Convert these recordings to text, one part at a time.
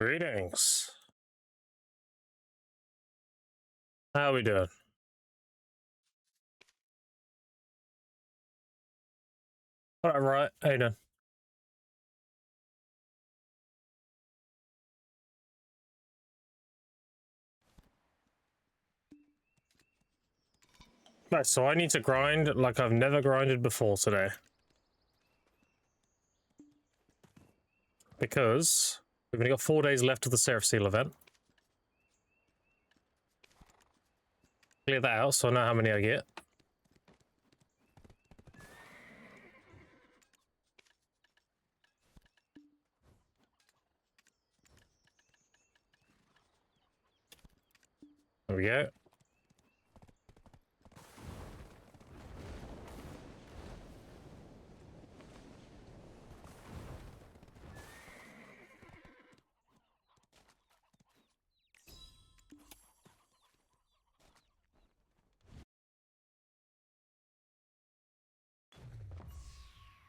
Greetings. How we doing? All right, how you doing? Right, so I need to grind like I've never grinded before today. Because we've only got 4 days left of the Seraph Seal event. Clear that out so I know how many I get. There we go.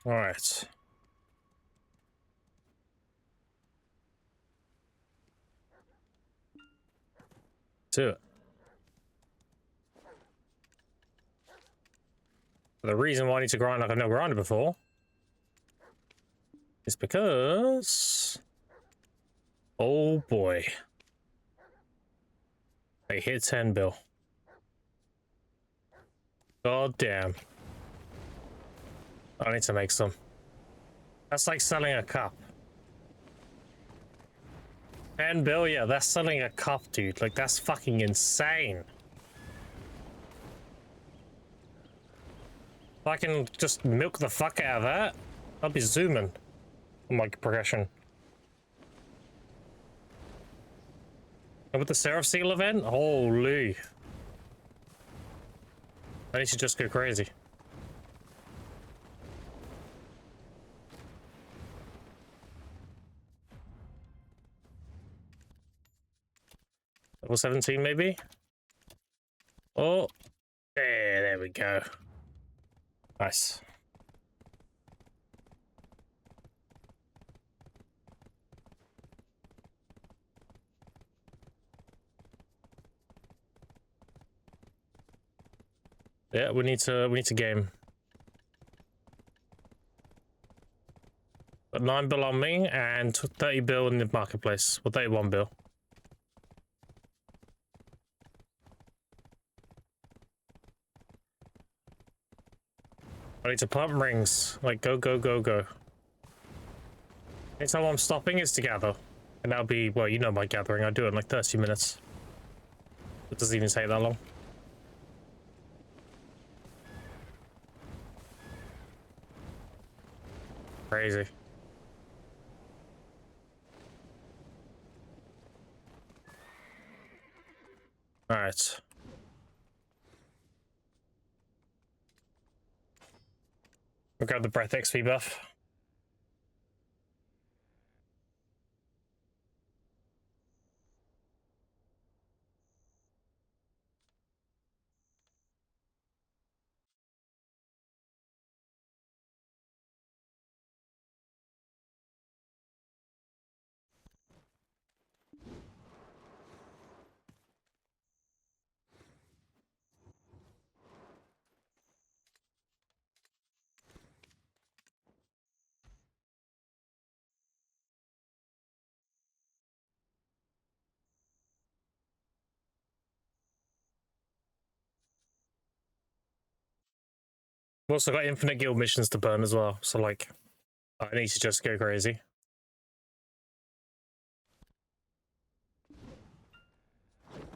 All right. Do it. The reason why I need to grind like I've never grinded before is because... oh boy. They hit 10 bill. God damn. I need to make some. That's like selling a cup. 10 bill, yeah, that's selling a cup, dude. Like, that's fucking insane. If I can just milk the fuck out of that, I'll be zooming on my progression. And with the Seraph Seal event, holy. I need to just go crazy. Level 17, maybe? Oh, there we go. Nice. Yeah, we need to game. Got 9 bill on me and 30 bill in the marketplace. Or 31 bill. I need to pump rings. Like, go, go, go, go. Anytime I'm stopping is to gather. And that'll be, well, you know my gathering. I do it in like 30 minutes. It doesn't even take that long. Crazy. All right. We'll grab the breath XP buff. We've also got infinite guild missions to burn as well. So, like, I need to just go crazy.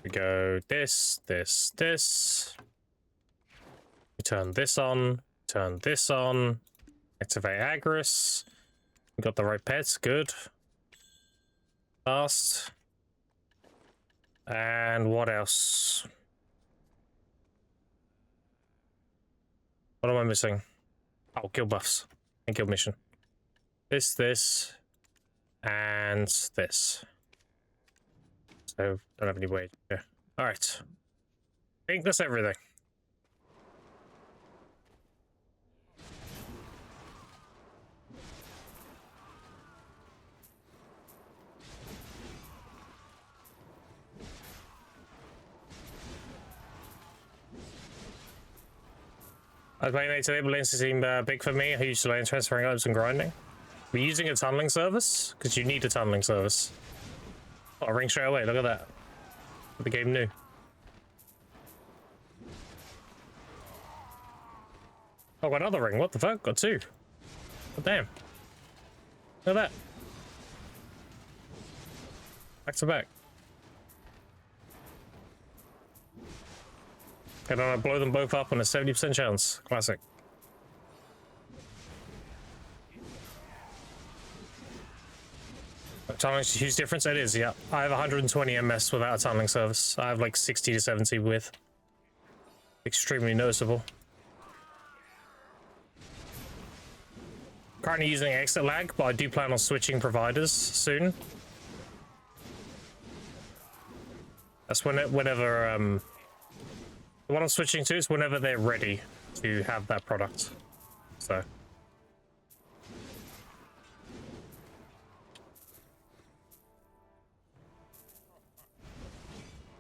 We go this, this, this. We turn this on, turn this on. Activate Agris. We got the right pets, good. Fast. And what else? What am I missing? Oh, guild buffs and guild mission. This, and this. So, don't have any weight. Yeah. Alright. I think that's everything. I was playing it today, but lanes seem big for me. I used to lane transferring items and grinding. We're using a tunneling service because you need a tunneling service. Oh, ring straight away. Look at that. The game knew. Oh, got another ring. What the fuck? Got two. Oh, damn. Look at that. Back to back. And then I blow them both up on a 70% chance. Classic. Tunneling's a huge difference. It is, yeah. I have 120 MS without a tunneling service. I have like 60 to 70 with. Extremely noticeable. Currently using exit lag, but I do plan on switching providers soon. That's whenever what I'm switching to is whenever they're ready to have that product. So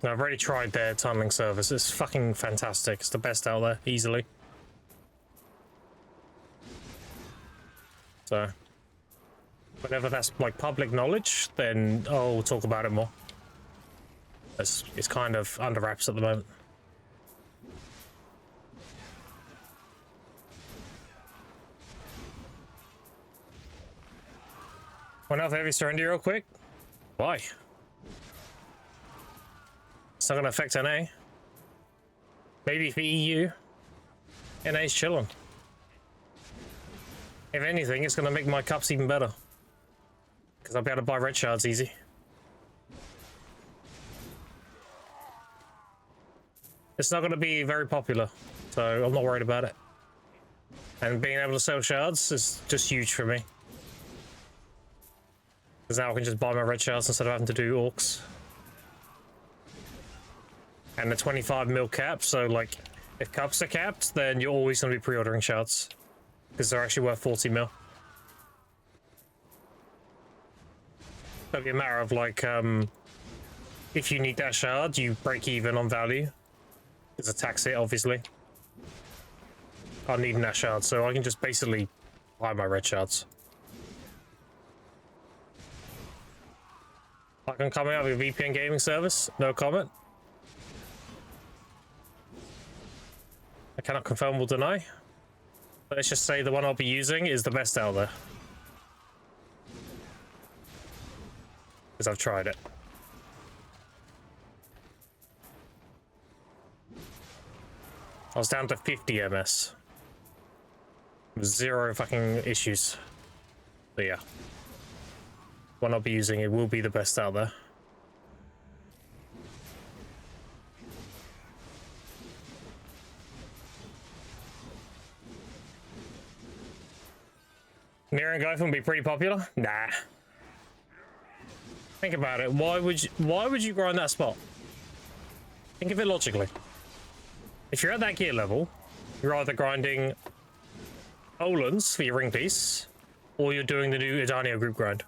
I've already tried their tunneling service. It's fucking fantastic. It's the best out there, easily. So whenever that's like public knowledge, then I'll talk about it more. It's kind of under wraps at the moment. Went off heavy surrender real quick. Why? It's not gonna affect NA. Maybe for EU. NA's chilling. If anything, it's gonna make my cups even better. Because I'll be able to buy red shards easy. It's not gonna be very popular, so I'm not worried about it. And being able to sell shards is just huge for me. Because now I can just buy my red shards instead of having to do orcs. And the 25 mil cap, so like, if cups are capped, then you're always going to be pre-ordering shards. Because they're actually worth 40 mil. It'll be a matter of like, if you need that shard, you break even on value. It's a tax hit, obviously. I need that shard, so I can just basically buy my red shards. I can come out with a VPN gaming service, no comment. I cannot confirm or deny. But let's just say the one I'll be using is the best out there. Because I've tried it. I was down to 50 MS. Zero fucking issues. But yeah. One I'll be using, it will be the best out there. Mirror and Glyphon will be pretty popular? Nah. Think about it. Why would you grind that spot? Think of it logically. If you're at that gear level, you're either grinding Olans for your ring piece, or you're doing the new Edanio group grind.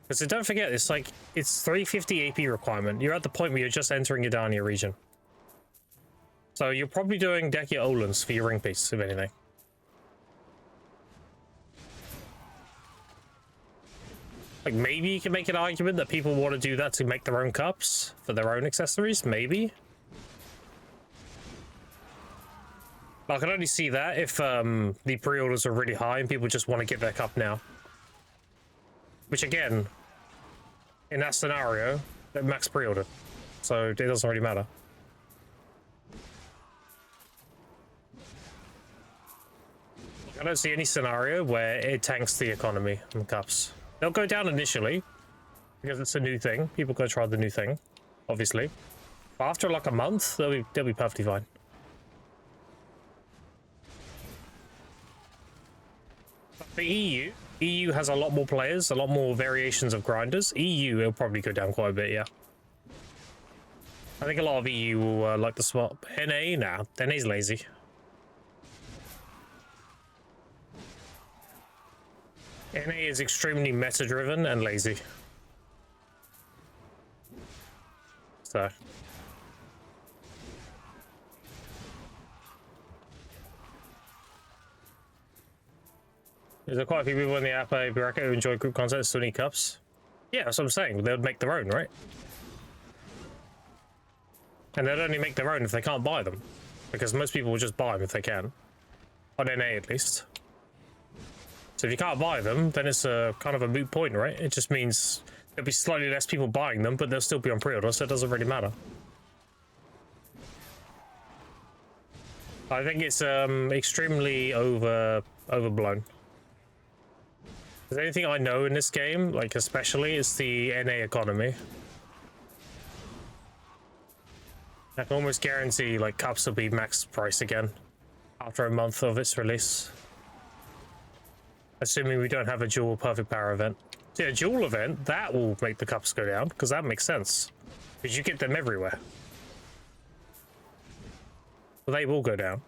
Because don't forget, it's 350 AP requirement. You're at the point where you're just entering Edanio region. So you're probably doing deck your Olans for your ring piece, if anything. Like, maybe you can make an argument that people want to do that to make their own cups for their own accessories, maybe. I can only see that if the pre-orders are really high and people just want to get their cup now. Which again, in that scenario, they're max pre-order, so it doesn't really matter. I don't see any scenario where it tanks the economy on cups. They'll go down initially, because it's a new thing. People go try the new thing, obviously. But after like a month, they'll be perfectly fine. The EU has a lot more players, a lot more variations of grinders. EU, it'll probably go down quite a bit, yeah. I think a lot of EU will like the swap. NA, nah, NA's lazy. NA is extremely meta-driven and lazy. So. Is there quite a few people in the app bracket who enjoy group content and still need cups? Yeah, that's what I'm saying. They would make their own, right? And they'd only make their own if they can't buy them. Because most people will just buy them if they can. On NA at least. So if you can't buy them, then it's a kind of a moot point, right? It just means there'll be slightly less people buying them, but they'll still be on pre-order, so it doesn't really matter. I think it's extremely overblown. If there's anything I know in this game, like especially, it's the NA economy. I can almost guarantee like cups will be max price again after a month of its release. Assuming we don't have a dual perfect power event. See, a dual event, that will make the cups go down, because that makes sense. Because you get them everywhere. So they will go down.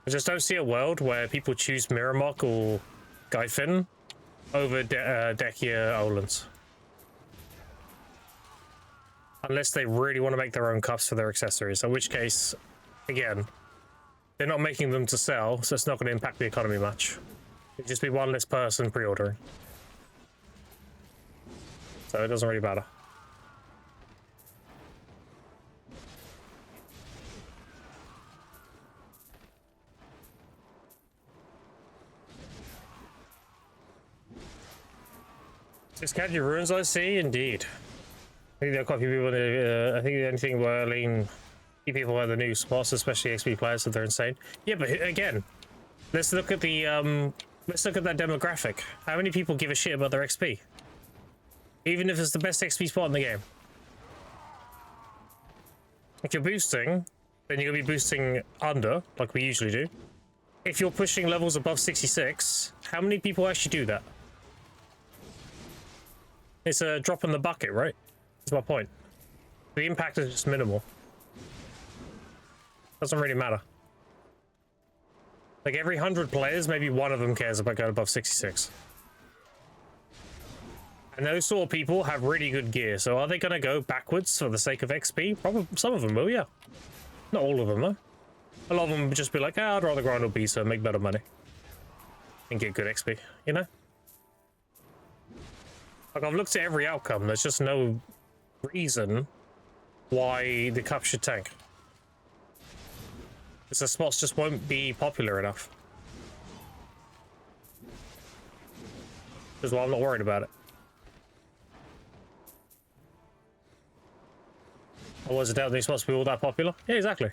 I just don't see a world where people choose Miramok or Gyfin over Dekia Olans. Unless they really want to make their own cups for their accessories, in which case, again, they're not making them to sell, so it's not going to impact the economy much. It'd just be one less person pre-ordering. So it doesn't really matter. It's Catchy Ruins, I see, indeed. I think there are quite a few people. I think the only thing where people are the new spots, especially XP players, so they're insane. Yeah, but again, let's look at the that demographic. How many people give a shit about their XP? Even if it's the best XP spot in the game. If you're boosting, then you're gonna be boosting under, like we usually do. If you're pushing levels above 66, how many people actually do that? It's a drop in the bucket, right? That's my point. The impact is just minimal. Doesn't really matter. Like every 100 players, maybe one of them cares about going above 66. And those sort of people have really good gear. So are they going to go backwards for the sake of XP? Probably some of them will, yeah. Not all of them, though. A lot of them would just be like, I'd rather grind or beat so make better money. And get good XP, you know? Like, I've looked at every outcome. There's just no reason why the cup should tank. Because the spots just won't be popular enough. Which is why I'm not worried about it. I was doubt these spots will be all that popular. Yeah, exactly.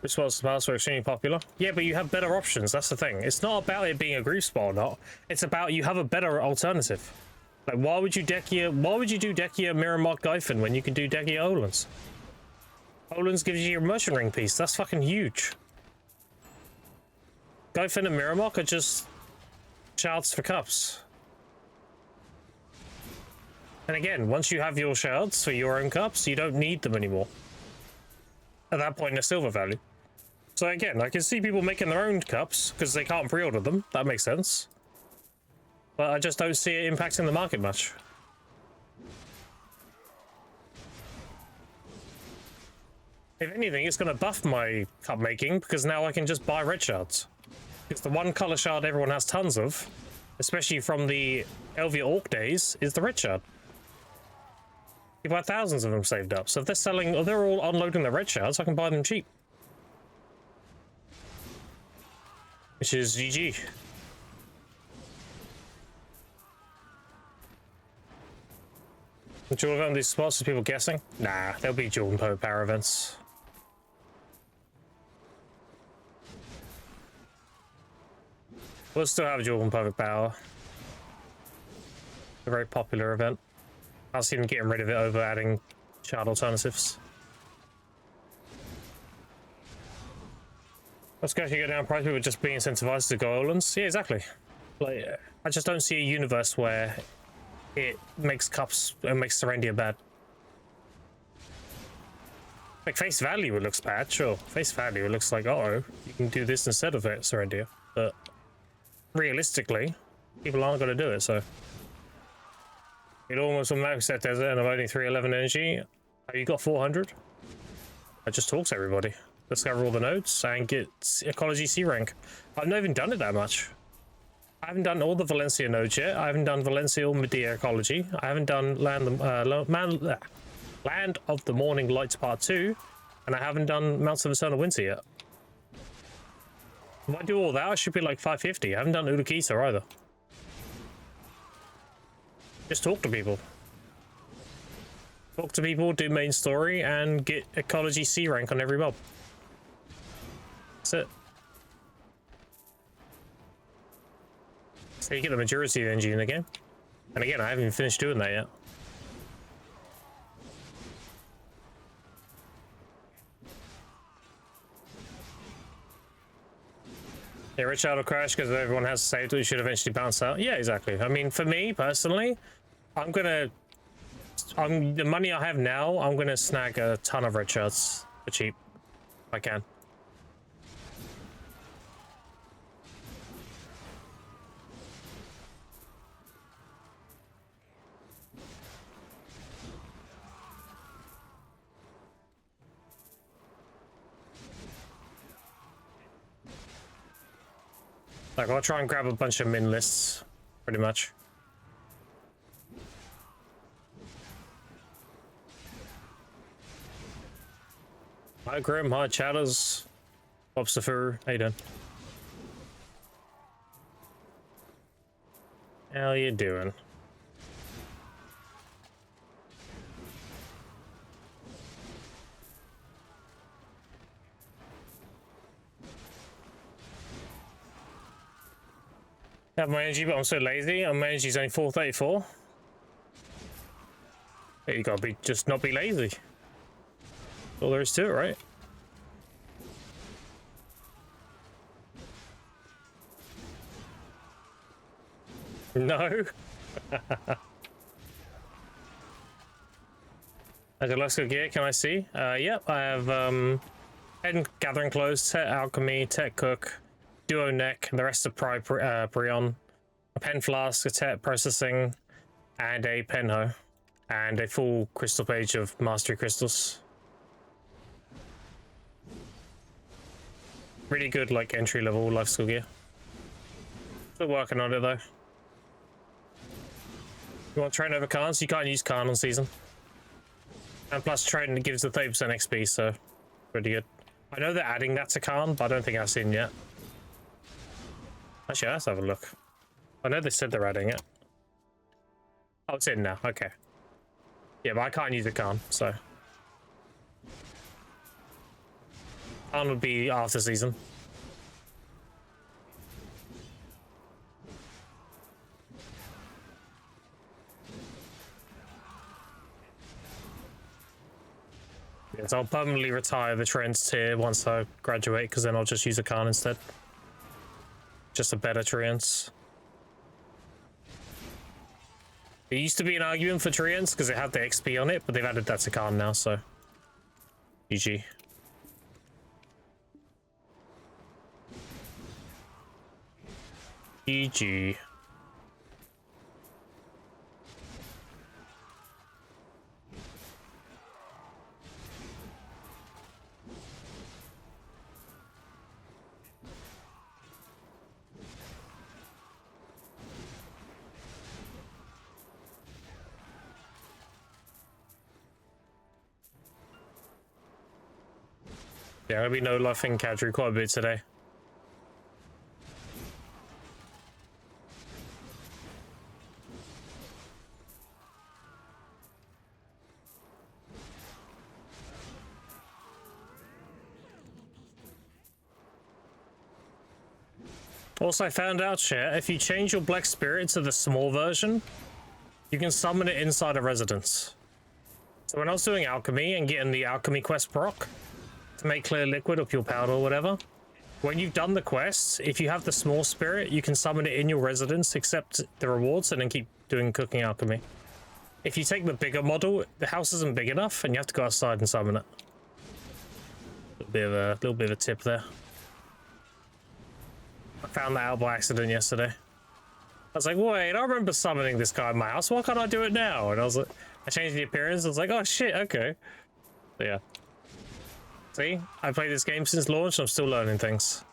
This was supposed to be extremely popular. Yeah, but you have better options. That's the thing. It's not about it being a group spot or not. It's about you have a better alternative. Like, why would you do Dekia Miramok Gyfin when you can do Dekia Olans? Olans gives you your merchant ring piece. That's fucking huge. Gyfin and Miramok are just shards for cups. And again, once you have your shards for your own cups, you don't need them anymore. At that point, they're silver value. So again, I can see people making their own cups because they can't pre-order them. That makes sense. But I just don't see it impacting the market much. If anything, it's going to buff my cup making because now I can just buy red shards. Because the one color shard everyone has tons of, especially from the Elvia Orc days, is the red shard. People have thousands of them saved up. So if they're selling, or they're all unloading the red shards, I can buy them cheap. Which is GG. Dual event on these spots, are people guessing? Nah, there'll be dual and power events. We'll still have dual and perfect power. A very popular event. I'll see them getting rid of it over adding shard alternatives. Let's go actually go down price. People just being incentivized to go Olans. Yeah, exactly. Like, I just don't see a universe where it makes cups and makes Serendia bad. Like, face value, it looks bad, sure. Face value, it looks like, uh-oh, you can do this instead of it, Serendia. But realistically, people aren't going to do it, so. It almost max that desert and I've only 311 energy. Have you got 400? I just talk to everybody. Discover all the nodes and get ecology C rank. I've not even done it that much. I haven't done all the Valencia nodes yet. I haven't done Valencia or Medea ecology. I haven't done Land of the Morning Lights Part 2. And I haven't done Mounts of Eternal Winter yet. If I do all that, I should be like 550. I haven't done Ulukita either. Just talk to people. Talk to people, do main story, and get ecology C rank on every mob. That's it. So you get the majority of the energy in the game. And again, I haven't even finished doing that yet. Yeah, Rich Out will crash because everyone has saved it. You should eventually bounce out. Yeah, exactly. I mean, for me personally, the money I have now, I'm gonna snag a ton of red shirts for cheap. If I can. Like, I'll try and grab a bunch of min lists, pretty much. Hi Grim, hi Chatters, Bobstafer, how you doing? How you doing? I have my energy, but I'm so lazy. My energy's only 434. You gotta just not be lazy. All there is to it, right? No. Let's go gear. Can I see? Yep, I have Head Gathering Clothes, Tech Alchemy, Tech Cook, Duo Neck, and the rest of Prion, a Pen Flask, a Tech Processing, and a Penho, and a full crystal page of Mastery Crystals. Really good, like, entry-level life skill gear. Still working on it, though. You want to train over Khans? You can't use Khan on season. And plus, train gives the 30% XP, so pretty good. I know they're adding that to Khan, but I don't think I've seen yet. Actually, let's have a look. I know they said they're adding it. Oh, it's in now. Okay. Yeah, but I can't use a Khan, so. Khan would be after season. Yes, I'll permanently retire the Treants tier once I graduate, because then I'll just use a Khan instead. Just a better Treants. There used to be an argument for Treants because it had the XP on it, but they've added that to Khan now, so. GG. GG. Yeah, there'll be no life in Kadri quite a bit today. Also, I found out, chat, if you change your Black Spirit to the small version, you can summon it inside a residence. So when I was doing alchemy and getting the alchemy quest proc to make clear liquid or pure powder or whatever, when you've done the quest, if you have the small spirit, you can summon it in your residence, accept the rewards, and then keep doing cooking alchemy. If you take the bigger model, the house isn't big enough, and you have to go outside and summon it. A little bit of a tip there. I found that out by accident yesterday. I was like, wait, I remember summoning this guy in my house. Why can't I do it now? And I was like, I changed the appearance. I was like, oh shit, okay. So yeah. See, I played this game since launch. I'm still learning things.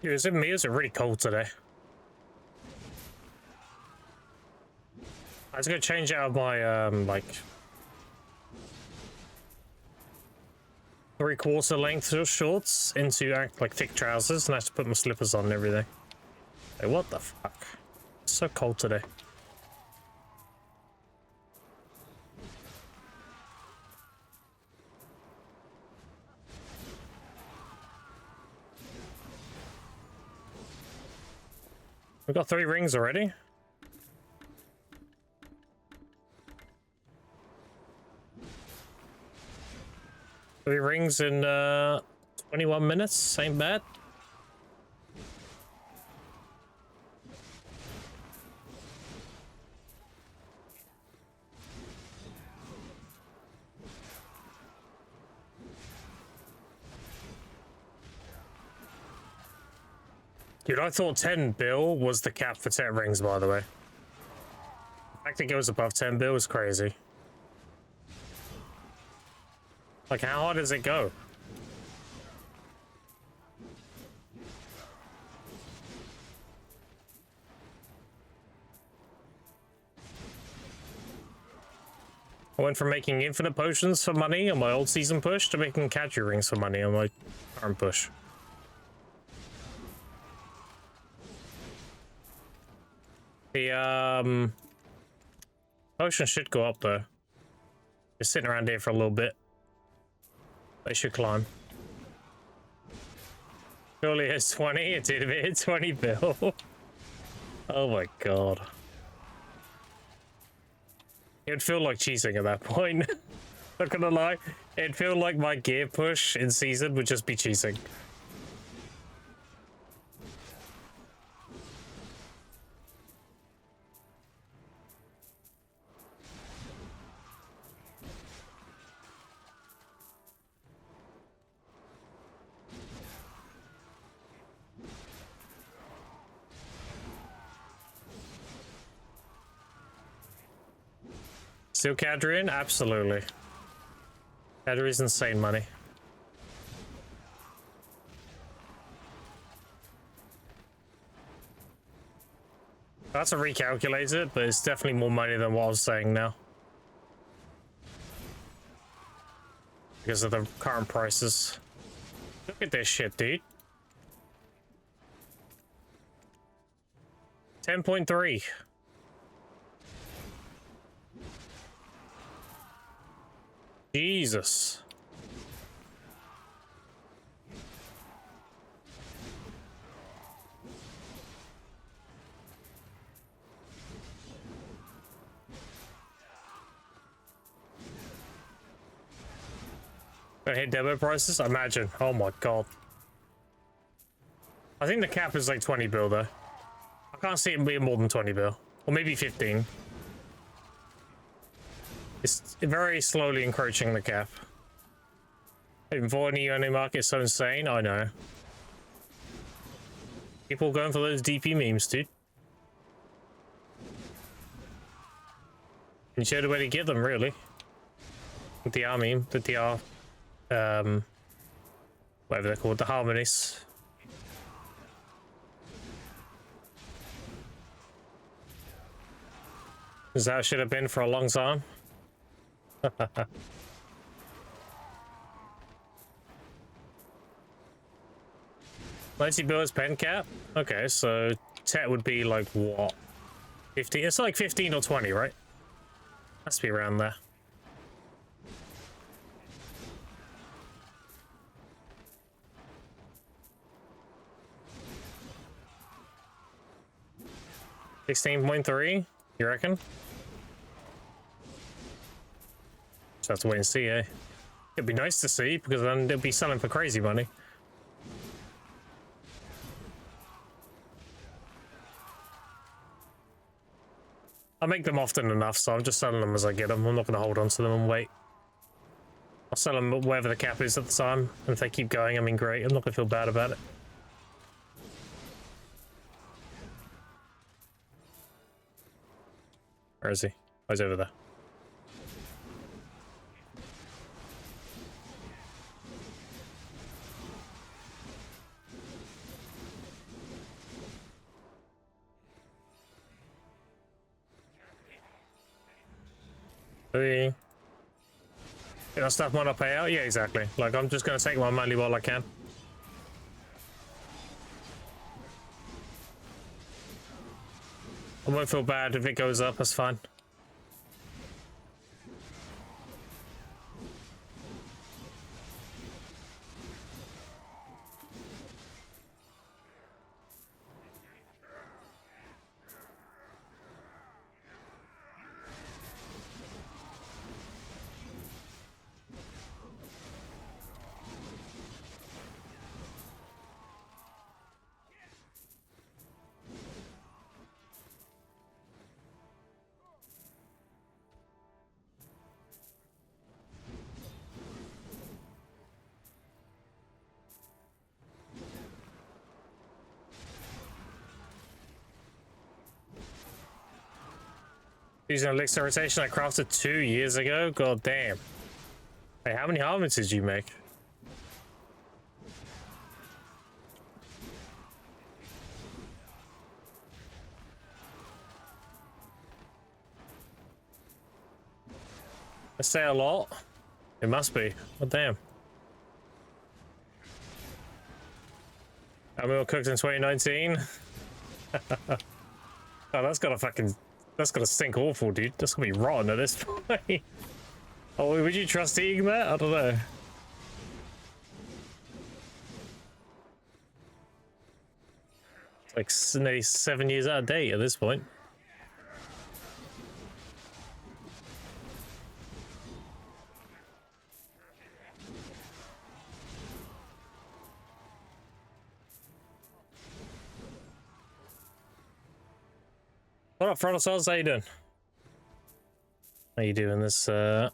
Dude, is it me? Is it really cold today? I was gonna change out my like 3/4 length shorts into like thick trousers, and I have to put my slippers on and everything. Like, what the fuck? It's so cold today. We got 3 rings already. Three rings in 21 minutes, ain't bad. Dude, I thought 10 bill was the cap for 10 rings, by the way. The fact it goes above 10 bill is crazy. Like, how hard does it go? I went from making infinite potions for money on my old season push to making Kadri rings for money on my current push. The potion should go up though. Just sitting around here for a little bit. They should climb. Surely it's 20. It did hit 20 bill. Oh my god. It would feel like cheating at that point. Not gonna lie. It'd feel like my gear push in season would just be cheating. Still Kadrian? Absolutely. Kadri's insane money. That's a recalculated, but it's definitely more money than what I was saying now. Because of the current prices. Look at this shit, dude. 10.3. Jesus. Gonna hit demo prices? Imagine. Oh my god. I think the cap is like 20 bill though. I can't see it being more than 20 bill. Or maybe 15. It's very slowly encroaching the cap. Avoiding the UNA market is so insane, I know. People going for those DP memes, dude. You showed a way to get them, really. The TR meme, the TR, whatever they're called, the harmonies. Is that should have been for a long time? Lazy Bill's pen cap? Okay, so Tet would be like what? 50? It's like 15 or 20, right? Has to be around there. $16.3, you reckon? Just have to wait and see, eh? It'd be nice to see, because then they'll be selling for crazy money. I make them often enough, so I'm just selling them as I get them. I'm not going to hold on to them and wait. I'll sell them wherever the cap is at the time, and if they keep going, I mean, great. I'm not going to feel bad about it. Where is he? Oh, he's over there. Hey. Get that stuff might not pay out? Yeah, exactly. Like, I'm just gonna take my money while I can. I won't feel bad if it goes up, that's fine. Using elixir rotation I crafted 2 years ago? God damn. Hey, how many armaments did you make? I say a lot. It must be. God damn. And we were cooked in 2019. Oh, that's gotta stink awful, dude. That's gonna be rotten at this point. Oh, would you trust eating that? I don't know. It's like nearly 7 years out of date at this point. What up, Fronosaurs? How you doing? How you doing this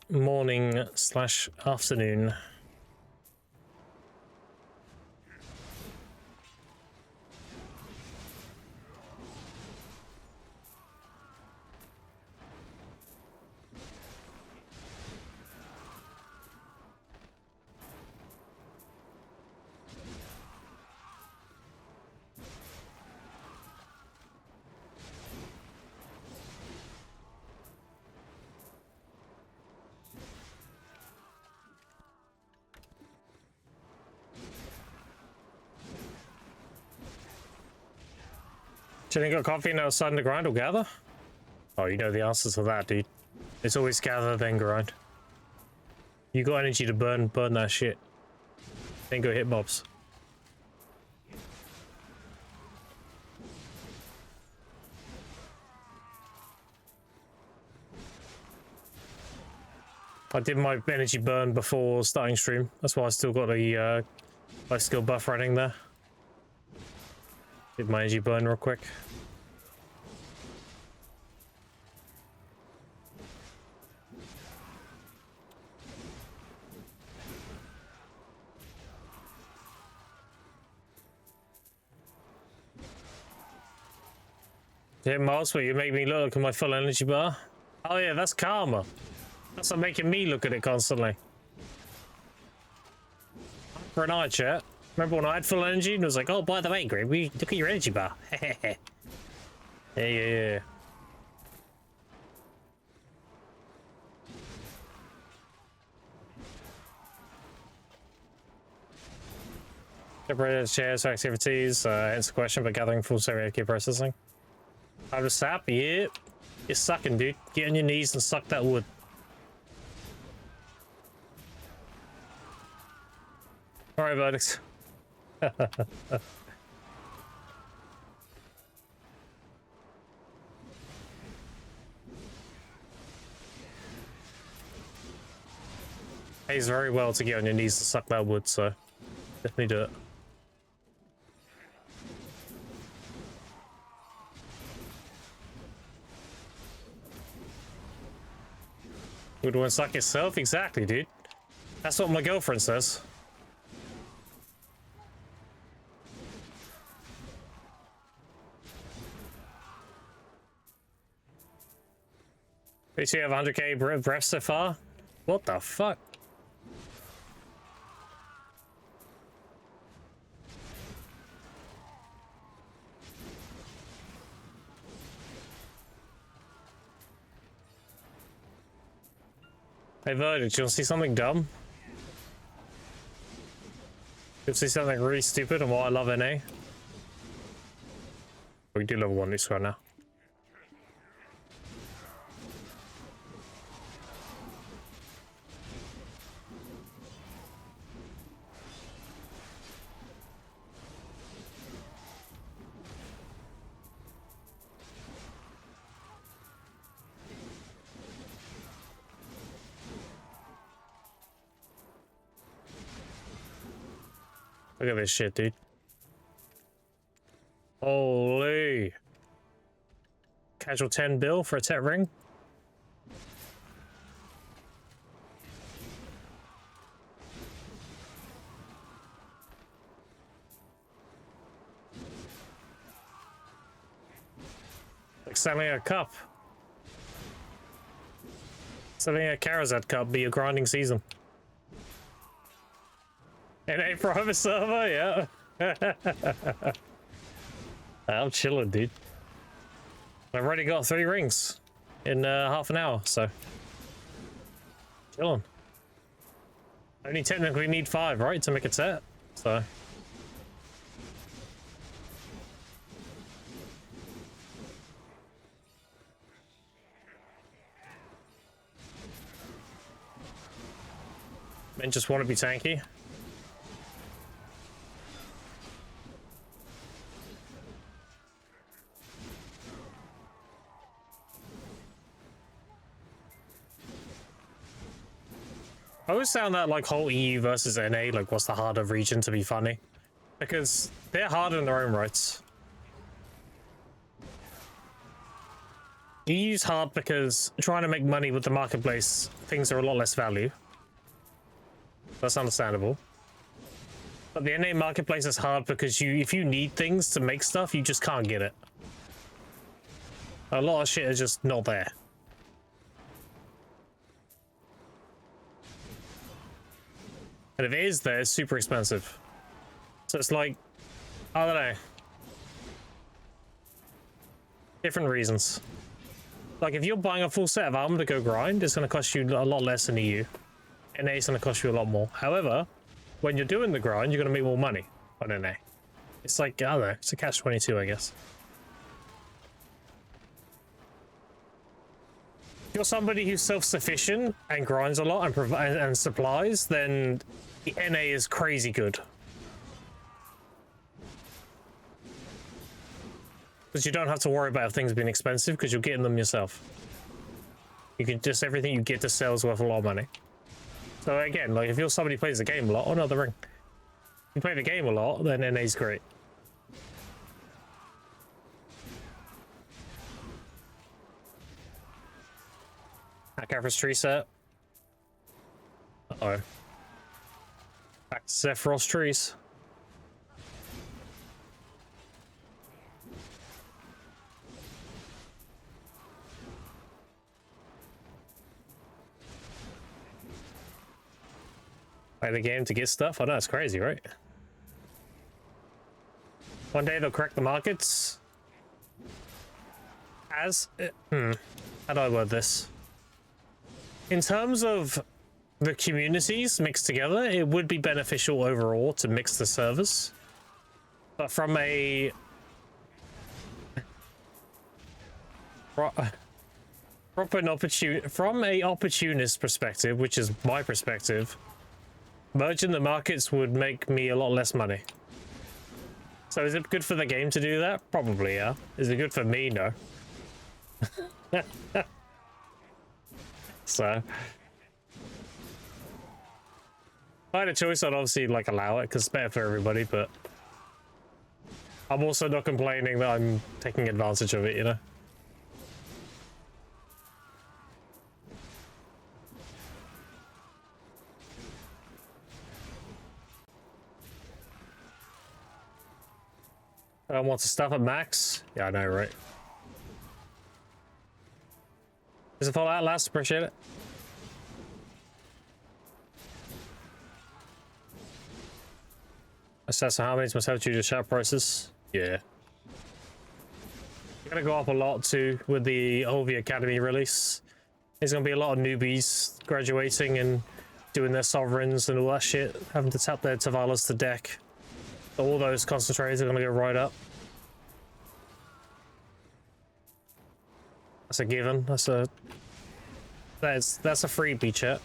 morning / afternoon? Chilling got coffee now starting to grind or gather? Oh, you know the answer to that, dude. It's always gather, then grind. You got energy to burn that shit. Then go hit mobs. I did my energy burn before starting stream. That's why I still got the life skill buff running there. Did my energy burn real quick. Yeah, Miles, where you make me look at my full energy bar. Oh yeah, that's karma. That's not making me look at it constantly. For an eye chat. Remember when I had full energy and it was like, oh, by the way, Greg, look at your energy bar. Yeah. Separated shares for activities, answer question, but gathering full key processing. I'm just happy, yeah. You're sucking, dude. Get on your knees and suck that wood. Alright, buddies. Pays very well to get on your knees and suck that wood, so definitely do it. Would want to suck yourself? Exactly, dude. That's what my girlfriend says. You have 100k breaths so far? What the fuck? Hey Verdict, you'll see something dumb? You'll see something really stupid and what I love NA? We do level 1 this right now. Look at this shit, dude. Holy. Casual 10 bill for a tech ring? Like selling a cup. Selling a Karazad Cup be your grinding season. In a private server, yeah. I'm chilling, dude. I've already got 3 rings in half an hour, so chilling. Only technically need 5, right, to make a set, so. Men just want to be tanky. I always found that like whole EU versus NA, like what's the harder region, to be funny, because they're hard in their own rights. EU's hard because trying to make money with the marketplace, things are a lot less value. That's understandable. But the NA marketplace is hard because if you need things to make stuff, you just can't get it. A lot of shit is just not there. And if it is there, it's super expensive. So it's like, I don't know. Different reasons. Like if you're buying a full set of armor to go grind, it's going to cost you a lot less in EU. NA is going to cost you a lot more. However, when you're doing the grind, you're going to make more money on NA. It's like, I don't know, it's a catch-22, I guess. If you're somebody who's self-sufficient and grinds a lot and supplies, then the NA is crazy good. Because you don't have to worry about things being expensive because you're getting them yourself. You can just, everything you get to sell is worth a lot of money. So again, like if you're somebody who plays the game a lot, oh no, the ring. If you play the game a lot, then NA's great. Hardcap's tree set. Uh-oh. Back to Sephiroth's trees. Play the game to get stuff? I know, it's crazy, right? One day they'll correct the markets. How do I word this? In terms of the communities mixed together, it would be beneficial overall to mix the servers. But from a opportunist perspective, which is my perspective, merging the markets would make me a lot less money. So is it good for the game to do that? Probably, yeah. Is it good for me? No. So if I had a choice, I'd obviously like allow it because it's better for everybody, but I'm also not complaining that I'm taking advantage of it, you know? I want to stuff at max. Yeah, I know, right? Does it fall out last? Appreciate it. Assess how many must have due to shop prices. Yeah. It's gonna go up a lot too with the Ovi Academy release. There's gonna be a lot of newbies graduating and doing their sovereigns and all that shit, having to tap their Tavallas to deck. All those concentrators are gonna go right up. That's a given. That's a freebie, chat.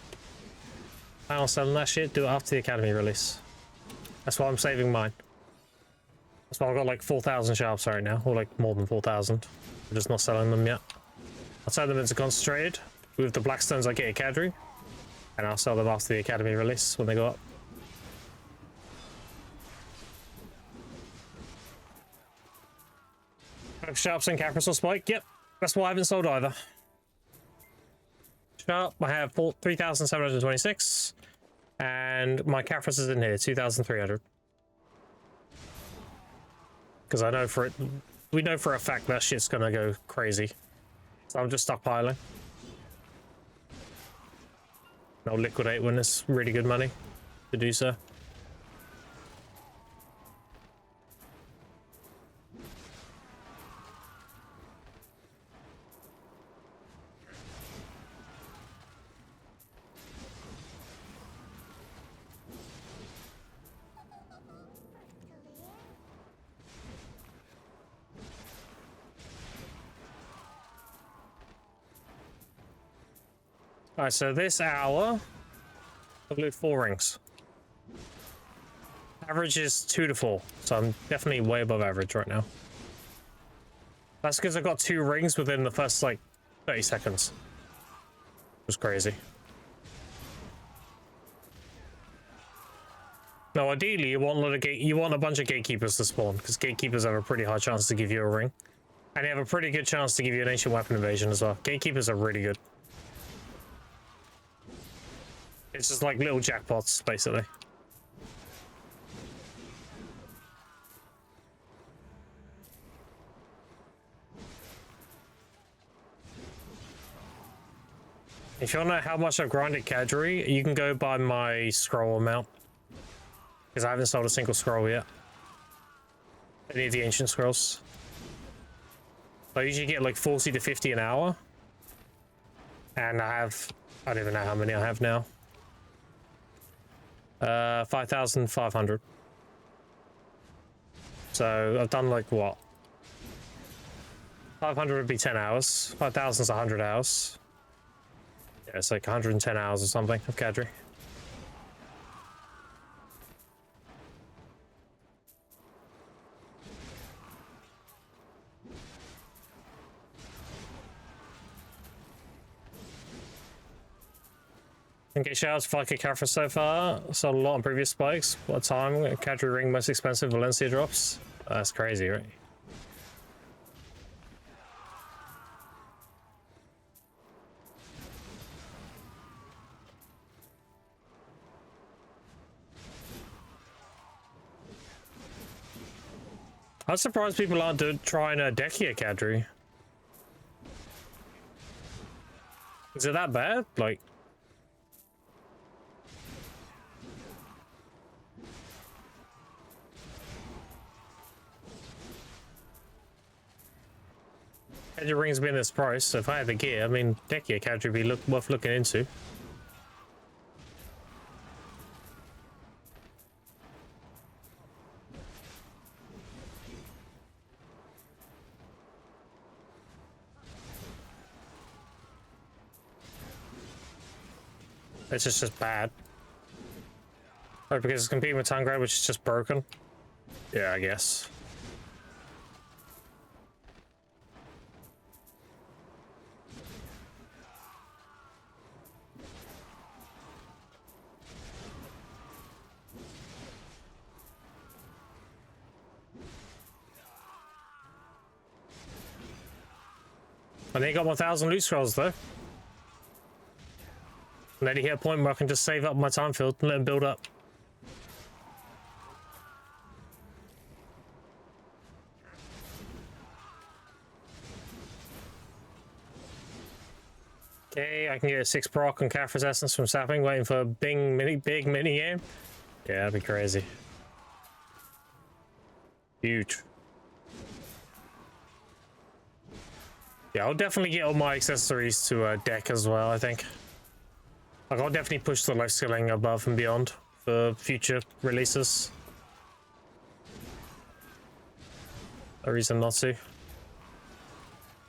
Plan on selling that shit. Do it after the Academy release. That's why I'm saving mine. That's why I've got like 4,000 sharps right now, or like more than 4,000. I'm just not selling them yet. I'll turn them into concentrated with the blackstones I get at Academy, and I'll sell them after the Academy release when they go up. Sharps and Capricel Spike, yep. That's why I haven't sold either. Sharp, I have 3,726. And my Capricel is in here, 2,300. Because I know we know for a fact that shit's gonna go crazy. So I'm just stockpiling. I'll liquidate when it's really good money to do so. Alright, so this hour, I've loot 4 rings. Average is 2 to 4, so I'm definitely way above average right now. That's because I got 2 rings within the first, like, 30 seconds. It was crazy. No, ideally, you want a bunch of gatekeepers to spawn, because gatekeepers have a pretty high chance to give you a ring. And they have a pretty good chance to give you an ancient weapon invasion as well. Gatekeepers are really good. It's just like little jackpots, basically. If you want to know how much I've grinded Kadri, you can go by my scroll amount. Because I haven't sold a single scroll yet. Any of the ancient scrolls. I usually get like 40 to 50 an hour. And I don't even know how many I have now. 5,500. So I've done like what? 500 would be 10 hours. 5,000 is 100 hours. Yeah, it's like 110 hours or something of Kadri. Okay, shoutouts for like a Catherine so far. Sold a lot on previous spikes. What time? Kadri ring most expensive Valencia drops. That's crazy, right? I'm surprised people aren't trying a Dekia Kadri. Is it that bad? Like, Kadri rings being this price, so if I had the gear, I mean, Dekia Kadri would be worth looking into. It's just bad. Oh, because it's competing with Tangrad, which is just broken? Yeah, I guess. And then you got 1,000 loot scrolls though. And then you hit a point where I can just save up my time field and let them build up. Okay, I can get a 6 proc on Caphras Essence from Sapping, waiting for a big mini game. Yeah, that'd be crazy. Huge. Yeah, I'll definitely get all my accessories to deck as well, I think. Like, I'll definitely push the life skilling above and beyond for future releases. No reason not to.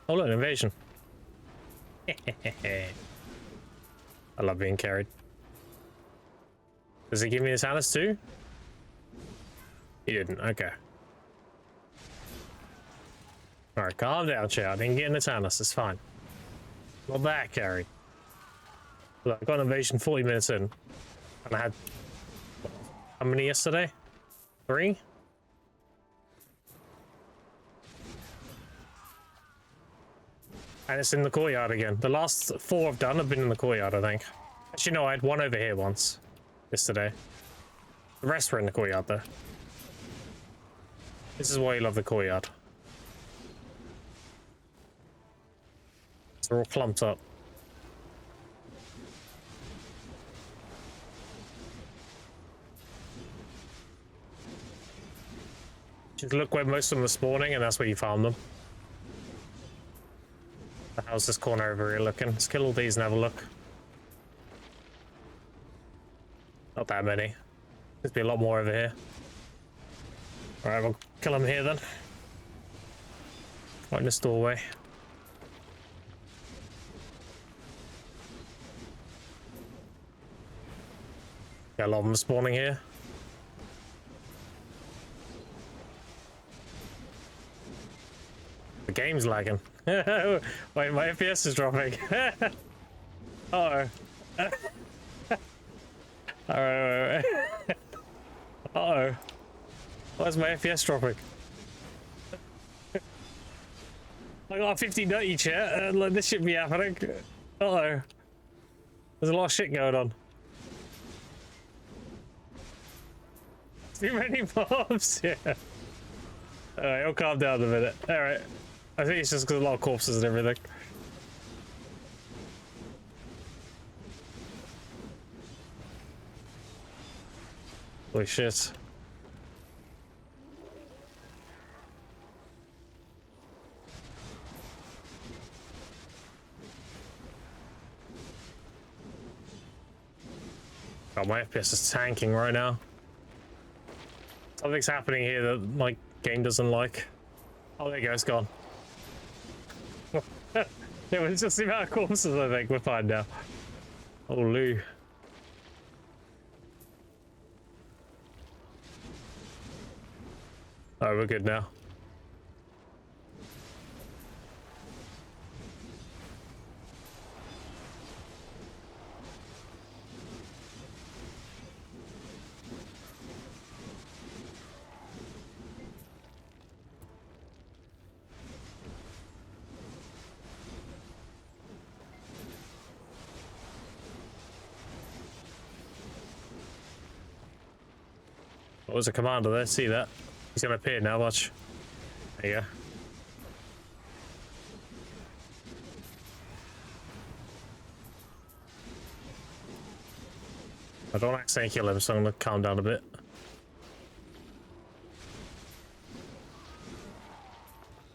Oh look, an invasion. I love being carried. Does he give me his Hannes too? He didn't, okay. Alright, calm down, Chow. I didn't get in the Tannis, it's fine. Not that carry. Look, I got an invasion 40 minutes in. And I had... how many yesterday? 3? And it's in the courtyard again. The last 4 I've done have been in the courtyard, I think. Actually, no, I had 1 over here once. Yesterday. The rest were in the courtyard, though. This is why you love the courtyard. They're all clumped up. Just look where most of them are spawning, and that's where you farm them. How's this corner over here looking? Let's kill all these and have a look. Not that many. There's be a lot more over here. Alright, we'll kill them here then. Right in this doorway. Got a lot of them spawning here. The game's lagging. Wait, my FPS is dropping. Uh-oh. Alright, wait. Uh-oh. Why is my FPS dropping? I got 50 nutty chat, like this should be happening. Uh-oh. There's a lot of shit going on. Too many mobs, yeah. Alright, I'll calm down a minute. Alright. I think it's just because a lot of corpses and everything. Holy shit. God, my FPS is tanking right now. Something's happening here that my game doesn't like. Oh, there you go, it's gone. It was just the amount of corpses, I think. We're fine now. Oh, Lou. Oh, we're good now. What was a commander there? See that? He's gonna appear now, watch. There you go. I don't accidentally kill him, so I'm gonna calm down a bit.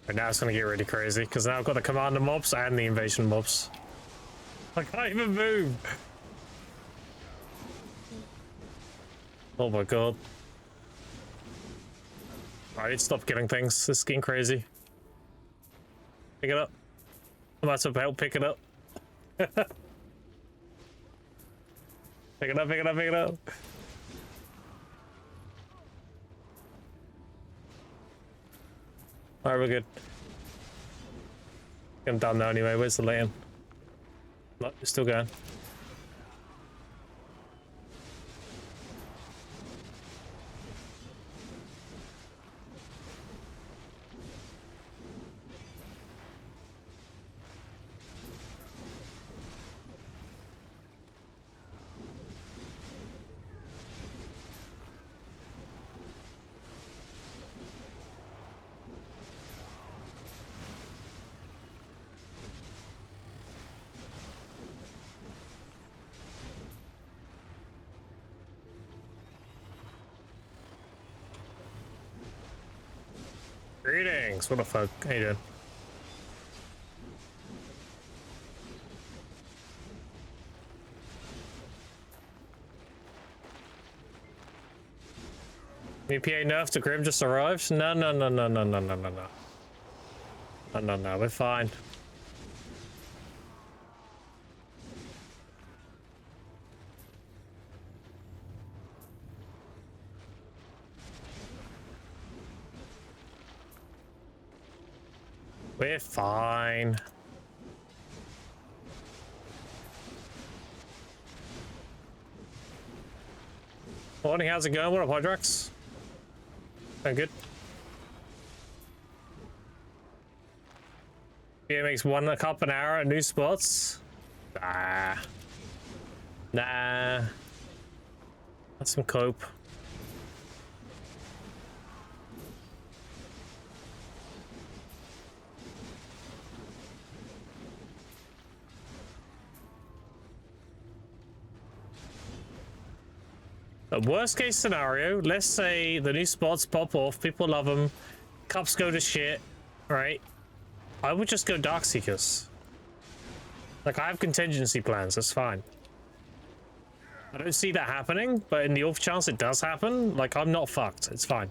And now it's gonna get really crazy, because now I've got the commander mobs and the invasion mobs. I can't even move! Oh my god. I need to stop killing things. This is getting crazy. Pick it up. I'm about to help pick it up. Pick it up, pick it up, pick it up. Alright, we're good. I'm done now anyway. Where's the lane? No, it's still going. Greetings! What the fuck? How you doing? EPA nerf to Grim just arrived? No, no, no, no, no, no, no, no, no. No, no, no, we're fine. We're fine. Morning, how's it going? What up, Hydrax? Doing good. Yeah, makes 1 cup an hour at new spots. Nah. Nah. That's some cope. A worst case scenario, let's say the new spots pop off, people love them, cups go to shit, right? I would just go Darkseekers. Like, I have contingency plans, that's fine. I don't see that happening, but in the off chance it does happen, like, I'm not fucked. It's fine.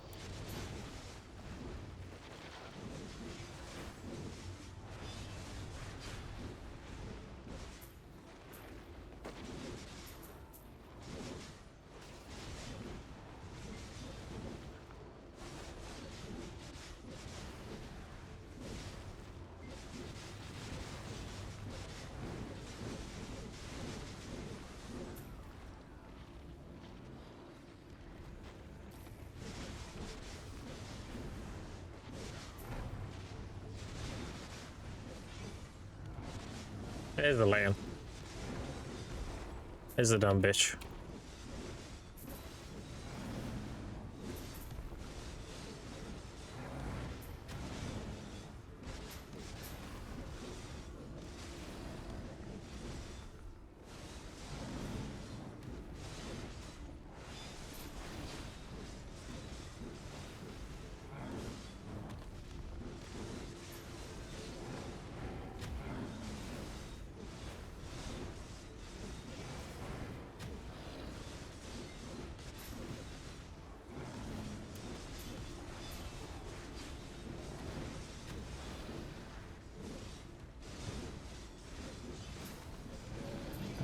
There's the lamb. There's the dumb bitch.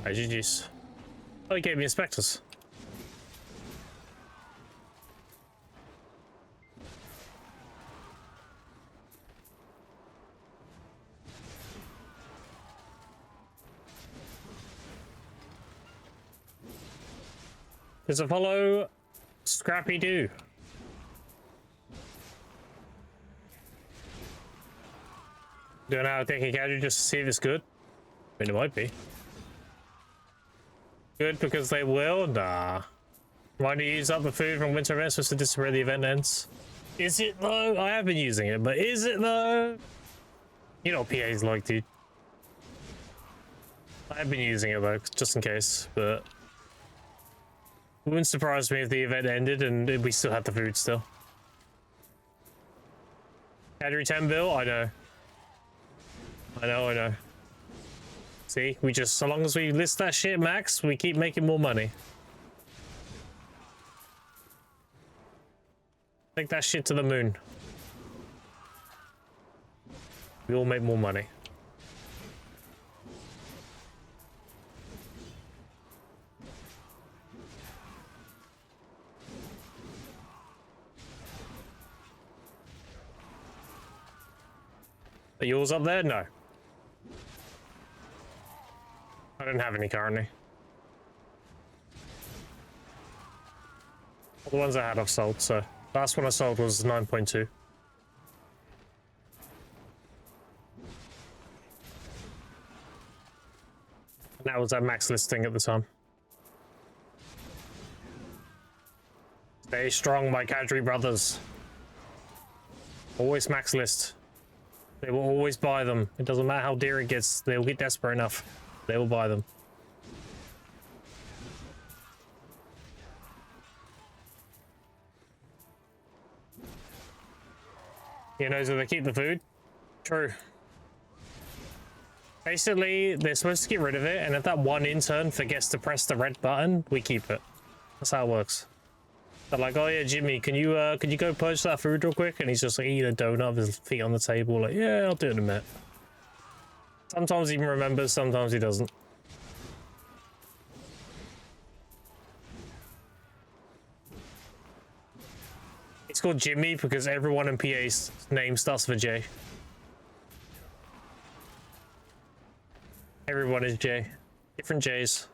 Alright, GG's. Oh, he gave me inspectors. There's a follow Scrappy Doo. Doing our thinking gadget just to see if it's good. I mean, it might be. Good because they will? Nah. Why do you use up the food from winter events supposed to disappear the event ends? Is it though? I have been using it, but is it though? You know what PA's like, dude. I have been using it though, just in case, but it wouldn't surprise me if the event ended and we still had the food still. Cadry 10 bill? I know. I know. See, we just, so long as we list that shit max, we keep making more money. Take that shit to the moon. We all make more money. Are yours up there? No. I don't have any currently. All the ones I had I've sold, so last one I sold was 9.2. And that was at max listing at the time. Stay strong, my Kadri brothers. Always max list. They will always buy them. It doesn't matter how dear it gets, they will get desperate enough. They will buy them. You know, so they keep the food? True. Basically, they're supposed to get rid of it, and if that one intern forgets to press the red button, we keep it. That's how it works. They're like, oh yeah, Jimmy, can you go purge that food real quick? And he's just like eating a donut with his feet on the table, like, yeah, I'll do it in a minute. Sometimes he even remembers, sometimes he doesn't. It's called Jimmy because everyone in PA's name starts with J. Everyone is J. Different J's.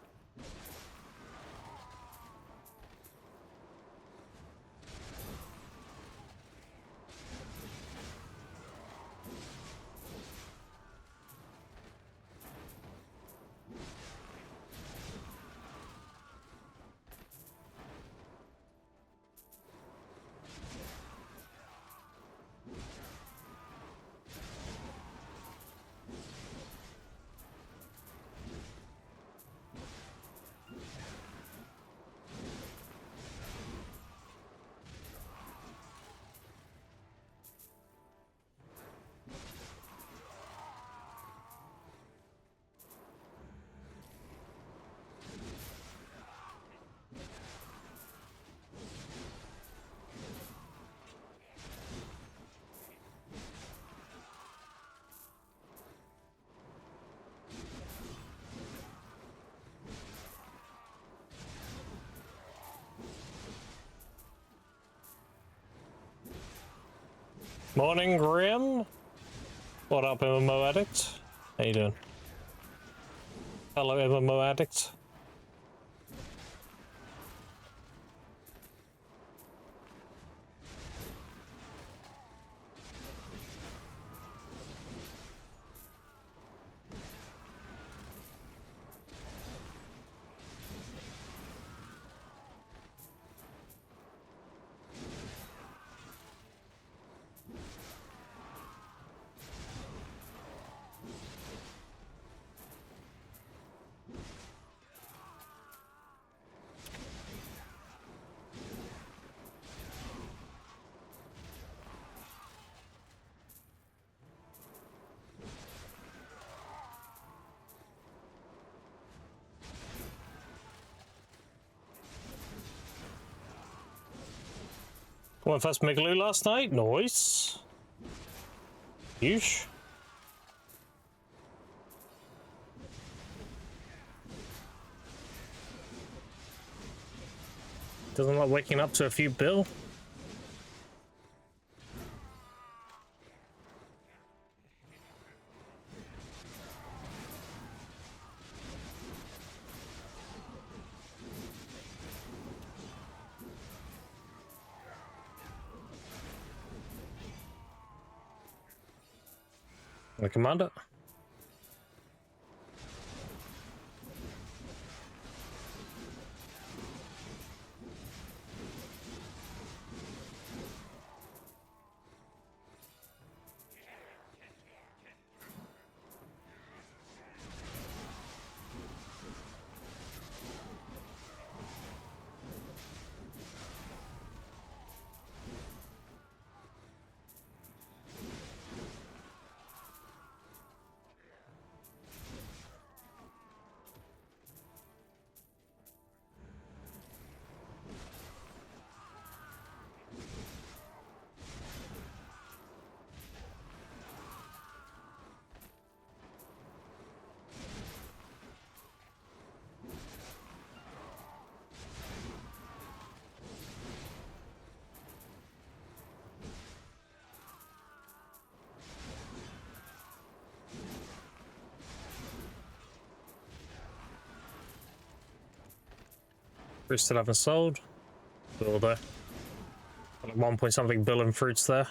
Morning, Grim. What up, MMO Addict? How you doing? Hello, MMO Addict. Went first Migaloo last night. Nice. Yeesh. Doesn't like waking up to a few bill. The commander. Fruits still haven't sold. Still there. Like 1 point something bill and fruits there.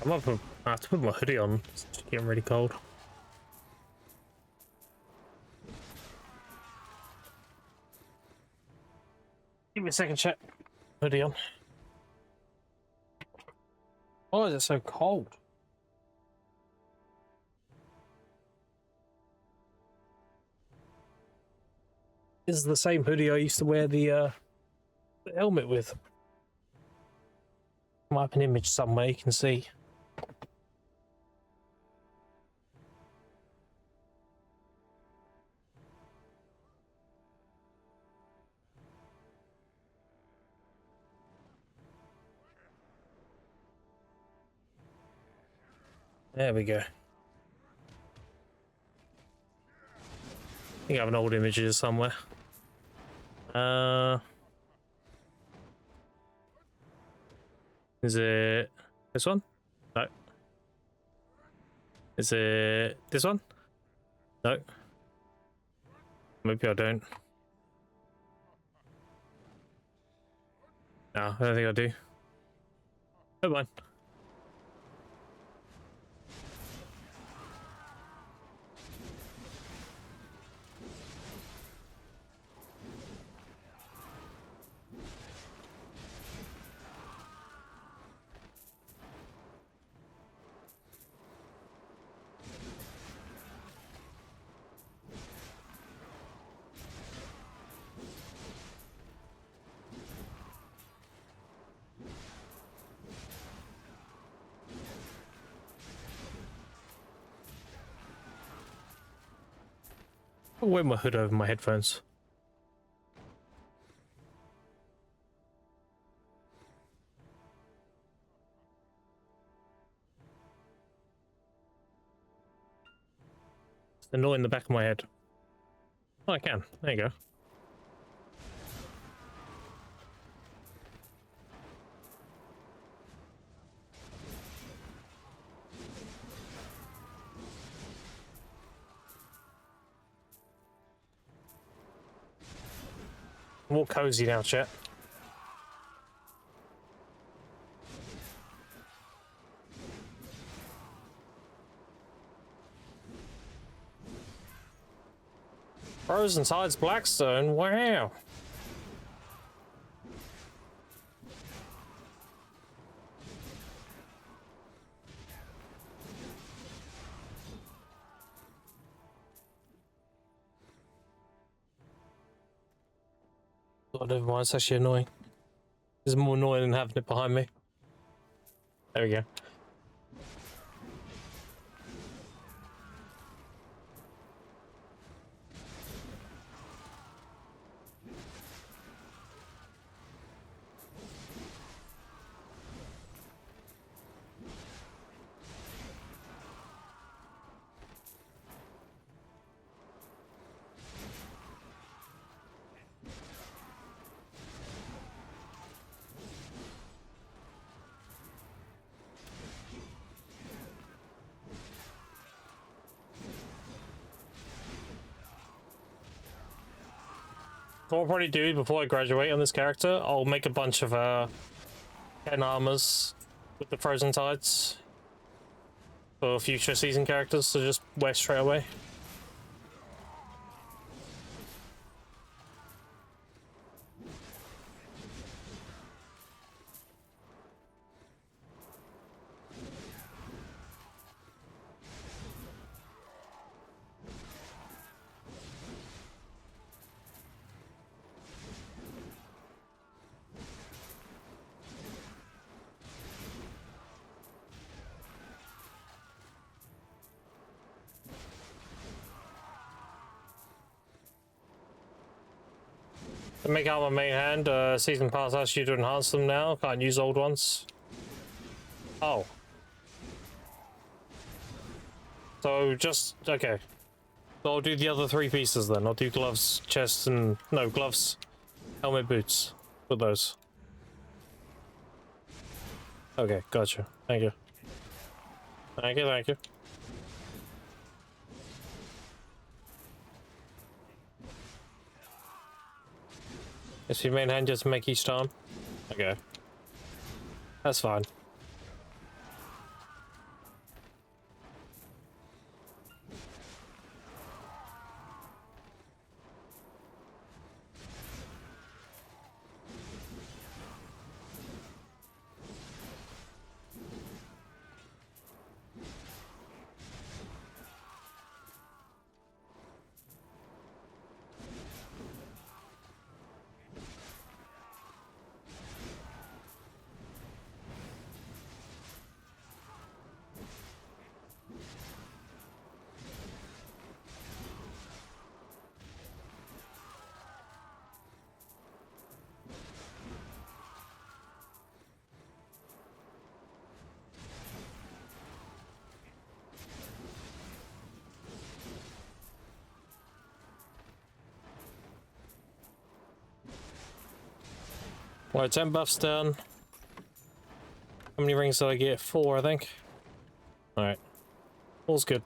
I have to put my hoodie on. It's getting really cold. Give me a second, chat. Hoodie on. Why is it so cold? This is the same hoodie I used to wear the helmet with. I might have an image somewhere you can see. There we go. I think I have an old image here somewhere. Is it this one? No. Is it this one? No. Maybe I don't. No, I don't think I do. Never mind. I'll wear my hood over my headphones. It's annoying the back of my head. Oh, I can. There you go. More cozy now, chat. Frozen Tides Blackstone, wow. God, never mind, it's actually annoying. It's more annoying than having it behind me. There we go. What I'll probably do before I graduate on this character, I'll make a bunch of 10 armors with the Frozen Tides for future season characters to just wear straight away. To make out my main hand, season pass asks you to enhance them now. Can't use old ones. Oh. So just, okay. So I'll do the other 3 pieces then. I'll do gloves, chest, and, no, gloves, helmet, boots. Put those. Okay, gotcha. Thank you. Thank you, thank you. Is your main hand just make each time? Okay. That's fine. Right, 10 buffs done. How many rings did I get? 4, I think. Alright. All's good.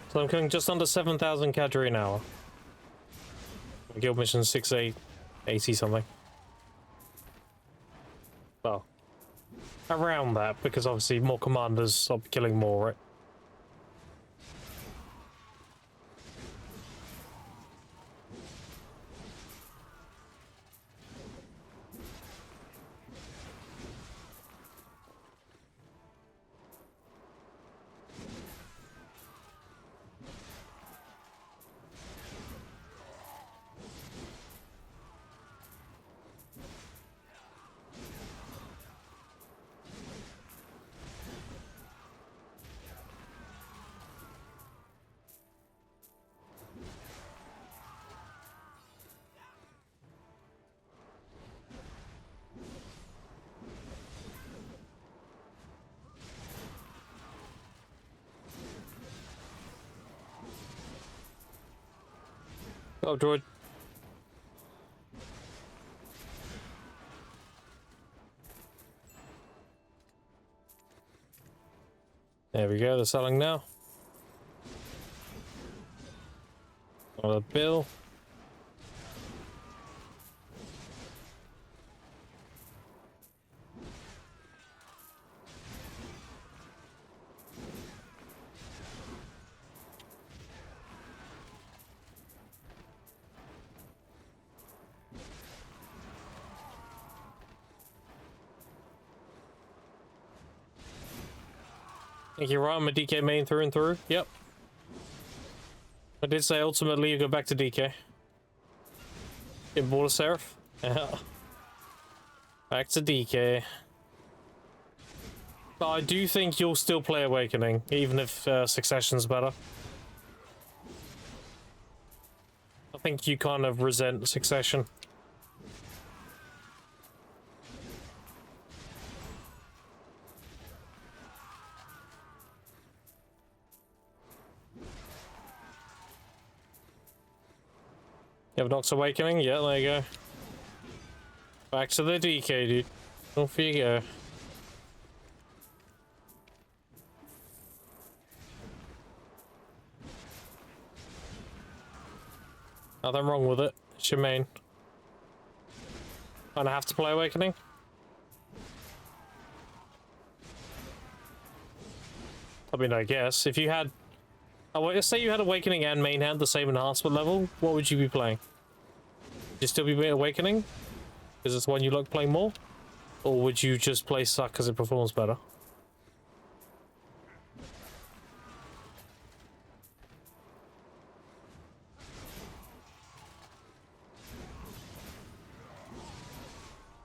So I'm killing just under 7,000 Kadri an hour. My guild mission 680 something. Well, around that, because obviously more commanders are killing more, right? Oh, droid. There we go, they're selling now. Another bill. I think you're right, I'm a DK main through and through. Yep. I did say ultimately you go back to DK. Get Border Seraph. Yeah. Back to DK. But I do think you'll still play Awakening, even if Succession's better. I think you kind of resent Succession. You have Nox Awakening? Yeah, there you go. Back to the DK, dude. Off you go. Nothing wrong with it. It's your main. Kinda have to play Awakening? I mean, I guess. If you had... Oh, well, let's say you had Awakening and main hand the same enhancement level, what would you be playing? Would you still be Awakening? Because it's one you like playing more? Or would you just play Suck because it performs better?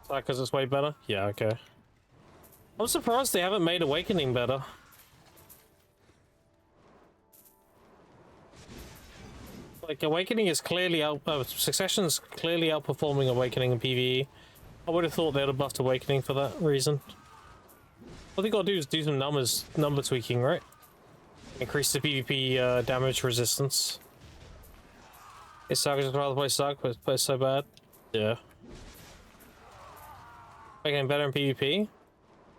Suck because it's way better? Yeah, okay. I'm surprised they haven't made Awakening better. Like, Awakening is clearly Succession's clearly outperforming Awakening in PvE. I would have thought they'd have buffed Awakening for that reason. What they gotta do is do some number tweaking, right? Increase the PvP damage resistance. It's Suck, just rather play Suck, but it's so bad. Yeah. Getting better in PvP?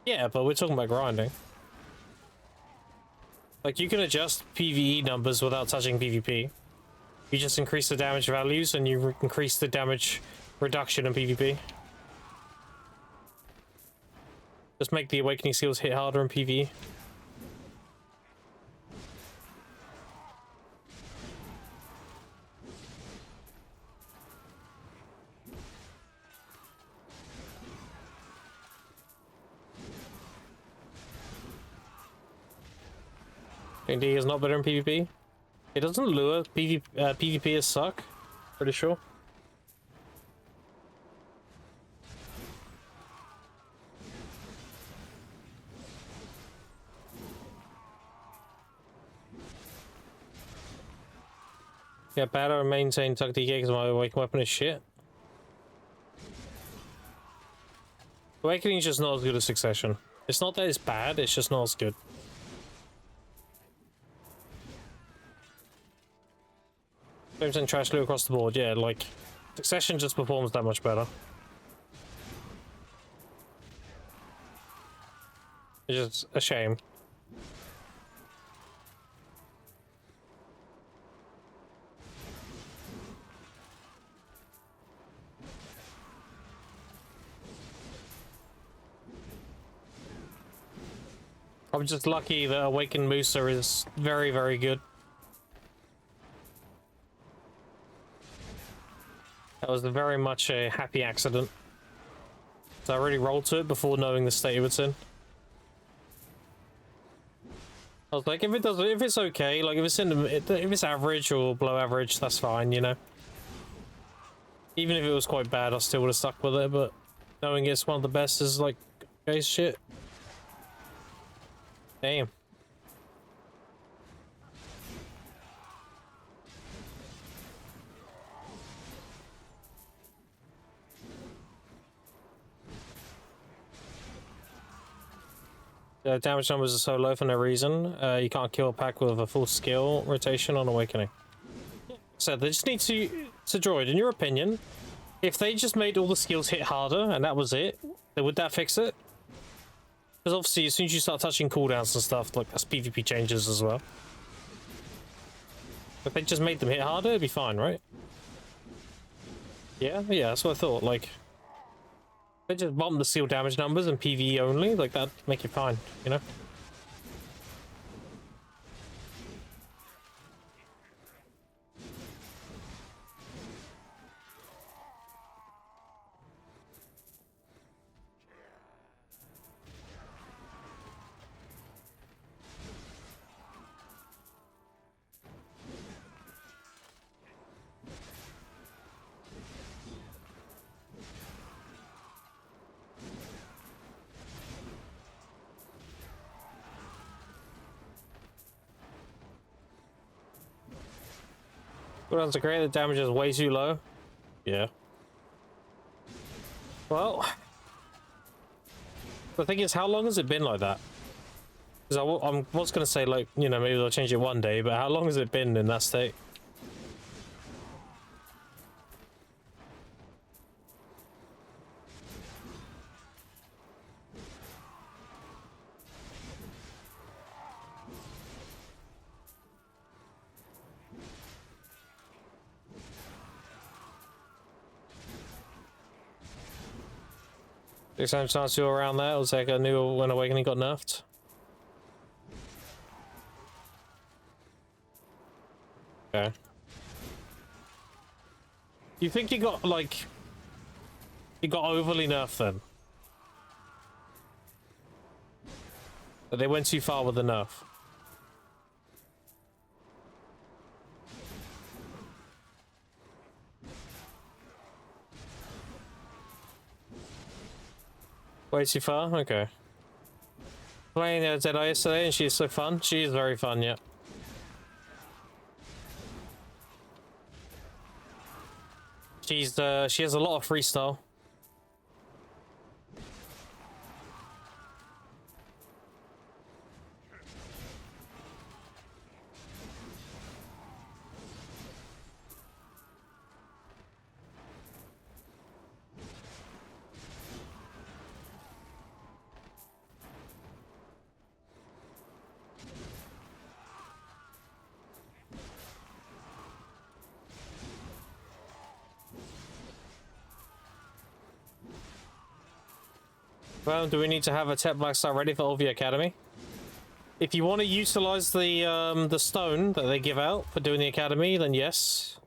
Yeah, but we're talking about grinding. Like, you can adjust PvE numbers without touching PvP. You just increase the damage values and you increase the damage reduction in PvP. Just make the Awakening skills hit harder in PvE. D is not better in PvP. It doesn't lure PvP as Suck, pretty sure. Yeah, better and maintain Tuck DK because my Awakening weapon is shit. Awakening is just not as good as Succession. It's not that it's bad, it's just not as good. And trash loot across the board, yeah, like Succession just performs that much better. It's just a shame. I'm just lucky that Awakened Musa is very, very good. That was very much a happy accident. So I already rolled to it before knowing the state it was in. I was like, if it's okay, like if it's average or below average, that's fine, you know. Even if it was quite bad, I still would have stuck with it. But knowing it's one of the best is like, okay, shit. Damn. Damage numbers are so low for no reason. You can't kill a pack with a full skill rotation on Awakening. So they just need to... So, Droid, in your opinion, if they just made all the skills hit harder and that was it, then would that fix it? Because obviously, as soon as you start touching cooldowns and stuff, like that's PvP changes as well. If they just made them hit harder, it'd be fine, right? Yeah, that's what I thought. Like, they just bump the skill damage numbers and PvE only, like that'd make it fine, you know? Cooldowns are great, the damage is way too low. Yeah. Well, the thing is, how long has it been like that? Because I was going to say, like, you know, maybe they'll change it one day, but how long has it been in that state? Same chance you were around there. It was like I knew when Awakening got nerfed. Okay. You think he got, like... He got overly nerfed then? But they went too far with the nerf. Way too far? Okay. Playing Deadeye yesterday and she's so fun. She is very fun, yeah. She has a lot of freestyle. Well, do we need to have a Tech Black Star ready for all the Academy? If you want to utilize the stone that they give out for doing the Academy, then yes.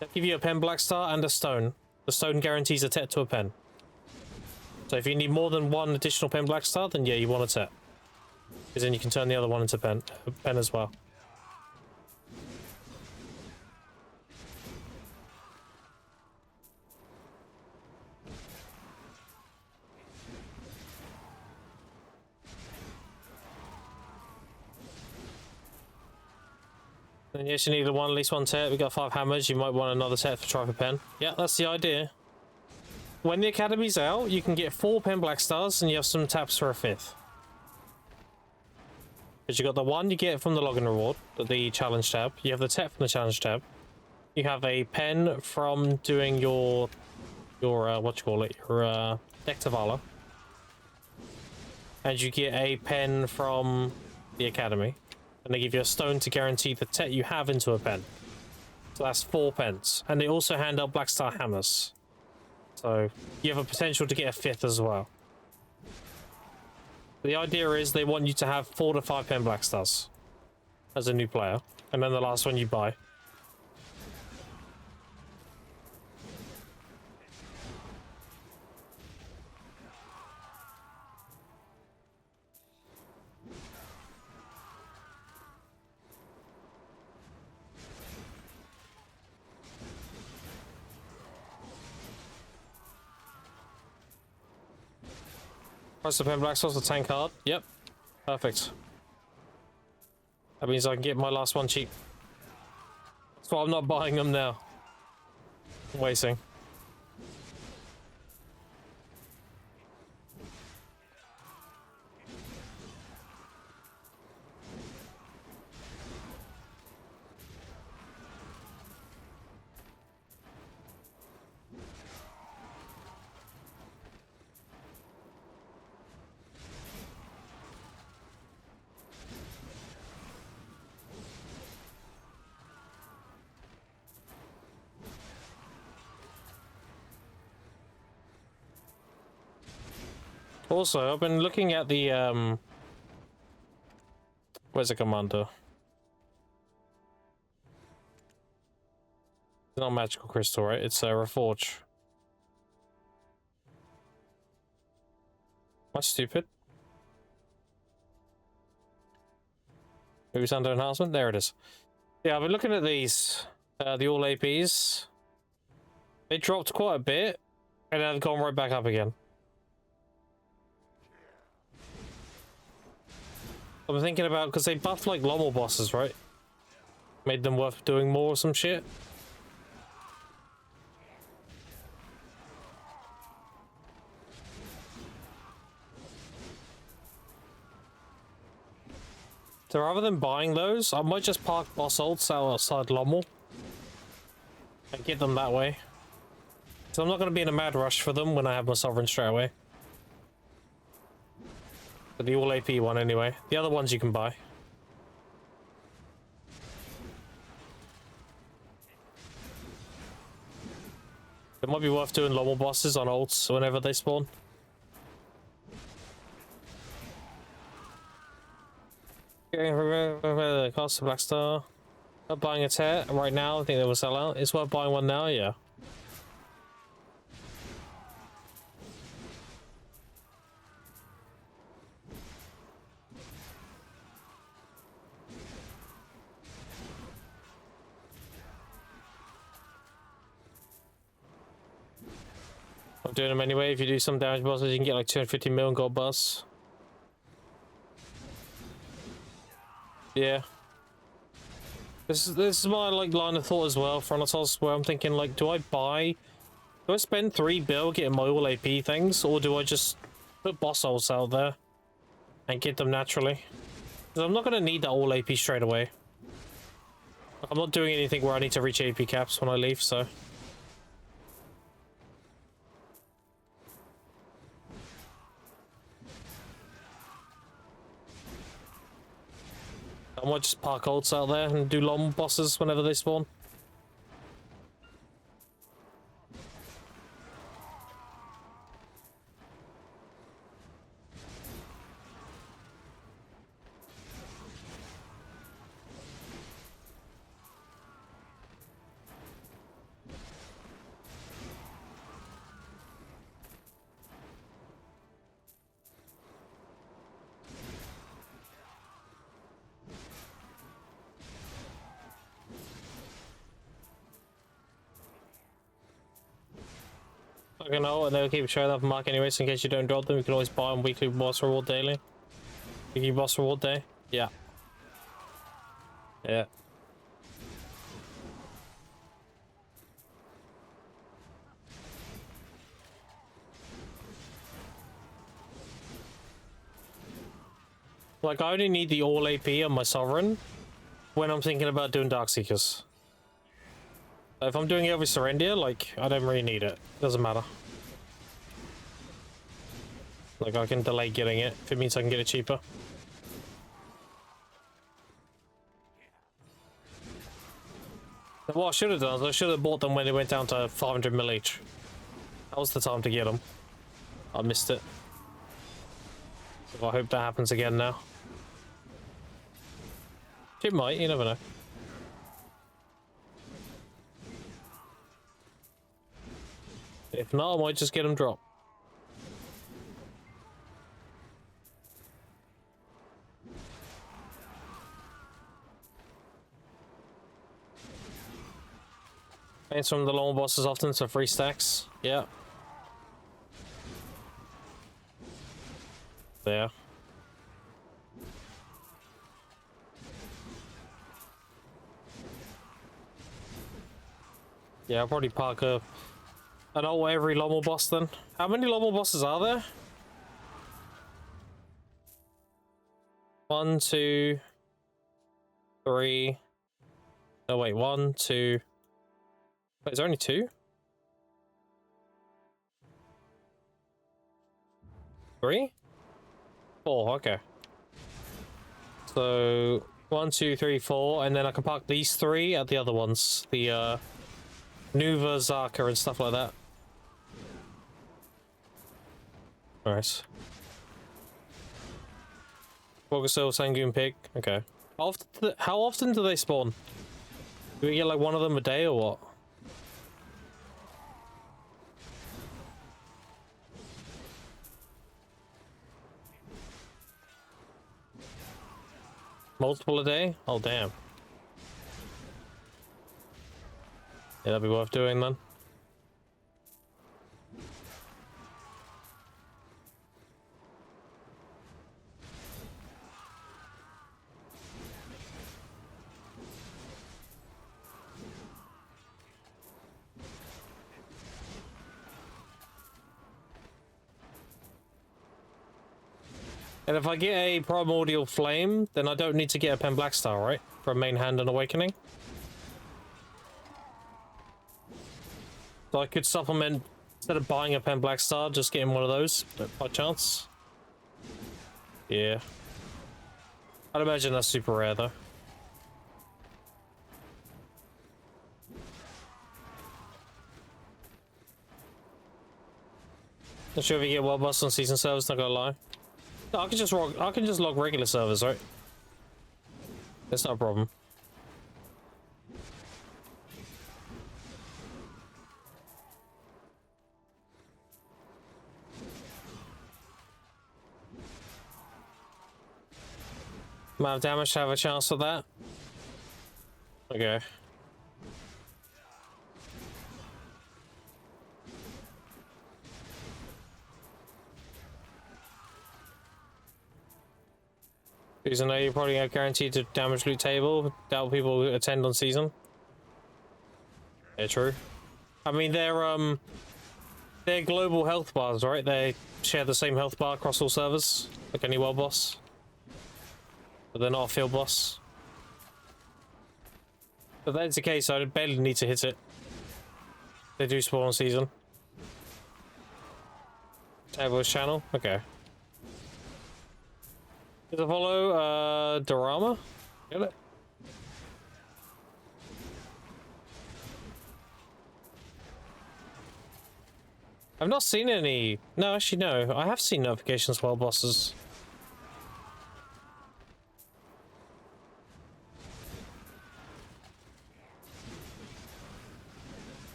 They'll give you a pen Black Star and a stone. The stone guarantees a Tech to a pen. So if you need more than one additional pen Black Star, then yeah, you want a Tech. Because then you can turn the other one into pen as well. And yes, you need at least one Tech. We got 5 hammers. You might want another Tech for try for pen. Yeah, that's the idea. When the Academy's out, you can get 4 pen Black Stars and you have some taps for a 5th. Because you got the one you get from the login reward, the challenge tab. You have the Tech from the challenge tab. You have a pen from doing your what you call it, your Deck to Valor. And you get a pen from the Academy. And they give you a stone to guarantee the Tech you have into a pen. So that's 4 pens. And they also hand out Black Star hammers. So you have a potential to get a 5th as well. The idea is they want you to have 4 to 5 pen Black Stars as a new player. And then the last one you buy. Price of pen Black Stars, the tank card. Yep. Perfect. That means I can get my last one cheap. That's why I'm not buying them now. I'm waiting. Also, I've been looking at the where's the commander? It's not magical crystal, right? It's a reforge. Am I stupid? Maybe it's under enhancement? There it is. Yeah, I've been looking at these. The all APs. They dropped quite a bit, and then gone right back up again. I'm thinking about, because they buffed like Lommel bosses, right? Made them worth doing more or some shit. So rather than buying those, I might just park boss ults outside Lommel and get them that way. So I'm not going to be in a mad rush for them when I have my Sovereign straight away. But the all AP one anyway. The other ones you can buy. It might be worth doing Lommel bosses on ults whenever they spawn. Cost of Black Star. Not buying a tear right now. I think they will sell out. It's worth buying one now, yeah. I'm doing them anyway. If you do some damage bosses, you can get like 250 million gold buffs. Yeah. This is my like line of thought as well, Thronatos, where I'm thinking like, do I spend 3 bill getting my all AP things, or do I just put boss ults out there and get them naturally? Because I'm not gonna need that all AP straight away. I'm not doing anything where I need to reach AP caps when I leave, so. I might just park ults out there and do long bosses whenever they spawn. I know, and they'll keep showing up mark anyway, so in case you don't drop them, you can always buy them weekly boss reward daily. Weekly boss reward day? Yeah. Yeah. Like, I only need the all AP on my Sovereign when I'm thinking about doing Darkseekers. If I'm doing it with Serendia, like, I don't really need it. Doesn't matter. Like, I can delay getting it if it means I can get it cheaper. What I should have done is I should have bought them when they went down to 500 mil each. That was the time to get them. I missed it. So I hope that happens again now. It might, you never know. If not, I might just get them dropped. And some of the long bosses often, so 3 stacks. Yeah. There. Yeah, I'll probably park an old every Lommel boss then. How many Lommel bosses are there? 1, 2, 3. Oh wait, 1, 2. Wait, is there only 2? 3? 4, okay. So 1, 2, 3, 4, and then I can park these 3 at the other ones. The Nuva, Zarka, and stuff like that. Alright. Bogasil, Sangoon Pig. Okay. How often do they spawn? Do we get like one of them a day or what? Multiple a day? Oh, damn. Yeah, that'd be worth doing then. And if I get a Primordial Flame, then I don't need to get a Pen Black Star, right? For a main hand and Awakening. So I could supplement, instead of buying a Pen Black Star, just getting one of those, by chance. Yeah. I'd imagine that's super rare, though. Not sure if you get World Bust on season servers, not gonna lie. No, I can just log regular servers, right? That's not a problem. Amount of damage to have a chance at that. Okay. Because I know you're probably guaranteed to damage loot table. Doubt people attend on season. Yeah, true. I mean, they're global health bars, right? They share the same health bar across all servers, like any world boss. But they're not a field boss. But that's the case, I barely need to hit it. They do spawn on season. Table's channel? Okay. Does it follow Dorama? Get it? I've not seen any. No, actually, no. I have seen notifications for world bosses.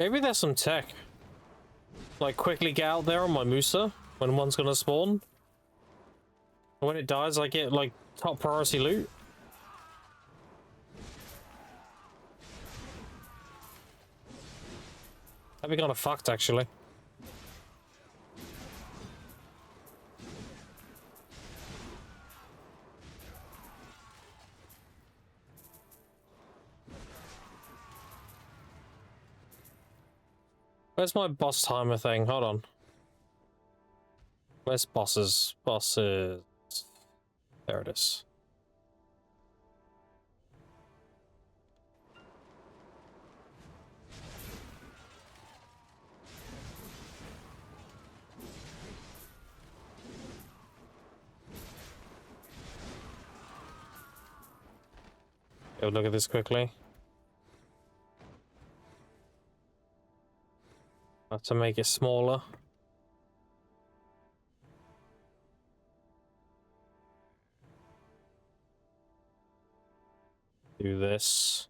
Maybe there's some tech. Like, quickly get out there on my Musa when one's gonna spawn. And when it dies, I get, like, top priority loot. That'd be kind of fucked, actually. Where's my boss timer thing? Hold on. Where's bosses? Bosses. There it is. Go look at this quickly. Have to make it smaller. Do this.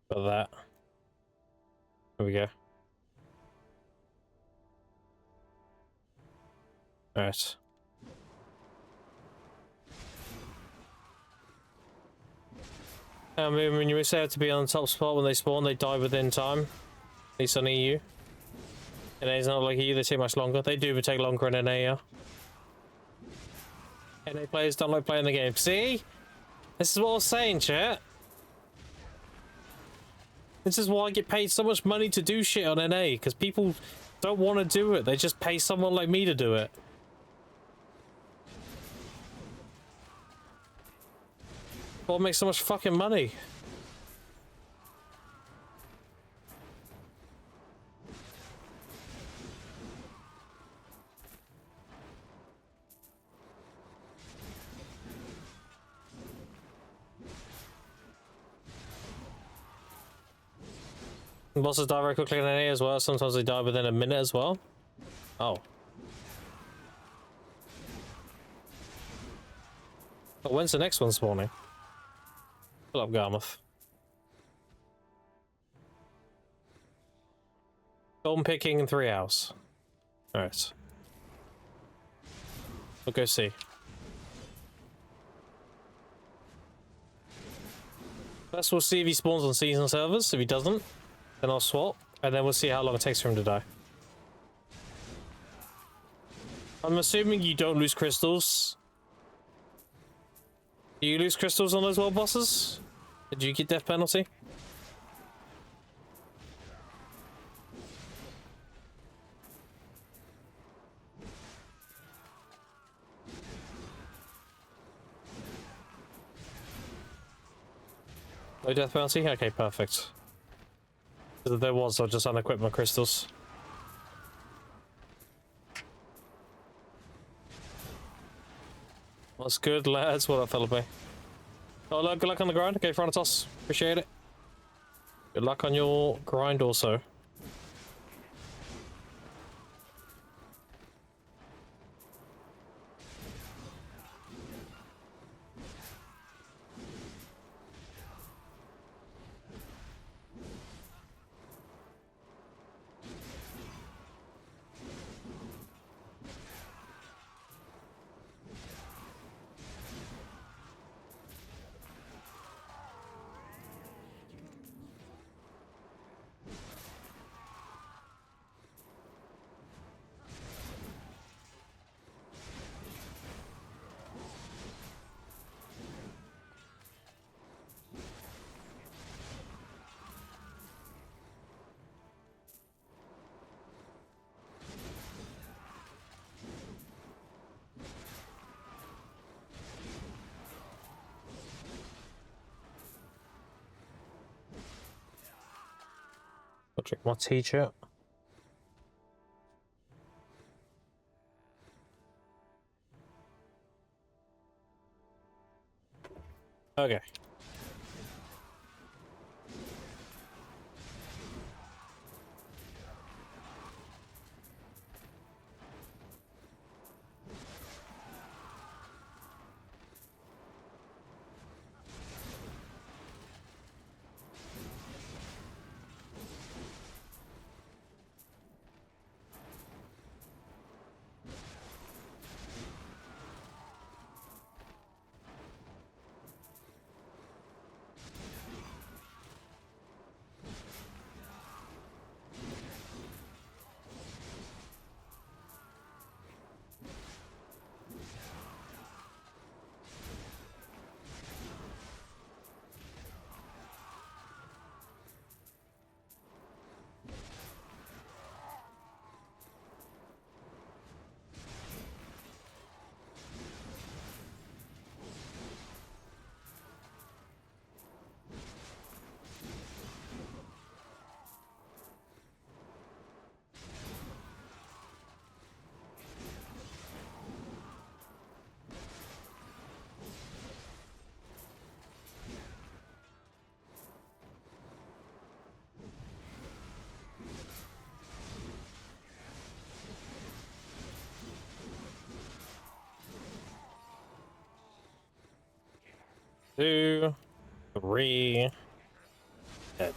For that. There we go. Alright. I mean, when you say have to be on the top spot when they spawn, they die within time. At least on EU. And it's not like EU, they take much longer. They do take longer in NA, yeah. NA players don't like playing the game. See? This is what I was saying, chat. This is why I get paid so much money to do shit on NA, because people don't want to do it. They just pay someone like me to do it. What makes so much fucking money? Bosses die very quickly in NA as well. Sometimes they die within a minute as well. Oh. But when's the next one spawning? Pull up Garmouth. Golden picking in 3 hours. Alright. We'll go see. First we'll see if he spawns on season servers. If he doesn't, then I'll swap. And then we'll see how long it takes for him to die. I'm assuming you don't lose crystals. Do you lose crystals on those world bosses? Did you get death penalty? No death penalty? Okay, perfect. If there was, I'll just unequip my crystals. That's good, lads. What up, Philippe? Oh, look, good luck on the grind. Okay, Fronitos. Appreciate it. Good luck on your grind also. I'll drink my t-shirt. Okay. Two, three, dead.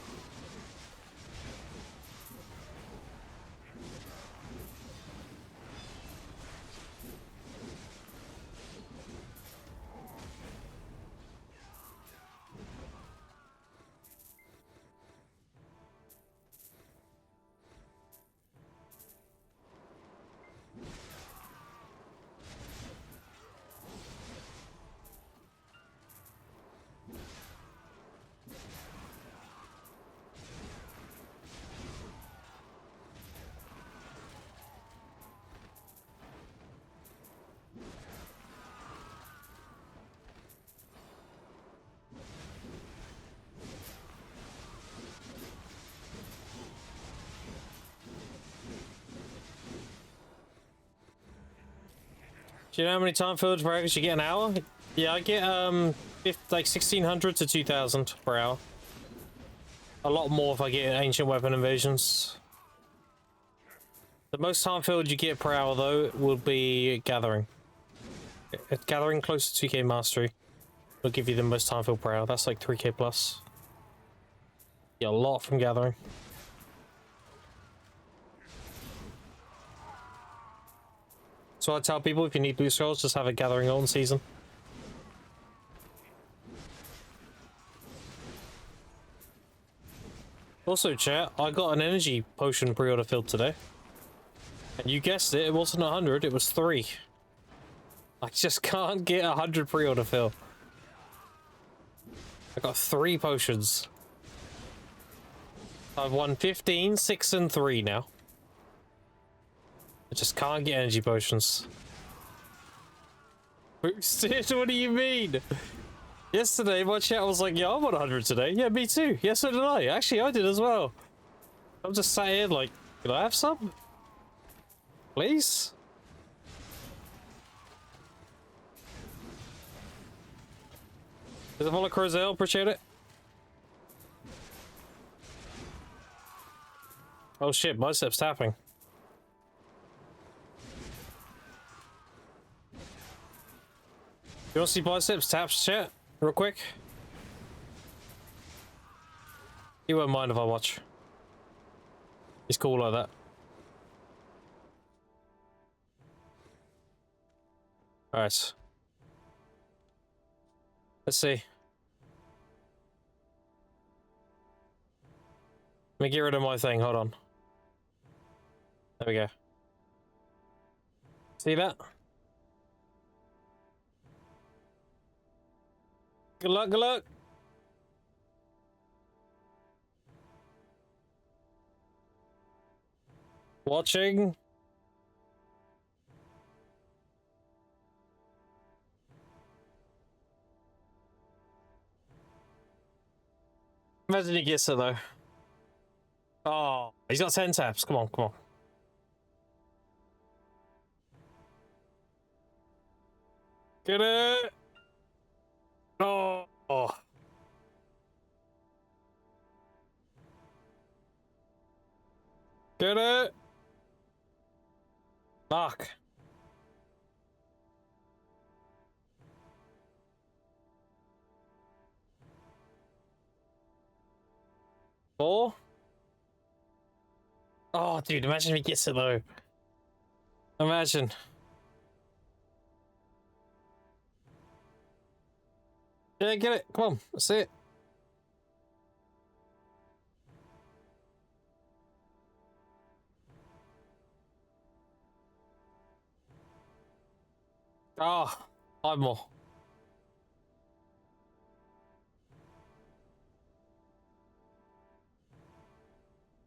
Do you know how many time fields per hour you get an hour? Yeah, I get like 1600 to 2000 per hour. A lot more if I get ancient weapon invasions. The most time filled you get per hour though would be gathering. Gathering close to 2k mastery will give you the most time filled per hour. That's like 3k plus. Yeah, a lot from gathering. So I tell people if you need blue scrolls, just have a gathering on season. Also, chat, I got an energy potion pre-order filled today. And you guessed it, it wasn't 100, it was 3. I just can't get 100 pre-order fill. I got 3 potions. I've won 15, 6, and 3 now. I just can't get energy potions. Boosted? What do you mean? Yesterday, my chat was like, yeah, I'm on 100 today. Yeah, me too. Yeah, so did I. Actually, I did as well. I'm just sat here like, can I have some? Please? Is it follow Crozel? Appreciate it. Oh shit, biceps tapping. You want to see biceps taps, chat? Real quick? You won't mind if I watch. He's cool like that. Alright. Let's see. Let me get rid of my thing, hold on. There we go. See that? Good luck, good luck. Watching. Imagine he gets it though. Oh, he's got 10 taps. Come on, come on. Get it. Oh. Get it. Fuck. Four. Oh, dude, imagine if he gets it though. Imagine. Yeah, get it. Come on, let's see it. Ah, oh, 5 more.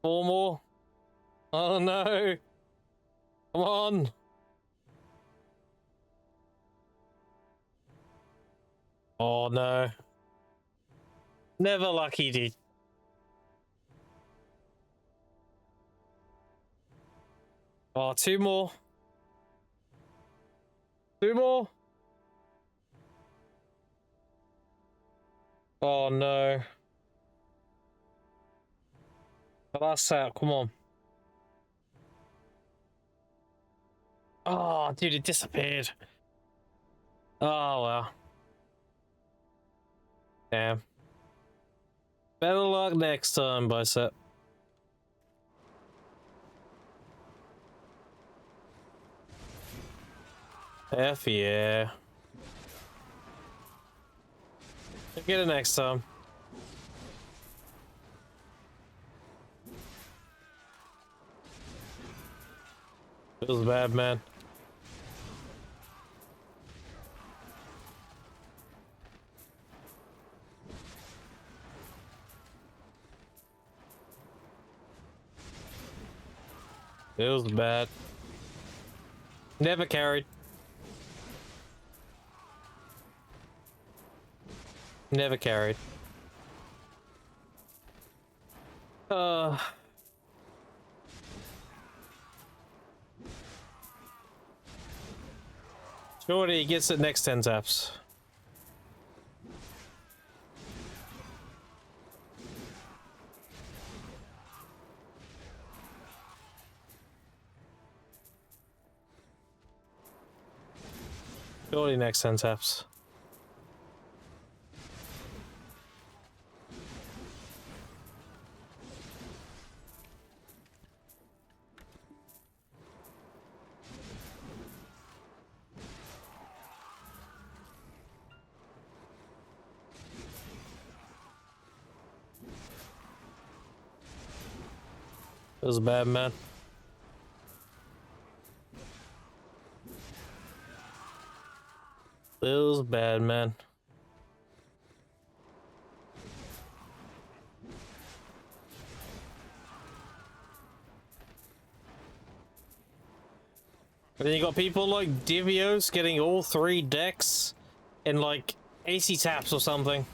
Four more. Oh no. Come on. Oh no. Never lucky, dude. Oh, 2 more. 2 more. Oh no. The last set, come on. Oh, dude, it disappeared. Oh well. Damn. Better luck next time, bicep. F yeah. Get it next time. Feels bad, man. Feels bad. Never carried. Never carried. Shorty gets it next 10 taps. Surely next 10 taps. It was bad, man. Feels bad, man. And then you got people like Divios getting all 3 decks in like 80 taps or something.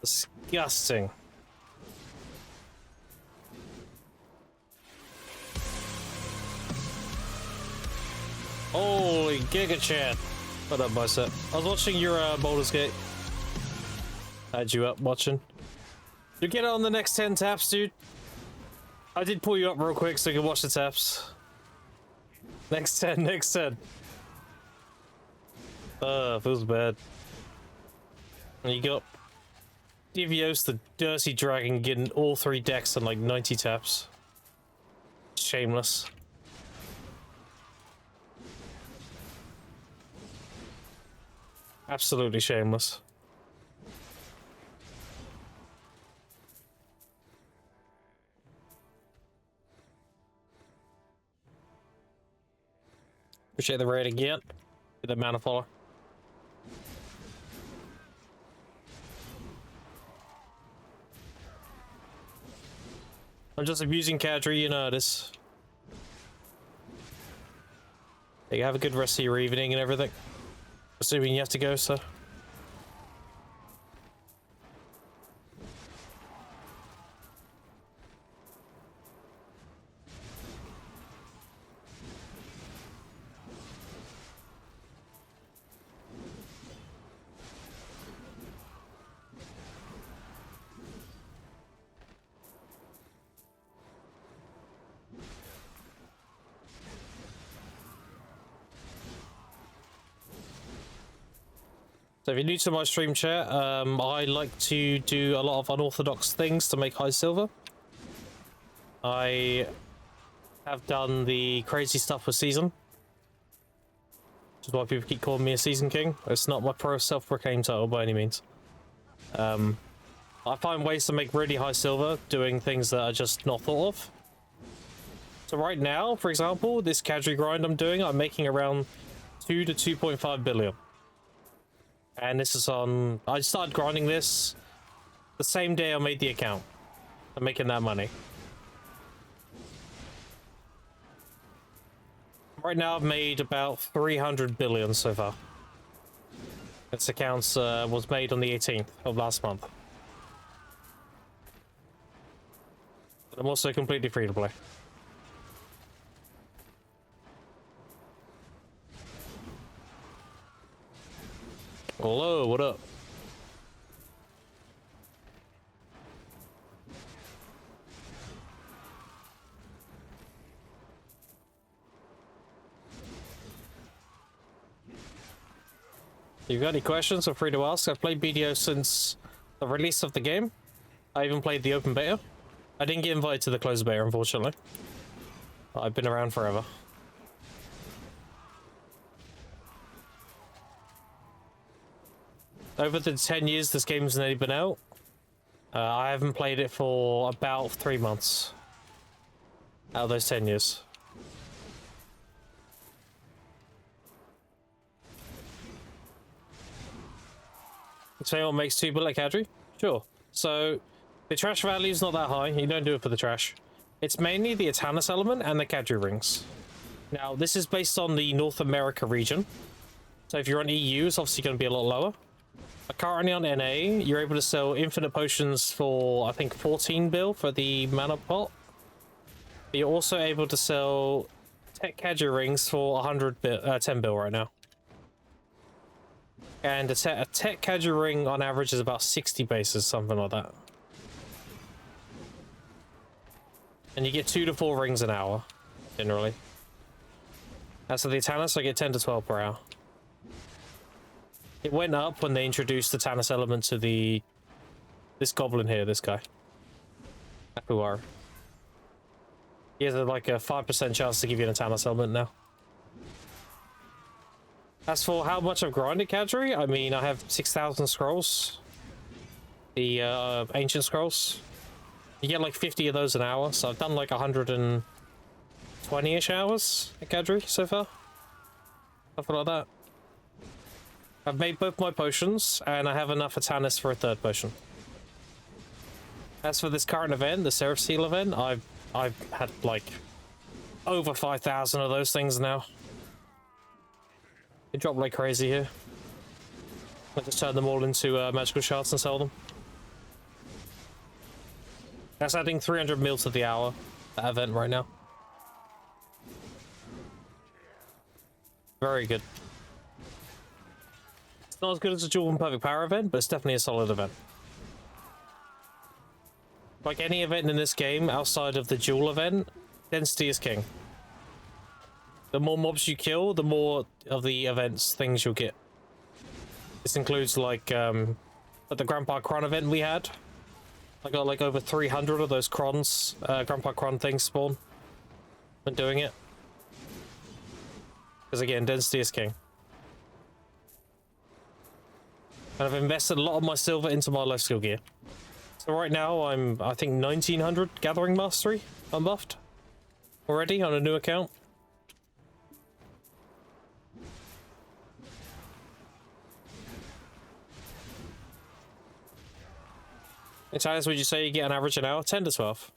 Disgusting. Holy Giga Chat. What up, bicep? I was watching your Baldur's Gate. Had you up watching? You get on the next 10 taps, dude. I did pull you up real quick so you can watch the taps. Next 10, next 10. Feels bad. And you got Divios the Dirty Dragon getting all 3 decks in like 90 taps. Shameless. Absolutely shameless. Appreciate the raid again. Get the amount of follow. I'm just abusing Kadri, you know this. You have a good rest of your evening and everything. Assuming you have to go, so. So if you're new to my stream chat, I like to do a lot of unorthodox things to make high silver. I have done the crazy stuff with Season, which is why people keep calling me a Season King. It's not my self-proclaimed title by any means. I find ways to make really high silver doing things that are just not thought of. So right now, for example, this Kadri grind I'm doing, I'm making around 2 to 2.5 billion. And this is on... I started grinding this the same day I made the account. I'm making that money. Right now I've made about 300 billion so far. This account was made on the 18th of last month. But I'm also completely free to play. Hello, what up? If you've got any questions, feel free to ask. I've played BDO since the release of the game. I even played the open beta. I didn't get invited to the closed beta, unfortunately. I've been around forever. Over the 10 years this game's nearly been out, I haven't played it for about 3 months out of those 10 years. So what makes 2 bullet Kadri? Sure. So the trash value is not that high. You don't do it for the trash. It's mainly the Atanas element and the Kadri rings. Now this is based on the North America region. So if you're on EU, it's obviously going to be a lot lower. Currently on NA, you're able to sell infinite potions for, I think, 14 bill for the mana pot. You're also able to sell tech Kadri rings for 10 bill right now. And a tech Kadri ring on average is about 60 bases, something like that. And you get 2 to 4 rings an hour, generally. As for the Atanas, I get 10 to 12 per hour. It went up when they introduced the Tannis element to this goblin here, this guy. Akuar. He has like a 5% chance to give you an Tannis element now. As for how much I've grinded Kadri, I mean, I have 6,000 scrolls. The ancient scrolls. You get like 50 of those an hour, so I've done like 120-ish hours at Kadri so far. Something like that. I've made both my potions, and I have enough for Tannis for a third potion. As for this current event, the Seraph Seal event, I've had like over 5,000 of those things now. They drop like crazy here. I just turn them all into magical shards and sell them. That's adding 300 mil to the hour, that event right now. Very good. It's not as good as a Jewel and Perfect Power event, but it's definitely a solid event. Like any event in this game outside of the Jewel event, density is king. The more mobs you kill, the more of the events things you'll get. This includes like the Grandpa Kron event we had. I got like over 300 of those Krons, Grandpa Kron things spawn when doing it. Because again, density is king. And I've invested a lot of my silver into my life skill gear. So right now I'm, I think 1900 Gathering Mastery unbuffed already on a new account. In times would you say you get an average an hour? 10 to 12.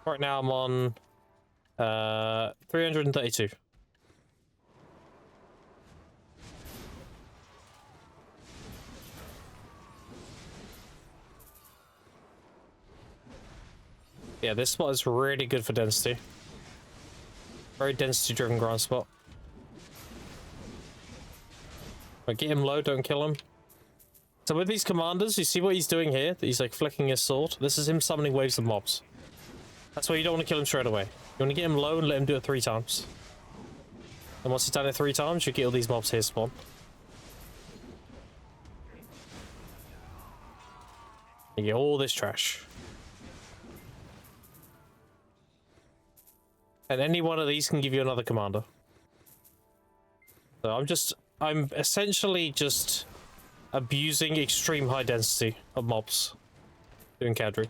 Right now I'm on 332. Yeah, this spot is really good for density. Very density driven grind spot. But get him low, don't kill him. So with these commanders, you see what he's doing here? He's like flicking his sword. This is him summoning waves of mobs. That's why you don't want to kill him straight away. You want to get him low and let him do it 3 times. And once he's done it 3 times, you get all these mobs here spawn. You get all this trash. And any one of these can give you another commander. So I'm essentially just abusing extreme high density of mobs doing Kadri.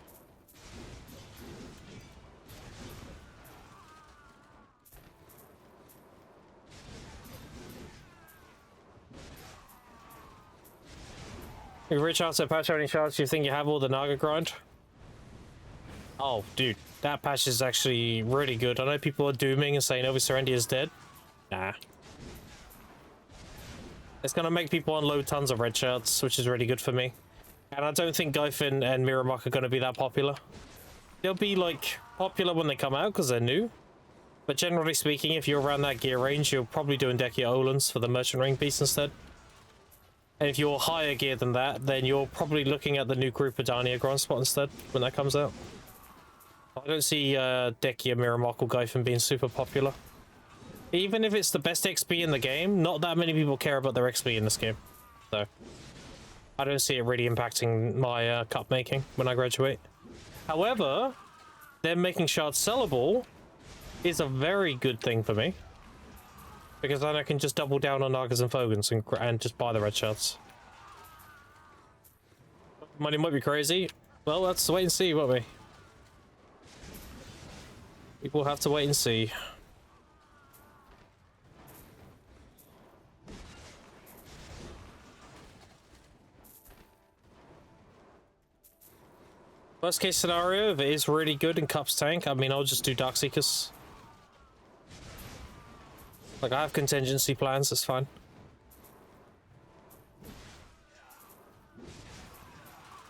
If Rich also patch any shards, you think you have all the Naga grind? Oh, dude, that patch is actually really good. I know people are dooming and saying, oh, Serendia is dead. Nah. It's going to make people unload tons of red shards, which is really good for me. And I don't think Gyfin and Miramok are going to be that popular. They'll be, like, popular when they come out because they're new. But generally speaking, if you're around that gear range, you're probably doing Dekia Olans for the Merchant Ring piece instead. And if you're higher gear than that, then you're probably looking at the new Group Dania grind spot instead when that comes out. I don't see Dekia, Miramok, or Gyfin being super popular. Even if it's the best XP in the game, not that many people care about their XP in this game. So, I don't see it really impacting my cup making when I graduate. However, them making shards sellable is a very good thing for me. Because then I can just double down on Nagas and Fogans and just buy the red shards. Money might be crazy. Well, let's wait and see, won't we? We'll have to wait and see. Worst case scenario, if it is really good in Cup's tank, I mean, I'll just do Darkseekers. Like, I have contingency plans, it's fine.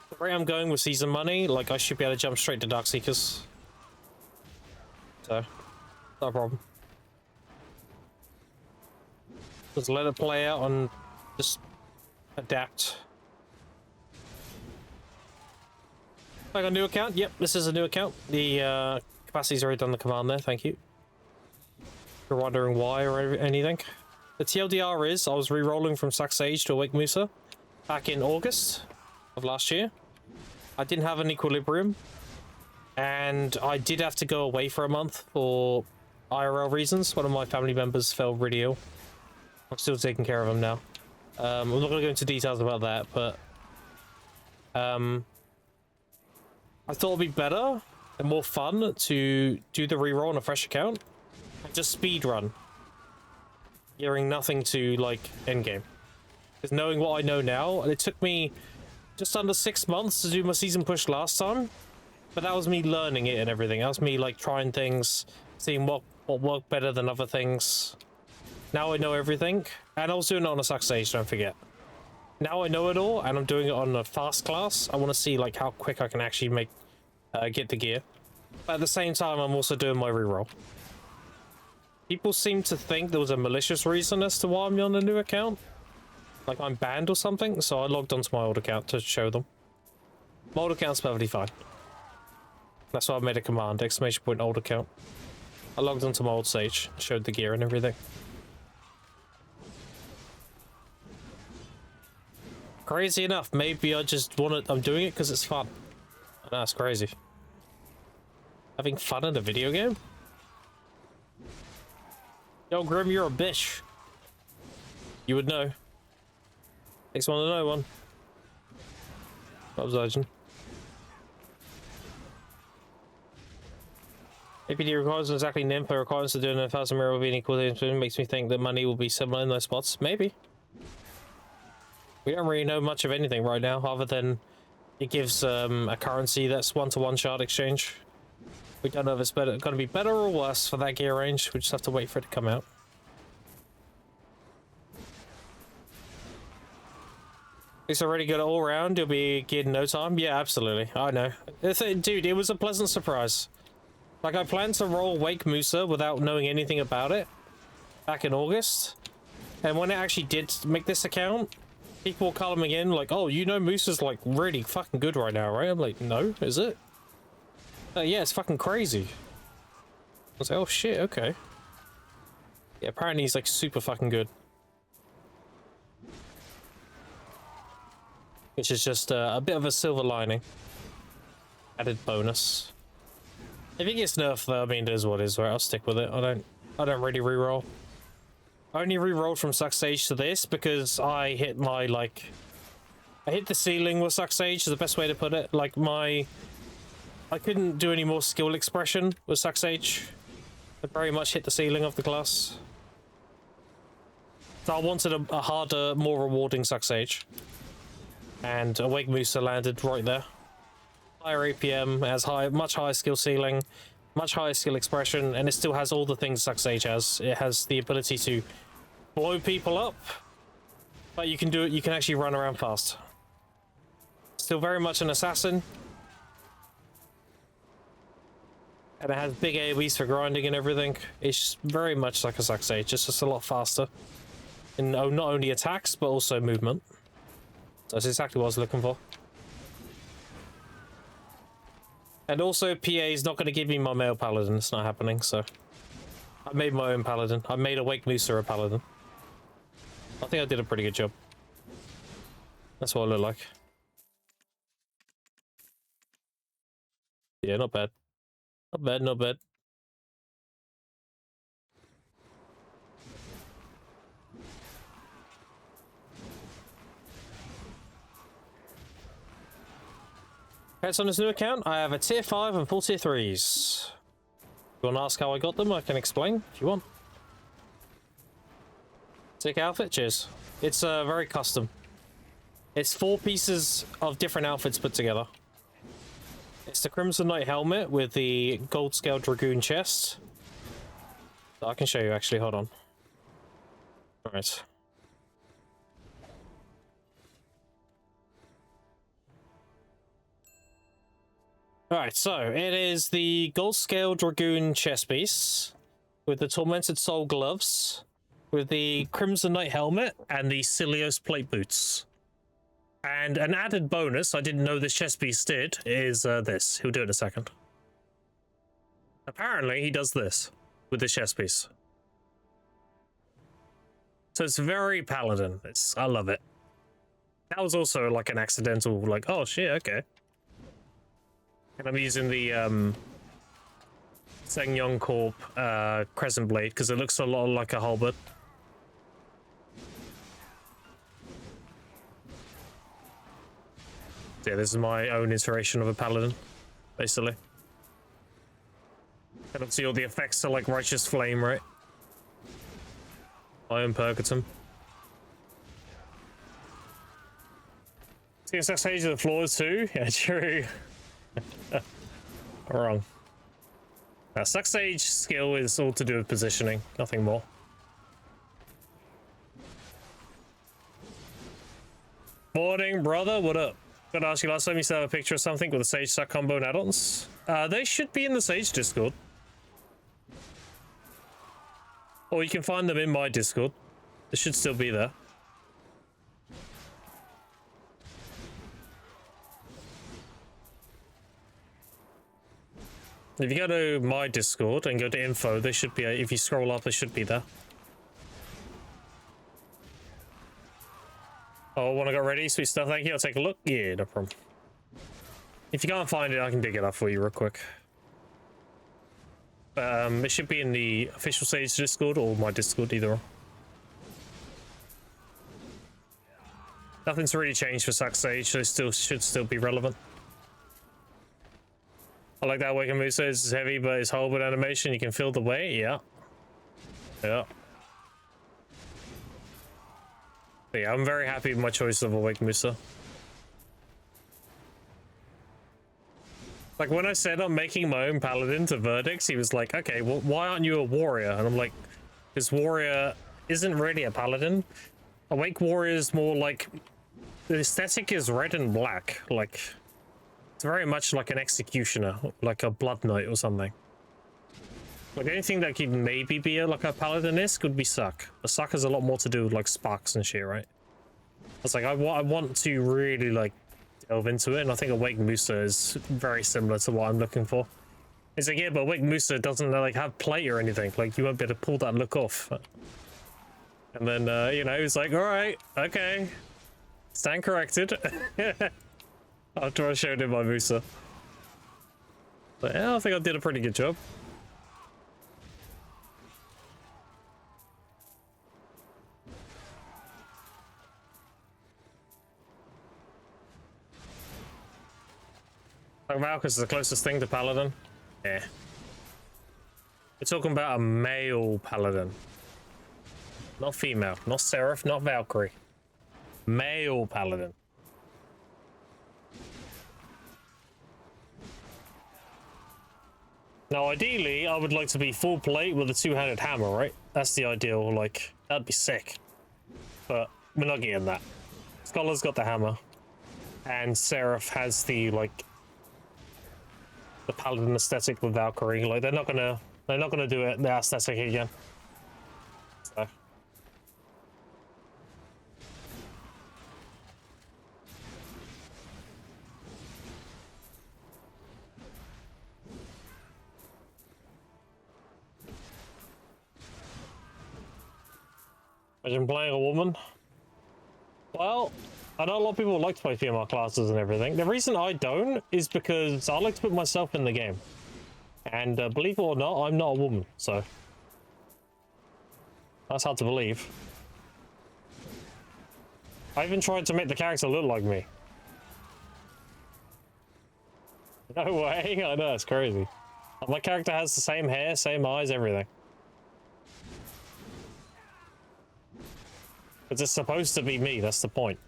The rate I'm going with season money, like, I should be able to jump straight to Darkseekers. So, no problem. Just let it play out and just adapt. I got a new account? Yep, this is a new account. The capacity's already done the command there, thank you. If you're wondering why or anything, The TLDR is I was re-rolling from Sac Sage to Awake Musa back in August of last year. I didn't have an equilibrium, and I did have to go away for a month for IRL reasons. One of my family members fell really ill. I'm still taking care of him now. I'm not going to go into details about that, but I thought it'd be better and more fun to do the reroll on a fresh account and just speed run, gearing nothing to like endgame. Because knowing what I know now, it took me just under 6 months to do my season push last time, but that was me learning it and everything. That was me like trying things, seeing what worked better than other things. Now I know everything, and I was doing it on a Sac Sage, don't forget. Now I know it all, and I'm doing it on a fast class. I want to see like how quick I can actually get the gear. But at the same time, I'm also doing my reroll. People seem to think there was a malicious reason as to why I'm on a new account. Like I'm banned or something, so I logged onto my old account to show them. My old account's perfectly fine. That's why I made a command, ! old account. I logged onto my old Sage, showed the gear and everything. Crazy enough, maybe I just want to, I'm doing it because it's fun. That's crazy. Having fun in a video game? Yo, Grim, you're a bitch. You would know. Takes one to know one. Observation. APD requires exactly NIMP, but requires to do an 1,000 mirror will be equal to makes me think that money will be similar in those spots. Maybe. We don't really know much of anything right now, other than it gives a currency that's one-to-one shard exchange. We don't know if it's going to be better or worse for that gear range. We just have to wait for it to come out. It's already good all round. You'll be geared in no time. Yeah, absolutely. I know. Dude, it was a pleasant surprise. Like, I planned to roll Wake Musa without knowing anything about it back in August. And when it actually did make this account, people were calling me in like, oh, you know Musa's like really fucking good right now, right? I'm like, no, is it? Yeah, it's fucking crazy. I was like, oh shit, okay. Yeah, apparently he's like super fucking good. Which is just a bit of a silver lining. Added bonus. If it gets nerfed though, I mean, it is what it is, right? I'll stick with it. I don't really reroll. I only rerolled from Sac Sage to this because I hit my, like... I hit the ceiling with Sac Sage, is the best way to put it. Like, I couldn't do any more skill expression with Sac Sage. I very much hit the ceiling of the class. So I wanted a harder, more rewarding Sac Sage. And Awake Musa landed right there. Higher APM, has much higher skill ceiling, much higher skill expression, and it still has all the things Sac Sage has. It has the ability to blow people up, but you can do it, you can actually run around fast. Still very much an assassin. And it has big AoEs for grinding and everything. It's very much like a Sac Sage, it's just a lot faster. In not only attacks, but also movement. That's exactly what I was looking for. And also, PA is not going to give me my male paladin. It's not happening, so... I made my own paladin. I made Awake Musa a paladin. I think I did a pretty good job. That's what I look like. Yeah, not bad. Not bad, not bad. Pets on this new account, I have a tier 5 and 4 tier 3s. You want to ask how I got them? I can explain if you want. Sick outfit, cheers. It's very custom. It's 4 pieces of different outfits put together. It's the Crimson Knight helmet with the gold scale Dragoon chest. I can show you actually, hold on. Alright. Alright, so it is the gold scale Dragoon chest piece with the Tormented Soul gloves, with the Crimson Knight helmet and the Cilios plate boots. And an added bonus, I didn't know this chest piece did, is this. He'll do it in a second. Apparently, he does this with this chest piece. So it's very paladin. I love it. That was also like an accidental, like, oh shit, okay. And I'm using the Sengyong Corp Crescent Blade because it looks a lot like a halberd. Yeah, this is my own iteration of a paladin, basically. And obviously all the effects are like Righteous Flame, right? Iron Purgatum. CSX stage of the floors too? Yeah, true. Wrong. Now, Suck Sage skill is all to do with positioning, nothing more. Morning, brother, what up? Gotta ask you, last time you said a picture of something with a Sage Suck combo and add-ons? They should be in the Sage Discord. Or you can find them in my Discord. They should still be there. If you go to my Discord and go to info, they should be, if you scroll up, they should be there. Oh, wanna go ready? Sweet stuff, thank you. I'll take a look. Yeah, no problem. If you can't find it, I can dig it up for you real quick. It should be in the official Sage Discord or my Discord, either or. Nothing's really changed for Suck Sage, so it should still be relevant. I like that Awaken Musa is heavy, but his halberd animation, you can feel the weight. Yeah. Yeah. But yeah, I'm very happy with my choice of Awaken Musa. Like, when I said I'm making my own paladin to Verdicts, he was like, okay, well, why aren't you a warrior? And I'm like, because warrior isn't really a paladin. Awake warrior is more like, the aesthetic is red and black. Like, it's very much like an executioner, like a blood knight or something. Like, anything that could maybe be like a paladin-esque could be Suck. The Suck has a lot more to do with like sparks and shit, right? It's like, I want to really like delve into it, and I think Awake Musa is very similar to what I'm looking for. It's like, yeah, but Awake Musa doesn't like have plate or anything. Like, you won't be able to pull that look off. And then, you know, he's like, all right, okay, stand corrected. After I showed him my Musa. But yeah, I think I did a pretty good job. Like, Valkyrie is the closest thing to Paladin. Yeah. We're talking about a male Paladin. Not female. Not Seraph, not Valkyrie. Male Paladin. Now, ideally, I would like to be full plate with a two-handed hammer, right? That's the ideal, like, that'd be sick. But we're not getting that. Scholar's got the hammer. And Seraph has the, like, the paladin aesthetic with Valkyrie. Like, they're not gonna do it, the aesthetic again. So. Imagine playing a woman. Well, I know a lot of people like to play female classes and everything. The reason I don't is because I like to put myself in the game. And believe it or not, I'm not a woman, so that's hard to believe. I even tried to make the character look like me. No way, I know, it's crazy. My character has the same hair, same eyes, everything. But it's supposed to be me, that's the point.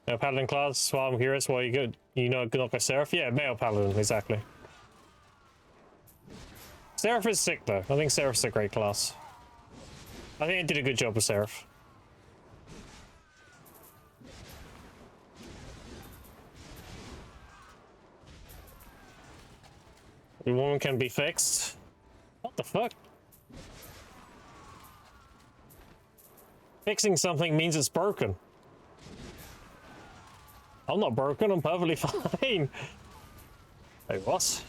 Male paladin class, well, I'm curious why you good. You know, not go Seraph? Yeah, male paladin, exactly. Seraph is sick though. I think Seraph's a great class. I think I did a good job with Seraph. The woman can be fixed. What the fuck? Fixing something means it's broken. I'm not broken, I'm perfectly fine. Wait, what?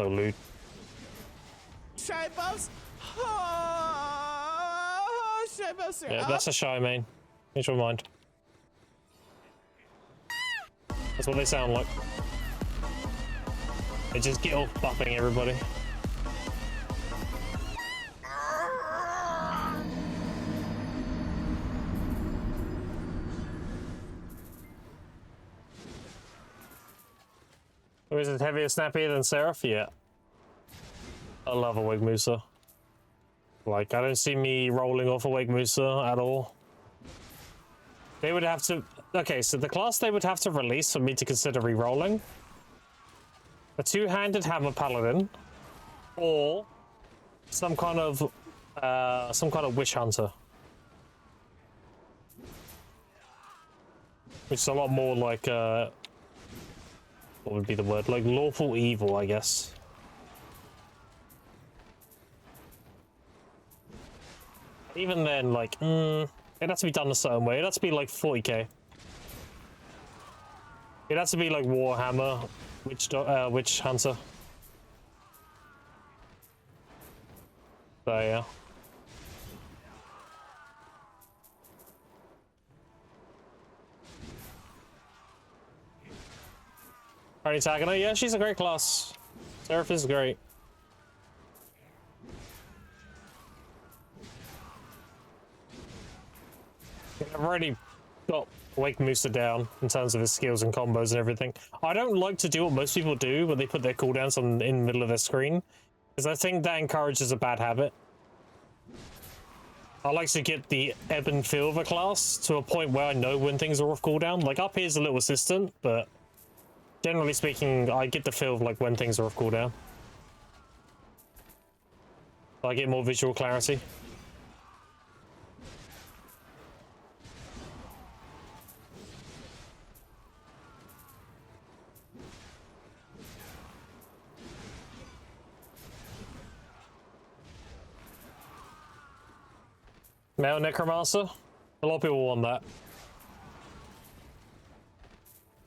so lewd. Shy buffs. Oh, shy buffs are Yeah, up. that's a shy main. Change your mind. That's what they sound like. They just get off buffing everybody. Oh, is it heavier, snappier than Seraph? Yeah. I love a Wig Musa. Like, I don't see me rolling off a Wig Musa at all. They would have to... Okay, so the class they would have to release for me to consider re-rolling: a two-handed hammer paladin, or some kind of witch hunter, which is a lot more like what would be the word? Like lawful evil, I guess. Even then, like, it has to be done a certain way. It has to be like 40k. It has to be like Warhammer, witch hunter. So yeah. Are you tagging her? Yeah, she's a great class. Seraph is great. I've already got Wake Musa down in terms of his skills and combos and everything. I don't like to do what most people do, where they put their cooldowns in the middle of their screen, because I think that encourages a bad habit. I like to get the ebb and flow of a class to a point where I know when things are off cooldown. Like, up here's a little assistant, but generally speaking, I get the feel of like when things are off cooldown. So I get more visual clarity. Male Necromancer? A lot of people want that.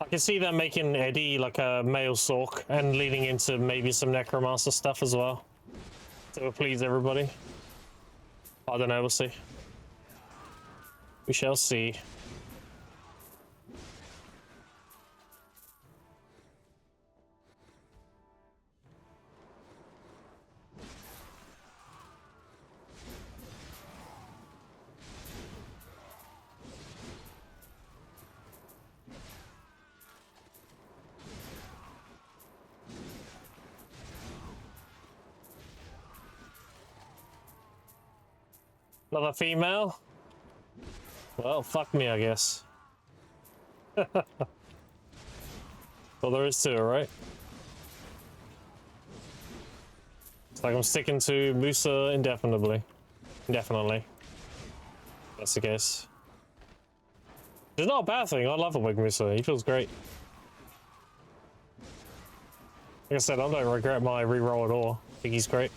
I can see them making Eddie like a male Sork and leading into maybe some Necromancer stuff as well. To please everybody. I don't know, we'll see. We shall see. Another female? Well, fuck me, I guess. Well, there is two, right? It's like I'm sticking to Musa indefinitely. Indefinitely. That's the case. It's not a bad thing. I love a Wig Musa. He feels great. Like I said, I don't regret my reroll at all. I think he's great.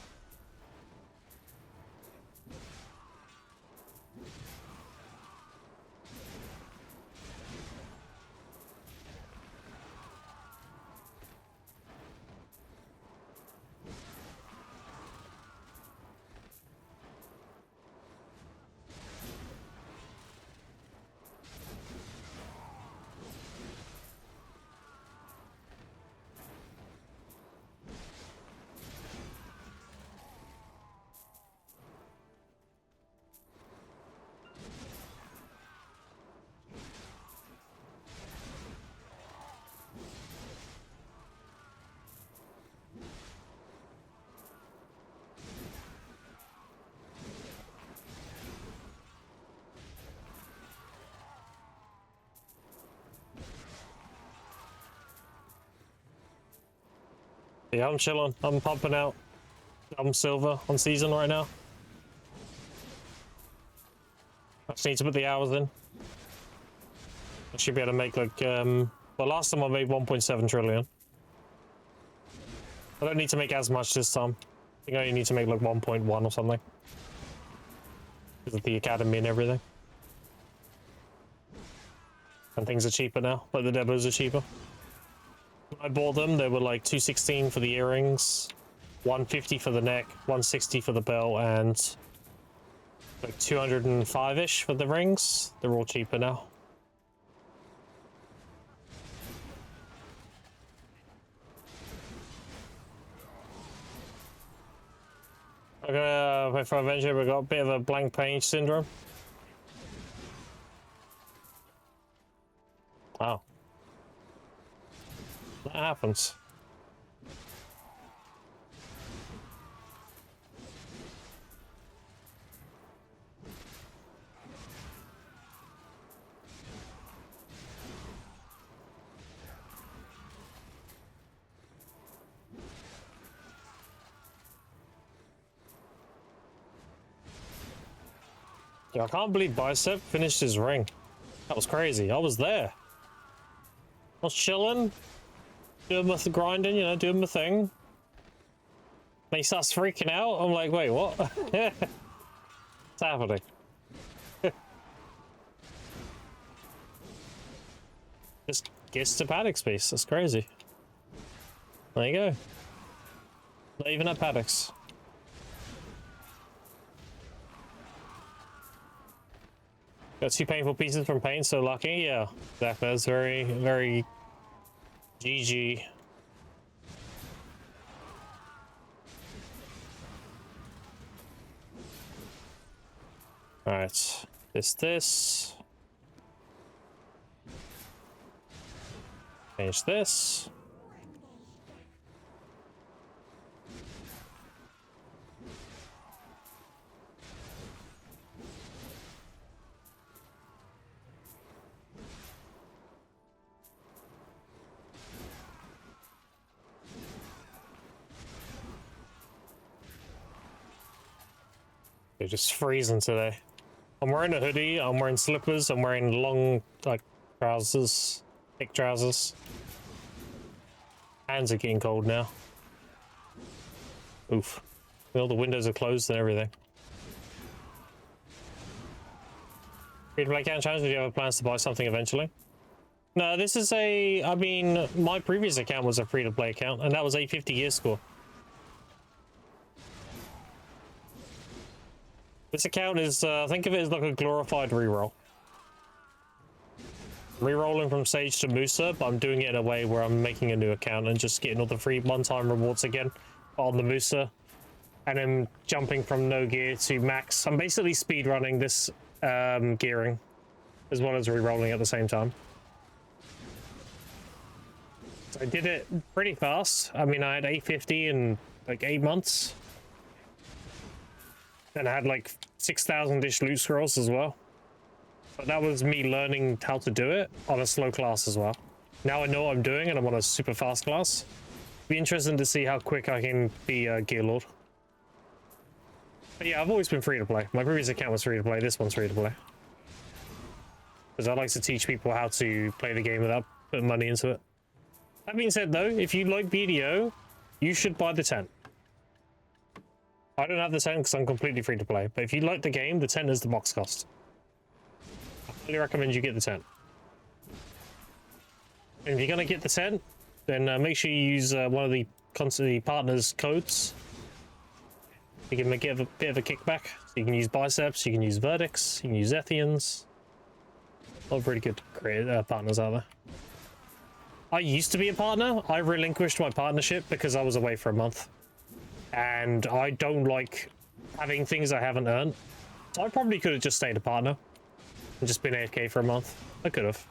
Yeah, I'm chilling. I'm pumping out. I'm silver on season right now. I just need to put the hours in. I should be able to make like, well, last time I made 1.7 trillion. I don't need to make as much this time. I think I only need to make like 1.1 or something. Because of the academy and everything. And things are cheaper now. Like the demos are cheaper. When I bought them, they were like 216 for the earrings, 150 for the neck, 160 for the belt, and like 205-ish for the rings. They're all cheaper now. I'm gonna wait for Avenger. We got a bit of a blank page syndrome. Wow. That happens. Yeah, I can't believe Bicep finished his ring. That was crazy. I was there. I was chilling, doing my grinding, you know, doing my thing. And he starts freaking out. I'm like, wait, what? What's happening? Just gets to paddock space. That's crazy. There you go. Not even at paddocks. Got 2 painful pieces from pain, so lucky. Yeah, exactly. That's very, very GG. Alright. This. Change this. They're just freezing today. I'm wearing a hoodie, I'm wearing slippers, I'm wearing long, like, trousers, thick trousers. Hands are getting cold now. Oof. All the windows are closed and everything. Free-to-play account challenge, do you have plans to buy something eventually? No, this is a, I mean, my previous account was a free-to-play account, and that was a 50-year score. This account is, think of it as like a glorified reroll. Rerolling from Sage to Musa, but I'm doing it in a way where I'm making a new account and just getting all the free one-time rewards again on the Musa. And then jumping from no gear to max. I'm basically speedrunning this gearing, as well as rerolling at the same time. So I did it pretty fast. I mean, I had 850 in like 8 months. And I had like 6,000-ish loot scrolls as well. But that was me learning how to do it on a slow class as well. Now I know what I'm doing and I'm on a super fast class. Be interesting to see how quick I can be a gear lord. But yeah, I've always been free to play. My previous account was free to play. This one's free to play. Because I like to teach people how to play the game without putting money into it. That being said though, if you like BDO, you should buy the tent. I don't have the tent because I'm completely free to play. But if you like the game, the tent is the box cost. I highly recommend you get the tent. And if you're going to get the tent, then make sure you use one of the partners' codes. You can get a bit of a kickback. So you can use Biceps, you can use Verdicts, you can use Ethians. A lot of really good partners out there. I used to be a partner. I relinquished my partnership because I was away for a month. And I don't like having things I haven't earned. So I probably could have just stayed a partner and just been AFK for a month. I could have.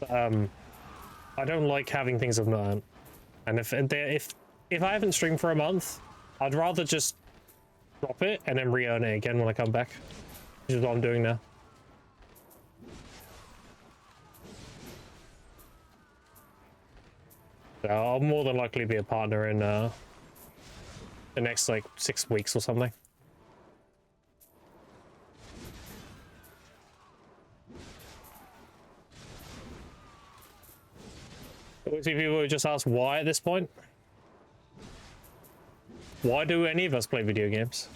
But, I don't like having things I've not earned. And if I haven't streamed for a month, I'd rather just drop it and then re-earn it again when I come back. Which is what I'm doing now. So I'll more than likely be a partner in the next like 6 weeks or something. See, people would just ask why at this point. Why do any of us play video games?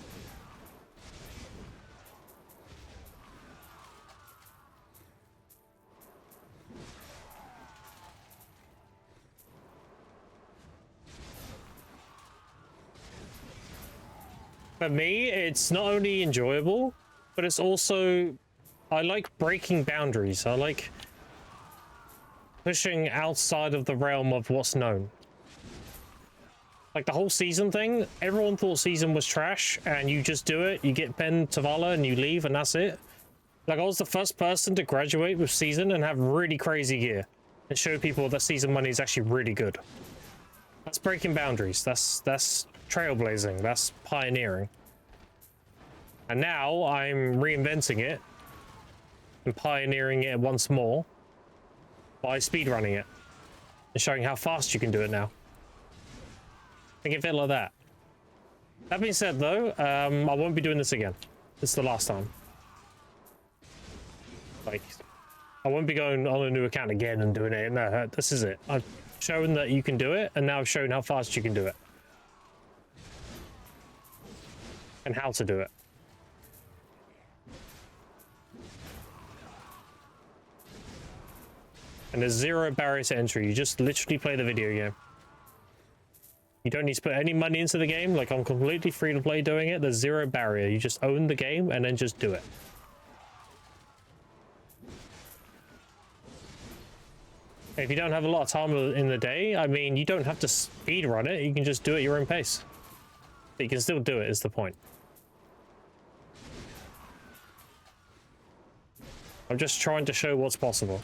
For me, it's not only enjoyable, but it's also, I like breaking boundaries. I like pushing outside of the realm of what's known. Like the whole season thing, everyone thought season was trash, and you just do it, you get Ben Tavala and you leave, and that's it. Like I was the first person to graduate with season and have really crazy gear and show people that season money is actually really good. That's breaking boundaries. That's trailblazing. That's pioneering. And now I'm reinventing it and pioneering it once more by speedrunning it and showing how fast you can do it now. Think of it like that. That being said, though, I won't be doing this again. This is the last time. Like, I won't be going on a new account again and doing it. No, this is it. I've shown that you can do it, and now I've shown how fast you can do it. And how to do it. And there's zero barrier to entry. You just literally play the video game. You don't need to put any money into the game. Like, I'm completely free to play doing it. There's zero barrier. You just own the game and then just do it. If you don't have a lot of time in the day, I mean, you don't have to speed run it. You can just do it at your own pace. But you can still do it, is the point. I'm just trying to show what's possible.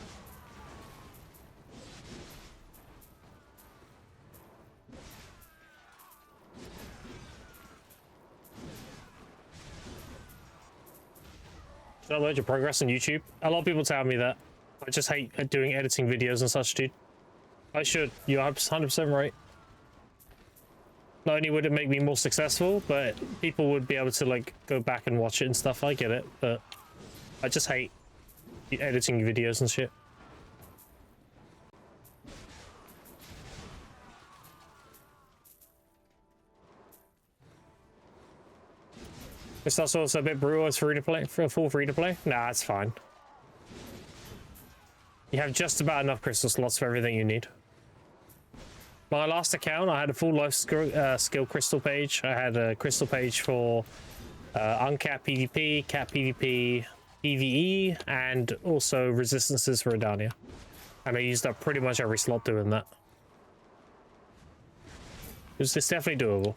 Should I upload your progress on YouTube? A lot of people tell me that. I just hate doing editing videos and such, dude. I should. You're 100% right. Not only would it make me more successful, but people would be able to, like, go back and watch it and stuff. I get it, but I just hate editing videos and shit. It's also a bit brutal as free to play, for a full free to play. Nah, it's fine. You have just about enough crystal slots for everything you need. My last account, I had a full life skill crystal page. I had a crystal page for uncapped PvP, capped PvP, PvE, and also resistances for Adania. And I used up pretty much every slot doing that. It's definitely doable.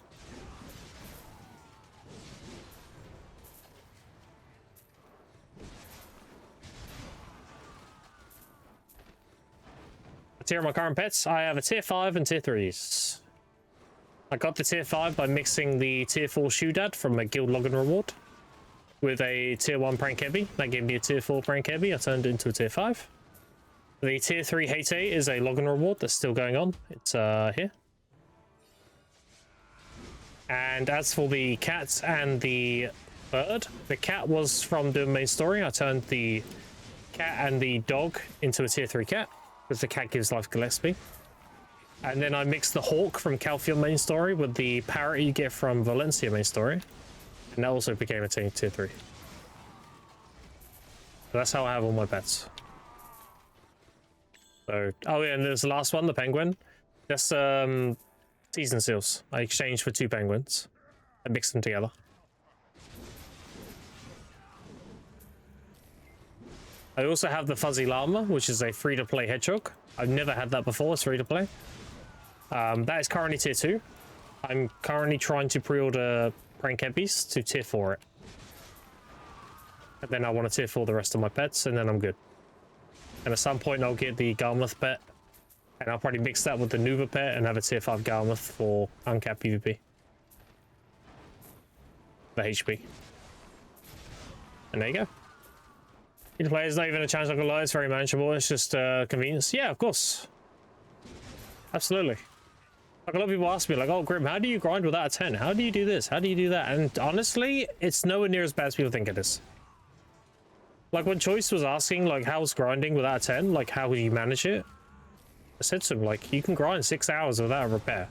Tier of my current pets, I have a tier 5 and tier 3s. I got the tier 5 by mixing the tier 4 Shoedad from a guild login reward with a tier 1 prank heavy. That gave me a tier 4 prank heavy. I turned it into a tier 5. The tier 3 Hate is a login reward that's still going on. It's here. And as for the cat and the bird, the cat was from the main story. I turned the cat and the dog into a tier 3 cat, because the cat gives life Gillespie. And then I mixed the hawk from Calfield main story with the parrot you get from Valencia main story. And that also became a tier 3. So that's how I have all my pets. So, oh yeah, and there's the last one, the penguin. That's season seals. I exchanged for 2 penguins. I mixed them together. I also have the Fuzzy Llama, which is a free-to-play hedgehog. I've never had that before. It's free-to-play. That is currently tier 2. I'm currently trying to pre-order Prank Heavies to tier 4 it. And then I want to tier 4 the rest of my pets, and then I'm good. And at some point, I'll get the Garmouth pet, and I'll probably mix that with the Nuva pet and have a tier 5 Garmouth for uncapped PvP. The HP. And there you go. The player is not even a challenge, like a lie. It's very manageable. It's just convenience. Yeah, of course. Absolutely. Like, a lot of people ask me, like, oh, Grim, how do you grind without a 10? How do you do this? How do you do that? And honestly, it's nowhere near as bad as people think it is. Like, when Choice was asking, like, how's grinding without a 10? Like, how would you manage it? I said to him, like, you can grind 6 hours without a repair.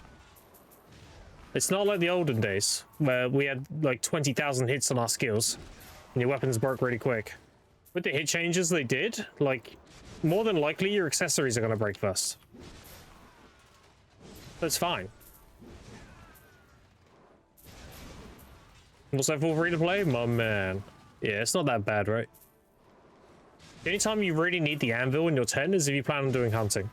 It's not like the olden days, where we had, like, 20,000 hits on our skills, and your weapons broke really quick. With the hit changes they did, like, more than likely your accessories are going to break first. That's fine. What's that for free to play? My man. Yeah, it's not that bad, right? The only time you really need the anvil in your tent is if you plan on doing hunting.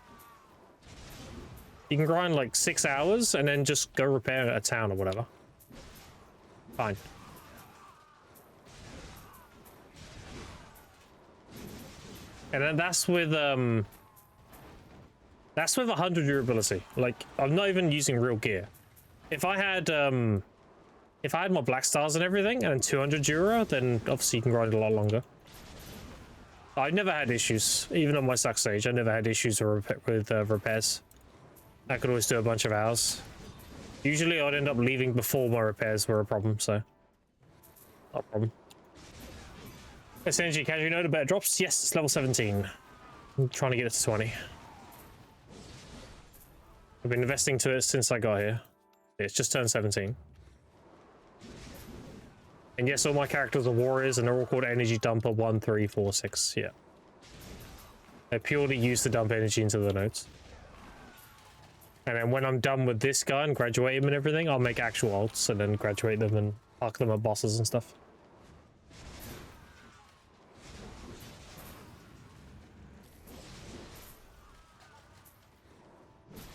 You can grind like 6 hours and then just go repair a town or whatever. Fine. And then that's with 100 durability. Like, I'm not even using real gear. If I had my black stars and everything and 200 euro, then obviously you can grind a lot longer. I've never had issues, even on my suck stage. I never had issues with repairs. I could always do a bunch of hours. Usually I'd end up leaving before my repairs were a problem, so not a problem. SNG, can you know the better drops? Yes, it's level 17. I'm trying to get it to 20. I've been investing to it since I got here. It's just turned 17. And yes, all my characters are warriors and they're all called energy dumper 1, 3, 4, 6. Yeah. They purely use to dump energy into the nodes. And then when I'm done with this guy and graduate him and everything, I'll make actual alts and then graduate them and park them at bosses and stuff.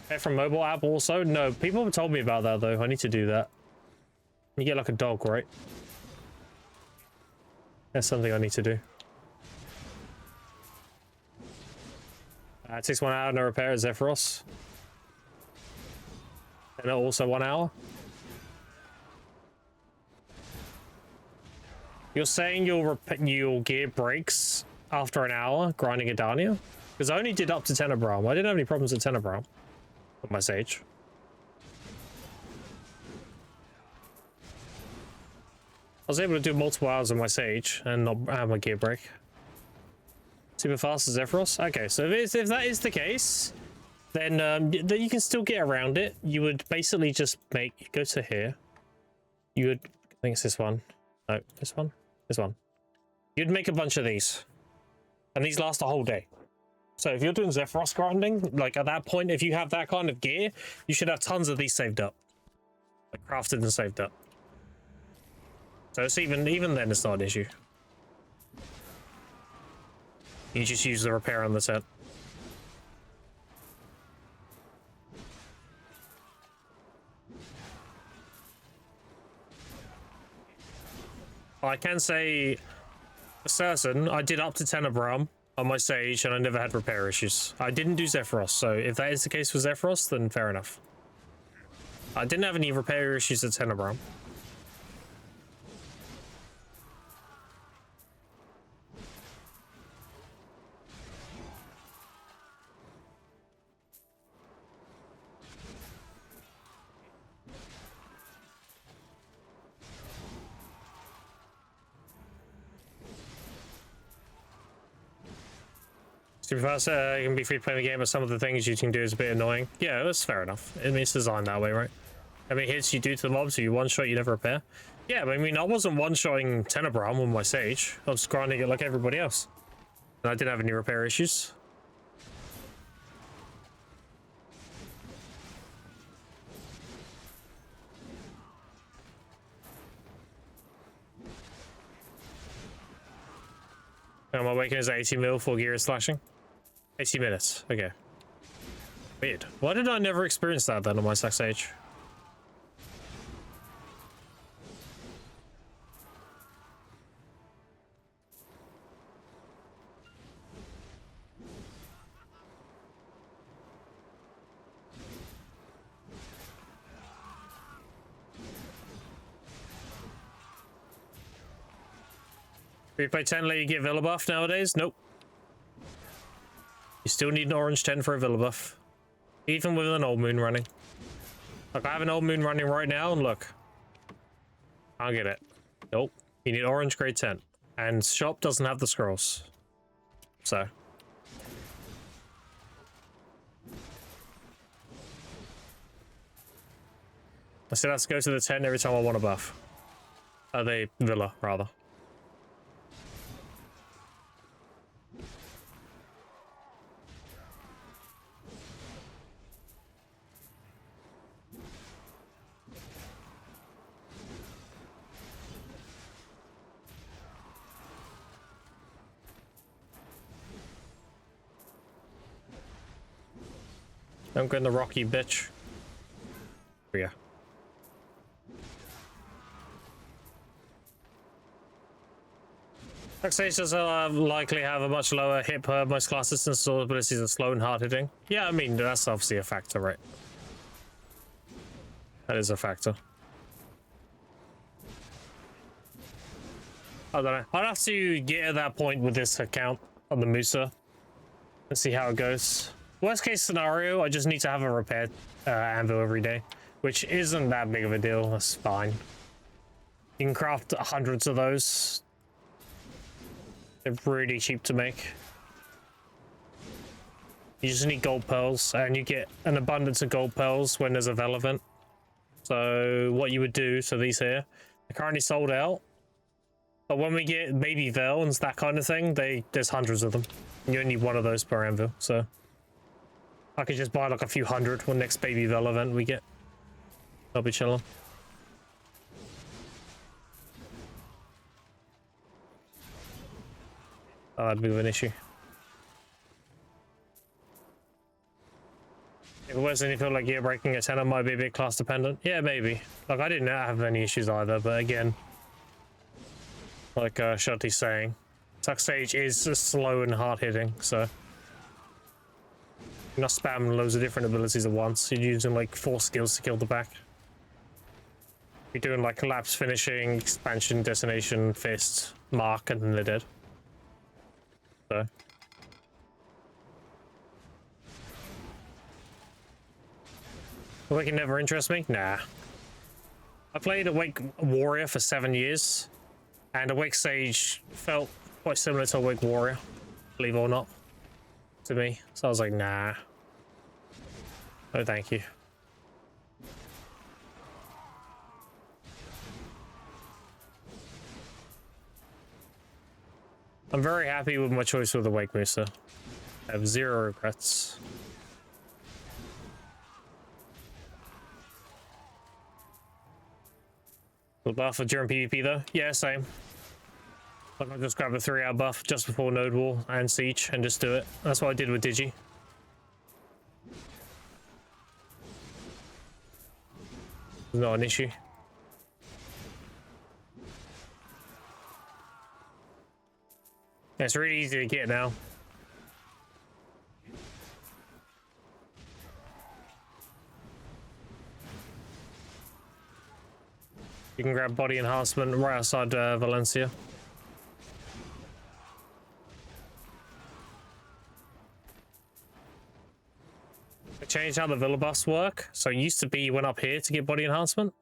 Hey, from mobile app also? No, people have told me about that though. I need to do that. You get like a dog, right? That's something I need to do. It takes 1 hour to repair a Zephyros. And also 1 hour. You're saying your gear breaks after an hour grinding a Dania? Because I only did up to Tenebrum. I didn't have any problems with Tenebrum with my Sage. I was able to do multiple hours of my Sage and not have my gear break. Super fast as Zephyros? Okay, so if that is the case, then you can still get around it. You would basically just go to here. You would, I think it's this one. No, this one? This one. You'd make a bunch of these. And these last a whole day. So if you're doing Zephyros grinding, like at that point, if you have that kind of gear, you should have tons of these saved up. Like crafted and saved up. So it's even then it's not an issue. You just use the repair on the set. I can say for certain I did up to Tenebrum on my Sage and I never had repair issues. I didn't do Zephyros, so if that is the case for Zephyros, then fair enough. I didn't have any repair issues at Tenebrum. Super fast, you can be free to play the game, but some of the things you can do is a bit annoying. Yeah, that's fair enough. I mean, it's designed that way, right? How many hits you do to the mobs, you one-shot, you never repair? Yeah, but I mean, I wasn't one-shotting Tenebrum with my Sage. I was grinding it like everybody else. And I didn't have any repair issues. And my awakening is 80 mil, 4 gear is slashing. 80 minutes, okay. Weird. Why did I never experience that then on my sex age? If you play 10 late, you get Villa buff nowadays? Nope. You still need an orange 10 for a Villa buff. Even with an old moon running. Like, I have an old moon running right now, and look. I'll get it. Nope. You need orange grade 10. And shop doesn't have the scrolls. So. I still have to go to the 10 every time I want a buff. The Villa, rather. I'm going the rocky bitch. Yeah. Taxations likely have a much lower hit per most classes since all abilities are slow and hard hitting. Yeah, I mean, that's obviously a factor, right? That is a factor. I don't know. I'd have to get at that point with this account on the Musa and see how it goes. Worst case scenario, I just need to have a repaired anvil every day, which isn't that big of a deal. That's fine. You can craft hundreds of those. They're really cheap to make. You just need gold pearls, and you get an abundance of gold pearls when there's a Vel event. So what you would do, so these here, they're currently sold out. But when we get baby Vel and that kind of thing, there's hundreds of them. You only need one of those per anvil, so I could just buy like a few hundred when next baby Vel event we get. I'll be chilling. Oh, that'd be an issue. If it was, then you feel like breaking a 10 might be a bit class dependent. Yeah, maybe. Like, I didn't have any issues either, but again, like Shotty's saying, Tuck Stage is slow and hard hitting, so you're not spamming loads of different abilities at once. You're using like 4 skills to kill the back. You're doing like collapse, finishing, expansion, destination, fist, mark, and then they're dead. So Awake never interest me? Nah. I played Awake Warrior for 7 years, and Awake Sage felt quite similar to Awake Warrior, believe it or not, to me. So I was like, nah. No, thank you. I'm very happy with my choice with Awake Musa. I have 0 regrets. The buff during PvP though? Yeah, same. Like I'll just grab a 3-hour buff just before Node Wall and Siege and just do it. That's what I did with Digi. Not an issue. Yeah, it's really easy to get now. You can grab body enhancement right outside Valencia. They changed how the Villa buffs work. So it used to be you went up here to get body enhancement.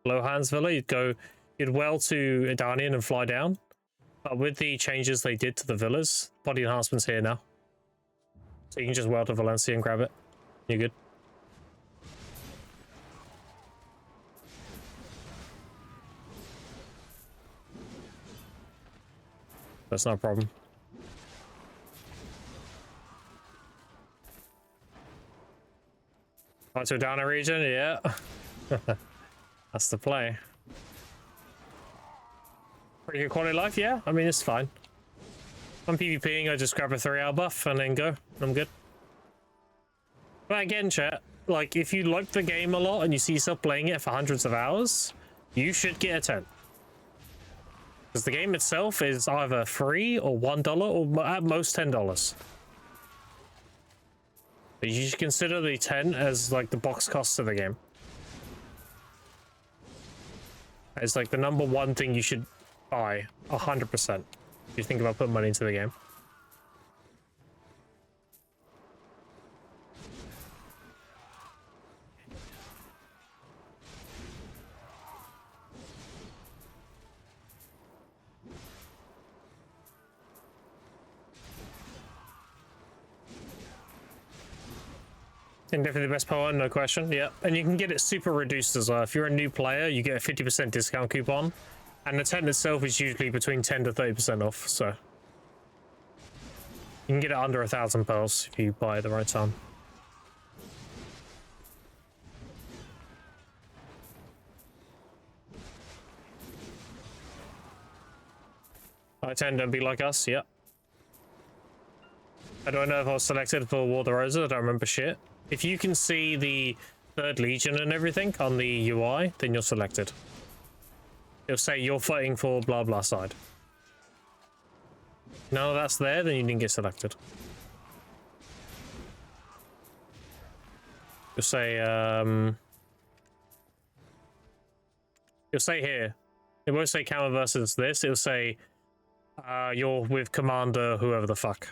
Low hands Villa, you'd well to Idanian and fly down. But with the changes they did to the villas, body enhancement's here now. So you can just well to Valencia and grab it. You're good. That's not a problem. Want to down a region? Yeah. That's the play. Pretty good quality of life, yeah. I mean, it's fine. I'm PvPing, I just grab a 3-hour buff and then go. I'm good. But again, chat, like, if you like the game a lot and you see yourself playing it for hundreds of hours, you should get a 10. Because the game itself is either free or $1 or at most $10. But you should consider the 10 as like the box cost of the game. It's like the #1 thing you should buy 100% if you think about putting money into the game. And definitely the best poem, no question. Yeah, and you can get it super reduced as well. If you're a new player, you get a 50% discount coupon, and the 10 itself is usually between 10 to 30% off. So you can get it under 1,000 pearls if you buy it at the right time. I tend to be like us. Yeah. I don't know if I was selected for War of the Roses. I don't remember shit. If you can see the 3rd Legion and everything on the UI, then you're selected. It'll say you're fighting for blah blah side. None of that's there, then you didn't get selected. You'll say, it'll say here. It won't say counter versus this. It'll say, you're with Commander whoever the fuck.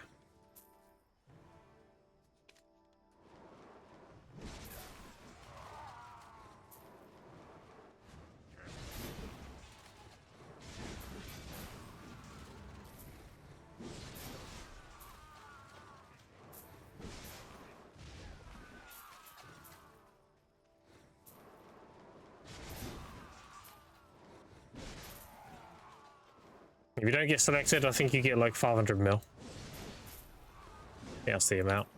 If you don't get selected, I think you get like 500 mil. Yeah, that's the amount.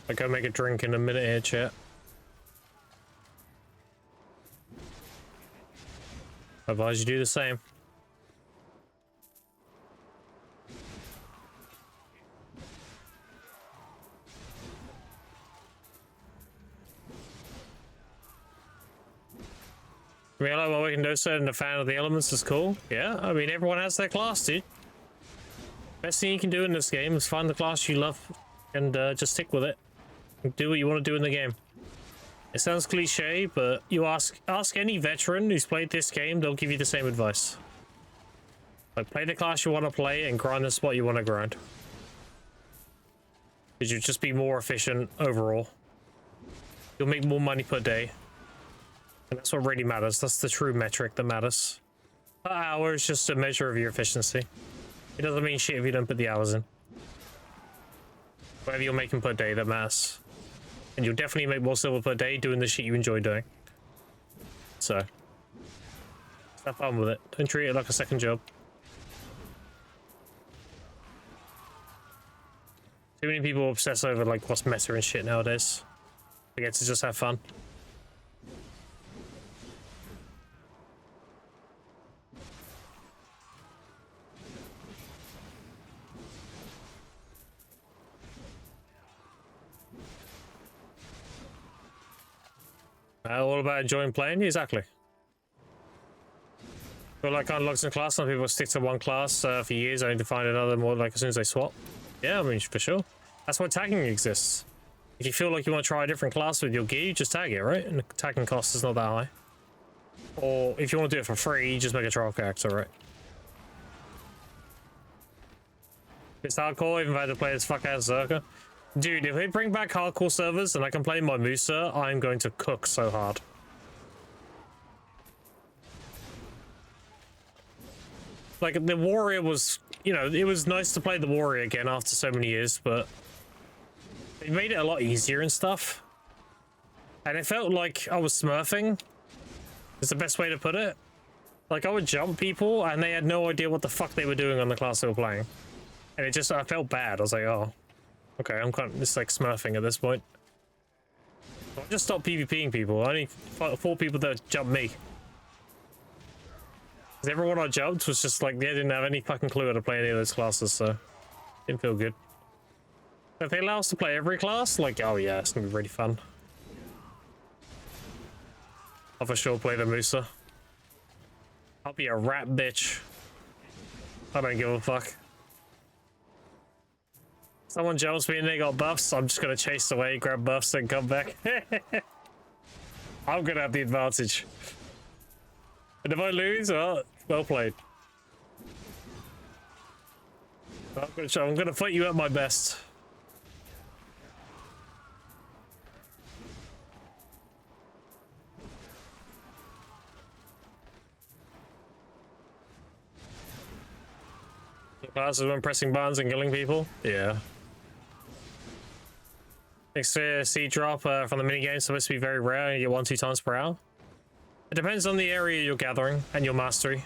I'll go make a drink in a minute here, chat. I advise you do the same. I mean, I like what we can do, so and a fan of the elements is cool. Yeah, I mean, everyone has their class, dude. Best thing you can do in this game is find the class you love and just stick with it. Do what you want to do in the game. It sounds cliche, but you ask any veteran who's played this game, they'll give you the same advice. Like, play the class you want to play and grind the spot you want to grind. Because you'll just be more efficient overall. You'll make more money per day. And that's what really matters. That's the true metric that matters. Per hour is just a measure of your efficiency. It doesn't mean shit if you don't put the hours in. Whatever you're making per day, that matters. And you'll definitely make more silver per day doing the shit you enjoy doing. So, have fun with it. Don't treat it like a second job. Too many people obsess over like what's meta and shit nowadays. Forget to just have fun. All about enjoying playing? Exactly. Well, like unlocks in class, some people stick to one class for years only to find another more like as soon as they swap. Yeah, I mean, for sure. That's why tagging exists. If you feel like you want to try a different class with your gear, you just tag it, right? And the tagging cost is not that high. Or if you want to do it for free, you just make a trial character, right? It's hardcore, even if I had to play as fuck ass Zerka. Dude, if they bring back hardcore servers and I can play my Musa, I'm going to cook so hard. Like, the Warrior was, you know, it was nice to play the Warrior again after so many years, but it made it a lot easier and stuff. And it felt like I was smurfing, is the best way to put it. Like, I would jump people and they had no idea what the fuck they were doing on the class they were playing. And it just, I felt bad. I was like, oh. Okay, I'm kind of just like smurfing at this point. I just stopped PvPing people. I only fought 4 people that jumped me. Because everyone I jumped was just like, they didn't have any fucking clue how to play any of those classes, so didn't feel good. If they allow us to play every class, like, oh yeah, it's gonna be really fun. I'll for sure play the Musa. I'll be a rat bitch. I don't give a fuck. Someone jumps me and they got buffs. I'm just gonna chase away, grab buffs, and come back. I'm gonna have the advantage. And if I lose, well played. I'm gonna fight you at my best. Classes when pressing buttons and killing people? Yeah. Extra seed drop from the minigame is supposed to be very rare. You get 1-2 times per hour. It depends on the area you're gathering and your mastery.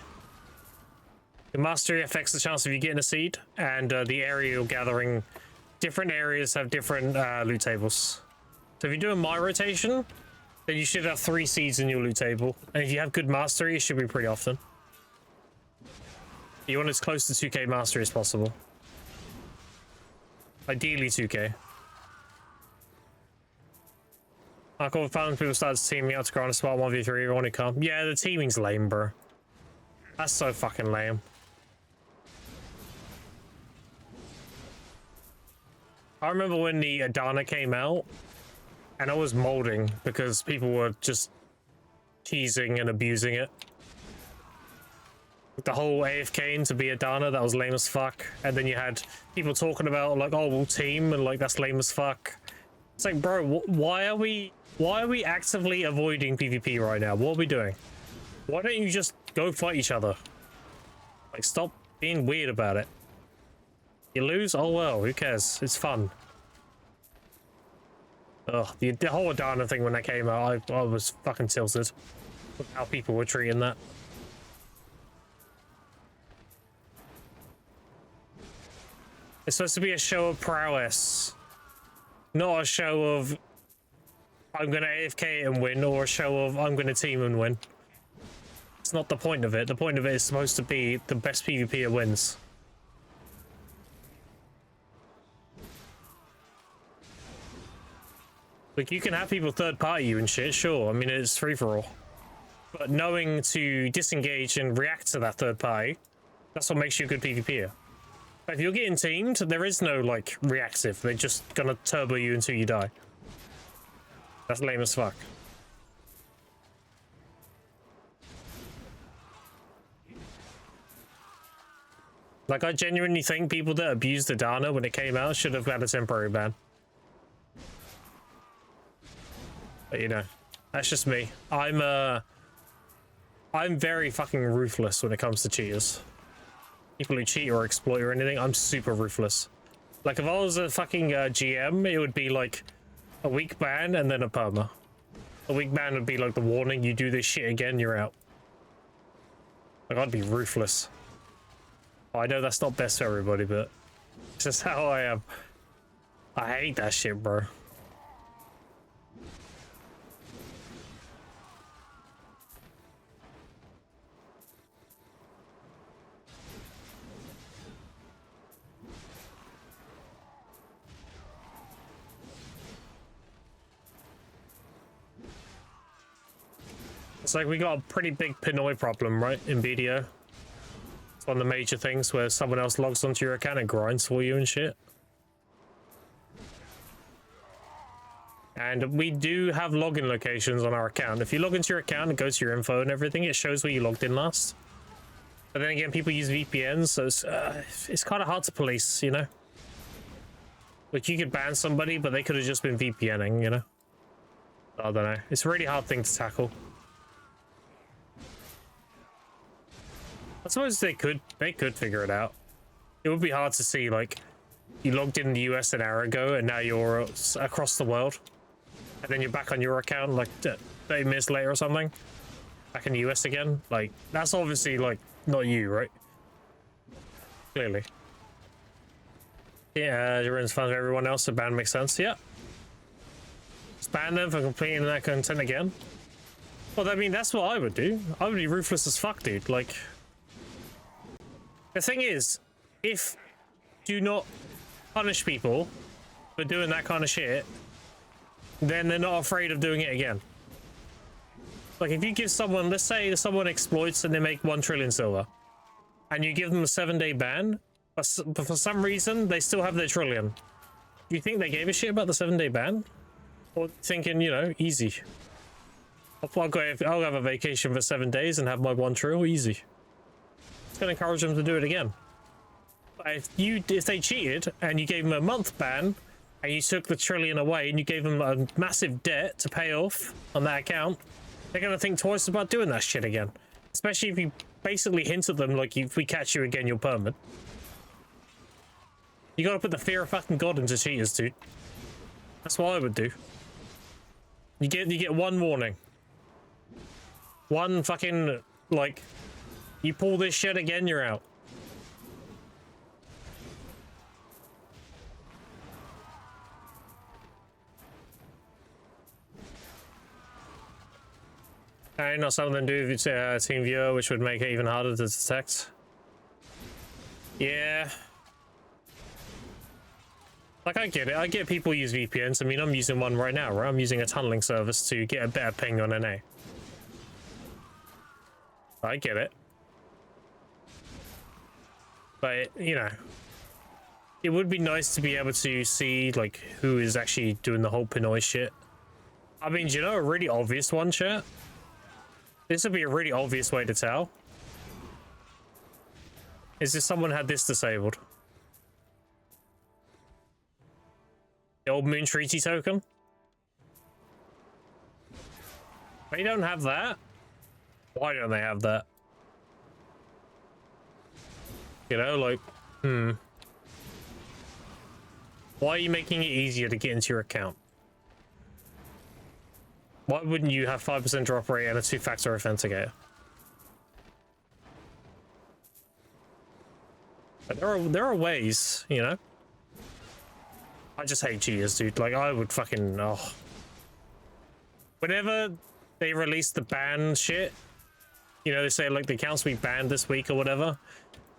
Your mastery affects the chance of you getting a seed, and the area you're gathering. Different areas have different loot tables. So if you're doing my rotation, then you should have 3 seeds in your loot table. And if you have good mastery, it should be pretty often. You want as close to 2k mastery as possible. Ideally 2k. I call found people started teaming out to grind a spot 1v3 everyone who come. Yeah, the teaming's lame, bro. That's so fucking lame. I remember when the Adana came out, and I was molding because people were just teasing and abusing it. The whole AFK to be Adana, that was lame as fuck. And then you had people talking about like, oh, we'll team, and like that's lame as fuck. It's like, bro, why are we actively avoiding PvP right now? What are we doing? Why don't you just go fight each other? Like, stop being weird about it. You lose? Oh well, who cares? It's fun. Ugh, the whole Adana thing when that came out, I was fucking tilted with how people were treating that. It's supposed to be a show of prowess, not a show of I'm gonna AFK and win, or a show of I'm gonna team and win. It's not the point of it. The point of it is supposed to be the best PvPer wins. Like, you can have people third party you and shit, sure. I mean, it's free for all. But knowing to disengage and react to that third party, that's what makes you a good PvPer. But if you're getting teamed, there is no, like, reactive. They're just gonna turbo you until you die. That's lame as fuck. Like, I genuinely think people that abused Adana when it came out should have had a temporary ban. But, you know, that's just me. I'm very fucking ruthless when it comes to cheaters. People who cheat or exploit or anything, I'm super ruthless. Like, if I was a fucking GM, it would be like a week ban and then a perma. A week ban would be like the warning, you do this shit again, you're out. Like, I'd be ruthless. I know that's not best for everybody, but it's just how I am. I hate that shit, bro. It's like we got a pretty big Pinoy problem, right, in BDO. It's one of the major things where someone else logs onto your account and grinds for you and shit. And we do have login locations on our account. If you log into your account and go to your info and everything, it shows where you logged in last. But then again, people use VPNs, so it's kind of hard to police, you know? Like, you could ban somebody, but they could have just been VPNing, you know? I don't know. It's a really hard thing to tackle. I suppose they could figure it out. It would be hard to see, like, you logged in the US an hour ago and now you're across the world. And then you're back on your account, like, 30 minutes later or something. Back in the US again. Like, that's obviously, like, not you, right? Clearly. Yeah, it ruins fun for everyone else, so ban makes sense, yeah. Just ban them for completing that content again. Well, I mean, that's what I would do. I would be ruthless as fuck, dude. Like, the thing is, if you do not punish people for doing that kind of shit, then they're not afraid of doing it again. Like, if you give someone, let's say someone exploits and they make 1 trillion silver, and you give them a 7-day ban, but for some reason, they still have their trillion. You think they gave a shit about the 7-day ban? Or thinking, you know, easy. I'll have a vacation for 7 days and have my 1 trill, easy. It's gonna encourage them to do it again. But if they cheated and you gave them a month ban and you took the trillion away and you gave them a massive debt to pay off on that account, they're gonna think twice about doing that shit again. Especially if you basically hint at them like, if we catch you again, you're permanent. You gotta put the fear of fucking God into cheaters, dude. That's what I would do. You get 1 warning. 1 fucking, like, you pull this shit again, you're out. I know some of them do team viewer, which would make it even harder to detect. Yeah. Like, I get it. I get people use VPNs. I mean, I'm using one right now, right? I'm using a tunneling service to get a better ping on NA. I get it. But, you know, it would be nice to be able to see, like, who is actually doing the whole Pinoy shit. I mean, do you know a really obvious one, chat? This would be a really obvious way to tell. Is if someone had this disabled. The old Moon Treaty token. They don't have that. Why don't they have that? You know, like, why are you making it easier to get into your account? Why wouldn't you have 5% drop rate and a 2-factor authenticator? But there are ways, you know? I just hate cheaters, dude. Like, I would fucking, oh. Whenever they release the ban shit, you know, they say, like, the accounts will be banned this week or whatever.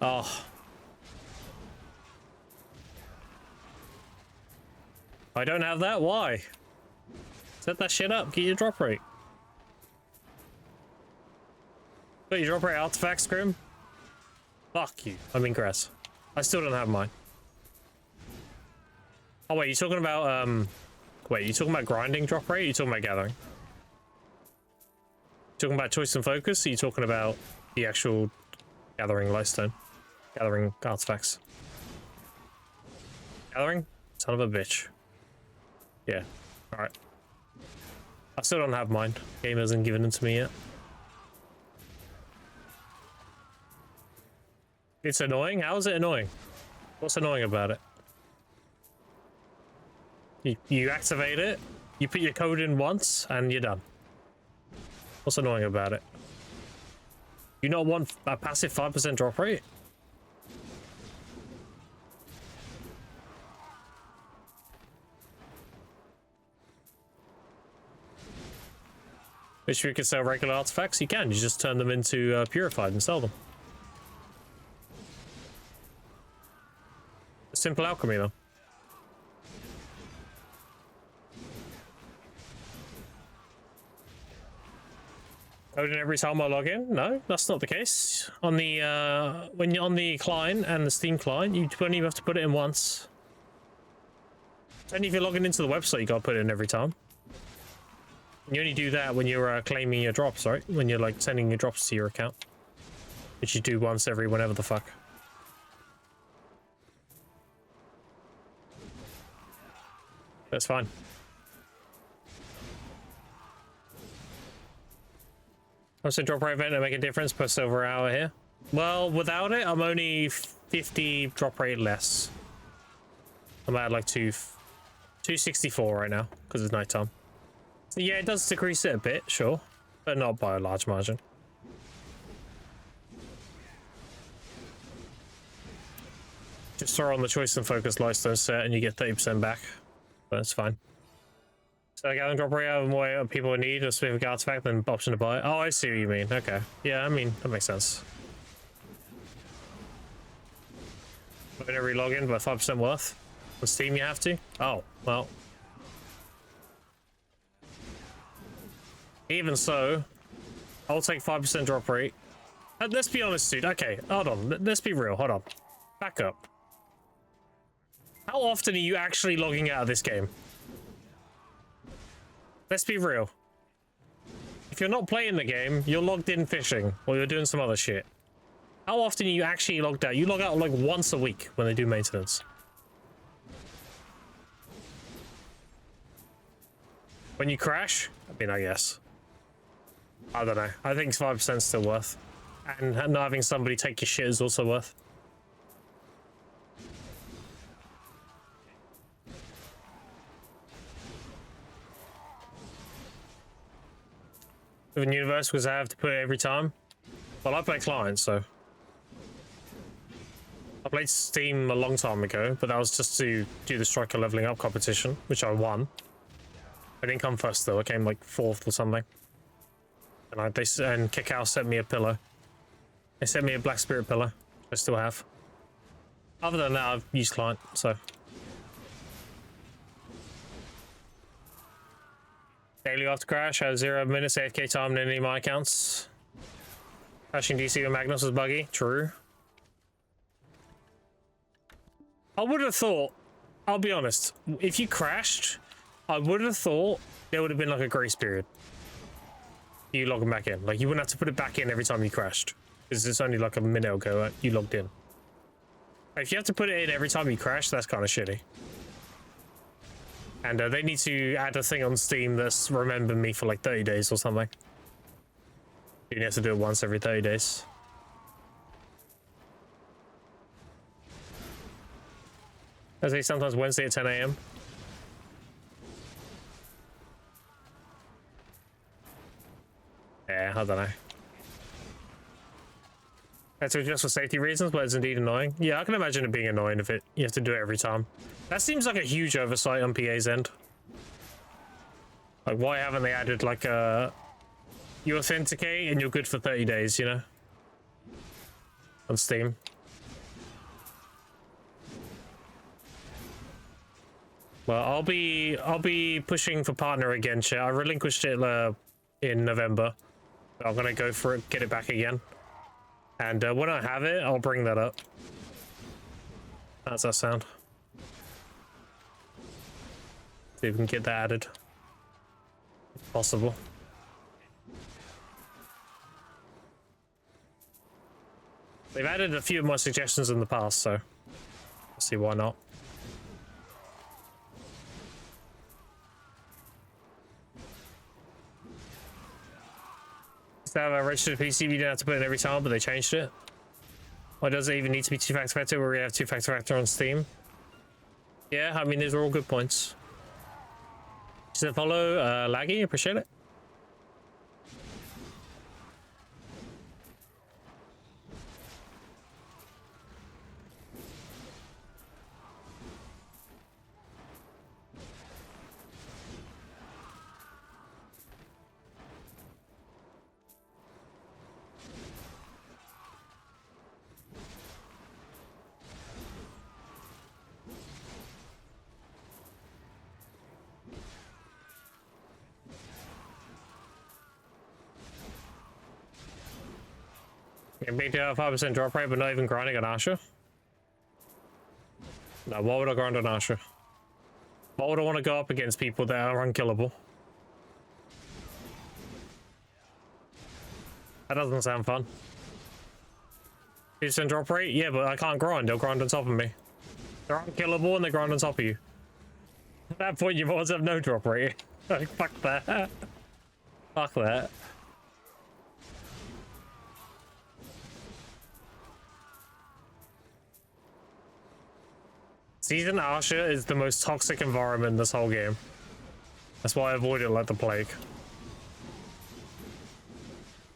Oh. I don't have that? Why? Set that shit up. Get your drop rate. Put your drop rate artifact, Scrim? Fuck you. I mean, grass. I still don't have mine. Oh, wait, you talking about, wait, you talking about grinding drop rate? Or you talking about gathering? You talking about choice and focus? Or you talking about the actual gathering lifestone? Gathering artifacts? Gathering? Son of a bitch. Yeah. Alright. I still don't have mine. Game hasn't given it to me yet. It's annoying? How is it annoying? What's annoying about it? You activate it, you put your code in once, and you're done. What's annoying about it? You not want a passive 5% drop rate? Which you can sell regular artifacts? You can. You just turn them into purified and sell them. A simple alchemy, though. Code in every time I log in? No, that's not the case. On the when you're on the client and the Steam client, you only have to put it in once. Only if you're logging into the website, you gotta put it in every time. You only do that when you're claiming your drops, right? When you're like sending your drops to your account, which you do once every whenever the fuck. That's fine. What's the drop rate event to make a difference per silver hour here? Well, without it, I'm only 50 drop rate less. I'm at like 264 right now because it's nighttime. So yeah, it does decrease it a bit, sure, but not by a large margin. Just throw on the choice and focus lifestone set and you get 30% back, but it's fine. So I got them drop rate out of what people need a specific artifact, then option to buy. Oh, I see what you mean. Okay. Yeah, I mean, that makes sense. Whenever you log in, by 5% worth. On Steam, you have to? Oh, well. Even so, I'll take 5% drop rate. Let's be honest, dude. Okay, hold on. Let's be real. Hold on. Back up. How often are you actually logging out of this game? Let's be real. If you're not playing the game, you're logged in fishing, or you're doing some other shit. How often are you actually logged out? You log out like once a week when they do maintenance. When you crash? I mean, I guess. I don't know. I think 5% is still worth. And not having somebody take your shit is also worth. With a universe, because I have to put it every time. Well, I play client, so. I played Steam a long time ago, but that was just to do the striker leveling up competition, which I won. I didn't come first though. I came like 4th or something. And and Kakao sent me a pillow. They sent me a Black Spirit pillow. I still have. Other than that, I've used client, so. Daily after crash, I had 0 minutes AFK time in any of my accounts. Crashing DC with Magnus was buggy. True. I would have thought, I'll be honest, if you crashed, I would have thought there would have been like a grace period. You logging back in. Like, you wouldn't have to put it back in every time you crashed. Because it's only like a minute ago you logged in. If you have to put it in every time you crash, that's kind of shitty. And they need to add a thing on Steam that's remember me for like 30 days or something. You have to do it once every 30 days. I say sometimes Wednesday at 10 AM. Yeah, I don't know. That's just for safety reasons, but it's indeed annoying. Yeah, I can imagine it being annoying if you have to do it every time. That seems like a huge oversight on PA's end. Like, why haven't they added like you authenticate and you're good for 30 days, you know? On Steam. Well, I'll be pushing for partner again, chat. I relinquished it in November. I'm gonna go for it, get it back again. And when I have it, I'll bring that up. How's that sound? See if we can get that added. If possible. They've added a few of my suggestions in the past, so I'll see why not. To have a registered PC, you don't have to put it in every time, but they changed it. Why does it even need to be two-factor where we have two-factor on Steam? Yeah, I mean, these are all good points. Just follow Laggy, appreciate it. Big 5% drop rate, but not even grinding on Asher. No, why would I grind on Asher? Why would I want to go up against people that are unkillable? That doesn't sound fun. 2% drop rate? Yeah, but I can't grind. They'll grind on top of me. They're unkillable and they grind on top of you. At that point, you might as well have no drop rate. Like, fuck that. Fuck that. Season Asher is the most toxic environment in this whole game. That's why I avoid it like the plague.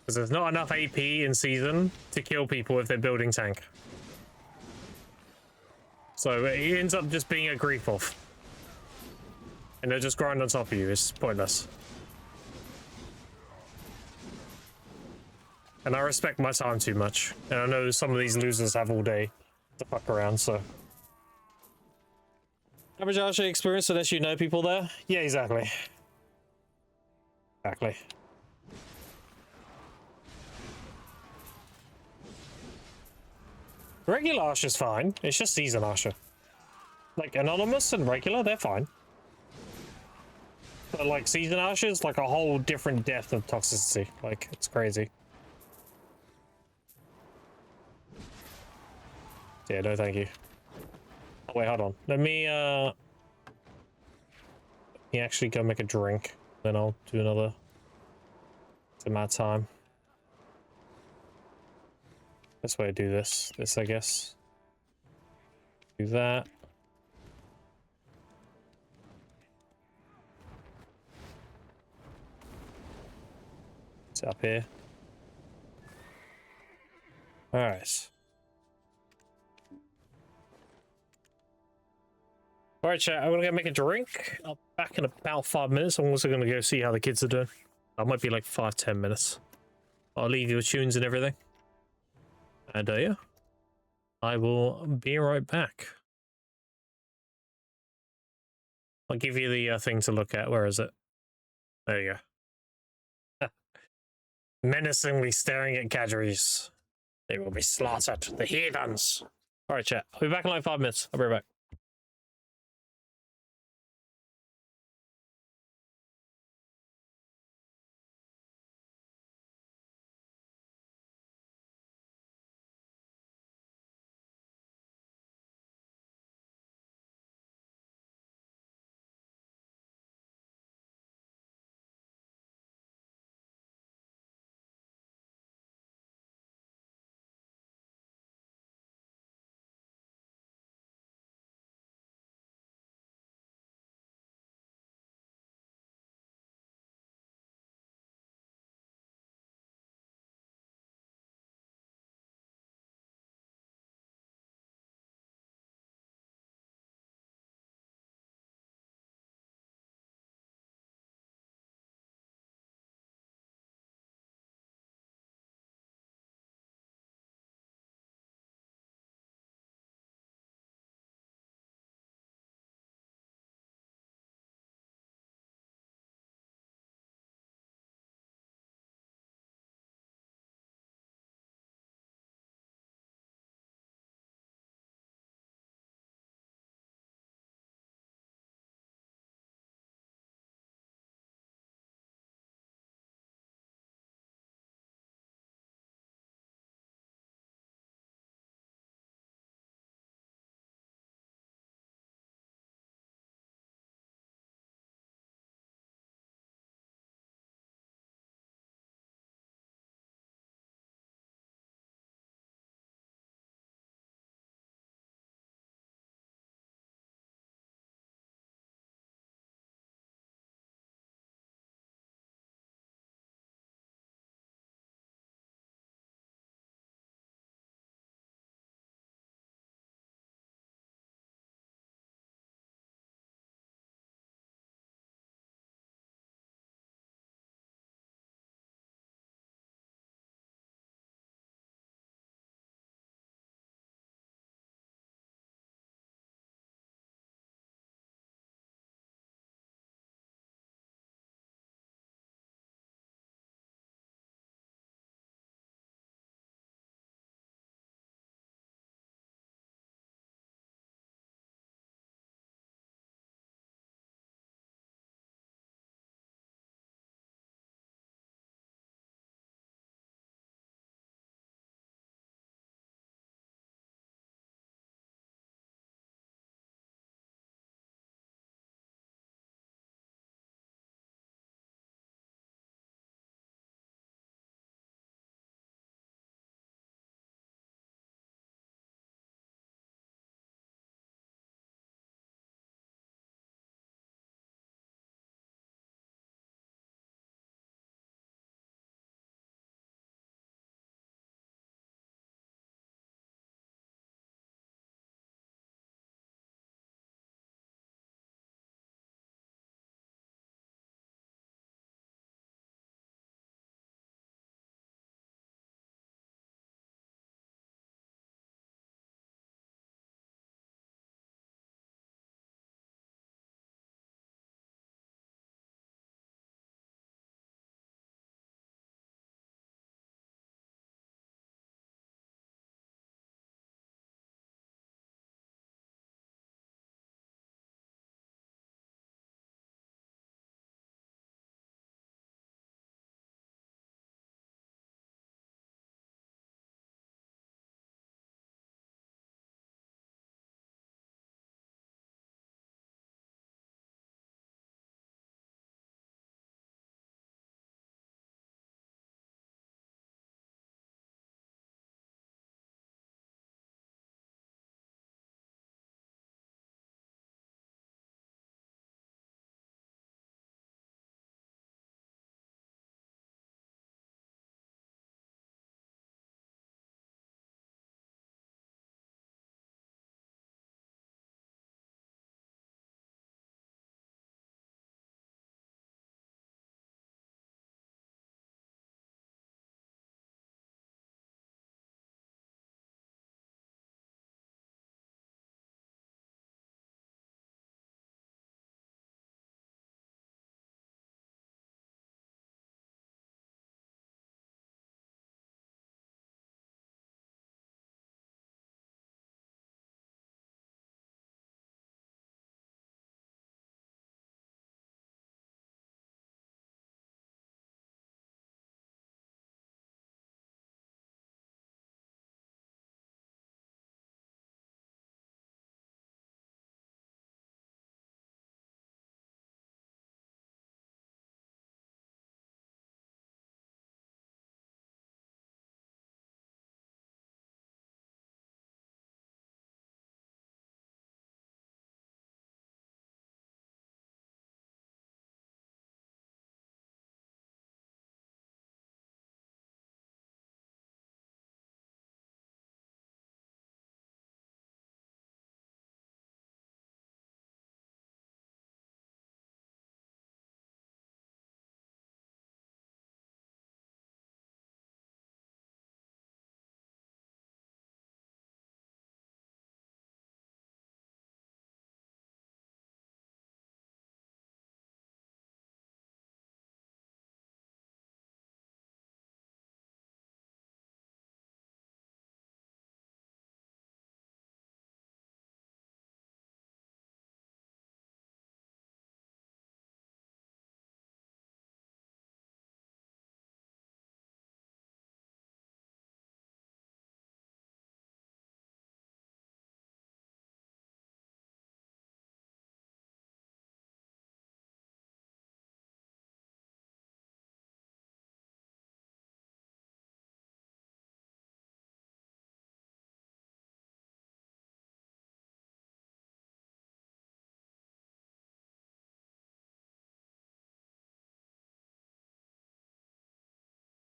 Because there's not enough AP in Season to kill people if they're building tank. So it ends up just being a grief off. And they'll just grind on top of you. It's pointless. And I respect my time too much. And I know some of these losers have all day to fuck around, so... Average Asher experience unless you know people there? Yeah, exactly. Exactly. Regular Asher's fine. It's just Season Asher. like anonymous and regular, they're fine. But like season ashes, like a whole different depth of toxicity. Like it's crazy. Yeah, no thank you. Oh, wait, hold on. Let me actually go make a drink. Then I'll do another amount of time. Best way to do this. This, I guess. Do that. It's up here. Alright. Alright, chat. I'm gonna go make a drink. I'll be back in about 5 minutes. I'm also gonna go see how the kids are doing. That might be like 5-10 minutes. I'll leave you with tunes and everything. And yeah, I will be right back. I'll give you the thing to look at. Where is it? There you go. Menacingly staring at cadgeries. They will be slaughtered. The heathens. Alright, chat. I'll be back in like 5 minutes. I'll be right back.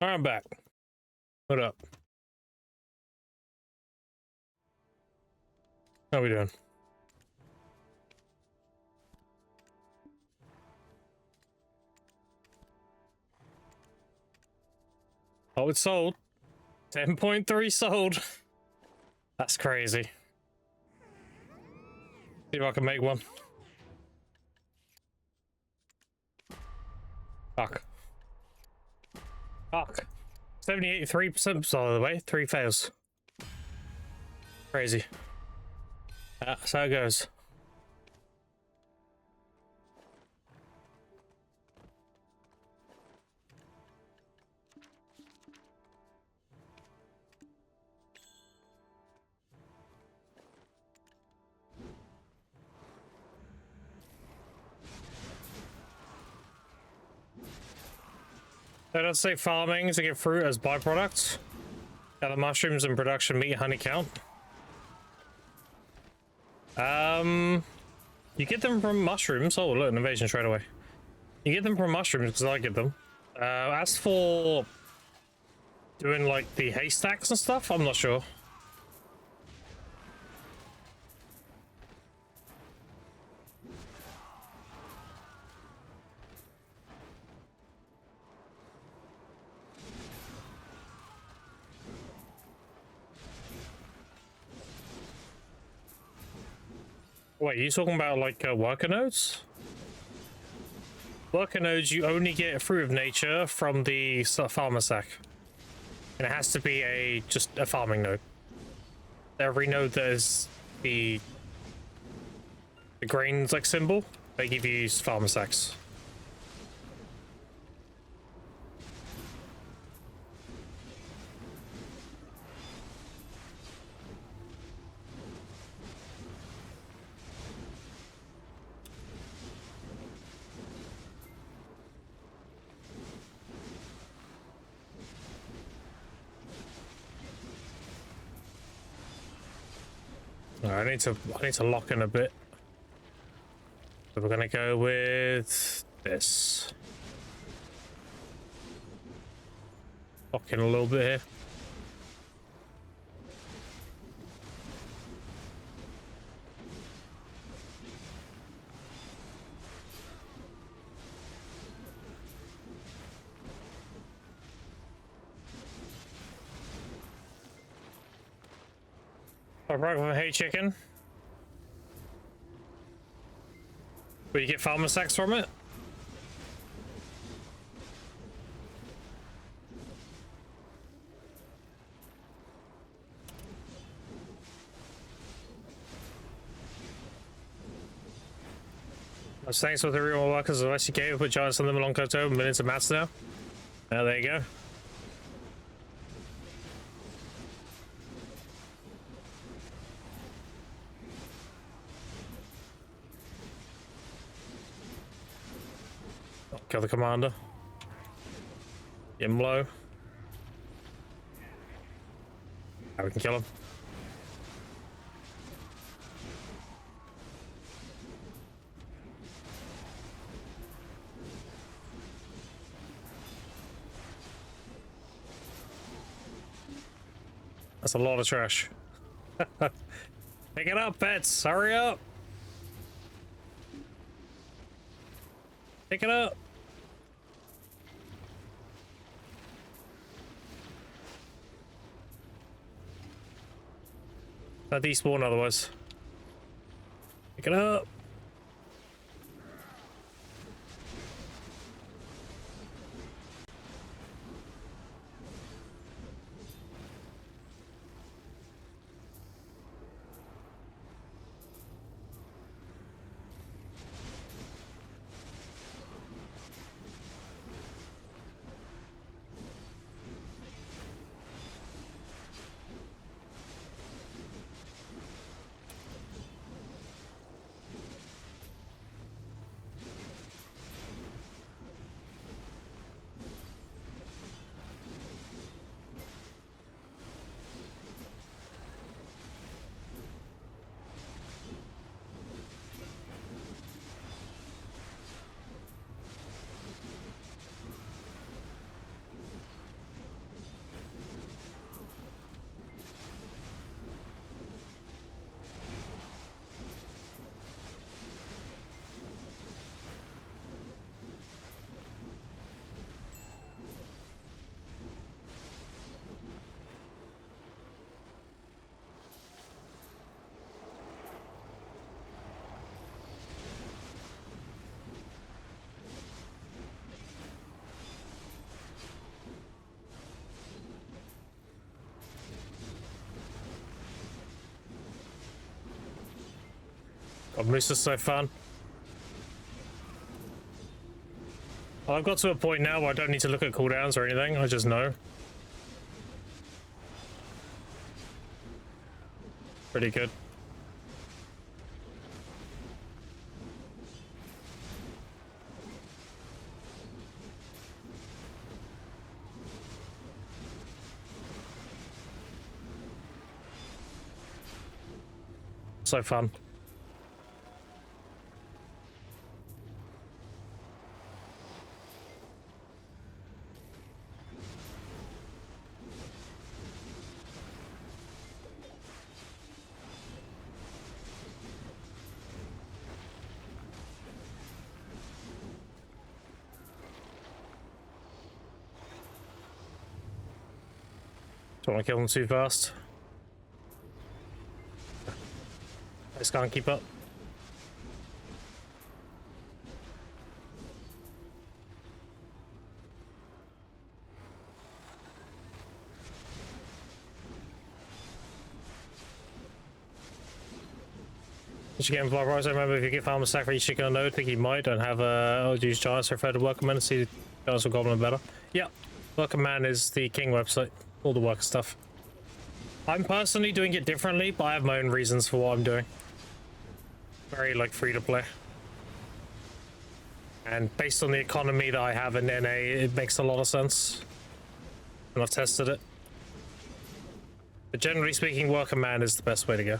All right, I'm back. What up? How we doing? Oh, it's sold. 10.3 sold. That's crazy. See if I can make one. Fuck. Fuck. 78.3% by the way. 3 fails. Crazy. That's how it goes. They don't say farming to get fruit as byproducts. Yeah, the mushrooms in production meet honey count. You get them from mushrooms. Oh, look, an invasion straight away. You get them from mushrooms because I get them. As for doing like the haystacks and stuff, I'm not sure. Wait, you talking about like worker nodes? Worker nodes, you only get fruit of nature from the farmer sack, and it has to be just a farming node. Every node that is the grains like symbol, they give you farmer sacks. I need to lock in a bit. So we're gonna go with this. Lock in a little bit here. Alright, with a hay chicken. Will you get farmer sacks from it? Thanks for the real workers of SCK. Put giants on them along Koto, millions of mats now. There you go. Kill the commander. Get him low. Now we can kill him. That's a lot of trash. Pick it up, pets. Hurry up. Pick it up. That despawn otherwise. Pick it up. Oh, Moose is so fun. I've got to a point now where I don't need to look at cooldowns or anything, I just know. Pretty good. So fun. Don't want to kill them too fast. I just can't keep up. You should get him Block Rise. I remember if you get Farmer Sack for each chicken on node, think he might. Don't have use Giants refer to Worker Man to see Giants or Goblin better. Yeah, Worker Man is the King website. All the worker stuff. I'm personally doing it differently, but I have my own reasons for what I'm doing. Very like free to play. And based on the economy that I have in NA, it makes a lot of sense. And I've tested it. But generally speaking, Worker Man is the best way to go.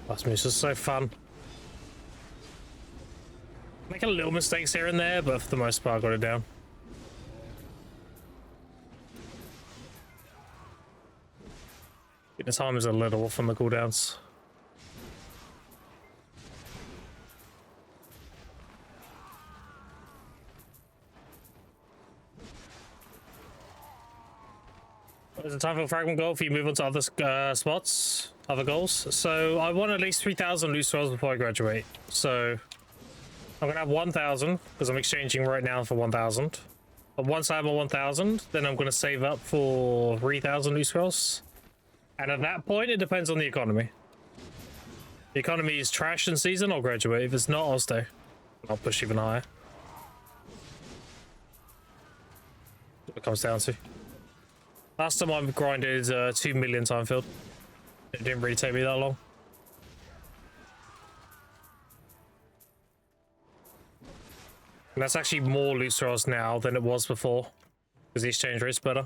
Last Moose is so fun. Making little mistakes here and there, but for the most part, I got it down. The time is a little off on the cooldowns. Is it time for a fragment goal if you move on to other spots? Other goals? So I want at least 3,000 loose rolls before I graduate. So I'm gonna have 1,000 because I'm exchanging right now for 1,000. But once I have a 1,000, then I'm gonna save up for 3,000 loose rolls. And at that point, it depends on the economy. If the economy is trash in season, I'll graduate. If it's not, I'll stay. I'll push even higher. That's what it comes down to. Last time I grinded 2 million time filled. It didn't really take me that long. And that's actually more loose rolls now than it was before, because the exchange rate's better.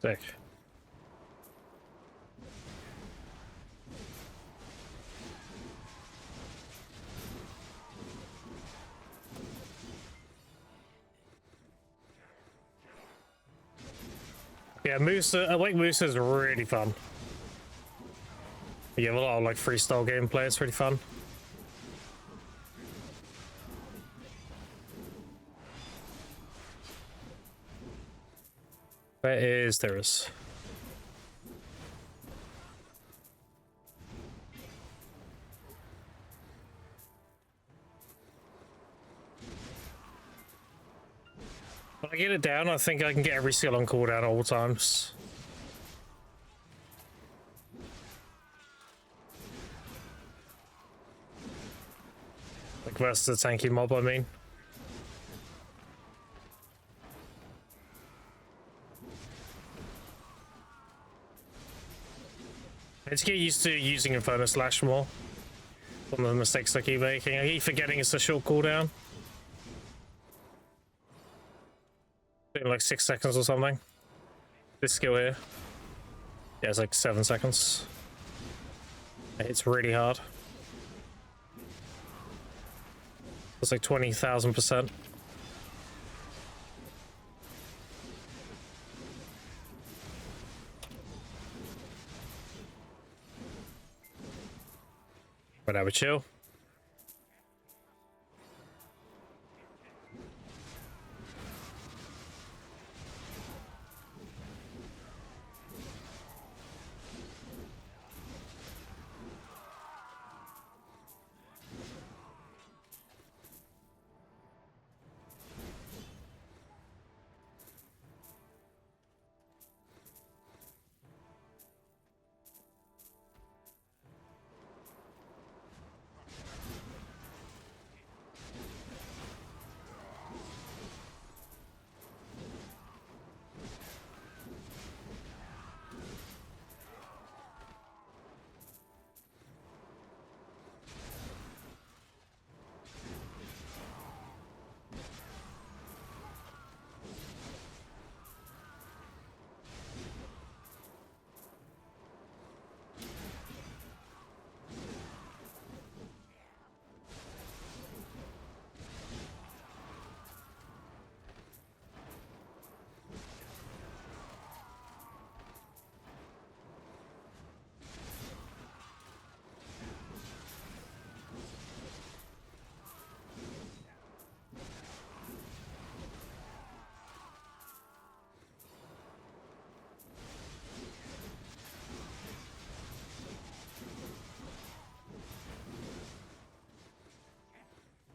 Sick. Yeah, Moose, Awake Moose is really fun. You have a lot of like freestyle gameplay, it's really fun. There is. When I get it down, I think I can get every skill on cooldown at all times. Like versus the tanky mob, I mean. I need to get used to using Inferno Slash more. One of the mistakes I keep making. I keep forgetting it's a short cooldown. In like 6 seconds or something. This skill here. Yeah, it's like 7 seconds. It's really hard. It's like 20,000%. But I would chill.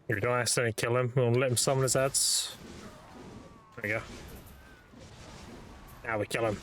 If you don't accidentally kill him, we'll let him summon his ads. There we go. Now we kill him.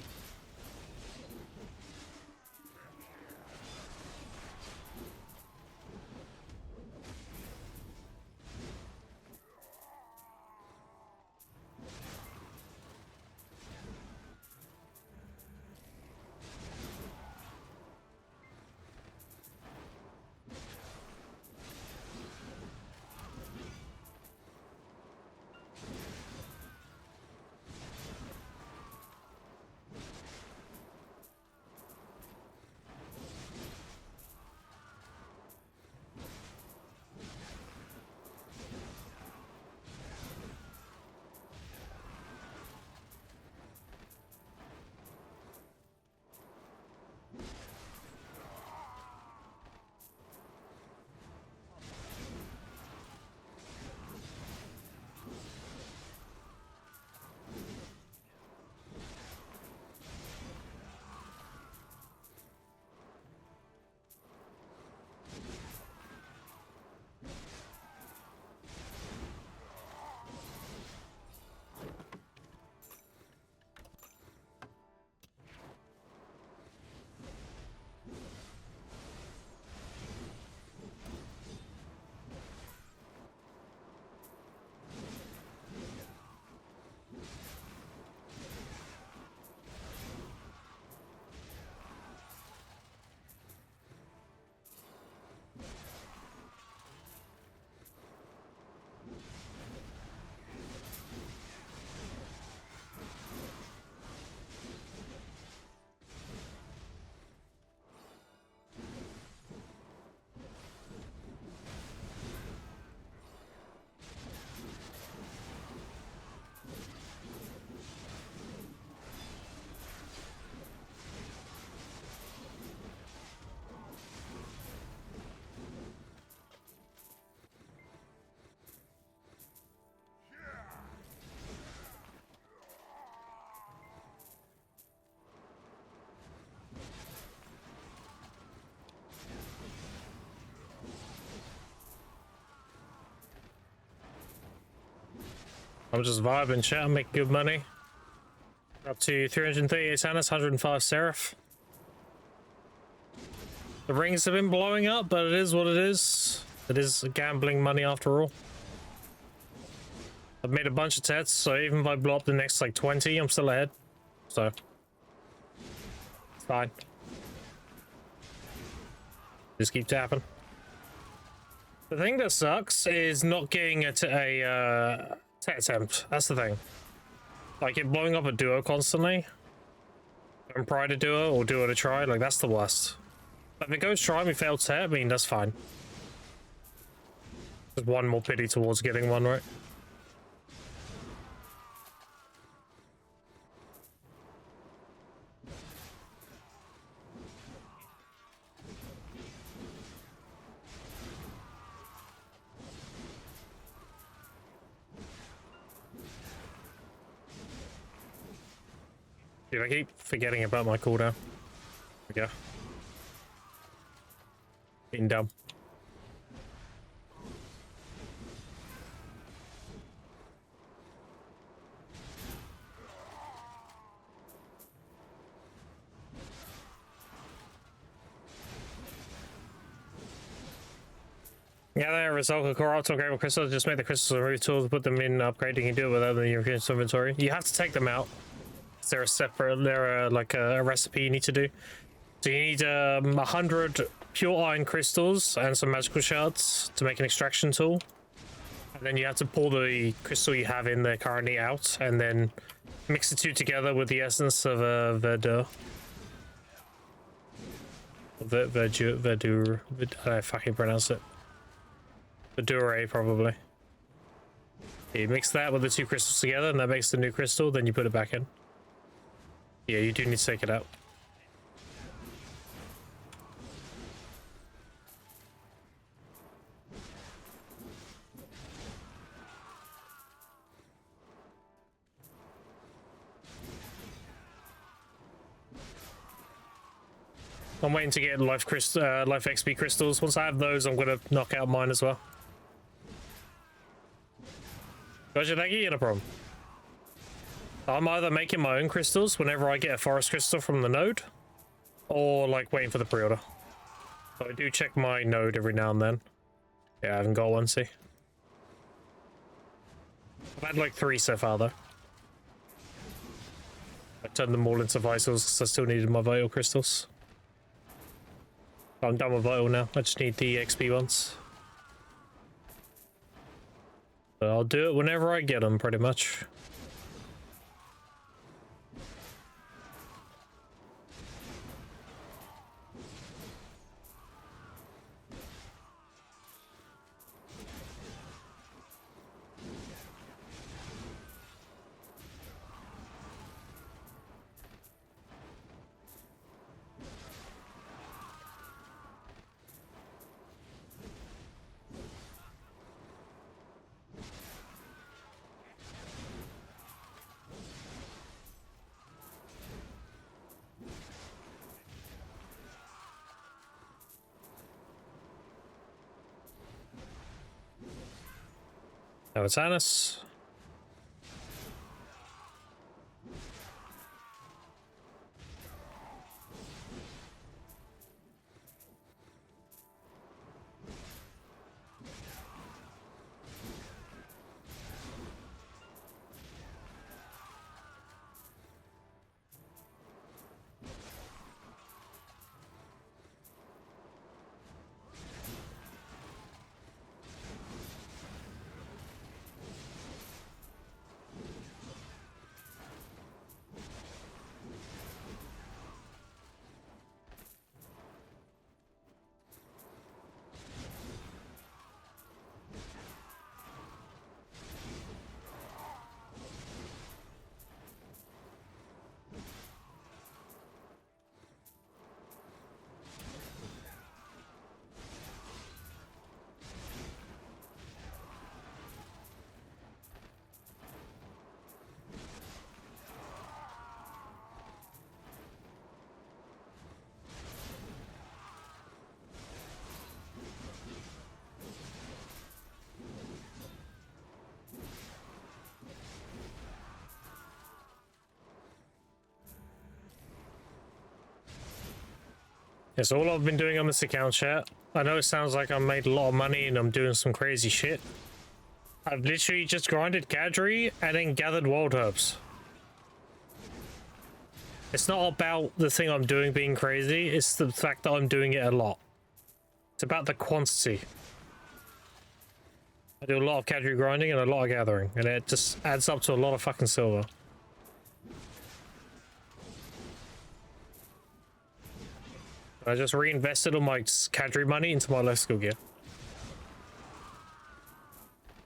I'm just vibing, chat. I'm making good money. Up to 338 Annis, 105 Seraph. The rings have been blowing up, but it is what it is. It is gambling money after all. I've made a bunch of tets, so even if I blow up the next like 20, I'm still ahead. So it's fine. Just keep tapping. The thing that sucks is not getting a tet attempt. That's the thing. Like it blowing up a duo constantly. And try to duo or duo to try, like that's the worst. But if it goes try and we fail tet, I mean that's fine. There's one more pity towards getting one right. Dude, I keep forgetting about my cooldown. There we go. Getting dumb. Yeah, there, Resolve core auto upgradable crystals. Just make the crystals a remove tool to put them in upgrading. You do it without your inventory. You have to take them out. They're a separate, like a recipe you need to do. So you need 100 pure iron crystals and some magical shards to make an extraction tool. And then you have to pull the crystal you have in there currently out and then mix the two together with the essence of verdure. Verdure. I don't know if I can pronounce it. Verdure, probably. You mix that with the two crystals together and that makes the new crystal, then you put it back in. Yeah, you do need to take it out. I'm waiting to get life XP crystals. Once I have those, I'm gonna knock out mine as well. Gotcha, thank you, no problem. I'm either making my own crystals whenever I get a forest crystal from the node, or like waiting for the pre-order. So I do check my node every now and then. Yeah, I haven't got one, see. I've had like 3 so far though. I turned them all into vitals because I still needed my vital crystals. I'm done with vital now, I just need the XP ones. But I'll do it whenever I get them, pretty much. Now it's Annis. It's all I've been doing on this account, chat. I know it sounds like I made a lot of money and I'm doing some crazy shit. I've literally just grinded Gadry and then gathered wild herbs. It's not about the thing I'm doing being crazy, it's the fact that I'm doing it a lot. It's about the quantity. I do a lot of Gadry grinding and a lot of gathering, and it just adds up to a lot of fucking silver. I just reinvested all my Gadry money into my electrical gear.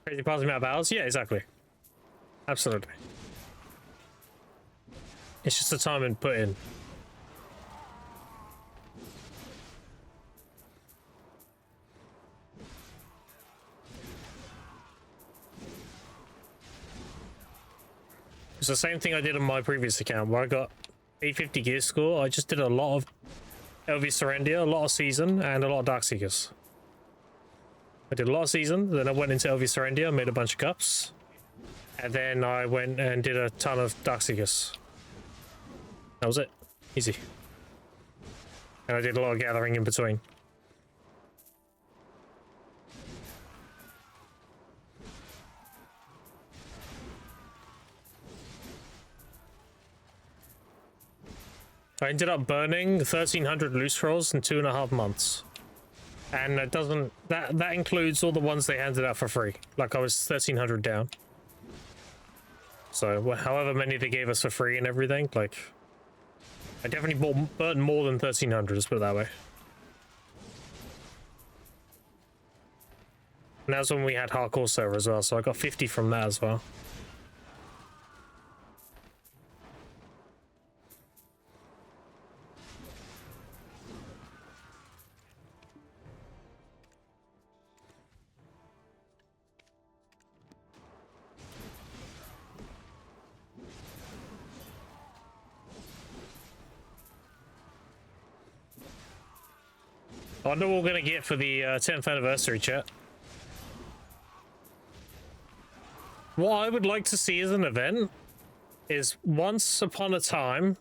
Crazy parts amount of hours? Yeah, exactly. Absolutely. It's just the time and put in. It's the same thing I did on my previous account where I got 850 gear score. I just did a lot of LV Serendia, a lot of Season, and a lot of Darkseekers. I did a lot of Season, then I went into LV Serendia, made a bunch of cups, and then I went and did a ton of Darkseekers. That was it. Easy. And I did a lot of gathering in between. I ended up burning 1,300 loose scrolls in 2.5 months. And that doesn't... That includes all the ones they handed out for free. Like, I was 1,300 down. So, however many they gave us for free and everything, like... I definitely burned more than 1,300, let's put it that way. And that was when we had hardcore server as well, so I got 50 from that as well. I wonder what we're gonna get for the 10th anniversary, chat. What I would like to see as an event is once upon a time,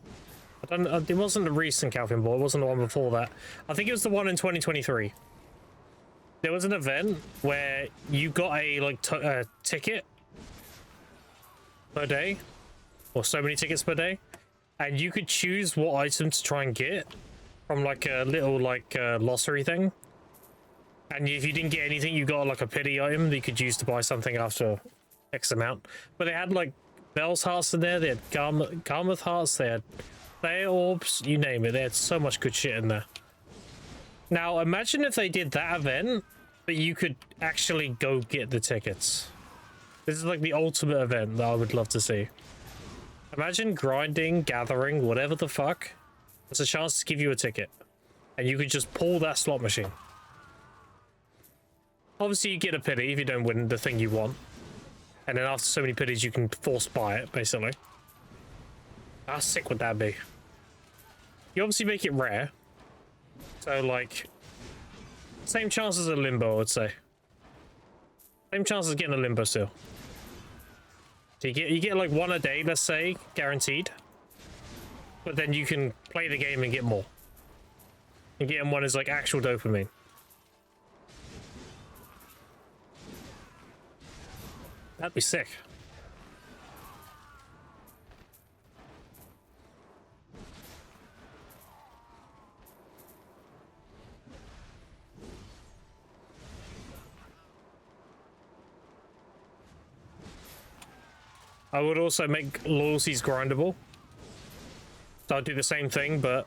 I don't, it wasn't the recent Calvin Ball, it wasn't the one before that. I think it was the one in 2023. There was an event where you got a ticket per day, or so many tickets per day, and you could choose what item to try and get from like a little lottery thing. And if you didn't get anything, you got like a pity item that you could use to buy something after X amount. But they had like Bell's hearts in there, they had Garmouth hearts, they had Player orbs, you name it. They had so much good shit in there. Now imagine if they did that event, but you could actually go get the tickets. This is like the ultimate event that I would love to see. Imagine grinding, gathering, whatever the fuck. There's a chance to give you a ticket. And you could just pull that slot machine. Obviously you get a pity if you don't win the thing you want. And then after so many pities you can force buy it, basically. How sick would that be? You obviously make it rare. So like... same chance as a limbo, I would say. Same chance as getting a limbo still. So you get like one a day, let's say, guaranteed. But then you can play the game and get more. And getting one is like actual dopamine. That'd be sick. I would also make loyalties grindable. So I'll do the same thing, but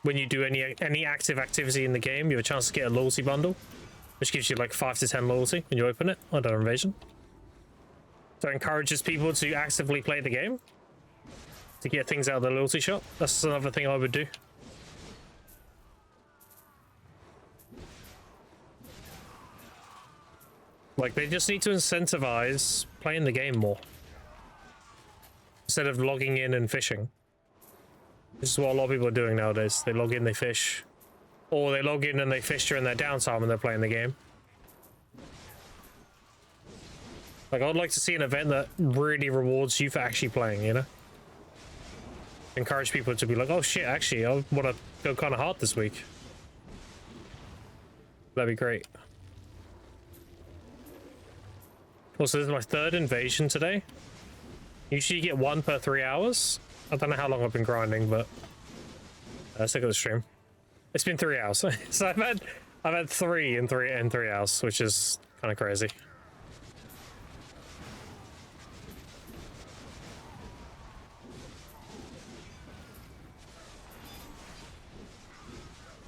when you do any active activity in the game, you have a chance to get a loyalty bundle, which gives you like 5 to 10 loyalty when you open it under Invasion. So it encourages people to actively play the game to get things out of the loyalty shop. That's another thing I would do. Like, they just need to incentivize playing the game more instead of logging in and fishing. This is what a lot of people are doing nowadays. They log in, they fish. Or they log in and they fish during their downtime when they're playing the game. Like, I'd like to see an event that really rewards you for actually playing, you know? Encourage people to be like, oh shit, actually, I want to go kind of hard this week. That'd be great. Also, this is my third invasion today. Usually you get 1 per 3 hours. I don't know how long I've been grinding, but let's look at the stream. It's been 3 hours. So I've had 3 in 3 hours, which is kind of crazy.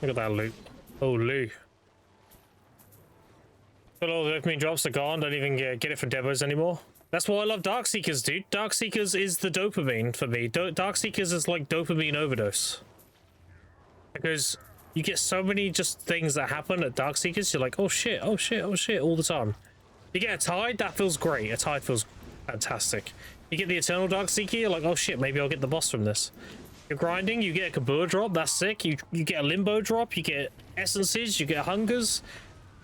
Look at that loot. Oh, loot. But all the dopamine drops are gone. Don't even get it for demos anymore. That's why I love Dark Seekers, dude. Dark Seekers is the dopamine for me. Dark Seekers is like dopamine overdose. Because you get so many just things that happen at Dark Seekers. You're like, oh shit, oh shit, oh shit, all the time. You get a tide, that feels great. A tide feels fantastic. You get the Eternal Dark Seeker, you're like, oh shit, maybe I'll get the boss from this. You're grinding, you get a Kabur drop, that's sick. You get a Limbo drop, you get Essences, you get Hungers.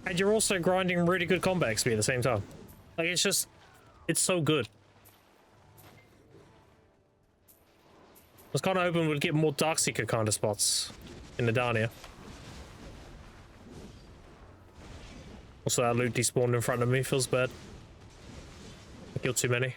And you're also grinding really good combat XP at the same time. Like, it's just, it's so good. I was kind of hoping we'd get more Darkseeker kind of spots in the Narnia. Also, that loot despawned in front of me, feels bad. I killed too many.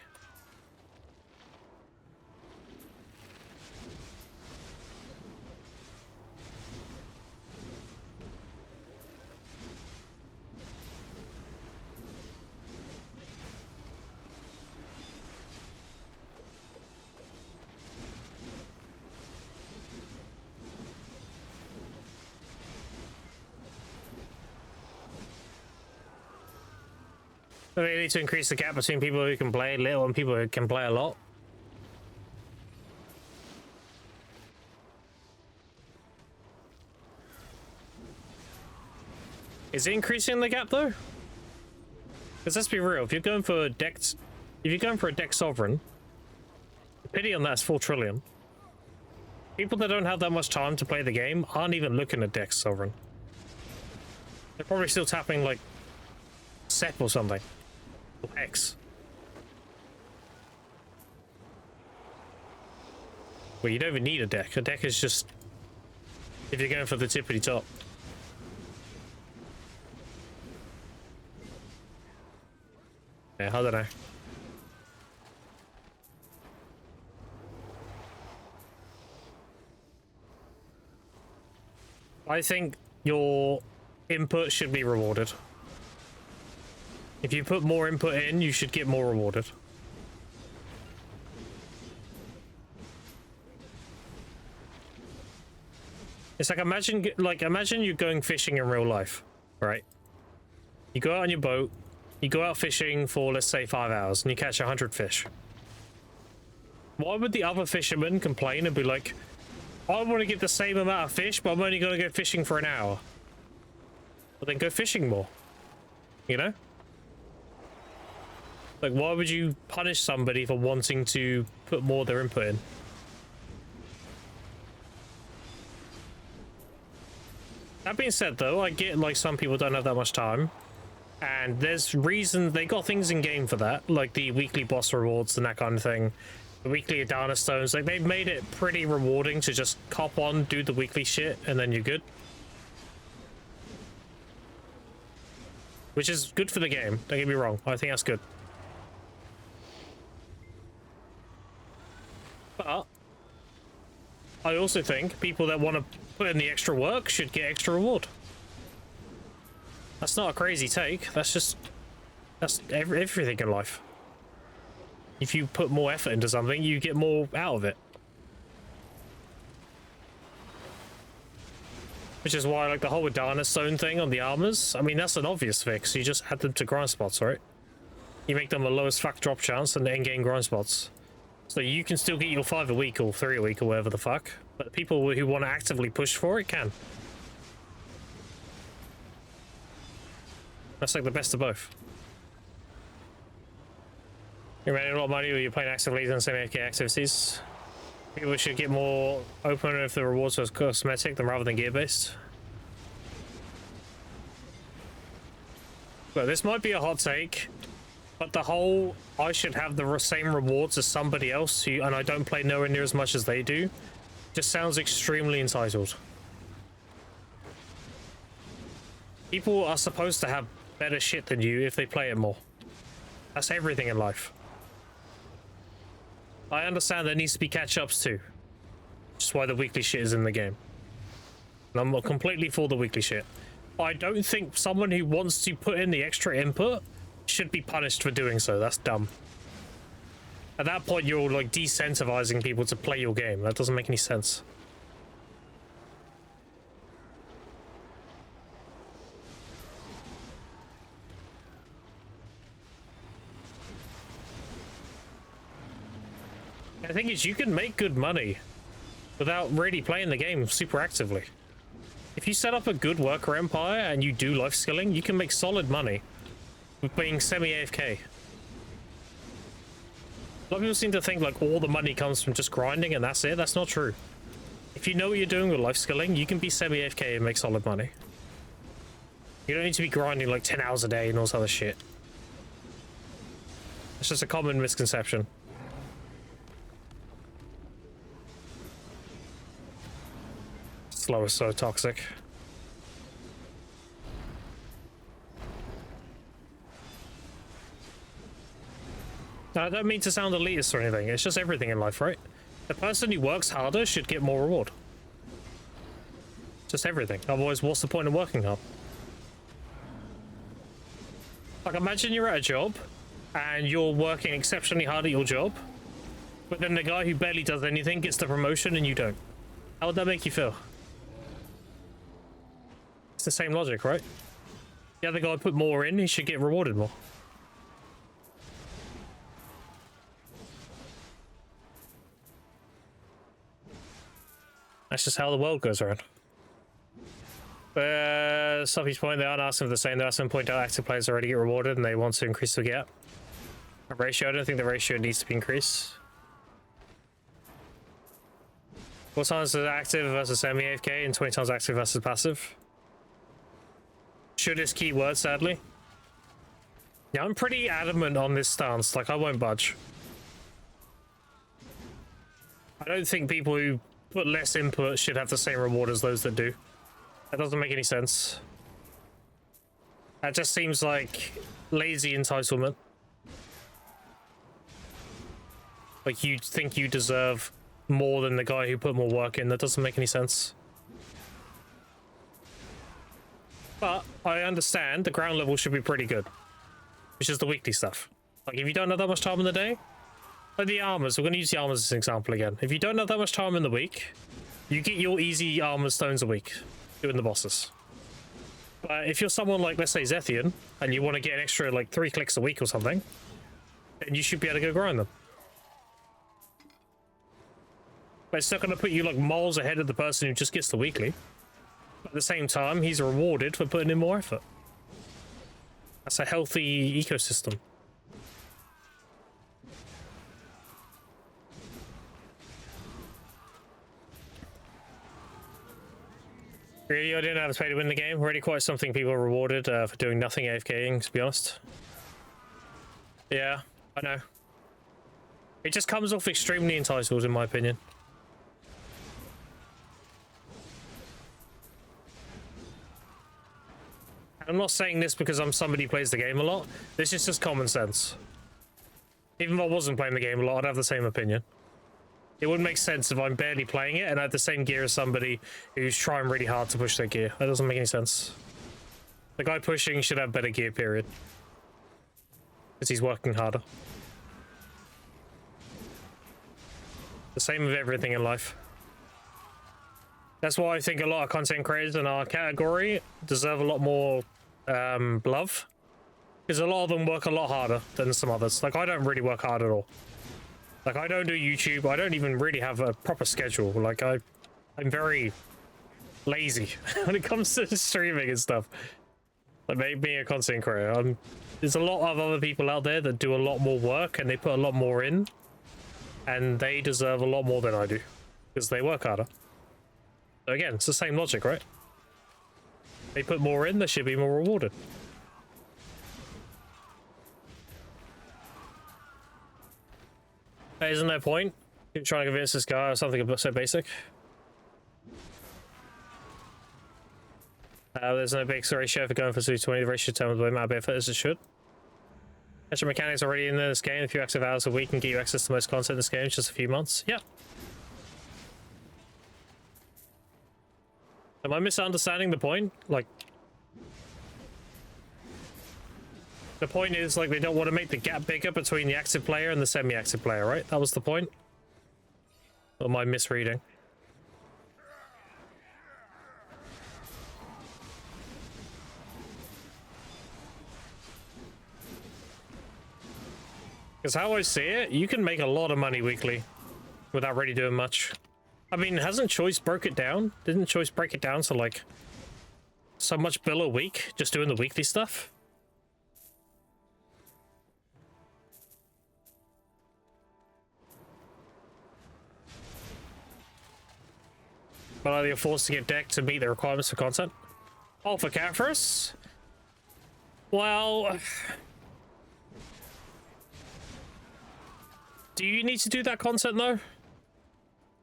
They need to increase the gap between people who can play little and people who can play a lot. Is it increasing the gap though? Because let's be real, if you're going for a deck sovereign, the pity on that is 4 trillion. People that don't have that much time to play the game aren't even looking at deck sovereign. They're probably still tapping like SEP or something. X. Well, you don't even need a deck. A deck is just if you're going for the tippity top. Yeah, I don't know. I think your input should be rewarded. If you put more input in, you should get more rewarded. It's like imagine you're going fishing in real life, right? You go out on your boat, you go out fishing for, let's say, 5 hours, and you catch 100 fish. Why would the other fishermen complain and be like, I want to get the same amount of fish, but I'm only going to go fishing for an hour? Well, then go fishing more. You know? Like, why would you punish somebody for wanting to put more of their input in? That being said, though, I get, like, some people don't have that much time. And there's reasons, they got things in game for that, like the weekly boss rewards and that kind of thing. The weekly Adana stones, like, they've made it pretty rewarding to just cop on, do the weekly shit, and then you're good. Which is good for the game, don't get me wrong, I think that's good. But I also think people that want to put in the extra work should get extra reward. That's not a crazy take. That's everything in life. If you put more effort into something, you get more out of it. Which is why, like, the whole Adana stone thing on the armors, I mean, that's an obvious fix. You just add them to grind spots, right? You make them the lowest fuck drop chance and the in-game grind spots. So you can still get your 5 a week or 3 a week or whatever the fuck. But people who want to actively push for it can. That's like the best of both. You're making a lot of money or you're playing actively than same AFK activities. People should get more open if the rewards are cosmetic rather than gear based. But this might be a hot take. But the whole, I should have the same rewards as somebody else who, and I don't play nowhere near as much as they do, just sounds extremely entitled. People are supposed to have better shit than you if they play it more. That's everything in life. I understand there needs to be catch-ups too. That's why the weekly shit is in the game. And I'm completely for the weekly shit. I don't think someone who wants to put in the extra input should be punished for doing so. That's dumb. At that point, you're like decentivizing people to play your game. That doesn't make any sense. The thing is, you can make good money without really playing the game super actively. If you set up a good worker empire and you do life skilling, you can make solid money with being semi-AFK. A lot of people seem to think like all the money comes from just grinding and that's it. That's not true. If you know what you're doing with life skilling, you can be semi-AFK and make solid money. You don't need to be grinding like 10 hours a day and all this other shit. It's just a common misconception. Slow is so toxic. Now, I don't mean to sound elitist or anything. It's just everything in life, right? The person who works harder should get more reward. Just everything. Otherwise, what's the point of working hard? Like, imagine you're at a job and you're working exceptionally hard at your job, but then the guy who barely does anything gets the promotion and you don't. How would that make you feel? It's the same logic, right? The other guy put more in, he should get rewarded more. That's just how the world goes around. Sophie's point, they aren't asking for the same. They're asking to point out active players already get rewarded and they want to increase the gap. A ratio, I don't think the ratio needs to be increased. What times is active versus semi-AFK and 20 times active versus passive? Should is keyword, sadly. Yeah, I'm pretty adamant on this stance. Like, I won't budge. I don't think people who put less input should have the same reward as those that do. That doesn't make any sense. That just seems like lazy entitlement. Like, you think you deserve more than the guy who put more work in. That doesn't make any sense. But I understand the ground level should be pretty good, which is the weekly stuff. Like, if you don't have that much time in the day, like the armors, we're going to use the armors as an example again. If you don't have that much time in the week, you get your easy armor stones a week doing the bosses. But if you're someone like, let's say, Zethian, and you want to get an extra like 3 clicks a week or something, then you should be able to go grind them. But it's not going to put you like miles ahead of the person who just gets the weekly. At the same time, he's rewarded for putting in more effort. That's a healthy ecosystem. Really, I didn't have to pay to win the game. Already quite something people are rewarded for doing nothing AFKing, to be honest. Yeah, I know. It just comes off extremely entitled, in my opinion. I'm not saying this because I'm somebody who plays the game a lot. This is just common sense. Even if I wasn't playing the game a lot, I'd have the same opinion. It wouldn't make sense if I'm barely playing it and I have the same gear as somebody who's trying really hard to push their gear. That doesn't make any sense. The guy pushing should have better gear, period. Because he's working harder. The same with everything in life. That's why I think a lot of content creators in our category deserve a lot more love. Because a lot of them work a lot harder than some others. Like, I don't really work hard at all. Like, I don't do YouTube. I don't even really have a proper schedule. Like, I'm very lazy when it comes to streaming and stuff. Like, being a content creator. There's a lot of other people out there that do a lot more work and they put a lot more in. And they deserve a lot more than I do. Because they work harder. So again, it's the same logic, right? They put more in, they should be more rewarded. Hey, isn't there a point? Keep trying to convince this guy or something so basic. There's no big ratio for going for 220. The ratio determines the amount of effort as it should. Extra mechanics already in this game. A few active hours a week can get you access to most content in this game in just a few months. Yeah. Am I misunderstanding the point? Like, the point is, like, they don't want to make the gap bigger between the active player and the semi-active player, right? That was the point? Or am I misreading? Because how I see it, you can make a lot of money weekly without really doing much. I mean, hasn't Choice broke it down? Didn't Choice break it down to, like, so much bill a week just doing the weekly stuff? But are they forced to get decked to meet the requirements for content? Oh, for Catphorus? Well... do you need to do that content, though?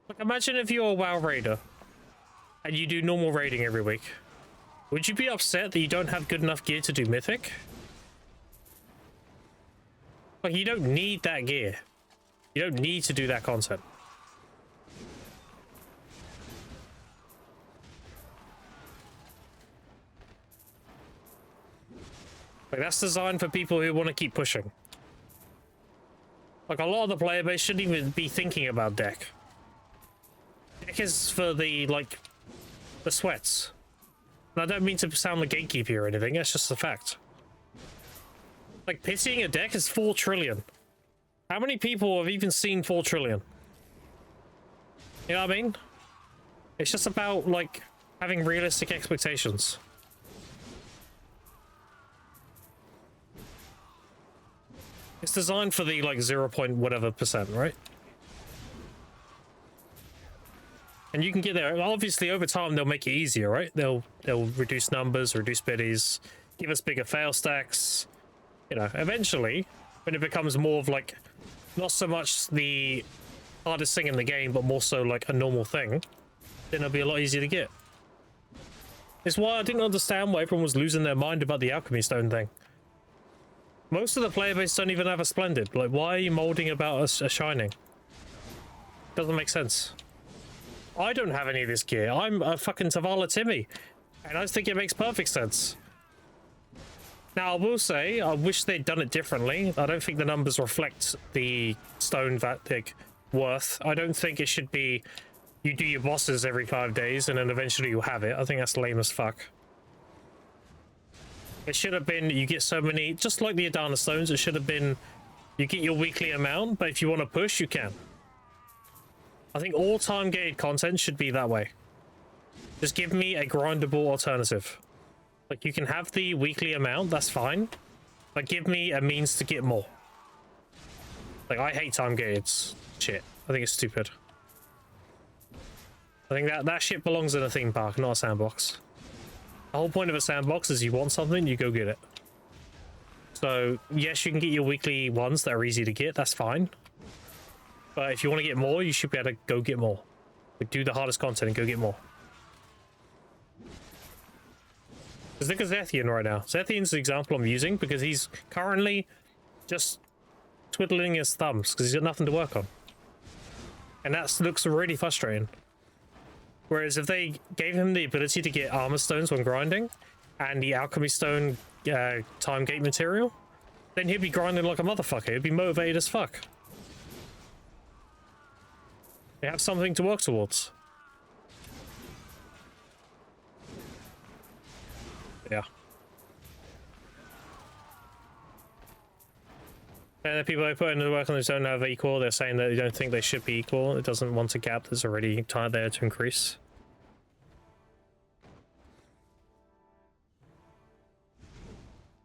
Like, imagine if you're a WoW raider and you do normal raiding every week. Would you be upset that you don't have good enough gear to do Mythic? Like, you don't need that gear. You don't need to do that content. Like, that's designed for people who want to keep pushing. Like, a lot of the player base shouldn't even be thinking about deck. Deck is for the, like, the sweats. And I don't mean to sound like gatekeeper or anything, that's just a fact. Like, pitying a deck is 4 trillion. How many people have even seen 4 trillion? You know what I mean? It's just about, like, having realistic expectations. It's designed for the, like, 0 point whatever percent, right? And you can get there. Obviously, over time, they'll make it easier, right? They'll reduce numbers, reduce biddies, give us bigger fail stacks. You know, eventually, when it becomes more of, like, not so much the hardest thing in the game, but more so, like, a normal thing, then it'll be a lot easier to get. It's why I didn't understand why everyone was losing their mind about the Alchemy Stone thing. Most of the player base don't even have a Splendid. Like, why are you molding about a Shining? Doesn't make sense. I don't have any of this gear. I'm a fucking Zavala Timmy. And I think it makes perfect sense. Now, I will say, I wish they'd done it differently. I don't think the numbers reflect the stone worth. I don't think it should be you do your bosses every 5 days and then eventually you'll have it. I think that's lame as fuck. It should have been you get so many, just like the Adana Stones, it should have been you get your weekly amount, but if you want to push, you can. I think all time-gated content should be that way. Just give me a grindable alternative. Like, you can have the weekly amount, that's fine, but give me a means to get more. Like, I hate time-gated shit. I think it's stupid. I think that shit belongs in a theme park, not a sandbox. The whole point of a sandbox is you want something, you go get it. So, yes, you can get your weekly ones that are easy to get, that's fine. But if you want to get more, you should be able to go get more. Like, do the hardest content and go get more. Because look at Zethian right now. Zethian's the example I'm using because he's currently just twiddling his thumbs because he's got nothing to work on. And that looks really frustrating. Whereas if they gave him the ability to get armor stones when grinding and the alchemy stone time gate material, then he'd be grinding like a motherfucker. He'd be motivated as fuck. They have something to work towards. Yeah. And the people who put in the work on this don't have equal, they're saying that they don't think they should be equal. It doesn't want a gap that's already tied there to increase.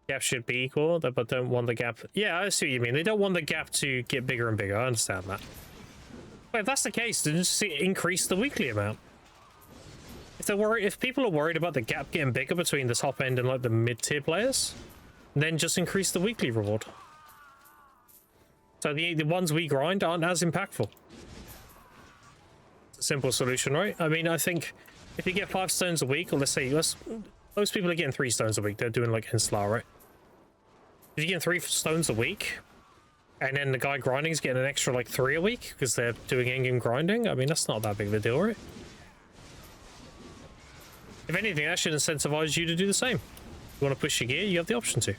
Gap should be equal, but don't want the gap. Yeah, I see what you mean. They don't want the gap to get bigger and bigger. I understand that. But if that's the case, then just increase the weekly amount. If they're worried, if people are worried about the gap getting bigger between the top end and like the mid-tier players, then just increase the weekly reward. So the ones we grind aren't as impactful. It's a simple solution, right? I mean, I think if you get 5 stones a week, or let's Most people are getting 3 stones a week. They're doing like Inslar, right? If you're getting 3 stones a week, and then the guy grinding is getting an extra like 3 a week because they're doing in-game grinding, I mean, that's not that big of a deal, right? If anything, that should incentivize you to do the same. If you want to push your gear, you have the option to.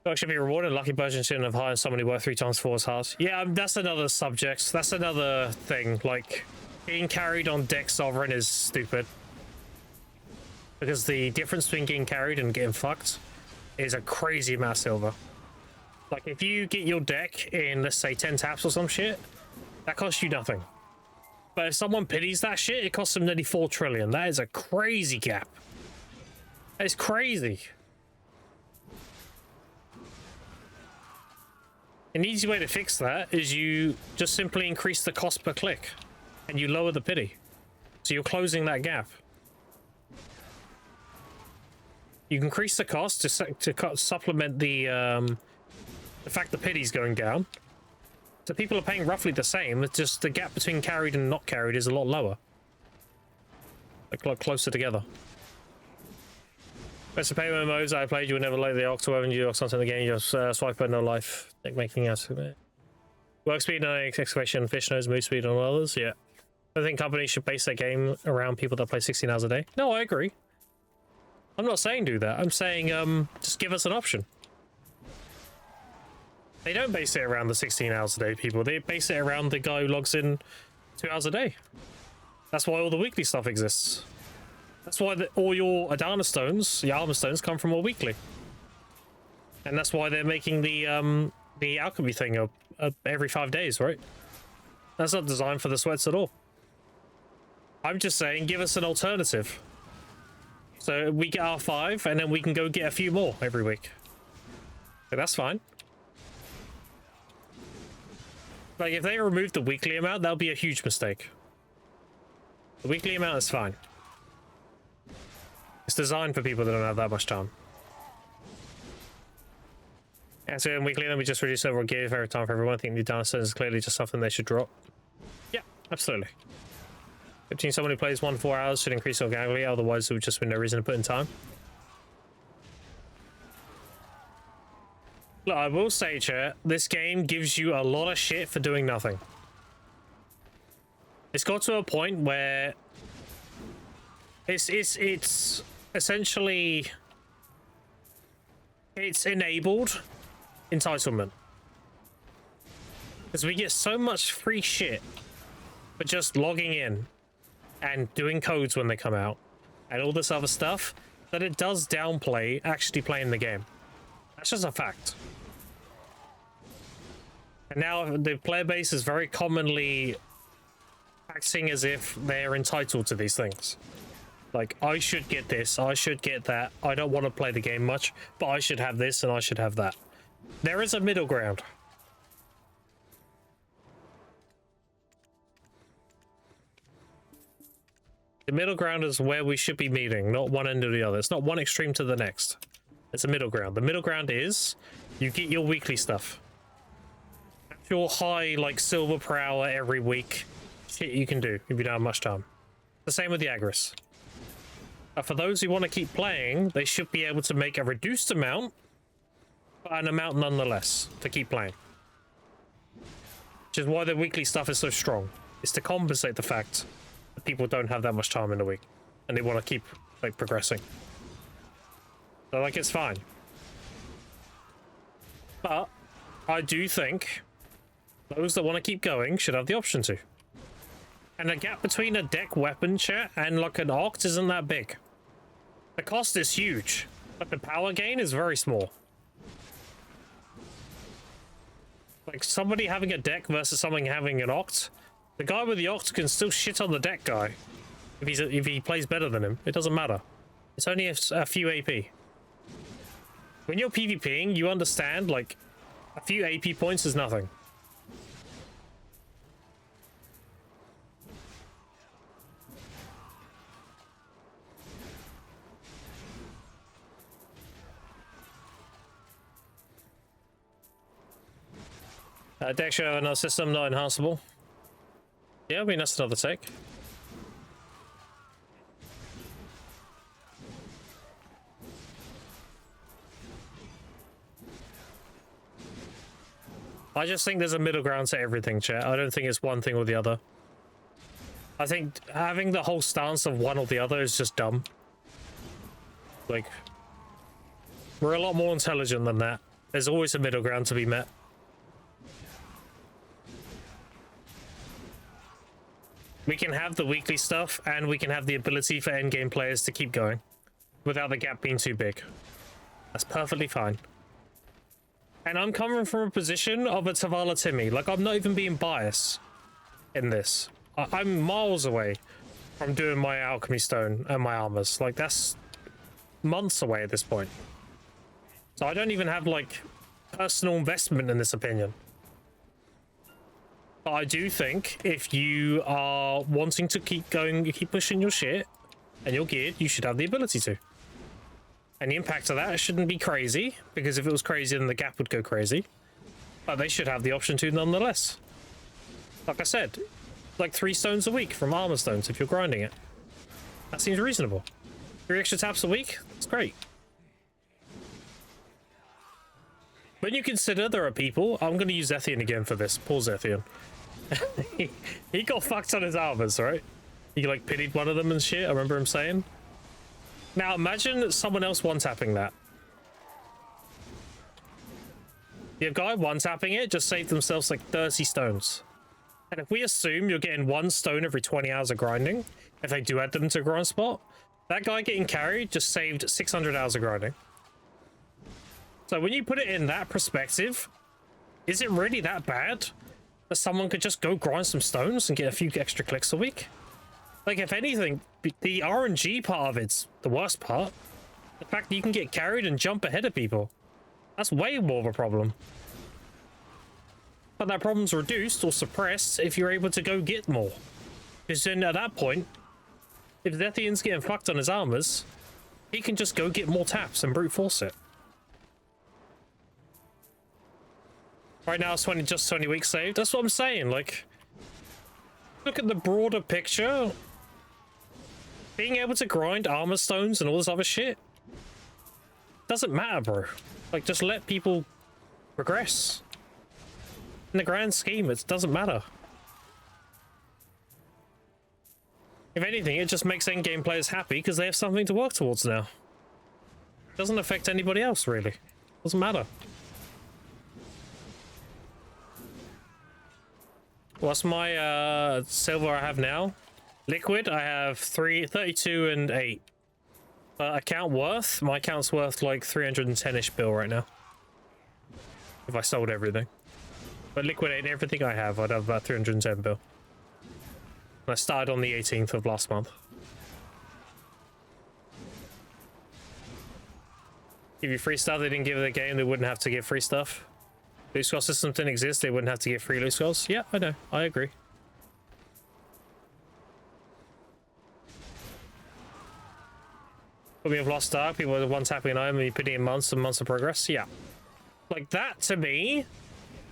Dog should be rewarded. Lucky person shouldn't have hired somebody worth 3 times 4 as hard. Yeah, that's another subject. That's another thing. Like, being carried on deck sovereign is stupid. Because the difference between getting carried and getting fucked is a crazy amount of silver. Like, if you get your deck in, let's say, 10 taps or some shit, that costs you nothing. But if someone pities that shit, it costs them nearly 4 trillion. That is a crazy gap. That is crazy. An easy way to fix that is you just simply increase the cost per click and you lower the pity. So you're closing that gap. You increase the cost to supplement the fact the pity's going down. So people are paying roughly the same. It's just the gap between carried and not carried is a lot lower. Like a lot closer together. Best of payment modes I played, you would never like the Ox, whenever you do Ox in the game, you just swipe but no life. Like making out of it. Work speed on excavation, fish nose, move speed on others, yeah. I think companies should base their game around people that play 16 hours a day. No, I agree. I'm not saying do that. I'm saying just give us an option. They don't base it around the 16 hours a day people. They base it around the guy who logs in 2 hours a day. That's why all the weekly stuff exists. That's why all your Adana stones, the armor stones, come from all weekly. And that's why they're making the alchemy thing up every 5 days, right? That's not designed for the sweats at all. I'm just saying, give us an alternative. So we get our 5, and then we can go get a few more every week. So that's fine. Like, if they remove the weekly amount, that'll be a huge mistake. The weekly amount is fine. It's designed for people that don't have that much time. And so in weekly, then we just reduce overall gear every time for everyone. I think the downstairs is clearly just something they should drop. Yeah, absolutely. 15, someone who plays 1 4 hours should increase organically, otherwise there would just be no reason to put in time. Look, I will say, chat, this game gives you a lot of shit for doing nothing. It's got to a point where it's essentially it's enabled entitlement. Because we get so much free shit for just logging in and doing codes when they come out and all this other stuff that it does downplay actually playing the game. That's just a fact. And now the player base is very commonly acting as if they're entitled to these things. Like, I should get this, I should get that, I don't want to play the game much, but I should have this and I should have that. There is a middle ground. The middle ground is where we should be meeting, not one end or the other. It's not one extreme to the next. It's a middle ground. The middle ground is you get your weekly stuff. Your high, like, silver per hour every week. Shit you can do if you don't have much time. The same with the Agris. For those who want to keep playing, they should be able to make a reduced amount, but an amount nonetheless to keep playing. Which is why the weekly stuff is so strong. It's to compensate the fact that people don't have that much time in the week and they want to keep, like, progressing. So, like, it's fine. But I do think those that want to keep going should have the option to. And the gap between a deck weapon chat and like an Oct isn't that big. The cost is huge, but the power gain is very small. Like, somebody having a deck versus someone having an Oct, the guy with the Oct can still shit on the deck guy if he plays better than him. It doesn't matter. It's only a few AP. When you're PvPing, you understand, like, a few AP points is nothing. Deck should have another system, not enhanceable. Yeah, I mean, that's another take. I just think there's a middle ground to everything, chat. I don't think it's one thing or the other. I think having the whole stance of one or the other is just dumb. Like, we're a lot more intelligent than that. There's always a middle ground to be met. We can have the weekly stuff, and we can have the ability for endgame players to keep going without the gap being too big. That's perfectly fine. And I'm coming from a position of a Tavala Timmy. Like, I'm not even being biased in this. I'm miles away from doing my alchemy stone and my armors. Like, that's months away at this point. So I don't even have, like, personal investment in this opinion. But I do think if you are wanting to keep going, you keep pushing your shit and you're geared, you should have the ability to. And the impact of that shouldn't be crazy, because if it was crazy, then the gap would go crazy. But they should have the option to nonetheless. Like I said, like 3 stones a week from armor stones if you're grinding it. That seems reasonable. 3 extra taps a week, that's great. When you consider there are people, I'm going to use Zethian again for this. Poor Zethian. he got fucked on his armors, right? He like pitied one of them and shit, I remember him saying. Now imagine someone else one-tapping that. The guy one-tapping it just saved themselves like 30 stones. And if we assume you're getting 1 stone every 20 hours of grinding, if they do add them to grind spot, that guy getting carried just saved 600 hours of grinding. So when you put it in that perspective, is it really that bad that someone could just go grind some stones and get a few extra clicks a week? Like, if anything, the RNG part of it's the worst part. The fact that you can get carried and jump ahead of people. That's way more of a problem. But that problem's reduced or suppressed if you're able to go get more. Because then at that point, if Zethian's getting fucked on his armors, he can just go get more taps and brute force it. Right now it's just 20 weeks saved. That's what I'm saying. Like, look at the broader picture. Being able to grind armor stones and all this other shit doesn't matter, bro. Like, just let people progress. In the grand scheme, it doesn't matter. If anything, it just makes endgame players happy because they have something to work towards now. It doesn't affect anybody else, really. Doesn't matter. What's my silver I have now? Liquid, I have 32 and 8. Account worth? My account's worth like 310-ish bill right now. If I sold everything. But liquidate everything I have, I'd have about 310 bill. And I started on the 18th of last month. Give you free stuff they didn't give the game, they wouldn't have to give free stuff. Loot score systems didn't exist, they wouldn't have to give free loot scores. Yeah, I know, I agree. But we have lost dark, people are one-tapping an item and you're putting in months and months of progress. Yeah. Like, that to me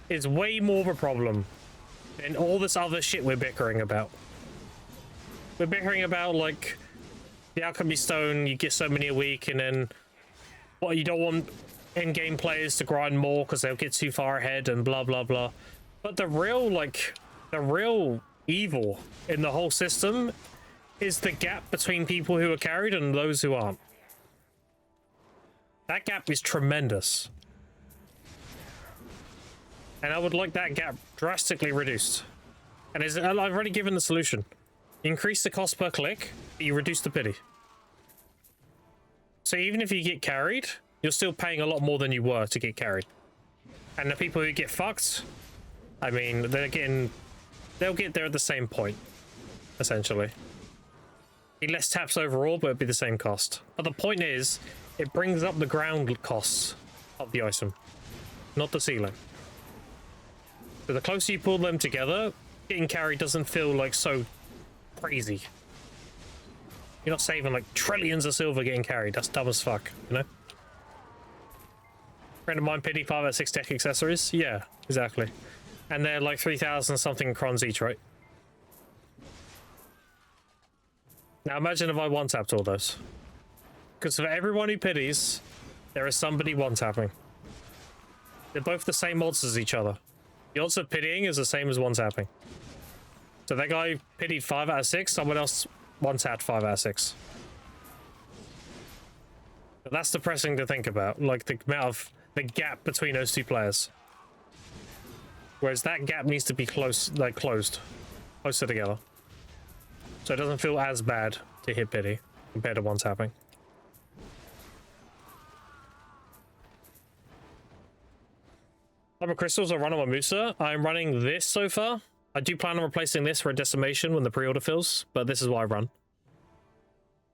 is way more of a problem than all this other shit we're bickering about. We're bickering about, like, the alchemy stone, you get so many a week, and then what, you don't want in-game players to grind more because they'll get too far ahead and blah blah blah. But the real, like, the real evil in the whole system is the gap between people who are carried and those who aren't. That gap is tremendous. And I would like that gap drastically reduced. And I've already given the solution. Increase the cost per click, but you reduce the pity. So even if you get carried, you're still paying a lot more than you were to get carried. And the people who get fucked, I mean, they'll get there at the same point, essentially. Be less taps overall, but it'd be the same cost. But the point is, it brings up the ground costs of the item, not the ceiling. So the closer you pull them together, getting carried doesn't feel like so crazy. You're not saving like trillions of silver getting carried. That's dumb as fuck, you know? Friend of mine, pity 5 out of 6 tech accessories. Yeah, exactly. And they're like 3,000 something crons each, right? Now imagine if I one-tapped all those. Because for everyone who pities, there is somebody one-tapping. They're both the same odds as each other. The odds of pitying is the same as one tapping. So that guy pitied 5 out of 6, someone else one tapped 5 out of 6. But that's depressing to think about, like the amount of the gap between those two players. Whereas that gap needs to be closed closer together. So it doesn't feel as bad to hit pity compared to one tapping. Type of crystals I run on my Musa. I'm running this so far. I do plan on replacing this for a decimation when the pre-order fills, but this is what I run.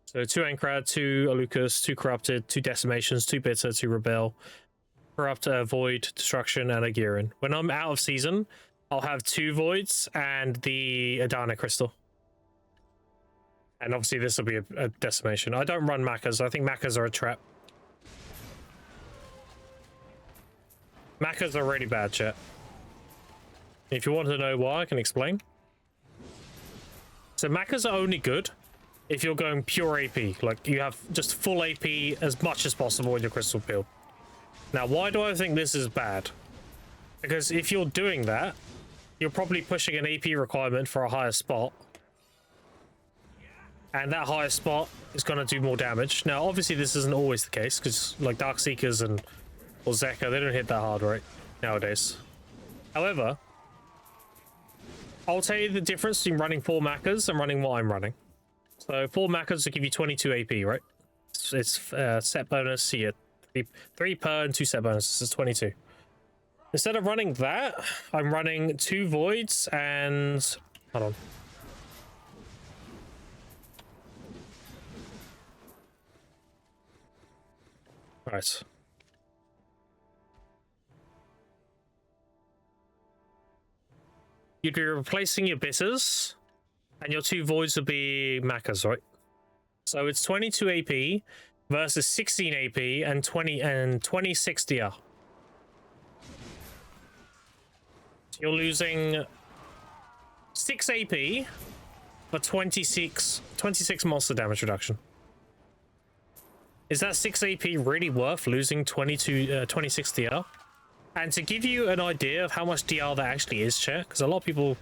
So 2 Ankrad, 2 Alucas, 2 Corrupted, 2 Decimations, 2 Bitter, 2 Rebel, Corrupt, Void, Destruction, and a Girin. When I'm out of season, I'll have 2 Voids and the Adana Crystal. And obviously this will be a Decimation. I don't run Macas. I think Macas are a trap. Macas are really bad, chat. If you want to know why, I can explain. So Macas are only good if you're going pure AP. Like, you have just full AP as much as possible in your crystal build. Now, why do I think this is bad? Because if you're doing that, you're probably pushing an AP requirement for a higher spot. And that higher spot is going to do more damage. Now, obviously, this isn't always the case, because, like, Darkseekers or Zeka, they don't hit that hard, right? Nowadays. However, I'll tell you the difference between running 4 Macas and running what I'm running. So 4 Macas will give you 22 AP, right? It's set bonus, see it. 3 per and 2 set bonuses is 22. Instead of running that, I'm running 2 Voids and... Hold on. Right. You'd be replacing your Bitters, and your 2 Voids would be Macas, right? So it's 22 AP versus 16 AP and 26 DR. So you're losing 6 AP for 26 monster damage reduction. Is that 6 AP really worth losing 26 DR? And to give you an idea of how much DR that actually is, chat, because a lot of people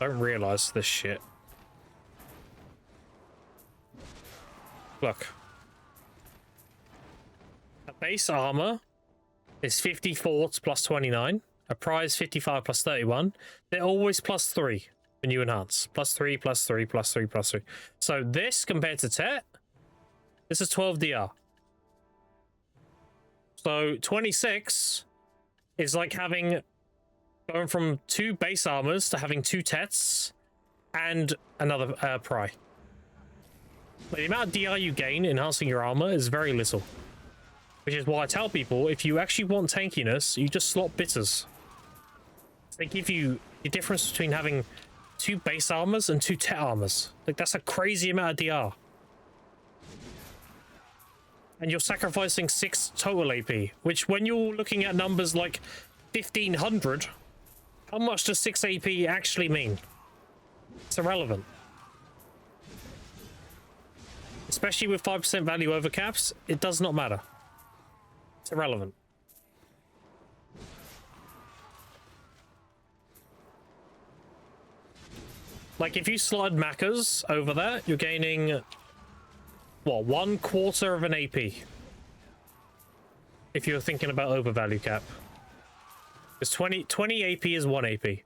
don't realize this shit. Look. A base armor is 50 forts plus 29. A prize 55 plus 31. They're always plus 3 when you enhance. Plus 3, plus 3, plus 3, plus 3. So this compared to Tet, this is 12 DR. So 26 is like going from 2 base armors to having 2 Tets and another Pry. The amount of DR you gain enhancing your armor is very little. Which is why I tell people, if you actually want tankiness, you just slot Bitters. They give you the difference between having 2 base armors and 2 Tet armors. Like, that's a crazy amount of DR. And you're sacrificing 6 total AP, which when you're looking at numbers like 1500, how much does 6 AP actually mean? It's irrelevant. Especially with 5% value over caps, it does not matter. It's irrelevant. Like, if you slide Macas over that, you're gaining, what, 1/4 of an AP. If you're thinking about overvalue cap. Because 20 AP is 1 AP.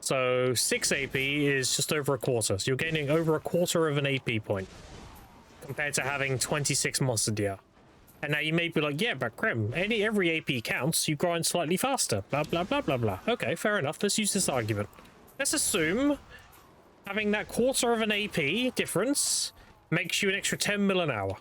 So 6 AP is just over a quarter. So you're gaining over 1/4 of an AP point. Compared to having 26 monster DR. And now you may be like, yeah, but Krem, every AP counts, you grind slightly faster. Blah, blah, blah, blah, blah. Okay, fair enough. Let's use this argument. Let's assume having that 1/4 of an AP difference makes you an extra 10 mil an hour.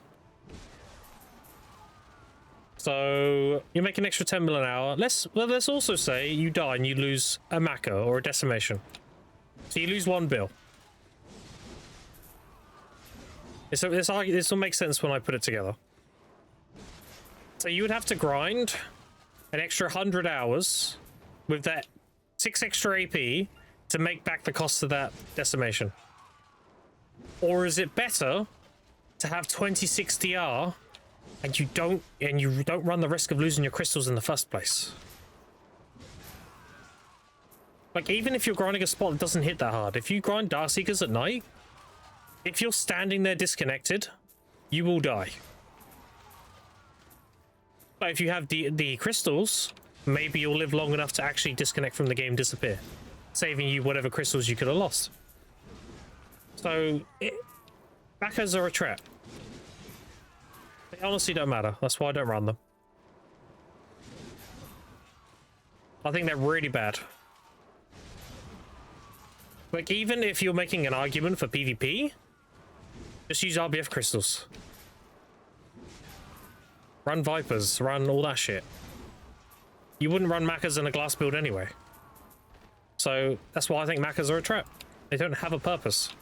So you make an extra 10 mil an hour. Let's also say you die and you lose a Maca or a Decimation. So you lose 1 bill. So this will make sense when I put it together. So you would have to grind an extra 100 hours with that 6 extra AP to make back the cost of that Decimation. Or is it better to have 26 DR and you don't run the risk of losing your crystals in the first place? Like, even if you're grinding a spot that doesn't hit that hard, if you grind Darkseekers at night, if you're standing there disconnected, you will die. But if you have the crystals, maybe you'll live long enough to actually disconnect from the game, disappear, saving you whatever crystals you could have lost. So, backers are a trap. They honestly don't matter. That's why I don't run them. I think they're really bad. Like, even if you're making an argument for PvP, just use RBF crystals. Run Vipers, run all that shit. You wouldn't run Macas in a glass build anyway. So, that's why I think Macas are a trap. They don't have a purpose.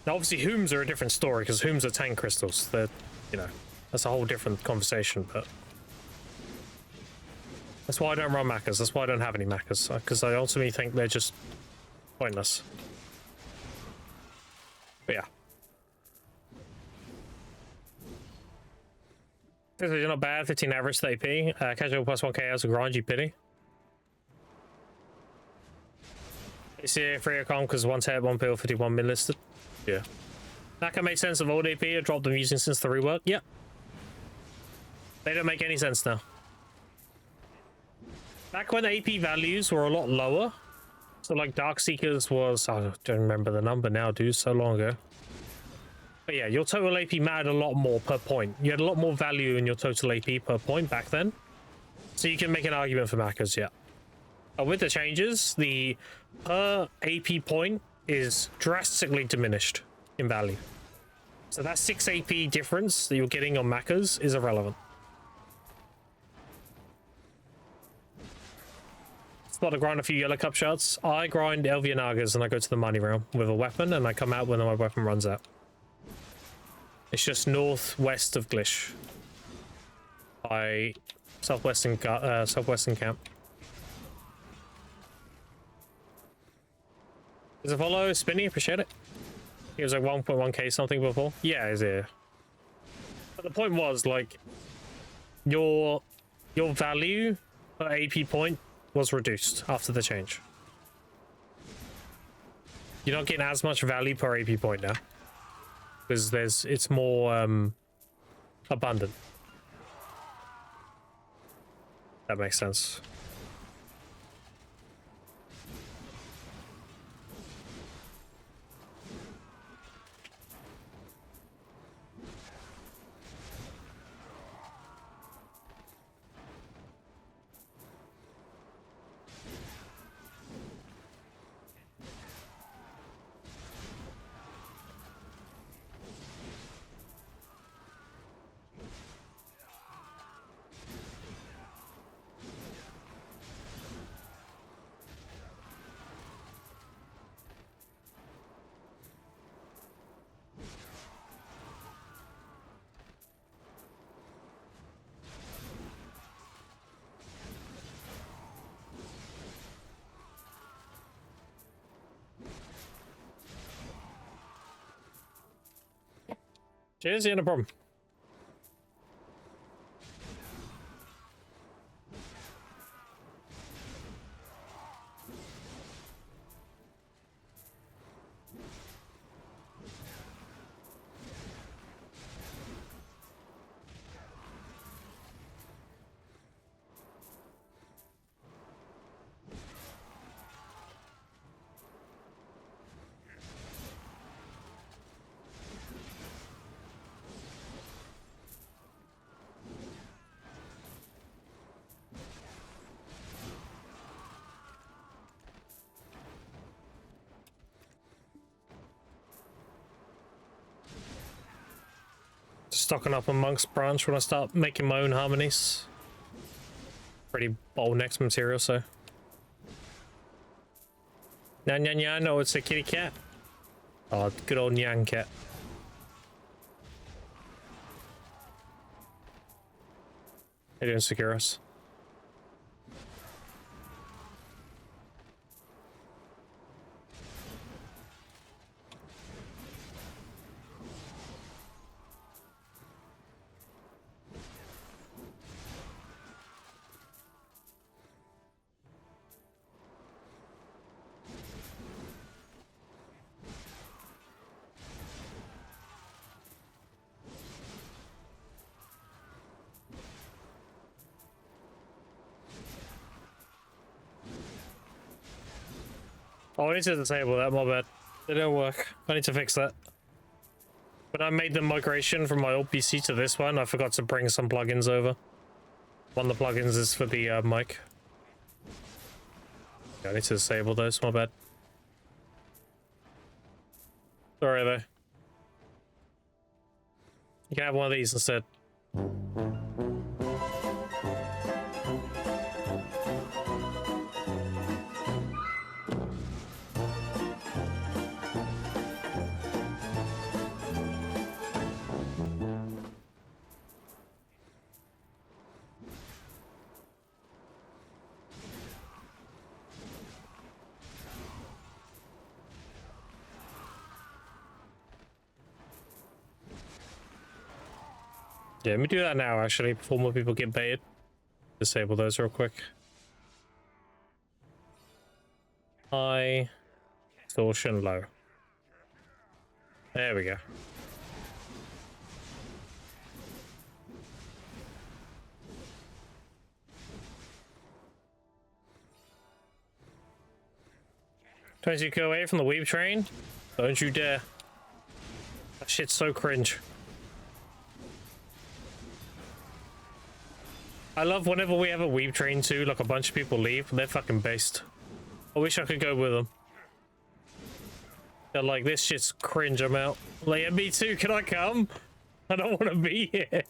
Now, obviously, Hooms are a different story, because Hooms are tank crystals. They're, you know, that's a whole different conversation, but... That's why I don't run Macas. That's why I don't have any Macas, because I ultimately think they're just pointless. But yeah. You're not bad, 15 average, 30p. Casual plus 1k as a grind, you pity. ACA free account because 1 tap, 1 pill, 51 min listed. Yeah. That can make sense of old AP. I dropped them using since the rework. Yep. They don't make any sense now. Back when AP values were a lot lower, so like Darkseekers was, I don't remember the number now, dude, so long ago. But yeah, your total AP mattered a lot more per point. You had a lot more value in your total AP per point back then. So you can make an argument for Macas, yeah. With the changes, the per AP point is drastically diminished in value. So that 6 AP difference that you're getting on Macas is irrelevant. Spot to grind a few yellow cup shots. I grind Elvian Nagas and I go to the money realm with a weapon and I come out when my weapon runs out. It's just northwest of Glish. By southwestern camp. Is a follow Spinny? Appreciate it. He was like 1.1k something before. Yeah, is it? But the point was like your value per AP point was reduced after the change. You're not getting as much value per AP point now. Because it's more abundant. That makes sense. Cheers, yeah, no problem. Stocking up on Monk's Branch when I start making my own harmonies. Pretty bold next material, so. Nya, no, it's a kitty cat. Oh, good old Nyan cat. How you doing, Securos? Oh, I need to disable that, my bad. It didn't work. I need to fix that. When I made the migration from my old PC to this one, I forgot to bring some plugins over. One of the plugins is for the mic. Yeah, I need to disable those, my bad. Sorry though. You can have one of these instead. Yeah, let me do that now, actually, before more people get baited. Disable those real quick. High. Extortion low. There we go. Trying to go away from the weeb train? Don't you dare. That shit's so cringe. I love whenever we have a weeb train too, like a bunch of people leave, they're fucking based. I wish I could go with them. They're like, this shit's cringe, I'm out. Like, yeah, me too, can I come? I don't want to be here.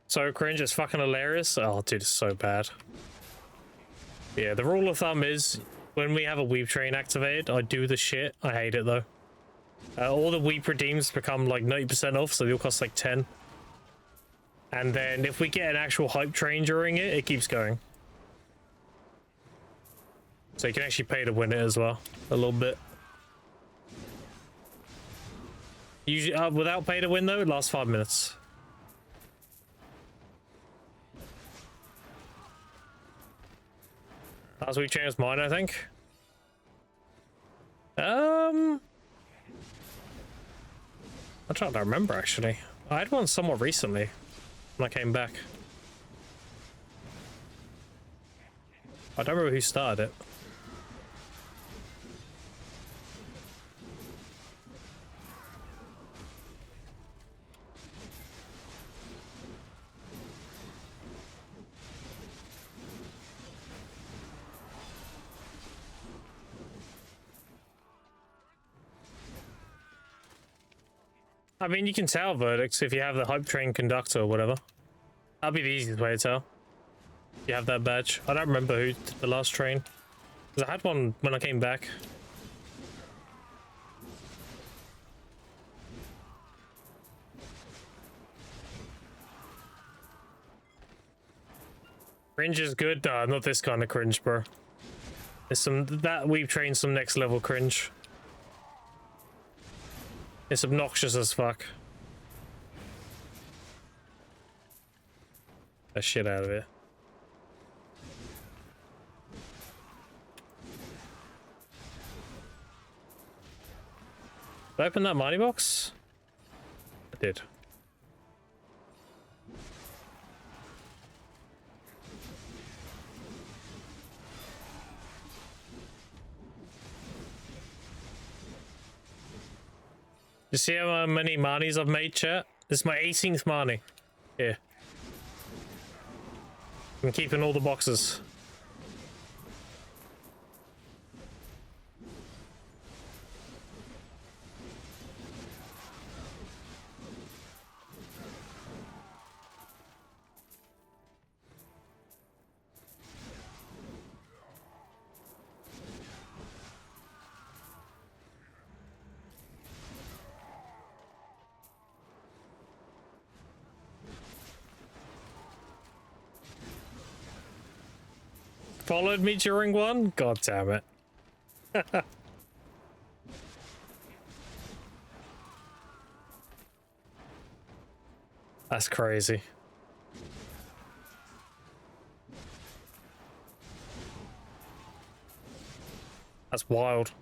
So cringe, it's fucking hilarious. Oh, dude, it's so bad. Yeah, the rule of thumb is when we have a weeb train activated, I do the shit. I hate it though. All the weeb redeems become like 90% off, so they'll cost like 10. And then if we get an actual hype train during it, it keeps going. So you can actually pay to win it as well, a little bit. Usually, without pay to win though, it lasts 5 minutes. Last week train was mine, I think. I'm trying to remember actually. I had one somewhat recently when I came back. I don't remember who started it. I mean, you can tell verdicts if you have the hype train conductor or whatever. That'll be the easiest way to tell. You have that badge. I don't remember who did the last train. Because I had one when I came back. Cringe is good? Nah, not this kind of cringe, bro. There's some, that we've trained some next level cringe. It's obnoxious as fuck. That shit out of it. Did I open that money box? I did. You see how many Marnies I've made, chat? This is my 18th Marnie. Here. I'm keeping all the boxes. Followed me during one? God damn it. That's crazy. That's wild.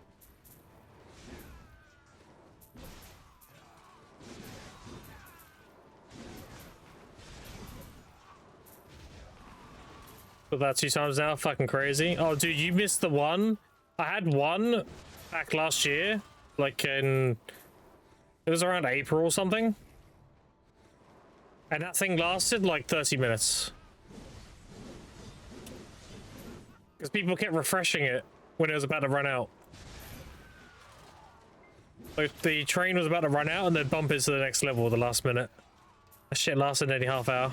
But that 2 times now, fucking crazy. Oh, dude, you missed the one. I had one back last year, like it was around April or something. And that thing lasted like 30 minutes. Because people kept refreshing it when it was about to run out. Like the train was about to run out and then bump into the next level at the last minute. That shit lasted nearly half hour.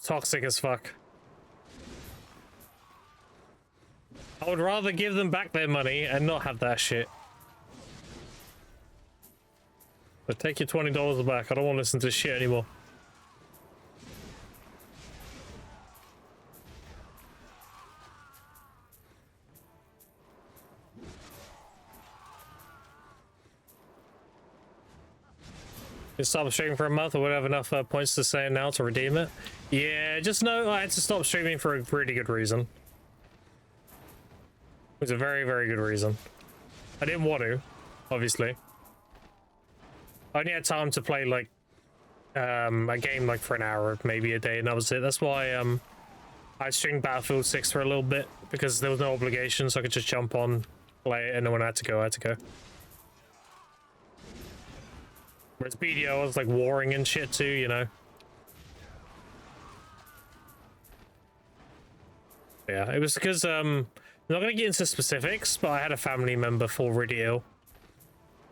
Toxic as fuck. I would rather give them back their money and not have that shit. But take your $20 back. I don't want to listen to this shit anymore. You stop streaming for a month or would have enough points to say now to redeem it? Yeah, just know I had to stop streaming for a really good reason. It was a very, very good reason. I didn't want to, obviously. I only had time to play like a game like for an hour, maybe a day, and that was it. That's why I streamed Battlefield 6 for a little bit, because there was no obligation, so I could just jump on, play it, and then when I had to go, I had to go. Whereas BDO was like warring and shit too, you know. Yeah, it was because I'm not gonna get into specifics, but I had a family member fall really ill,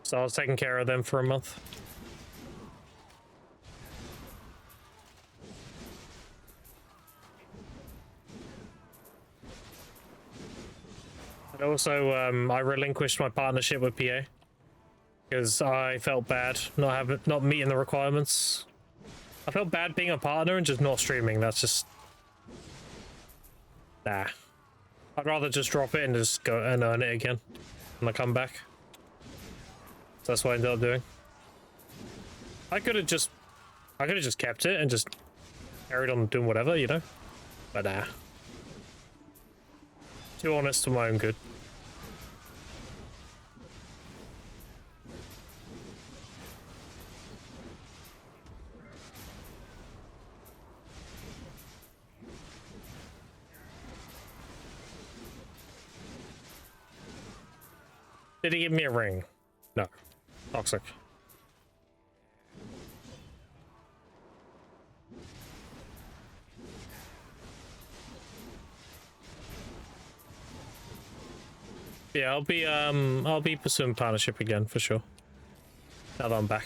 so I was taking care of them for a month. And also, I relinquished my partnership with PA because I felt bad not meeting the requirements. I felt bad being a partner and just not streaming. That's just nah. I'd rather just drop it and just go and earn it again when I come back. So that's what I ended up doing. I could have just kept it and just carried on doing whatever, you know. But nah. Too honest for my own good. Did he give me a ring? No. Toxic. Yeah, I'll be pursuing partnership again for sure. Now that I'm back.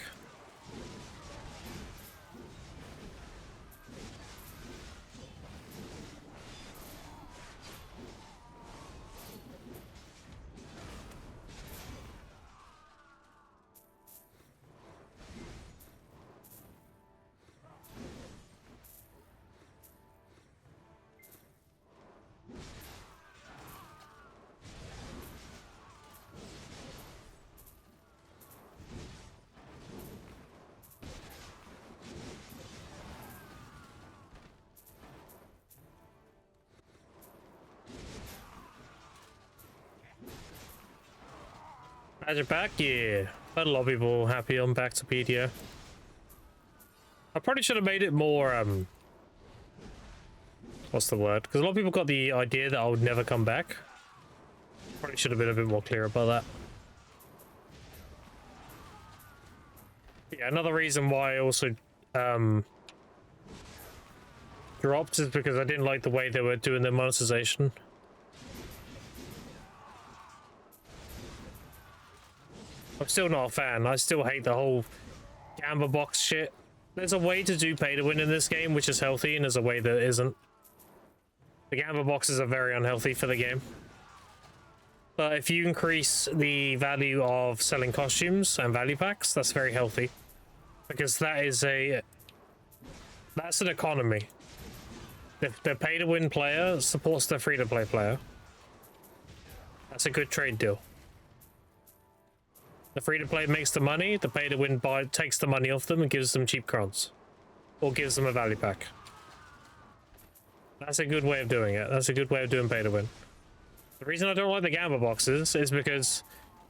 Glad you're back? Yeah. Had a lot of people happy I'm back to PDO. I probably should have made it more, what's the word? Because a lot of people got the idea that I would never come back. Probably should have been a bit more clear about that. Yeah, another reason why I also, dropped is because I didn't like the way they were doing their monetization. I'm still not a fan. I still hate the whole gamba box shit. There's a way to do pay to win in this game, which is healthy, and there's a way that isn't. The gamba boxes are very unhealthy for the game. But if you increase the value of selling costumes and value packs, that's very healthy. Because that's an economy. The pay to win player supports the free to play player. That's a good trade deal. The free-to-play makes the money, the pay-to-win takes the money off them and gives them cheap crowns. Or gives them a value pack. That's a good way of doing it. That's a good way of doing pay-to-win. The reason I don't like the gamba boxes is because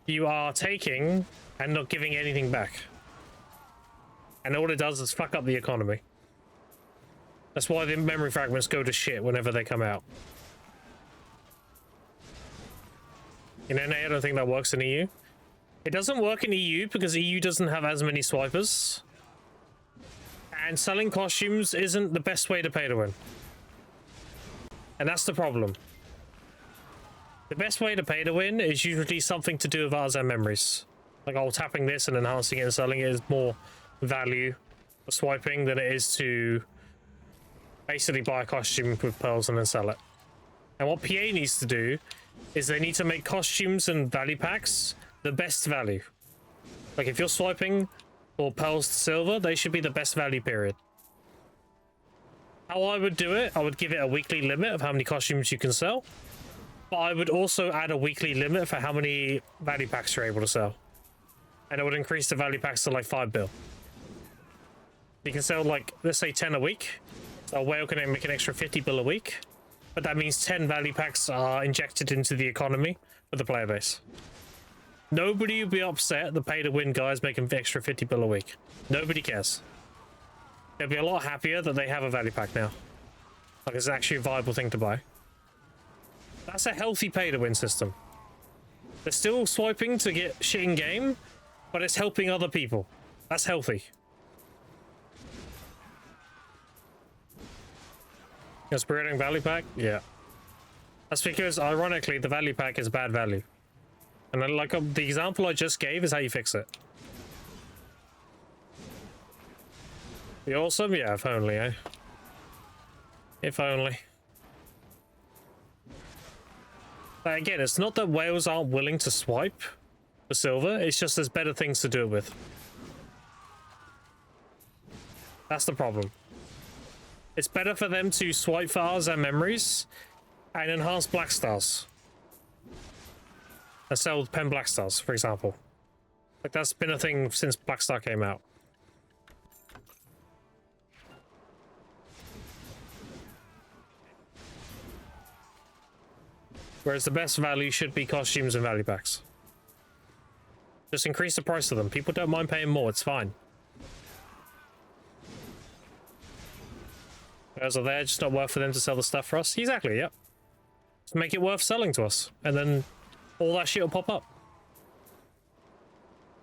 you are taking and not giving anything back. And all it does is fuck up the economy. That's why the memory fragments go to shit whenever they come out. In NA, I don't think that works in EU. It doesn't work in EU because EU doesn't have as many swipers. And selling costumes isn't the best way to pay to win. And that's the problem. The best way to pay to win is usually something to do with Arzan memories. Like, oh, tapping this and enhancing it and selling it is more value for swiping than it is to basically buy a costume with pearls and then sell it. And what PA needs to do is they need to make costumes and value packs the best value. Like, if you're swiping for pearls to silver, they should be the best value, period. How I would do it, I would give it a weekly limit of how many costumes you can sell. But I would also add a weekly limit for how many value packs you're able to sell. And it would increase the value packs to like 5 bill. You can sell like, let's say 10 a week. So a whale can make an extra 50 bill a week. But that means 10 value packs are injected into the economy for the player base. Nobody will be upset the pay to win guys making extra 50 bill a week. Nobody cares. They'll be a lot happier that they have a value pack now. Like, it's actually a viable thing to buy. That's a healthy pay to win system. They're still swiping to get shit in game, but it's helping other people. That's healthy. You're spreading value pack? Yeah. That's because, ironically, the value pack is bad value. And then, like, the example I just gave is how you fix it. Be awesome? Yeah, if only, eh? If only. But again, it's not that whales aren't willing to swipe for silver, it's just there's better things to do it with. That's the problem. It's better for them to swipe for Arzan memories and enhance black stars. And sell pen black stars, for example. Like, that's been a thing since Black Star came out. Whereas the best value should be costumes and value packs. Just increase the price of them. People don't mind paying more, it's fine. Whereas are there just not worth for them to sell the stuff for us? Exactly, yep. Just make it worth selling to us. And then all that shit will pop up.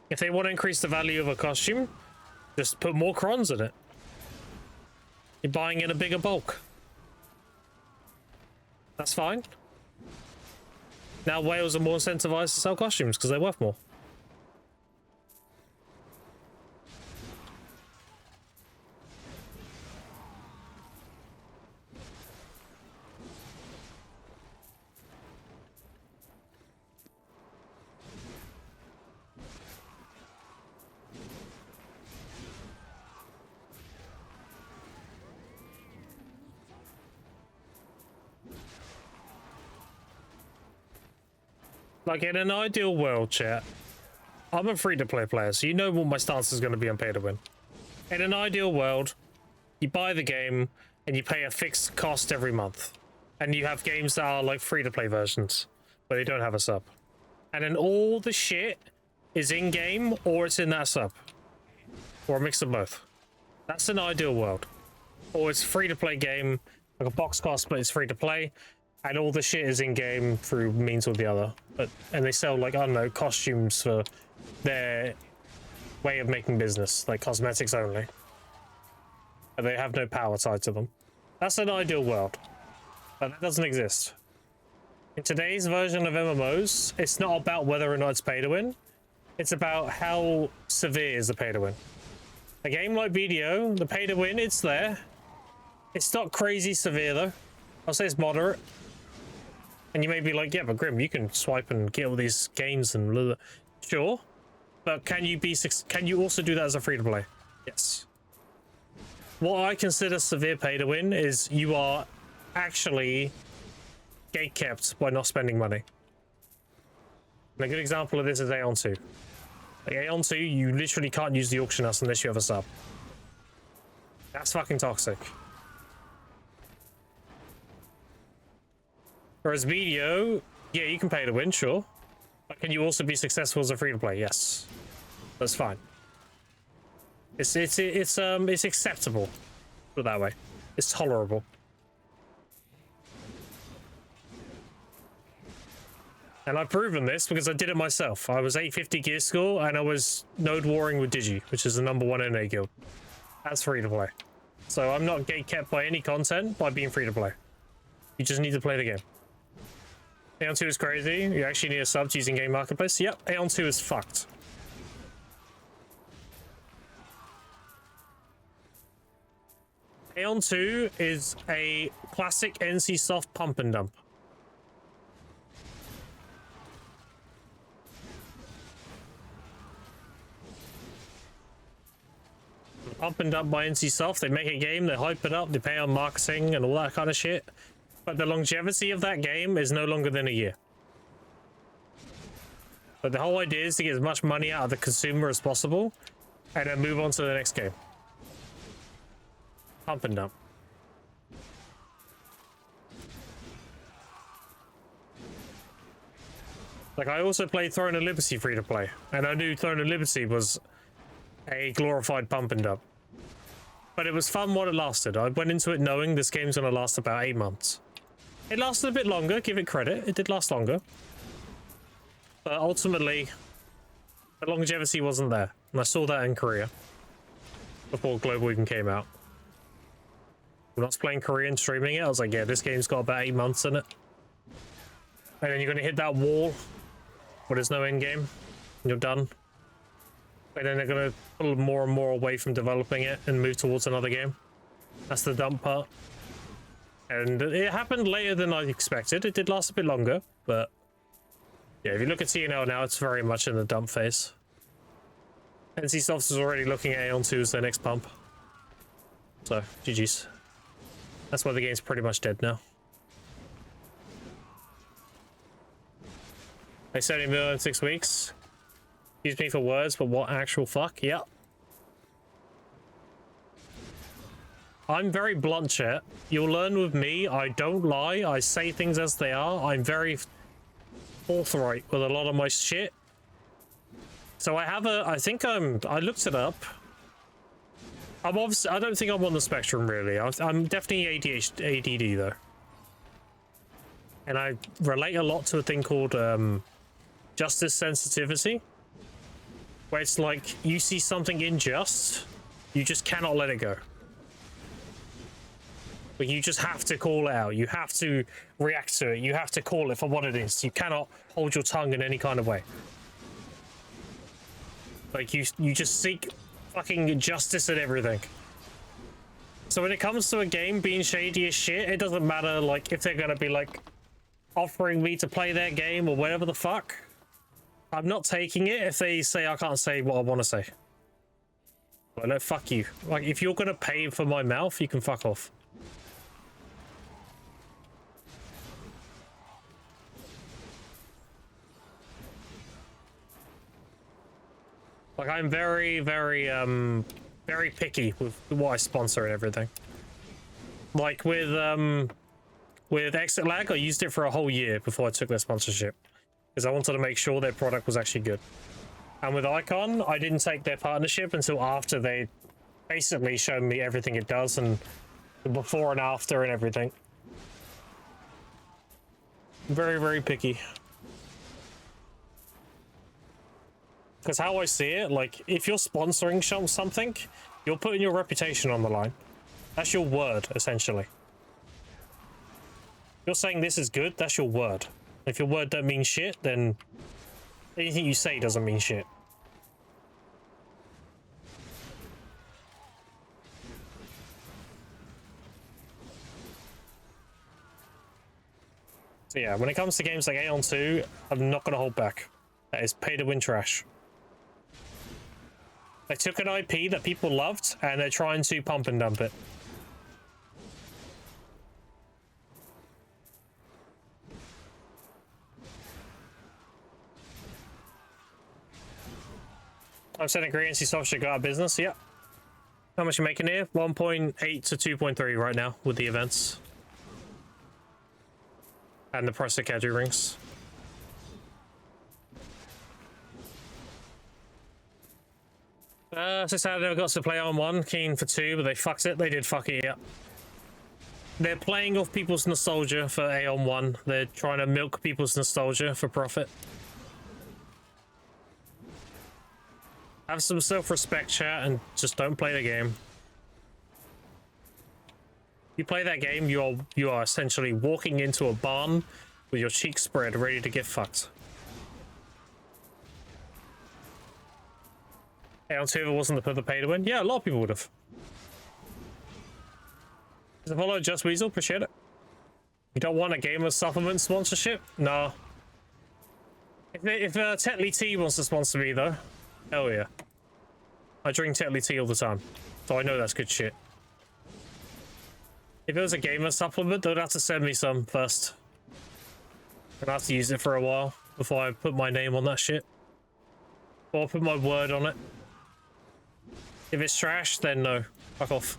If they want to increase the value of a costume, just put more crons in it. You're buying in a bigger bulk. That's fine. Now whales are more incentivized to sell costumes because they're worth more. Like, in an ideal world, chat, I'm a free-to-play player, so you know what my stance is going to be on pay-to-win. In an ideal world, you buy the game, and you pay a fixed cost every month. And you have games that are, like, free-to-play versions, where they don't have a sub. And then all the shit is in-game, or it's in that sub. Or a mix of both. That's an ideal world. Or it's a free-to-play game, like a box cost, but it's free-to-play. And all the shit is in-game through means or the other. And they sell, like, I don't know, costumes for their way of making business, like cosmetics only. And they have no power tied to them. That's an ideal world. But that doesn't exist. In today's version of MMOs, it's not about whether or not it's pay to win. It's about how severe is the pay to win. A game like BDO, the pay to win, it's there. It's not crazy severe, though. I'll say it's moderate. And you may be like, yeah, but Grim, you can swipe and get all these games and blah, blah. Sure. But can you also do that as a free-to-play? Yes. What I consider severe pay to win is you are actually gatekept by not spending money. And a good example of this is Aeon 2. Like, Aeon 2, you literally can't use the auction house unless you have a sub. That's fucking toxic. Whereas BDO, yeah, you can pay to win, sure. But can you also be successful as a free-to-play? Yes. That's fine. It's acceptable. Put it that way. It's tolerable. And I've proven this because I did it myself. I was 850 gear score and I was node warring with Digi, which is the #1 NA guild. That's free to play. So I'm not gatekept by any content by being free to play. You just need to play the game. Aeon 2 is crazy. You actually need a sub to using game marketplace. Yep, Aeon 2 is fucked. Aeon 2 is a classic NC soft pump and dump. Pump and dump by NC soft. They make a game, they hype it up, they pay on marketing and all that kind of shit. But the longevity of that game is no longer than a year. But the whole idea is to get as much money out of the consumer as possible and then move on to the next game. Pump and dump. Like, I also played Throne of Liberty free to play, and I knew Throne of Liberty was a glorified pump and dump. But it was fun while it lasted. I went into it knowing this game's gonna last about 8 months. It lasted a bit longer, give it credit. It did last longer. But ultimately, the longevity wasn't there. And I saw that in Korea. Before Global even came out. When I was playing Korean, streaming it, I was like, yeah, this game's got about 8 months in it. And then you're gonna hit that wall where there's no end game. And you're done. And then they're gonna pull more and more away from developing it and move towards another game. That's the dump part. And it happened later than I expected. It did last a bit longer, but yeah, if you look at TNL now, it's very much in the dump phase. NC Soft is already looking at Aeon 2 as their next pump. So, GG's. That's why the game's pretty much dead now. They 70 million in 6 weeks. Excuse me for words, but what actual fuck? Yep. I'm very blunt, chat. You'll learn with me. I don't lie. I say things as they are. I'm very forthright with a lot of my shit. So I have a... I looked it up. I'm obviously... I don't think I'm on the spectrum, really. I'm definitely ADD, though. And I relate a lot to a thing called justice sensitivity. Where it's like, you see something unjust, you just cannot let it go. But you just have to call it out. You have to react to it. You have to call it for what it is. You cannot hold your tongue in any kind of way. Like, you just seek fucking justice at everything. So when it comes to a game being shady as shit, it doesn't matter, like, if they're gonna be, like, offering me to play their game or whatever the fuck. I'm not taking it if they say I can't say what I want to say. Well, no, fuck you. Like, if you're gonna pay for my mouth, you can fuck off. Like, I'm very, very, very picky with what I sponsor and everything. Like, with Exit Lag, I used it for a whole year before I took their sponsorship. Because I wanted to make sure their product was actually good. And with Icon, I didn't take their partnership until after they basically showed me everything it does and the before and after and everything. Very, very picky. Because how I see it, like, if you're sponsoring something, you're putting your reputation on the line. That's your word, essentially. If you're saying this is good, that's your word. If your word don't mean shit, then anything you say doesn't mean shit. So yeah, when it comes to games like Aeon 2, I'm not going to hold back. That is pay to win trash. They took an IP that people loved, and they're trying to pump and dump it. I'm saying agree NC Soft should go out of business. Yep. How much you making here? 1.8 to 2.3 right now with the events. And the price of caddy rings. So sad I never got to play on 1. Keen for 2, but they fucked it. They did fuck it, yeah. they're playing off people's nostalgia for Aeon 1. They're trying to milk people's nostalgia for profit. Have some self-respect, chat, and just don't play the game. You play that game, you are essentially walking into a barn with your cheeks spread, ready to get fucked. Aeon 2 if it wasn't the pay to win. Yeah, a lot of people would have. Does it follow Just Weasel? Appreciate it. You don't want a gamer supplement sponsorship? No. If Tetley Tea wants to sponsor me though, hell yeah. I drink Tetley Tea all the time, so I know that's good shit. If it was a gamer supplement, they'd have to send me some first. I'd have to use it for a while before I put my name on that shit. Or put my word on it. If it's trash, then no. Fuck off.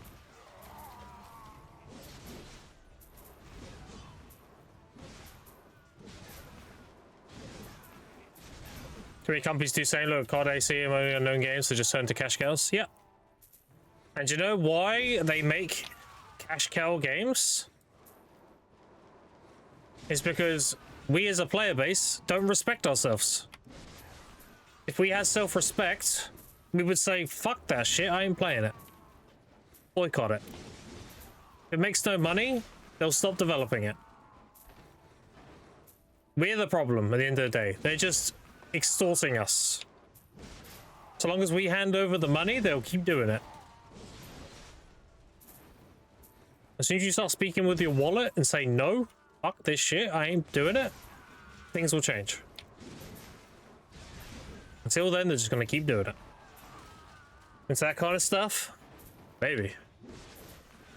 Too many companies do saying, look, COD AC and only unknown games, so just turn to cash cows. Yeah. And you know why they make cash cow games? It's because we as a player base don't respect ourselves. If we had self-respect, we would say, fuck that shit, I ain't playing it. Boycott it. If it makes no money, they'll stop developing it. We're the problem at the end of the day. They're just extorting us. So long as we hand over the money, they'll keep doing it. As soon as you start speaking with your wallet and say, no, fuck this shit, I ain't doing it, things will change. Until then, they're just gonna keep doing it. It's that kind of stuff? Maybe.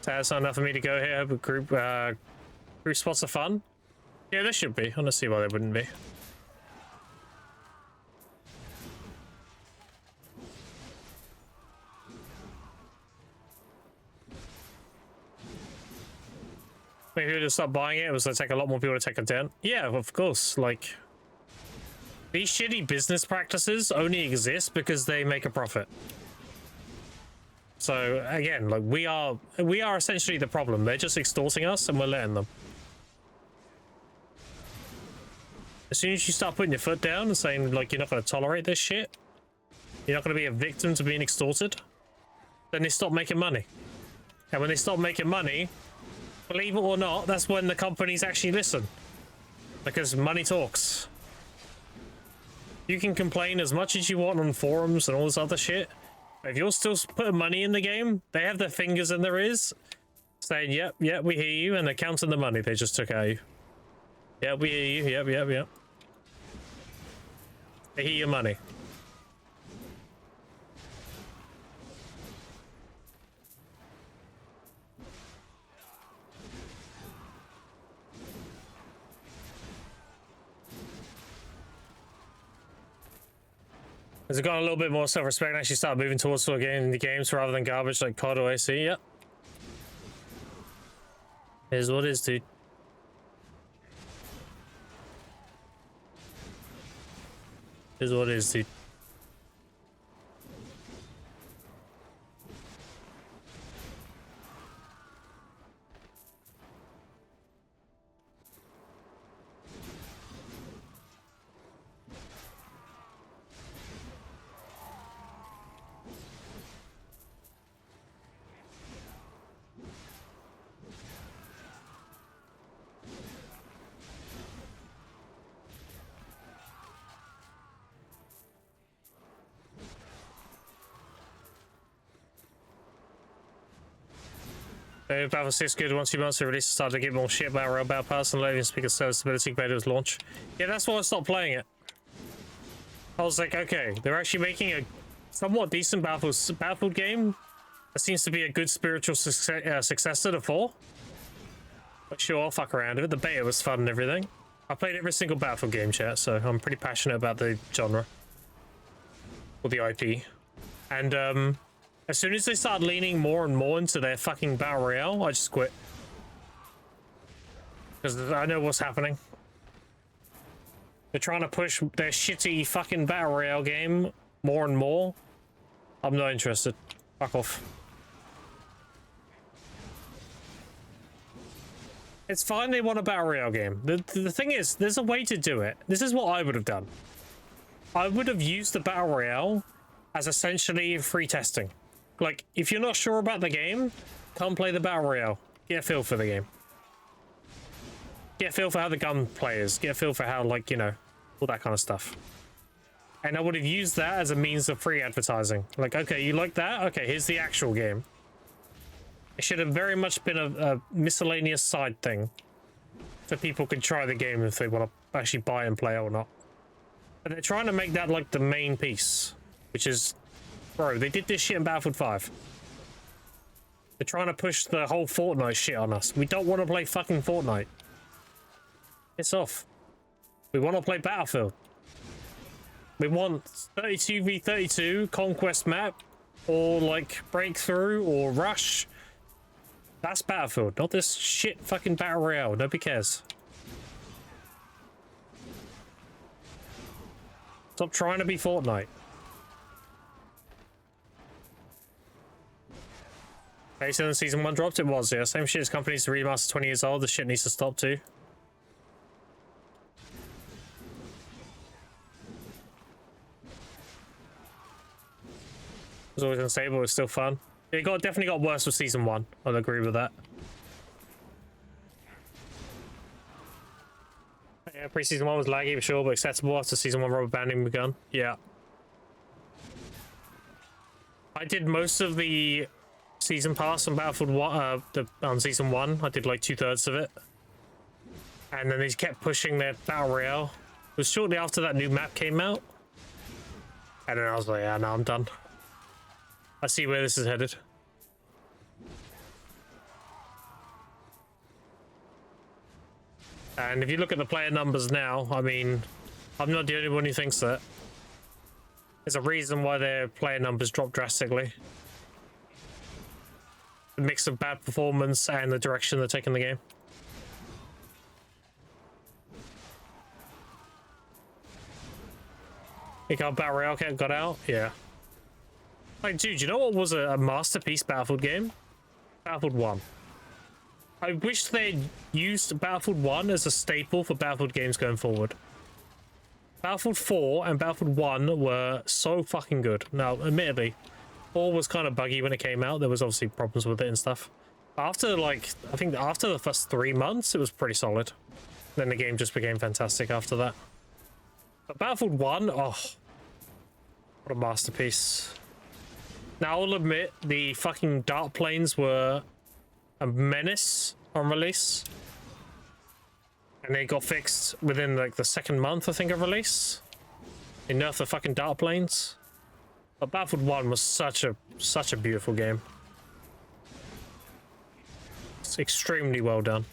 So that's not enough for me to go here, but group spots are fun. Yeah, there should be. I don't see why they wouldn't be. Maybe we'll just stop buying it. It was gonna take a lot more people to take a dent. Yeah, of course. Like, these shitty business practices only exist because they make a profit. So again, like we are essentially the problem. They're just extorting us, and we're letting them. As soon as you start putting your foot down and saying like you're not going to tolerate this shit, you're not going to be a victim to being extorted, then they stop making money. And when they stop making money, believe it or not, that's when the companies actually listen. Because money talks. You can complain as much as you want on forums and all this other shit. But if you're still putting money in the game, they have their fingers in their ears saying, yep, we hear you, and they're counting the money they just took out of you. Yeah, we hear you, yep. They hear your money. Has it got a little bit more self-respect and actually start moving towards sort of getting the games rather than garbage like COD or AC? Yep. Is what it is, dude. Is what it is, dude. Battlefield 6 good once 2 months to release started to get more shit about Rail Battle Pass and letting speak of service stability compared to its launch. Yeah, that's why I stopped playing it. I was like, okay, they're actually making a somewhat decent Battlefield game that seems to be a good spiritual successor to 4. But sure, I'll fuck around with it. The beta was fun and everything. I played every single Battlefield game, chat, so I'm pretty passionate about the genre. Or the IP. And, as soon as they start leaning more and more into their fucking Battle Royale, I just quit. Because I know what's happening. They're trying to push their shitty fucking Battle Royale game more and more. I'm not interested. Fuck off. It's fine they want a battle royale game. The thing is, there's a way to do it. This is what I would have done. I would have used the battle royale as essentially free testing. Like, if you're not sure about the game, come play the battle royale. Get a feel for the game. Get a feel for how the gun plays. Get a feel for how, like, you know, all that kind of stuff. And I would have used that as a means of free advertising. Like, okay, you like that? Okay, here's the actual game. It should have very much been a miscellaneous side thing. So people could try the game if they want to actually buy and play it or not. But they're trying to make that, like, the main piece. Which is... Bro, they did this shit in Battlefield 5. They're trying to push the whole Fortnite shit on us. We don't want to play fucking Fortnite. It's off. We want to play Battlefield. We want 32v32 conquest map, or like breakthrough or rush. That's Battlefield, not this shit fucking battle royale. Nobody cares. Stop trying to be Fortnite. Based on the season 1 dropped, it was, yeah. Same shit as companies to remaster 20 years old. This shit needs to stop too. It was always unstable, it was still fun. It definitely got worse with season 1. I'll agree with that. Yeah, pre-season 1 was laggy for sure, but acceptable after season 1 rubber banding begun. Yeah. I did most of the season pass on Battlefield 1, on season 1. I did like 2/3 of it. And then they kept pushing their battle royale. It was shortly after that new map came out. And then I was like, yeah, no, I'm done. I see where this is headed. And if you look at the player numbers now, I mean, I'm not the only one who thinks that. There's a reason why their player numbers dropped drastically. The mix of bad performance and the direction they're taking the game. You got Battle Royale got out? Yeah. Like, dude, you know what was a masterpiece Battlefield game? Battlefield 1. I wish they'd used Battlefield 1 as a staple for Battlefield games going forward. Battlefield 4 and Battlefield 1 were so fucking good. Now, admittedly, 4 was kind of buggy when it came out. There was obviously problems with it and stuff. After, like, I think after the first 3 months, it was pretty solid. Then the game just became fantastic after that. But Battlefield 1, oh, what a masterpiece. Now, I'll admit, the fucking dark planes were a menace on release. And they got fixed within, like, the second month, I think, of release. They nerfed the fucking dark planes. But Battlefield 1 was such a beautiful game. It's extremely well done.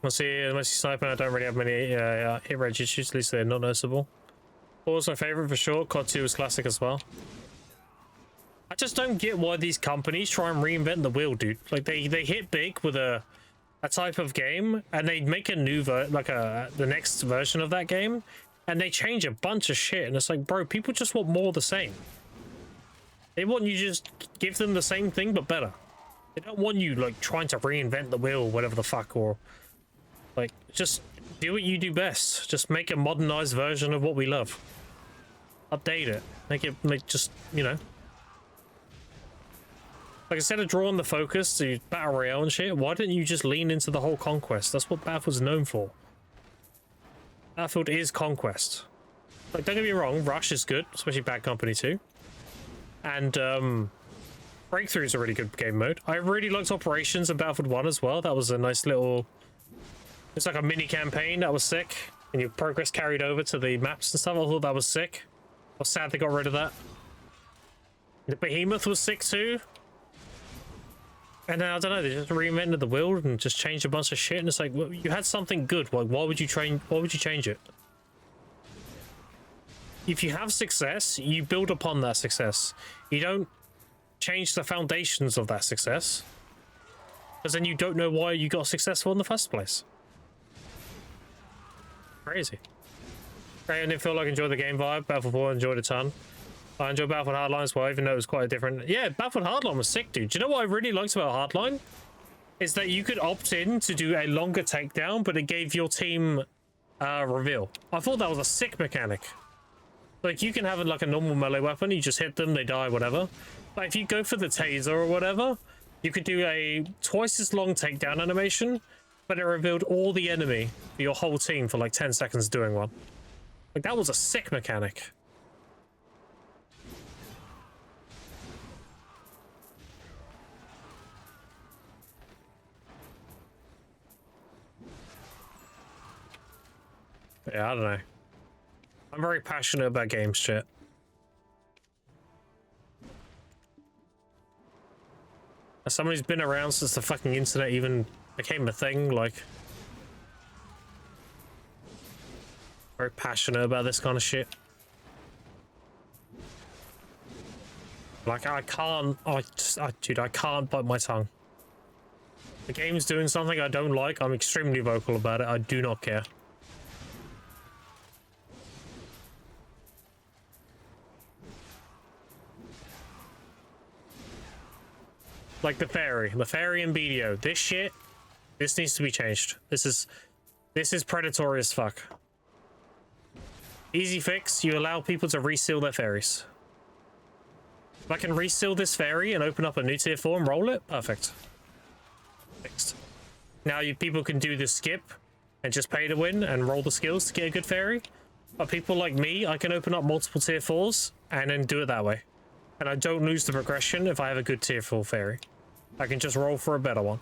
Mostly sniping, I don't really have many hit rate issues, at least they're not noticeable. What was my favorite for sure? COD 2 was classic as well. I just don't get why these companies try and reinvent the wheel, dude. Like, they hit big with a type of game, and they make a new the next version of that game, and they change a bunch of shit, and it's like, bro, people just want more of the same. They want you to just give them the same thing but better. They don't want you, like, trying to reinvent the wheel, whatever the fuck, or like, just do what you do best. Just make a modernized version of what we love. Update it. Make just, you know. Like, instead of drawing the focus to Battle Royale and shit, why didn't you just lean into the whole conquest? That's what Battlefield's known for. Battlefield is conquest. Like, don't get me wrong, Rush is good, especially Bad Company 2. And, Breakthrough is a really good game mode. I really liked Operations in Battlefield 1 as well. That was a nice little... It's like a mini campaign. That was sick. And your progress carried over to the maps and stuff. I thought that was sick. I was sad they got rid of that. The Behemoth was sick too. And then, I don't know, they just reinvented the wheel and just changed a bunch of shit. And it's like, well, you had something good. Like, why would you change it? If you have success, you build upon that success. You don't change the foundations of that success. Because then you don't know why you got successful in the first place. Crazy. I didn't feel like I enjoyed the game vibe. Battlefield 4 enjoyed a ton. I enjoyed Battlefield Hardline as well, even though it was quite a different... Yeah, Battlefield Hardline was sick, dude. Do you know what I really liked about Hardline? is that you could opt in to do a longer takedown, but it gave your team reveal. I thought that was a sick mechanic. Like, you can have like a normal melee weapon, you just hit them, they die, whatever. But if you go for the taser or whatever, you could do a twice as long takedown animation, but it revealed all the enemy for your whole team for like 10 seconds doing one. Like, that was a sick mechanic. Yeah, I don't know. I'm very passionate about games, shit. As someone who's been around since the fucking internet even became a thing, like... very passionate about this kind of shit. Like, I can't... dude, I can't bite my tongue. The game's doing something I don't like, I'm extremely vocal about it, I do not care. Like the fairy and BDO. This shit, this needs to be changed. This is predatory as fuck. Easy fix, you allow people to reseal their fairies. If I can reseal this fairy and open up a new tier 4 and roll it, perfect. Fixed. Now people can do the skip and just pay to win and roll the skills to get a good fairy. But people like me, I can open up multiple tier 4s and then do it that way. And I don't lose the progression if I have a good tier 4 fairy. I can just roll for a better one.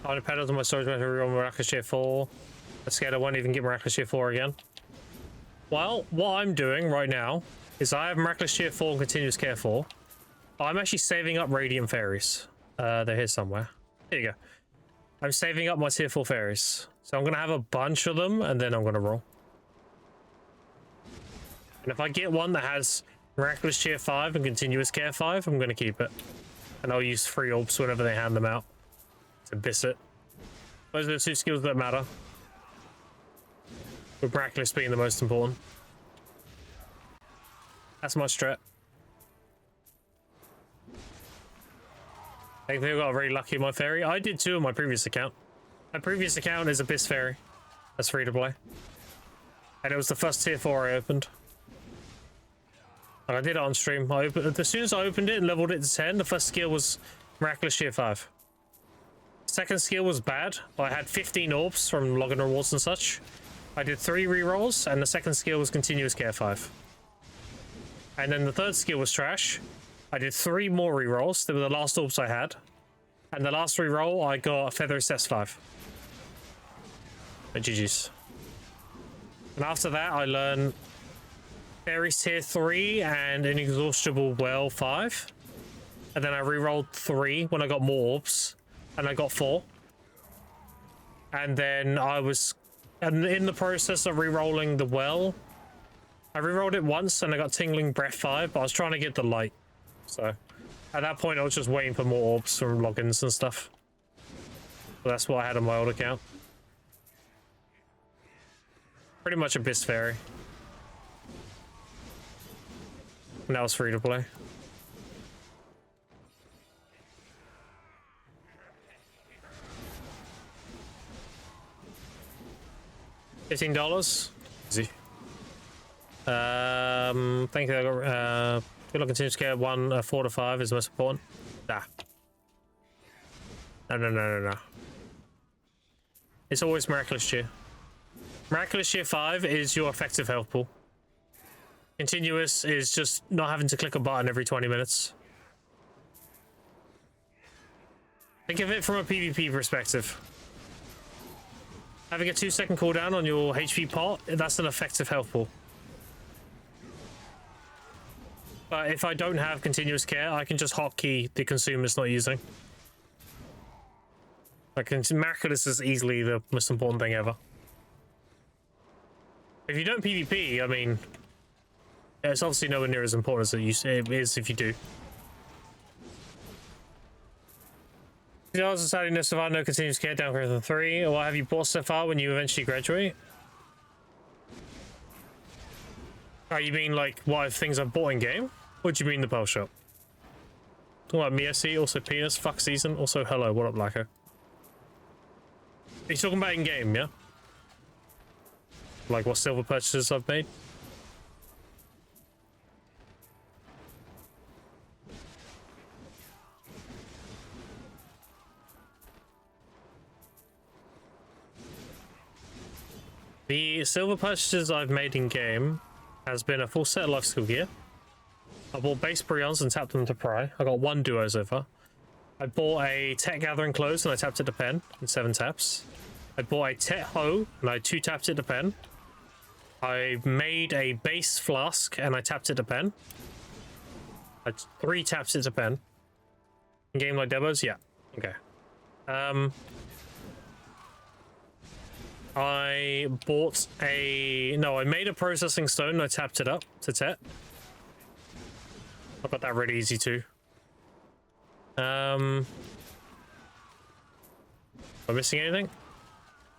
I pedals on my storage meter on Miraculous Tier 4. I'm scared I won't even get Miraculous Tier 4 again. Well, what I'm doing right now is I have Miraculous Tier 4 and Continuous Care 4. I'm actually saving up Radiant Fairies. They're here somewhere. Here you go. I'm saving up my Tier 4 Fairies. So I'm going to have a bunch of them and then I'm going to roll. And if I get one that has Miraculous Tier 5 and Continuous Care 5, I'm going to keep it. And I'll use free orbs whenever they hand them out. To biss it. Those are the two skills that matter. With Miraculous being the most important. That's my strat. I think I got very lucky in my fairy. I did too on my previous account. My previous account is Abyss Fairy. That's free to play. And it was the first tier 4 I opened. And I did it on stream. As soon as I opened it and leveled it to 10, the first skill was Miraculous Tier 5. Second skill was bad. I had 15 orbs from login rewards and such. I did 3 rerolls, and the second skill was Continuous Care 5. And then the third skill was trash. I did 3 more rerolls. They were the last orbs I had. And the last reroll, I got Feather Assess 5. But GG's. And after that, I learned Fairies Tier 3 and Inexhaustible Well 5. And then I rerolled 3 when I got more orbs. And I got 4. And then I was... And in the process of re-rolling the well, I re-rolled it once and I got Tingling Breath 5, but I was trying to get the light. So, at that point I was just waiting for more orbs from logins and stuff. But that's what I had on my old account. Pretty much Abyss Fairy. And that was free to play. $15. Easy. Thank you. I got good luck. Continuous care 1, 4 to 5 is most important. Nah. No. It's always Miraculous Tier. Miraculous Tier 5 is your effective health pool. Continuous is just not having to click a button every 20 minutes. Think of it from a PvP perspective. Having a 2-second cooldown on your HP pot, that's an effective health pool. But if I don't have continuous care, I can just hotkey the consumer's not using. Like, Miraculous is easily the most important thing ever. If you don't PvP, I mean, yeah, it's obviously nowhere near as important as it is if you do. $2 of Saturday, no survive, no continuous care, downgrade than 3. What have you bought so far when you eventually graduate? Oh, you mean like what things I've bought in game? What do you mean the pearl shop? Talking about Miasi, also penis, fuck season, also hello, what up, Lacko? Are you talking about in game, yeah? Like what silver purchases I've made? The silver purchases I've made in game has been a full set of life skill gear. I bought base Brions and tapped them to pry. I got 1 duo so far. I bought a tech gathering clothes and I tapped it to pen in 7 taps. I bought a tech hoe and I 2 tapped it to pen. I made a base flask and I tapped it to pen. I 3 taps it to pen. In game like demos, yeah. Okay. I bought a... No, I made a processing stone and I tapped it up to Tet. I got that really easy too. Am I missing anything?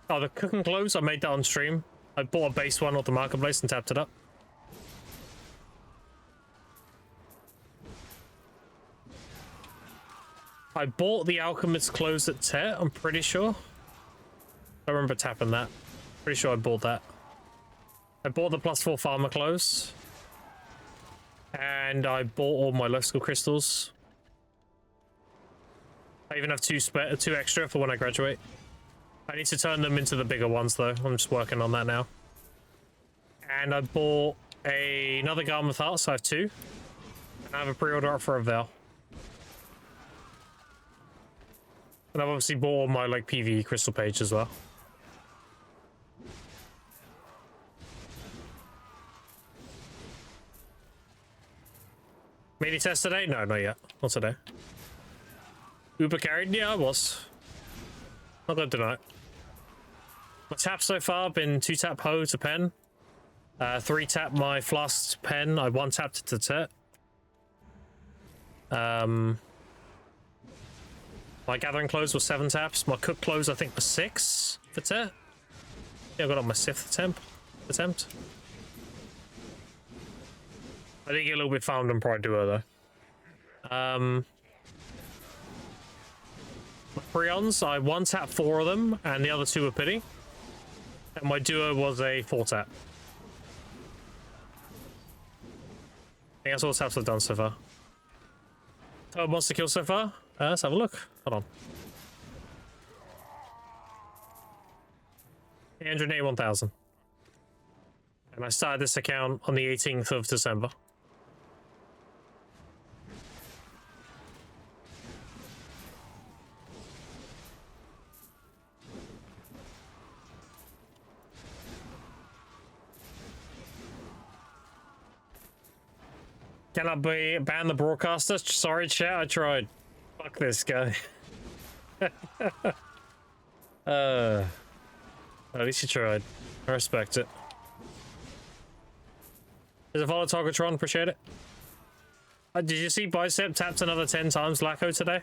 Oh, the cooking clothes, I made that on stream. I bought a base one off the marketplace and tapped it up. I bought the alchemist clothes at Tet, I'm pretty sure. I remember tapping that. Pretty sure I bought that. I bought the +4 farmer clothes. And I bought all my life skill crystals. I even have 2 extra for when I graduate. I need to turn them into the bigger ones though. I'm just working on that now. And I bought another garment with heart, so I have 2. And I have a pre-order for a veil. And I've obviously bought all my like PvE crystal page as well. Mini test today? No, not yet. Not today. Uber carried? Yeah, I was. Not gonna deny it. My taps so far been 2 tap hoe to pen. 3 tap my flask to pen. I 1 tapped it to Tet. My gathering clothes was 7 taps. My cook clothes I think was 6 for Tet. Yeah, I got on my 6th attempt. I did get a little bit found on Pride Duo though. Prions, I 1 tap 4 of them, and the other 2 were pity. And my duo was a 4 tap. I think that's all the taps I've done so far. Total monster kill so far? Let's have a look. Hold on. 881,000. And I started this account on the 18th of December. Can I ban the broadcaster? Sorry, chat, I tried. Fuck this guy. At least you tried. I respect it. There's a follow Targetron, appreciate it. Did you see Bicep tapped another 10 times Lacko today?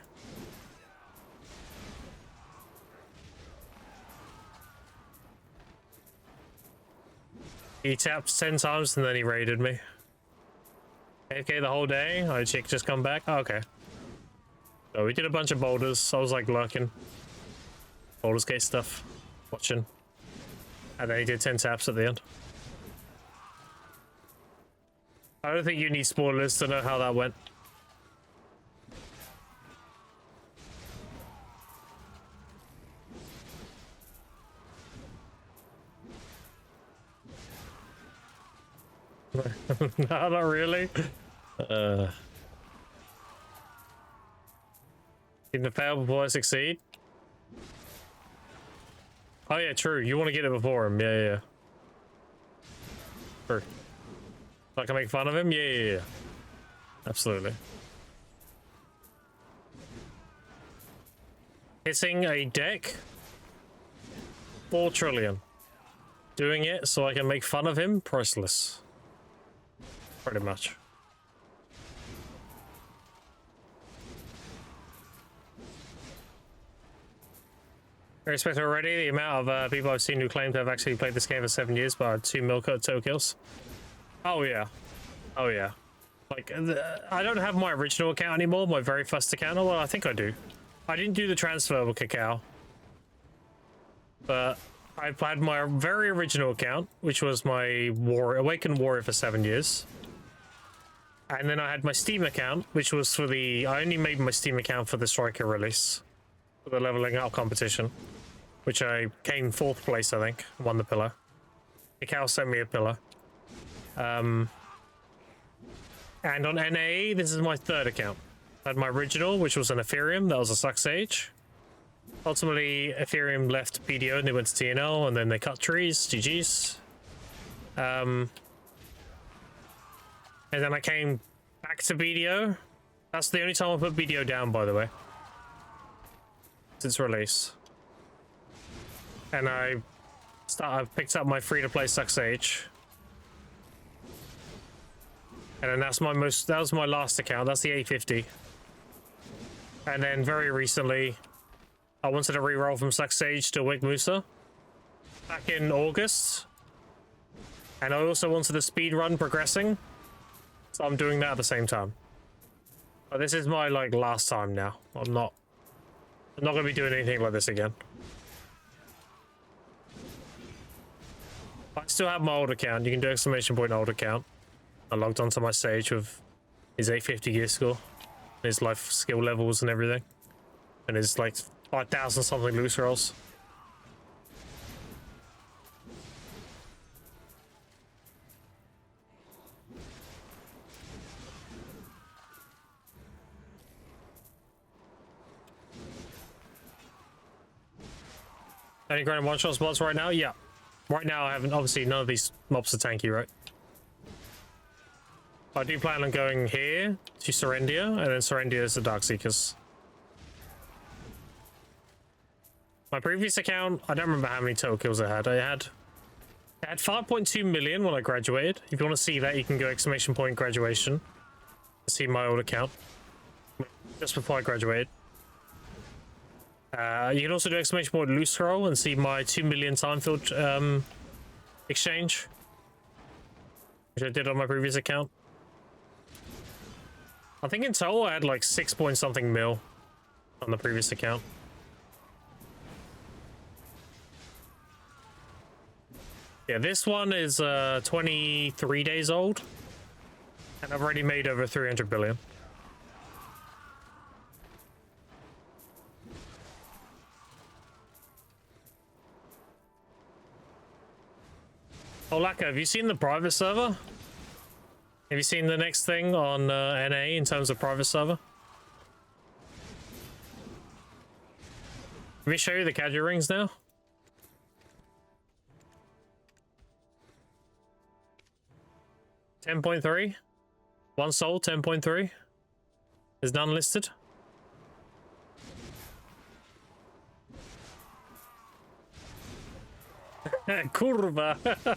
He tapped 10 times and then he raided me. AFK the whole day? Oh, chick just come back? Oh, okay. So we did a bunch of boulders. I was like lurking. Boulders Gate stuff. Watching. And then he did 10 taps at the end. I don't think you need spoilers to know how that went. No, not really. Need to fail before I succeed? Oh yeah, true. You want to get it before him. Yeah. True. So I can make fun of him? Yeah. Absolutely. Hitting a deck? 4 trillion. doing it so I can make fun of him, priceless. Pretty much. I respect already the amount of people I've seen who claim to have actually played this game for 7 years but had 2 total kills. Oh yeah. Oh yeah. Like, I don't have my original account anymore, my very first account. Well, I think I do. I didn't do the transfer with Cacao. But I've had my very original account, which was my Awakened Warrior for 7 years. And then I had my Steam account, which was for the... I only made my Steam account for the Striker release. For the leveling up competition. Which I came 4th place, I think. Won the pillar. Cacao sent me a pillar. And on NA, this is my 3rd account. I had my original, which was an Ethereum. That was a Suck Sage. Ultimately, Ethereum left BDO and they went to TNL, and then they cut trees. GG's. And then I came back to BDO. That's the only time I put BDO down, by the way. Since release. And I picked up my free-to-play Suck Sage. And then that was my last account. That's the 850. And then very recently, I wanted to re-roll from Suck Sage to Wig Musa back in August. And I also wanted to speed run progressing. So I'm doing that at the same time. But this is my like last time now. I'm not gonna be doing anything like this again. I still have my old account. You can do exclamation point old account. I logged onto my Sage with his 850 gear score, his life skill levels and everything, and his like 5,000 something loose rolls. Any grand one-shot spots right now? Yeah. Right now I haven't, obviously none of these mobs are tanky, right? I do plan on going here to Serendia, and then Serendia is the Darkseekers. My previous account, I don't remember how many total kills I had. I had 5.2 million when I graduated. If you want to see that, you can go exclamation point graduation. See my old account. Just before I graduated. You can also do exclamation point loose scroll and see my 2 million time field exchange, which I did on my previous account. I think in total I had like 6 point something mil on the previous account. Yeah, this one is 23 days old, and I've already made over 300 billion. Oh, Laka, have you seen the private server? Have you seen the next thing on NA in terms of private server? Let me show you the Kaiju rings now. $10.3. One sold, 10.3. There's none listed. Kurva.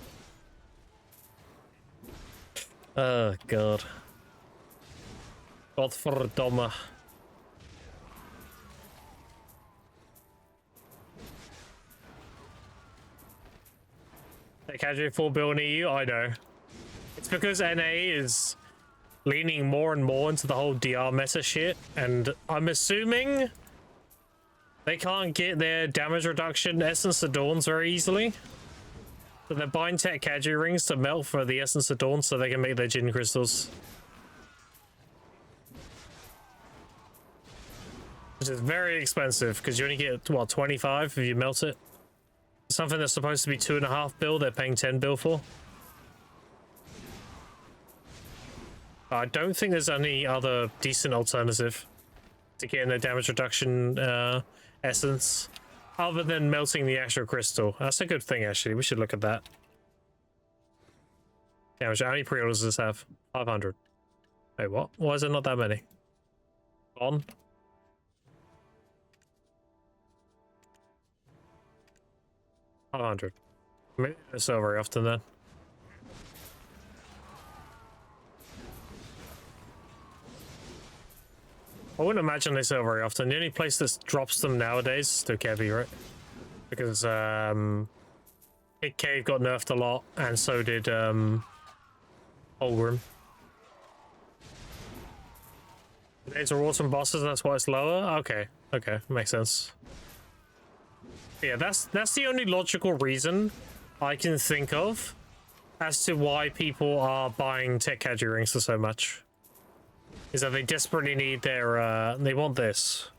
Oh god. Godverdomme. They casually 4 bill in EU? I know. It's because NA is leaning more and more into the whole DR meta shit, and I'm assuming they can't get their damage reduction Essence of Dawns very easily. So they're buying tech Kaiju rings to melt for the Essence of Dawn so they can make their Jin crystals. Which is very expensive because you only get, what, 25 if you melt it? Something that's supposed to be 2.5 bill, they're paying 10 bill for. I don't think there's any other decent alternative to getting their damage reduction essence. Other than melting the actual crystal. That's a good thing, actually. We should look at that. How many pre-orders does this have? 500. Wait, what? Why is there not that many? On. 500. Maybe not so very often then. I wouldn't imagine they sell very often. The only place that drops them nowadays is Tokebi, right? Because Hit Cave got nerfed a lot, and so did Holgrim. These are awesome bosses, that's why it's lower? Okay, okay, makes sense. Yeah, that's the only logical reason I can think of as to why people are buying Tech Caddy rings for so much. Is that they desperately need their, they want this.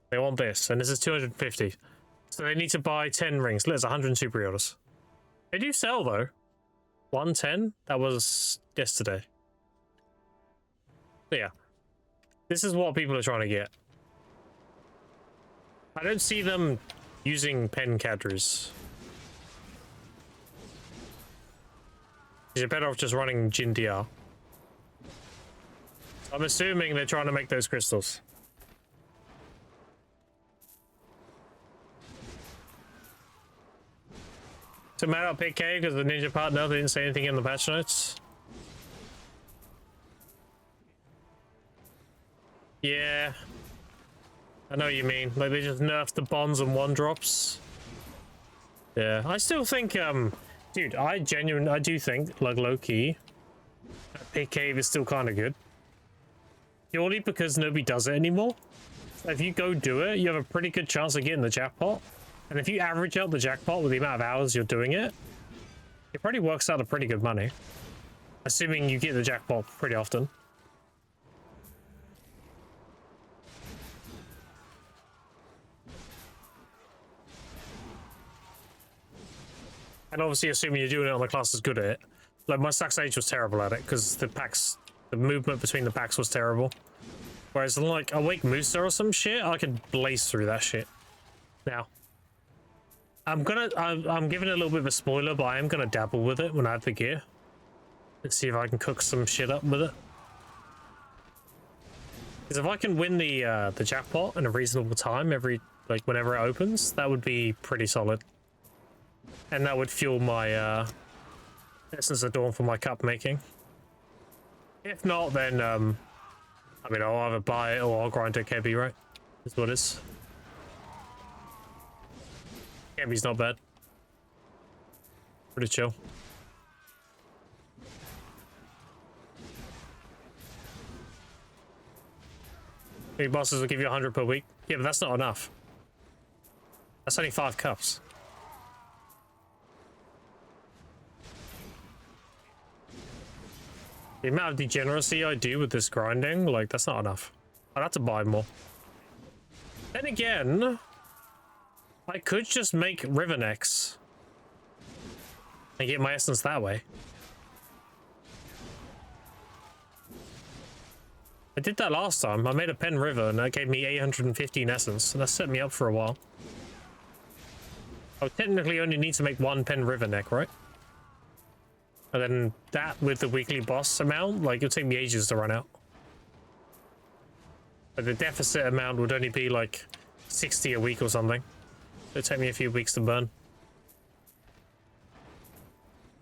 They want this, and this is 250. So they need to buy 10 rings. There's 102 pre-orders. They do sell, though. 110? That was yesterday. But yeah. This is what people are trying to get. I don't see them using pen cadres. You're better off just running Jin DR. I'm assuming they're trying to make those crystals. So mad at PK because the ninja partner didn't say anything in the patch notes. Yeah. I know what you mean. Like, they just nerfed the bonds and one drops. Yeah. I still think, dude, I do think, like, low-key, Pit Cave is still kind of good. Purely because nobody does it anymore. If you go do it, you have a pretty good chance of getting the jackpot. And if you average out the jackpot with the amount of hours you're doing it, it probably works out to pretty good money. Assuming you get the jackpot pretty often. And obviously assuming you're doing it on the class that's good at it. Like, my Sax Age was terrible at it, because the movement between the packs was terrible. Whereas, like, Awake Mooster or some shit, I could blaze through that shit. Now, I'm giving it a little bit of a spoiler, but I am gonna dabble with it when I have the gear. Let's see if I can cook some shit up with it. Because if I can win the jackpot in a reasonable time whenever it opens, that would be pretty solid. And that would fuel my Essence of Dawn for my cup making. If not, then I mean, I'll either buy it or I'll grind to Kebi, right? That's what it is. Kebi's not bad. Pretty chill. Maybe bosses will give you 100 per week. Yeah, but that's not enough. That's only 5 cups. The amount of degeneracy I do with this grinding, like, that's not enough. I'd have to buy more. Then again, I could just make river necks and get my essence that way. I did that last time. I made a pen river and that gave me 815 essence, and that set me up for a while. I would technically only need to make 1 pen river neck, right? And then that with the weekly boss amount, like, it'll take me ages to run out. But the deficit amount would only be like 60 a week or something. It'll take me a few weeks to burn.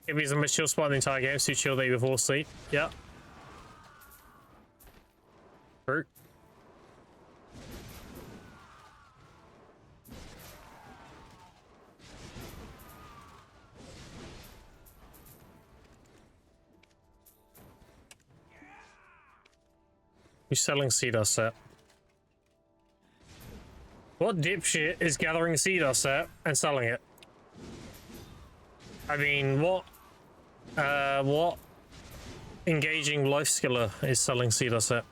It was the most chill spot in the entire game, so chill that you fall asleep. Yeah. True. You're selling Cedar set. What dipshit is gathering Cedar set and selling it? I mean, what engaging life skiller is selling Cedar set?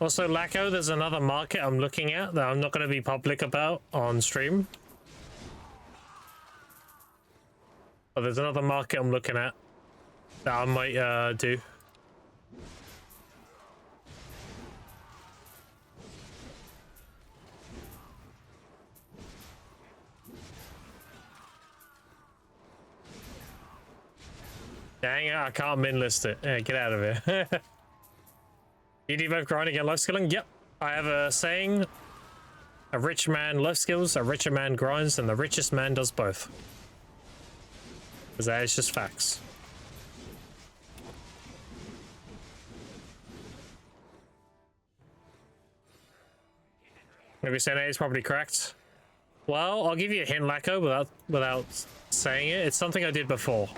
Also, Lacko, there's another market I'm looking at that I'm not going to be public about on stream. But there's another market I'm looking at that I might do. Dang it, I can't min list it. Yeah, get out of here. You do both grinding and life skilling? Yep. I have a saying, a rich man life skills, a richer man grinds, and the richest man does both. Because that is just facts. Maybe saying A is probably correct. Well, I'll give you a hint, Lacko, without saying it. It's something I did before.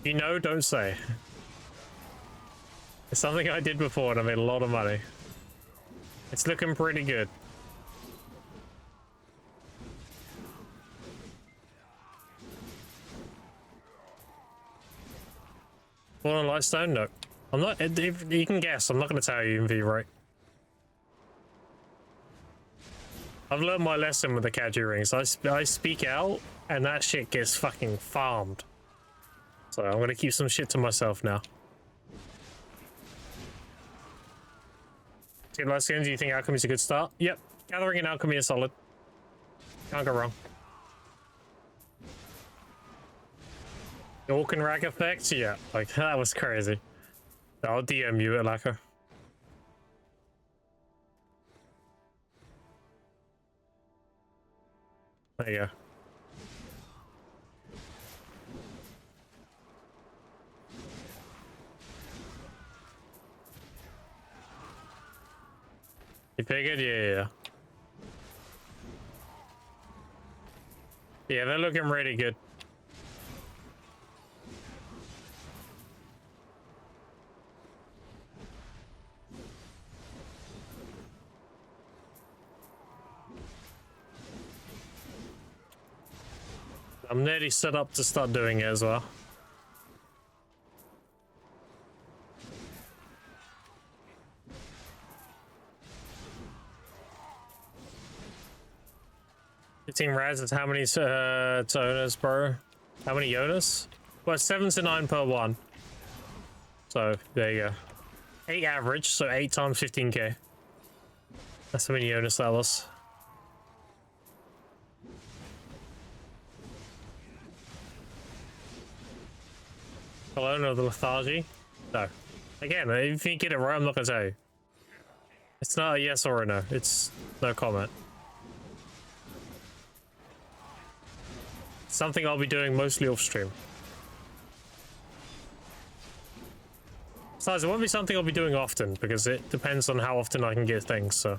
You know, don't say. It's something I did before and I made a lot of money. It's looking pretty good. Born on Lightstone? No. I'm not. If you can guess, I'm not going to tell you, MV, right? I've learned my lesson with the Kaju rings. I speak out, and that shit gets fucking farmed. So I'm going to keep some shit to myself now. Team Light Skins, do you think Alchemy is a good start? Yep. Gathering and Alchemy is solid. Can't go wrong. The Orkin Rack effect? Yeah, like, that was crazy. I'll DM you it, Lacko. There you go. You figured? Yeah. Yeah, they're looking really good. I'm nearly set up to start doing it as well. Team Raz is how many toners, bro? How many Jonas? Well, 7 to 9 per one. So there you go. 8 average, so 8 times 15k. That's how many Jonas that was. Cologne of the lethargy? No. Again, if you get it right, I'm not gonna tell you. It's not a yes or a no. It's no comment. Something I'll be doing mostly off stream. Besides, it won't be something I'll be doing often because it depends on how often I can get things, so.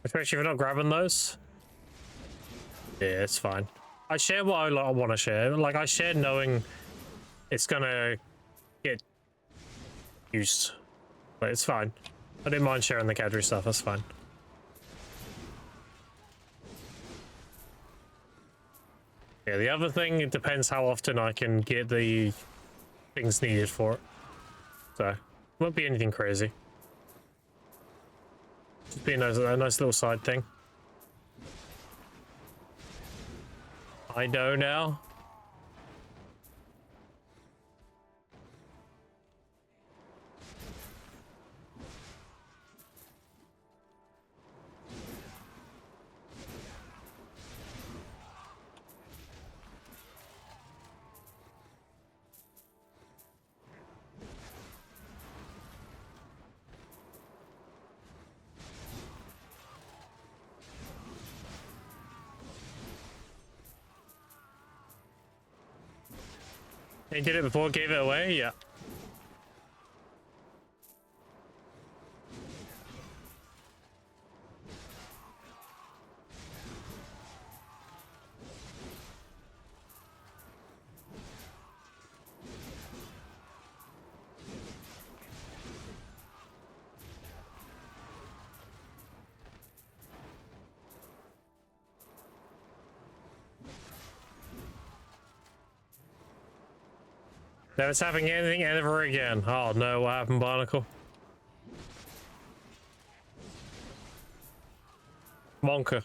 Especially if you're not grabbing those. Yeah, it's fine. I share what I want to share. Like, I share knowing it's gonna get used. But it's fine. I didn't mind sharing the Kadri stuff, that's fine. Yeah, the other thing, it depends how often I can get the things needed for it. So, won't be anything crazy. Just be a nice little side thing. I know now. They did it before, gave it away? Yeah. Never tapping anything ever again. Oh no, what happened, Barnacle? Monka.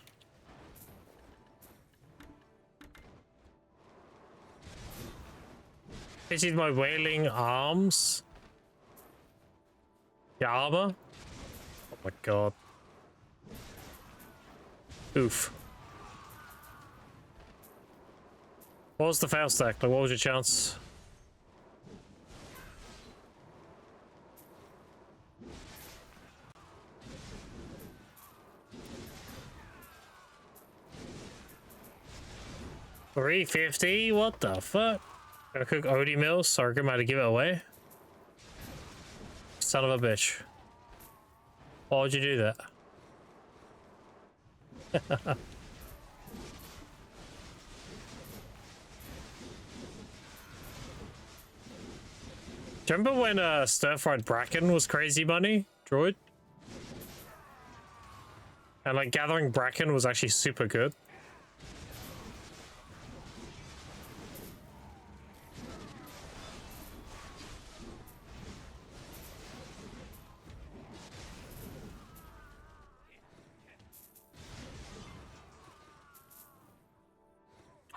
This is my wailing arms. The armor? Oh my god. Oof. What was the fail stack? Like, what was your chance? $350? What the fuck? Gonna cook Odie meals? Sorry, I'm about to give it away. Son of a bitch. Why would you do that? Do you remember when stir-fried bracken was crazy money, Droid? And like gathering bracken was actually super good.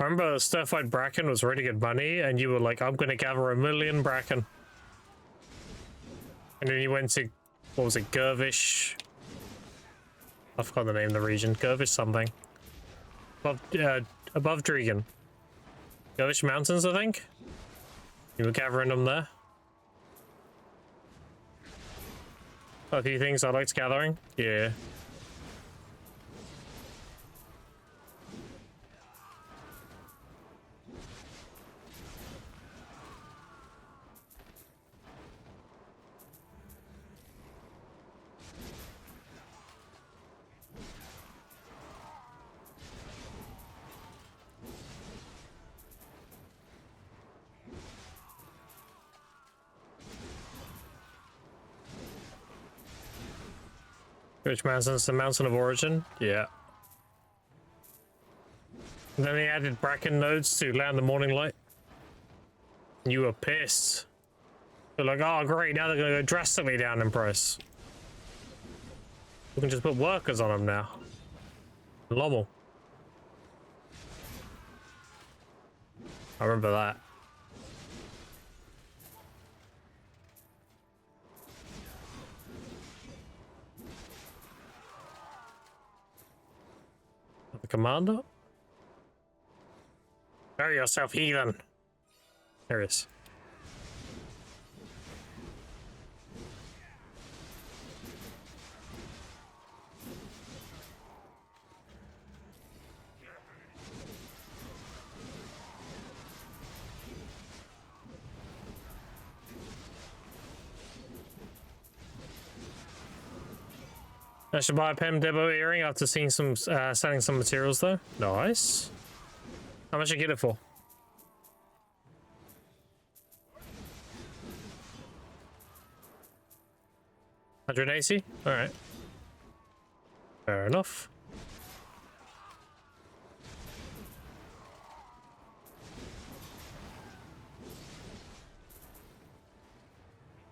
I remember stir-fried bracken was really good money, and you were like, I'm gonna gather 1,000,000 bracken. And then you went to, what was it, Gervish? I forgot the name of the region. Gervish something. Above Dregan. Gervish Mountains, I think? You were gathering them there. A few things I liked gathering. Yeah. Which mountain's the mountain of origin? Yeah. And then they added bracken nodes to land the morning light. You were pissed. They're like, oh great, now they're gonna go drastically down in price. We can just put workers on them now. Lommel. I remember that. The commander? Bury yourself, heathen. There it is. I should buy a Pem Debo earring after seeing some selling some materials though. Nice. How much you get it for? 180? Alright. Fair enough.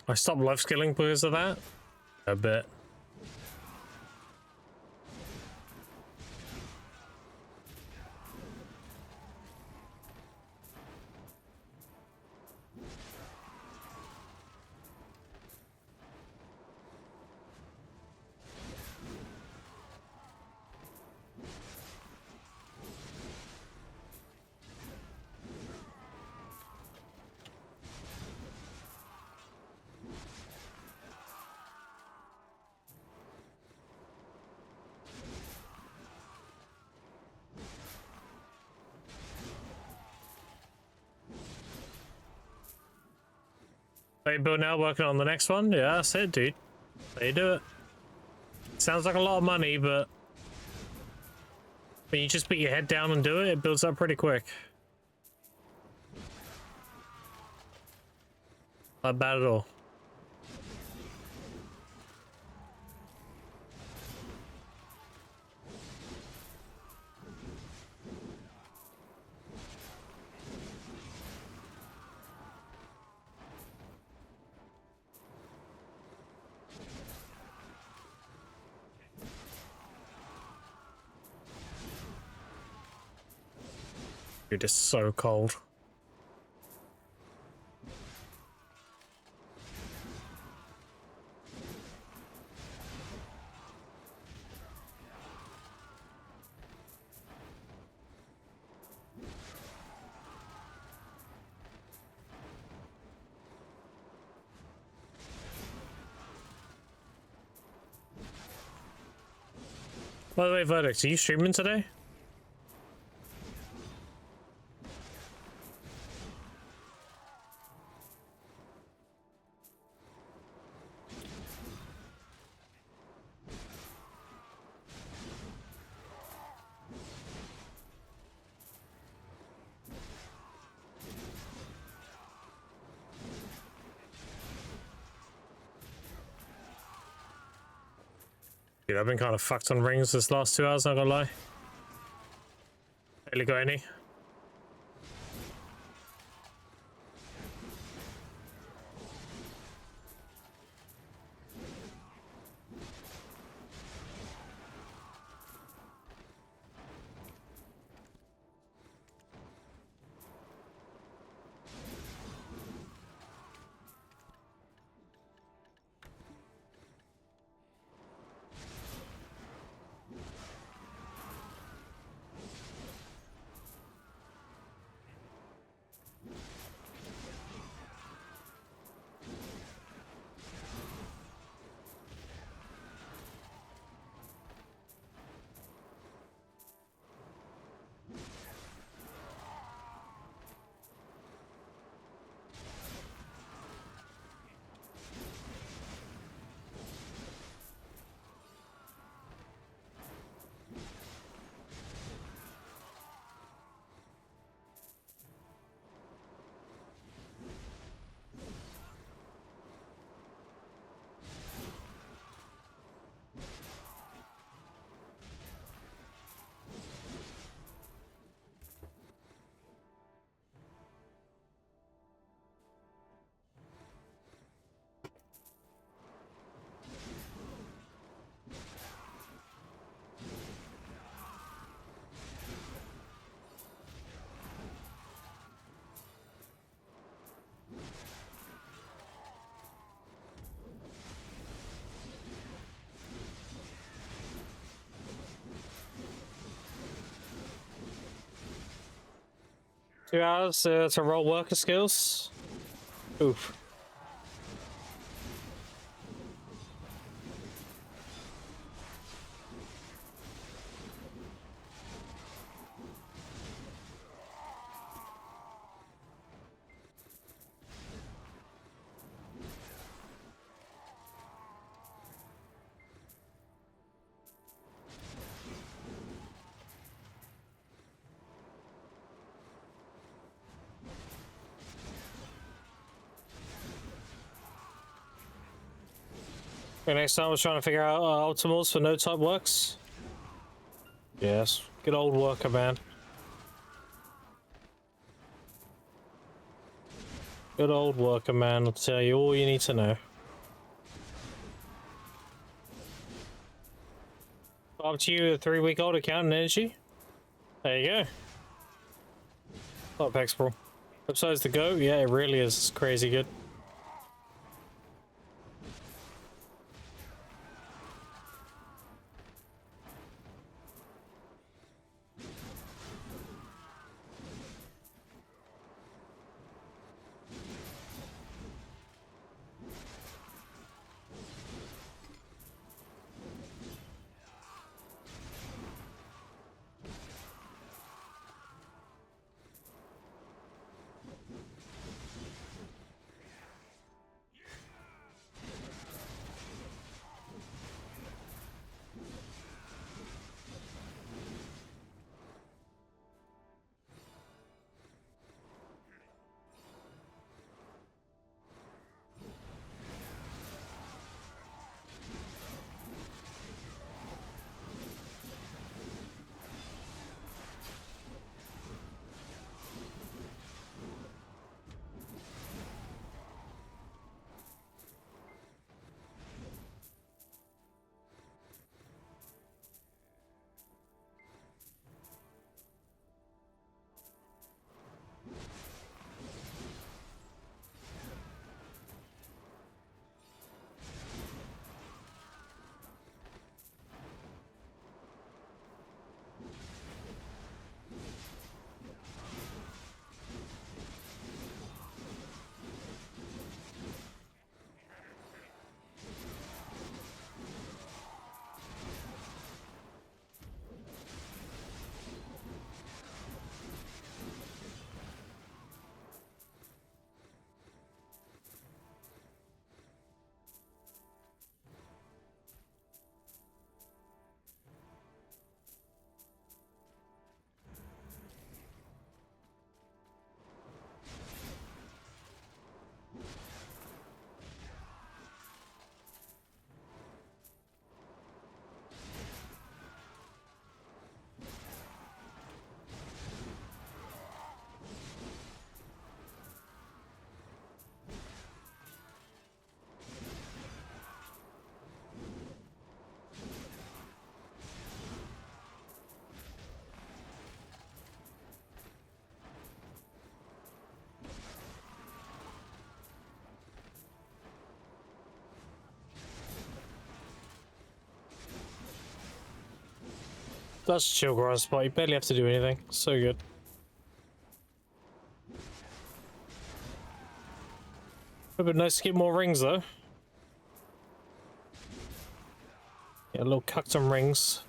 I stopped life skilling because of that. A bit. Hey, Bill, now working on the next one. Yeah, that's it, dude. There you do it. Sounds like a lot of money, but when you just put your head down and do it, it builds up pretty quick. Not bad at all. Dude, it's so cold. By the way, Verdict, are you streaming today? Dude, I've been kind of fucked on rings this last 2 hours, not gonna lie. Barely got any. Two hours to roll worker skills. Oof. Okay, next time I was trying to figure out optimals for no type works. Yes, good old worker, man. Good old worker, man. I'll tell you all you need to know. Up to you, a 3-week-old account and energy. There you go. Top export. Besides the go, yeah, it really is. It's crazy good. That's a chill grind spot. You barely have to do anything. So good. Would be nice to get more rings though. Yeah, little custom rings.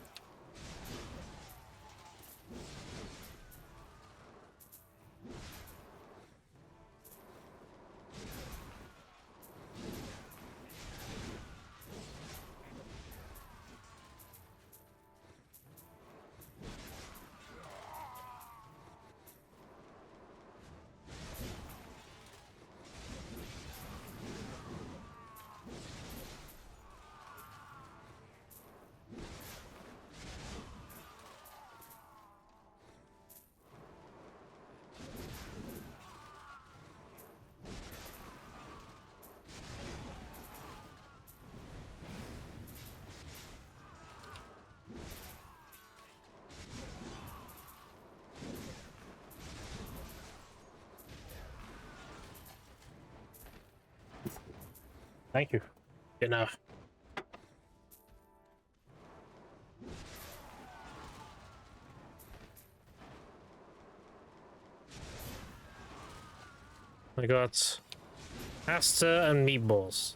Thank you. Enough. I got pasta and meatballs.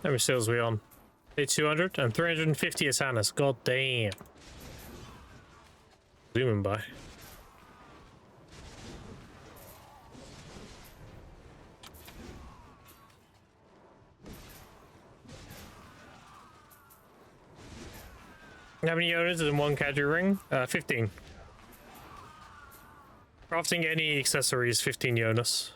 How many sales we on? 200 and 350 is Hannah's. God damn. Zooming by. How many units in one cadre ring? 15. Crafting any accessories, 15 Jonas.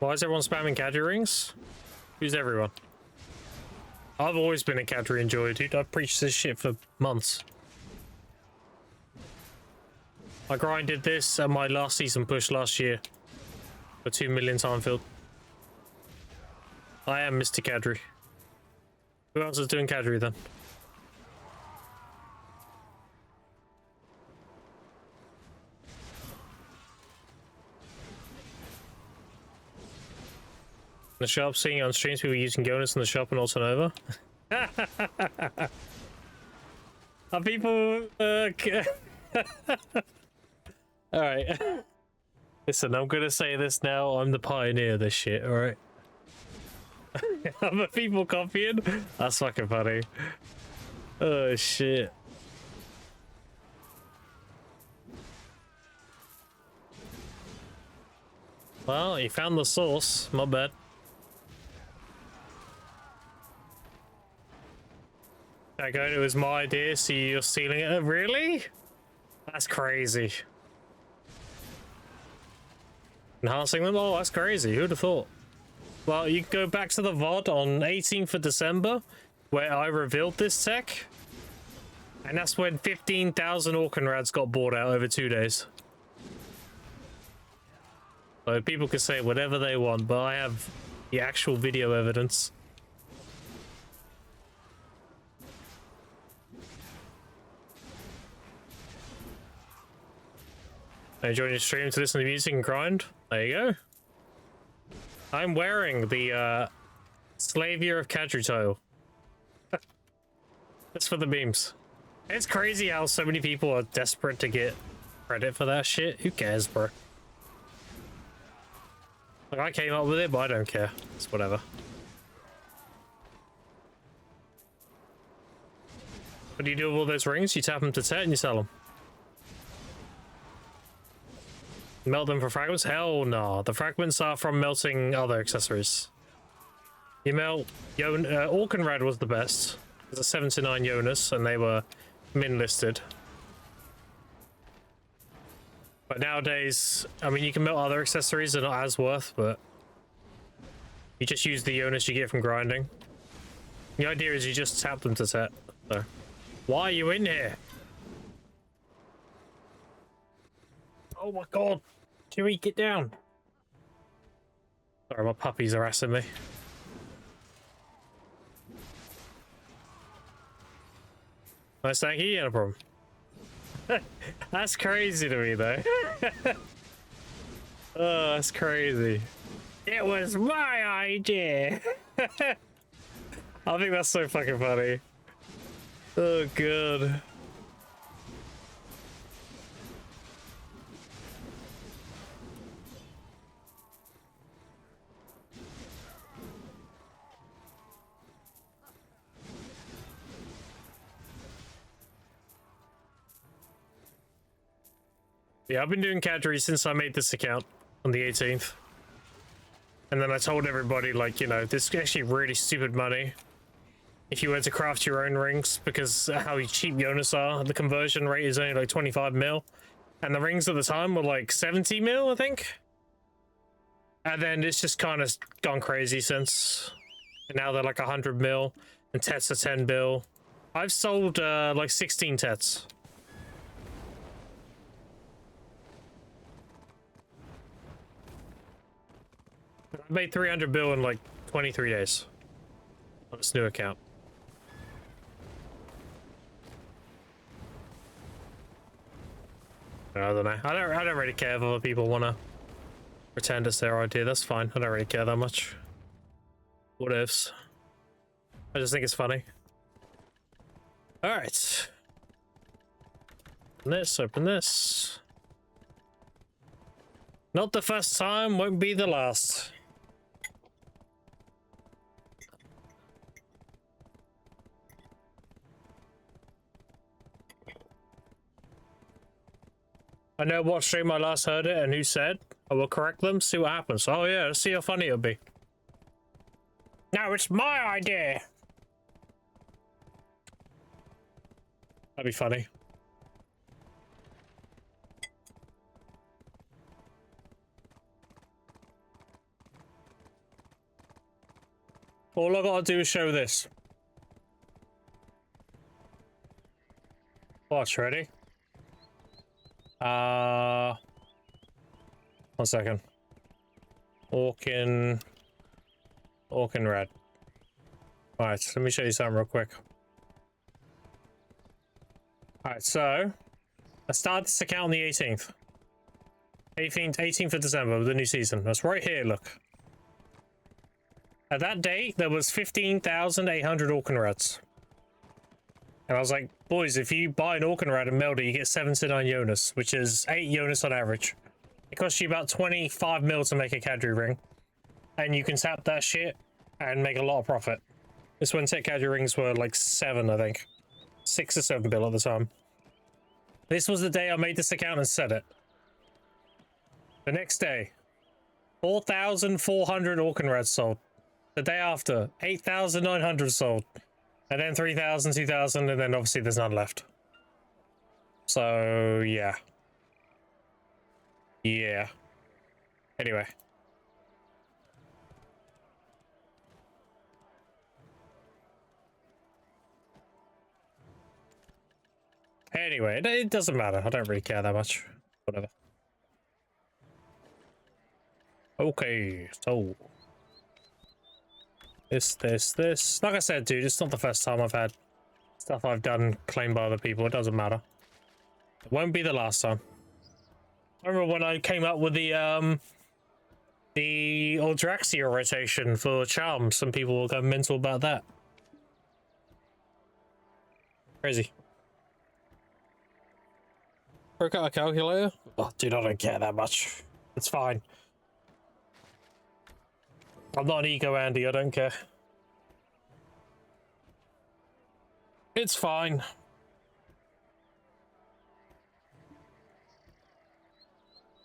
Why is everyone spamming cadre rings? Who's everyone? I've always been a cadre enjoyer, dude. I've preached this shit for months. I grinded this at my last season push last year for 2 million time filled. I am Mr. Cadre. Who else is doing cadre then? The shop, seeing on streams people using Jonas in the shop and also Nova. Are people alright. Listen, I'm gonna say this now, I'm the pioneer of this shit, alright? Are people copying? That's fucking funny. Oh shit. Well, you found the source, my bad. Okay, it was my idea, so you're stealing it. Really? That's crazy. Enhancing them? Oh, that's crazy. Who'd have thought? Well, you can go back to the VOD on 18th of December, where I revealed this tech. And that's when 15,000 Orkenrads got bought out over 2 days. So people can say whatever they want, but I have the actual video evidence. I join your stream to listen to music and grind. There you go. I'm wearing the Slavier of Cadre title. That's for the memes. It's crazy how so many people are desperate to get credit for that shit. Who cares, bro? Like, I came up with it, but I don't care. It's whatever. What do you do with all those rings? You tap them to set and you sell them. Melt them for fragments? Hell no. The fragments are from melting other accessories. You melt... Orkenrad was the best. There's a 7 to 9 Jonas, and they were min listed. But nowadays, I mean, you can melt other accessories, they're not as worth, but... You just use the Jonas you get from grinding. The idea is you just tap them to set. So. Why are you in here? Oh my god. Jimmy, get down. Sorry, my puppies are harassing me. Nice, thank you. Yeah, no problem. That's crazy to me, though. Oh, that's crazy. It was my idea. I think that's so fucking funny. Oh, god. Yeah, I've been doing Cadry since I made this account on the 18th. And then I told everybody, like, you know, this is actually really stupid money if you were to craft your own rings, because how cheap Jonas are. The conversion rate is only like 25 mil. And the rings at the time were like 70 mil, I think. And then it's just kind of gone crazy since. And now they're like 100 mil, and Tets are 10 bill. I've sold like 16 Tets. I made 300 bill in like 23 days on this new account. I don't know. I don't really care if other people want to pretend it's their idea. That's fine. I don't really care that much. What ifs? I just think it's funny. All right. Open this. Open this. Not the first time. Won't be the last. I know what stream I last heard it and who said. I will correct them, see what happens. Oh yeah, let's see how funny it'll be. No, it's my idea. That'd be funny. All I gotta do is show this. Watch, ready? 1 second. Orkenrad. Alright, let me show you something real quick. Alright, so I started this account on the 18th. 18th of December of the new season. That's right here, look. At that date, there was 15,800 Orkenrads. And I was like, boys, if you buy an Orkenrad and meld it, you get 7 to 9 Jonas, which is 8 Jonas on average. It costs you about 25 mil to make a Cadry ring. And you can tap that shit and make a lot of profit. This when tech Cadry rings were like 7, I think. 6 or 7 bill at the time. This was the day I made this account and set it. The next day, 4,400 Orkenrads sold. The day after, 8,900 sold. And then 3,000, 2,000, and then obviously there's none left. So, yeah. Yeah. Anyway. Anyway, it doesn't matter. I don't really care that much. Whatever. Okay, so... This. Like I said, dude, it's not the first time I've had stuff I've done claimed by other people. It doesn't matter. It won't be the last time. I remember when I came up with the Aldraxia rotation for Charm. Some people will go mental about that. Crazy. Work out a calculator? Oh, dude, I don't care that much. It's fine. I'm not an ego Andy, I don't care. It's fine.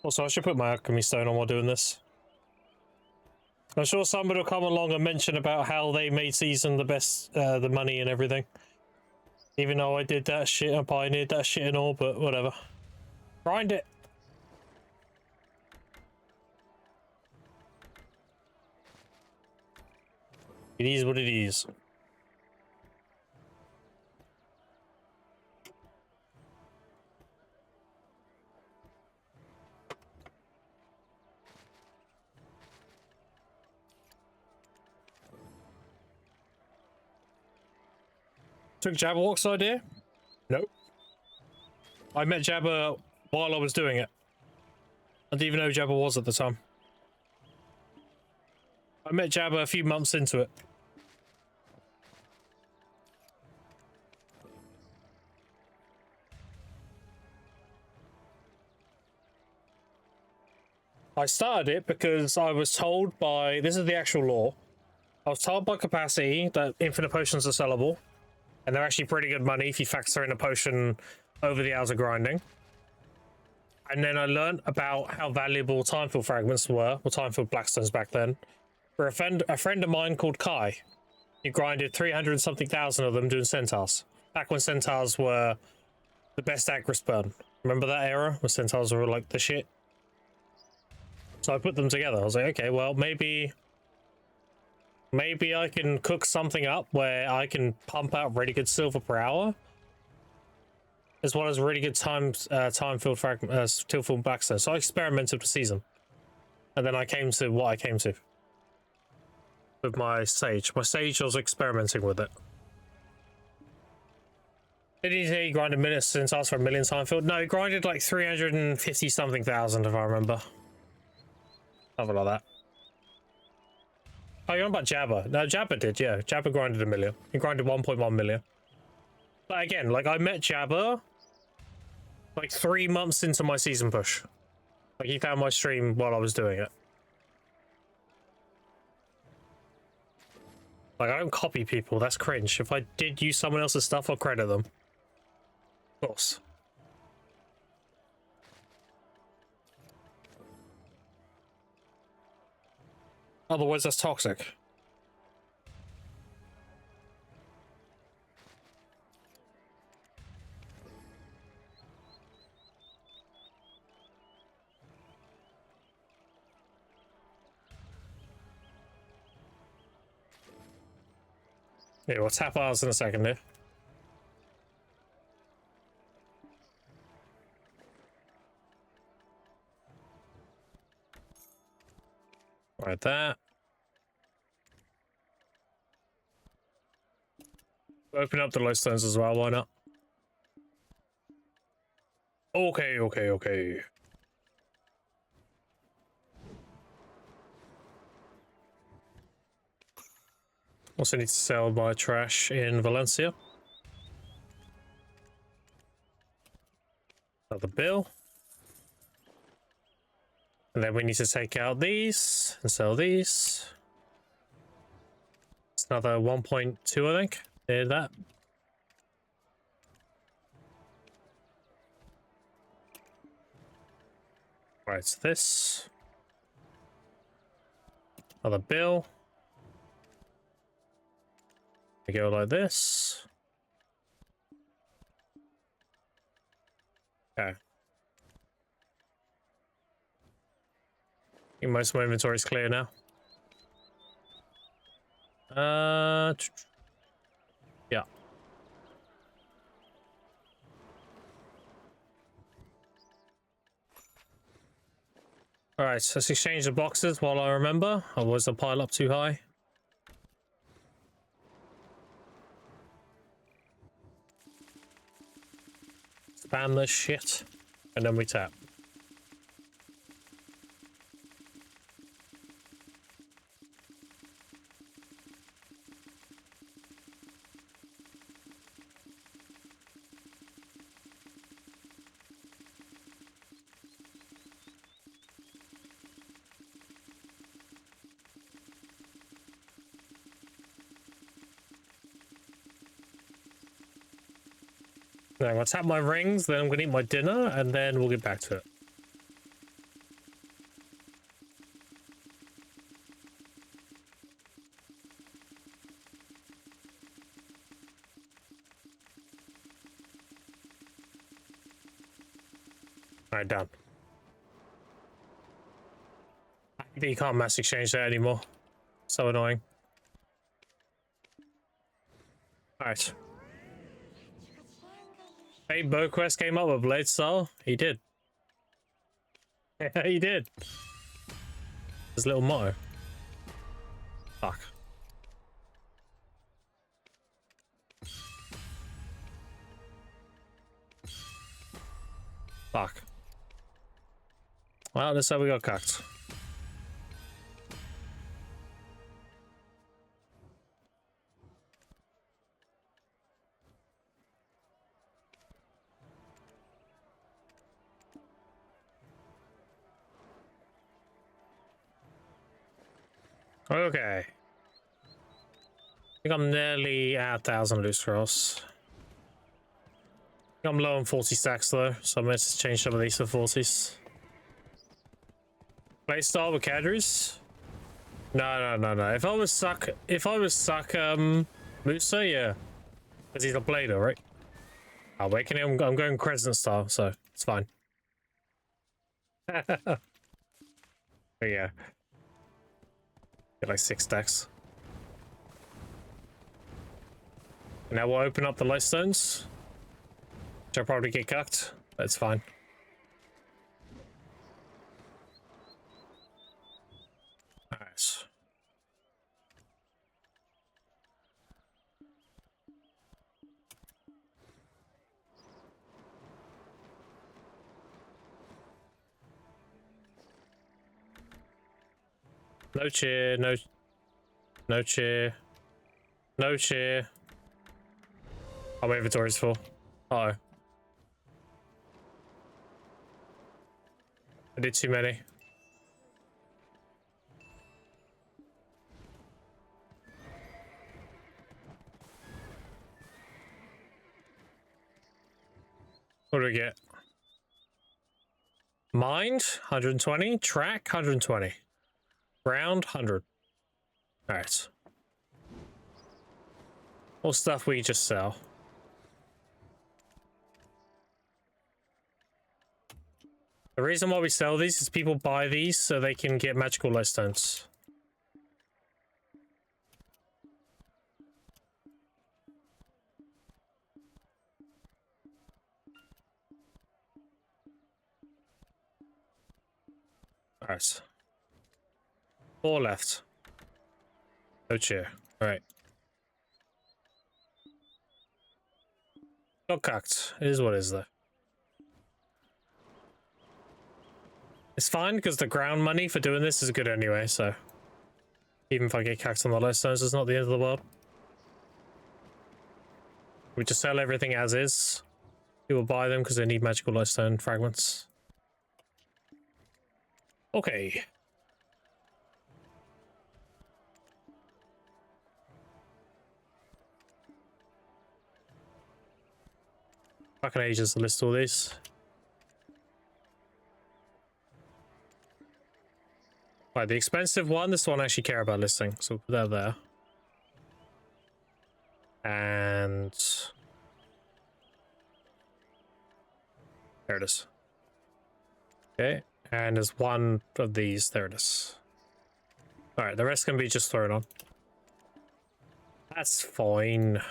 Also, I should put my alchemy stone on while doing this. I'm sure somebody will come along and mention about how they made season the best, the money and everything. Even though I did that shit, I pioneered that shit and all, but whatever. Grind it. It is what it is. Took Jabberwock's idea? Nope. I met Jabber while I was doing it. I didn't even know who Jabber was at the time. I met Jabber a few months into it. I started it because I was told by... This is the actual law. I was told by Capacity that infinite potions are sellable. And they're actually pretty good money if you factor in a potion over the hours of grinding. And then I learned about how valuable time-filled fragments were, or time-filled blackstones back then. For a friend of mine called Kai, he grinded 300-something thousand of them doing centaurs. Back when centaurs were the best Agris burn. Remember that era when centaurs were like the shit? So I put them together. I was like, okay, well, maybe I can cook something up where I can pump out really good silver per hour, as well as really good time-filled blackstone. So I experimented with season, and then I came to what I came to with my sage. My sage, I was experimenting with it. Did he say he grinded minutes since I asked for a million time-filled? No, he grinded like 350-something thousand, if I remember. Something like that. Oh, you're on about Jabber. No, Jabber did, yeah. Jabber grinded a million. He grinded 1.1 million. But again, like, I met Jabber like 3 months into my season push. Like, he found my stream while I was doing it. Like, I don't copy people. That's cringe. If I did use someone else's stuff, I'll credit them. Of course. Otherwise, that's toxic. Yeah, we'll tap ours in a second here. Like that. Open up the lowstones as well, why not? Okay. Also need to sell my trash in Valencia. Another bill. And then we need to take out these and sell these. It's another 1.2, I think. Did that. Right, so this. Another bill. We go like this. Okay. I think most of my inventory is clear now. Yeah. All right, so let's exchange the boxes while I remember. Otherwise, they'll pile up too high. Spam this shit, and then we tap. Now I'm gonna tap my rings, then I'm gonna eat my dinner, and then we'll get back to it. Alright, done. You can't mass exchange that anymore. So annoying. Alright. Hey, BowQuest came up with Blade Style. He did. He did. His little motto. Fuck. Fuck. Well, that's how we got cucked. Okay. I think I'm nearly at 1,000 loose scrolls. I'm low on 40 stacks though, so I'm going to change some of these to 40s. Playstyle with Cadres? No. If I was suck Musa, yeah. Because he's a blader, right? I'm waking him, I'm going Crescent style, so it's fine. But yeah. Get like 6 stacks. And now we'll open up the light stones. Which I'll probably get cucked, but it's fine. Alright. No cheer, no cheer. No cheer. Oh, my inventory's full. Uh oh. I did too many. What do we get? Mind, 120. Track, 120. Round, 100. Alright. All stuff we just sell. The reason why we sell these is people buy these so they can get magical light stones. Alright. 4 left. No cheer. Alright. Got cucked. It is what it is though. It's fine because the ground money for doing this is good anyway, so even if I get cucked on the light stones, it's not the end of the world. We just sell everything as is. People buy them because they need magical light stone fragments. Okay. Fucking ages to list all these. Right, the expensive one, this one I actually care about listing, so put that there. And there it is. Okay, and there's one of these, there it is. Alright, the rest can be just thrown on. That's fine.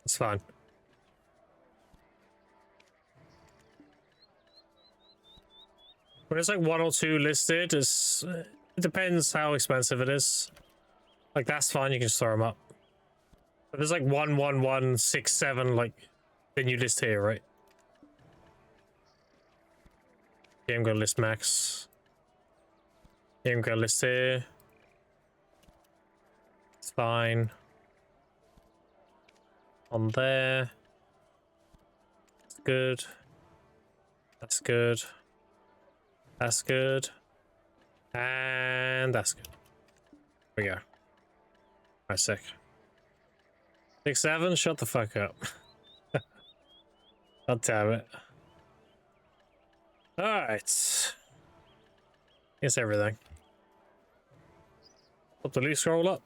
It's fine. When it's like 1 or 2 listed, it depends how expensive it is. Like that's fine, you can just throw them up. But there's like 1, 1, 1, 6, 7, like then you list here, right? Yeah, I'm gonna list max. Yeah, I'm gonna list here. It's fine. On there. That's good. That's good. That's good. And that's good. There we go. Alright, sick. 6, 7, shut the fuck up. God damn it. Alright. It's everything. Put the loot scroll up.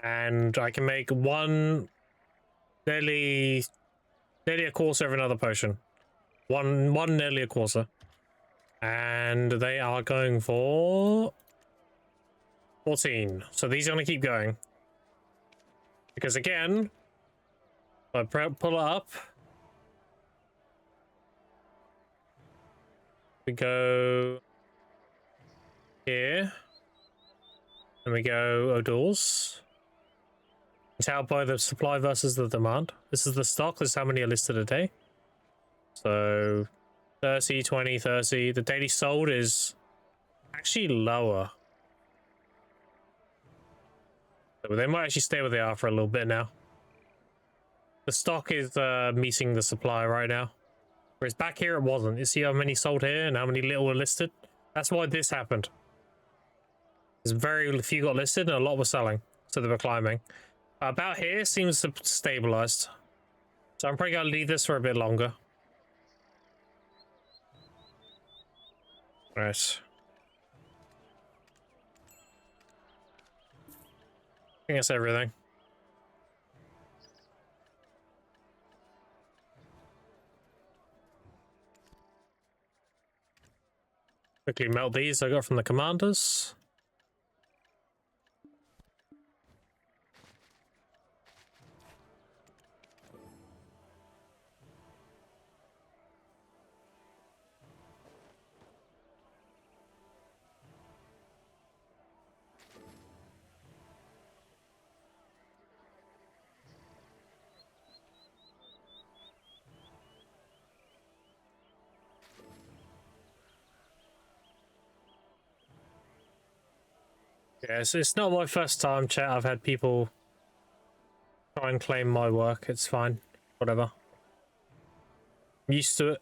And I can make one nearly a quarter of another potion. One nearly a quarter. And they are going for 14. So these are going to keep going. Because again, if I pull it up, we go here, and we go outdoors. Tell by the supply versus the demand. This is the stock. This is how many are listed a day. So 30, 20, 30. The daily sold is actually lower. So they might actually stay where they are for a little bit now. The stock is meeting the supply right now. Whereas back here it wasn't. You see how many sold here and how many little were listed? That's why this happened. There's very few got listed and a lot were selling. So they were climbing. About here seems to stabilized. So I'm probably going to leave this for a bit longer. Right. I think that's everything. Quickly melt these I got from the commanders. Yeah, it's not my first time, chat. I've had people try and claim my work. It's fine. Whatever. I'm used to it.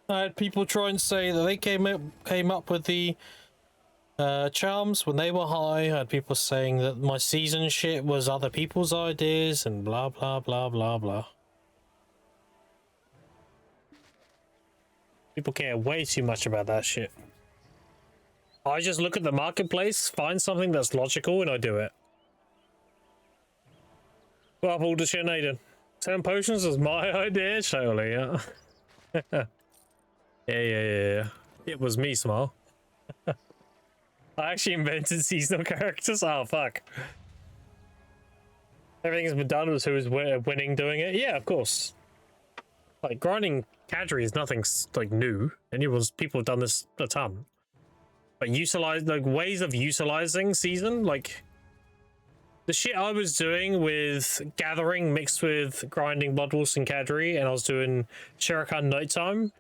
I had people try and say that they came up with the charms when they were high. I had people saying that my season shit was other people's ideas and blah, blah, blah, blah, blah. People care way too much about that shit. I just look at the marketplace, find something that's logical, and I do it. What up, all the shit, Nathan? 10 potions was my idea, surely, yeah. yeah. It was me, Small. I actually invented seasonal characters. Oh, fuck. Everything's been done with who is winning doing it. Yeah, of course. Like, grinding cadre is nothing, like, new. People have done this a ton. But ways of utilizing season, like the shit I was doing with gathering mixed with grinding Blood Wolves and Cadre, and I was doing Shuriken Nighttime,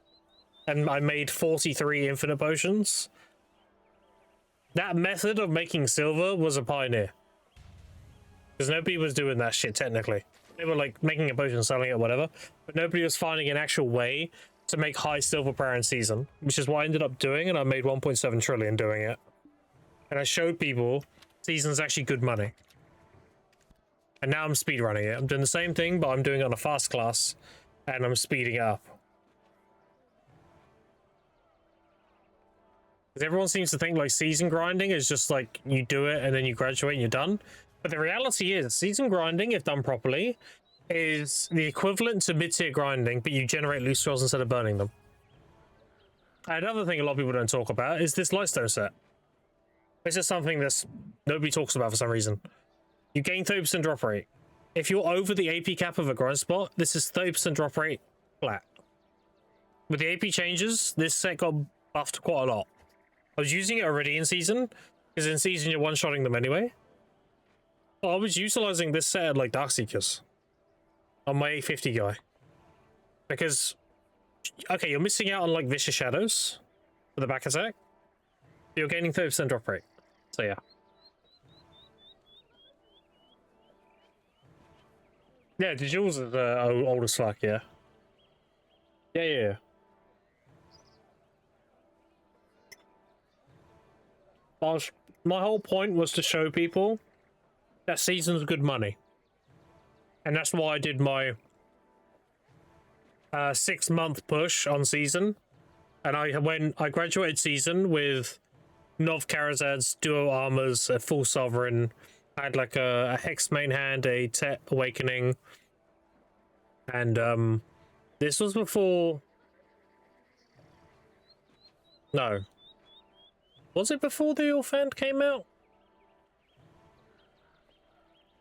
and I made 43 infinite potions. That method of making silver was a pioneer. Because nobody was doing that shit technically. They were like making a potion, selling it, whatever, but nobody was finding an actual way to make high silver per in season, which is what I ended up doing, and I made 1.7 trillion doing it. And I showed people season's actually good money. And now I'm speedrunning it. I'm doing the same thing, but I'm doing it on a fast class, and I'm speeding it up. Because everyone seems to think like season grinding is just like you do it and then you graduate and you're done. But the reality is, season grinding, if done properly, is the equivalent to mid-tier grinding, but you generate loot scrolls instead of burning them. Another thing a lot of people don't talk about is this Lightstone set. This is something that nobody talks about for some reason. You gain 30% drop rate. If you're over the AP cap of a grind spot, this is 30% drop rate flat. With the AP changes, this set got buffed quite a lot. I was using it already in season, because in season you're one-shotting them anyway. I was utilizing this set like Darkseekers on my 850 guy, because okay, you're missing out on like Vicious Shadows for the back attack. You're gaining 30% drop rate, so yeah. Yeah, the Jules is old as fuck, yeah. Yeah. My whole point was to show people that season's good money. And that's why I did my 6-month push on season, and I graduated season with Nov Karazad's duo armors, a full sovereign. I had like a hex main hand, a Tet awakening, and this was before. No, was it before the Orphan came out?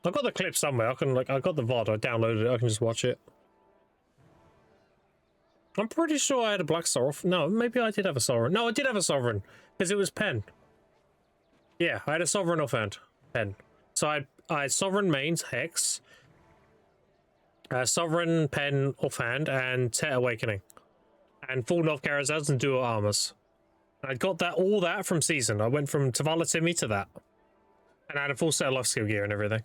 I got the clip somewhere. I got the VOD. I downloaded it. I can just watch it. I'm pretty sure I had a black sovereign. No, maybe I did have a sovereign. No, I did have a sovereign because it was pen. Yeah, I had a sovereign offhand pen. So I had sovereign mains hex, sovereign pen offhand, and Tet awakening, and full Nov Karazads and dual armors. I got all that from season. I went from Tavala Timmy to that, and I had a full set of life skill gear and everything.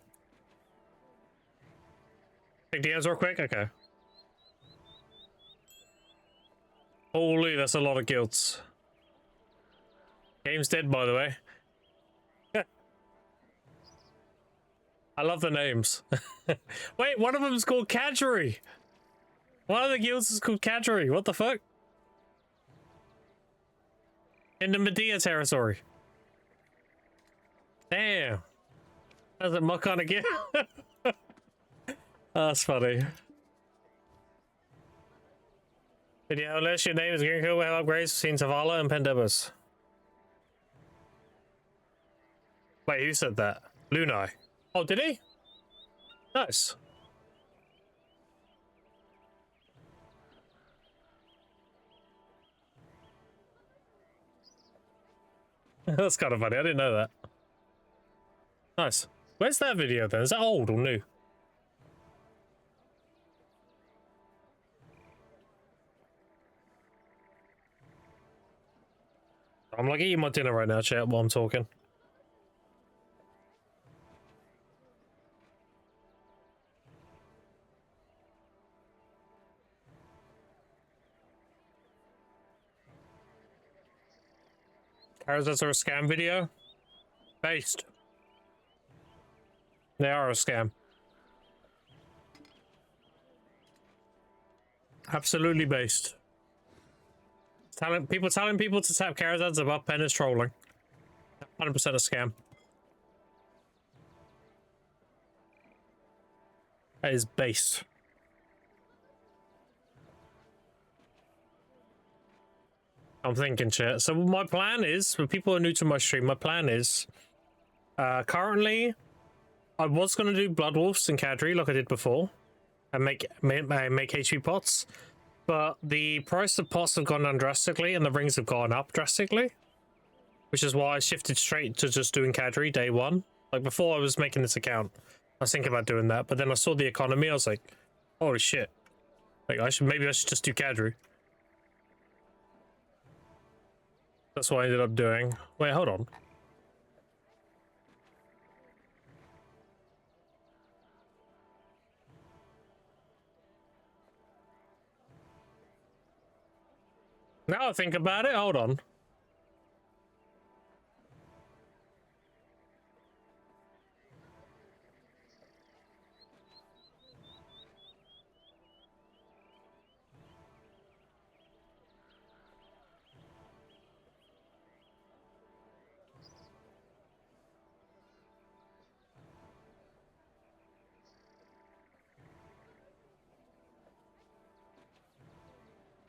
Big DMs real quick? Okay. Holy, that's a lot of guilds. Game's dead, by the way. I love the names. Wait, one of them is called Kadri. One of the guilds is called Kadri. What the fuck? In the Medea territory. Damn. That's my kind of guild. That's funny. Video unless your name is Grinko, we have upgrades seen Tavala and Pendebus. Wait, who said that? Lunai. Oh, did he? Nice. That's kind of funny. I didn't know that. Nice. Where's that video then? Is that old or new? I'm like eating my dinner right now, chat, while I'm talking. Karazads are a scam video? Based. They are a scam. Absolutely based. People telling people to tap Karazads above pen is trolling. 100% a scam. That is based. I'm thinking, chat. So my plan is, for people who are new to my stream, my plan is, currently, I was going to do Blood Wolves and Kadri like I did before, and make HP pots, but the price of pots have gone down drastically, and the rings have gone up drastically, which is why I shifted straight to just doing Kadri day one. Like before I was making this account, I was thinking about doing that, but then I saw the economy, I was like, holy shit. Like maybe I should just do Kadri. That's what I ended up doing. Wait, hold on. Now I think about it, hold on.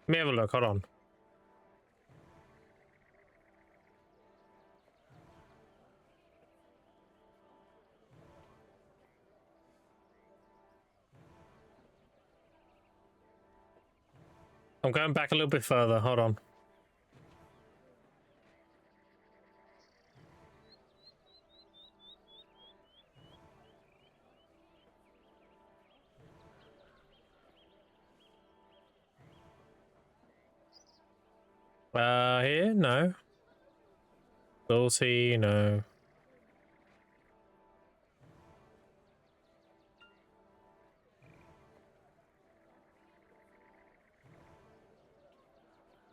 Let me have a look, hold on. I'm going back a little bit further, hold on. Here? No. Salty, no.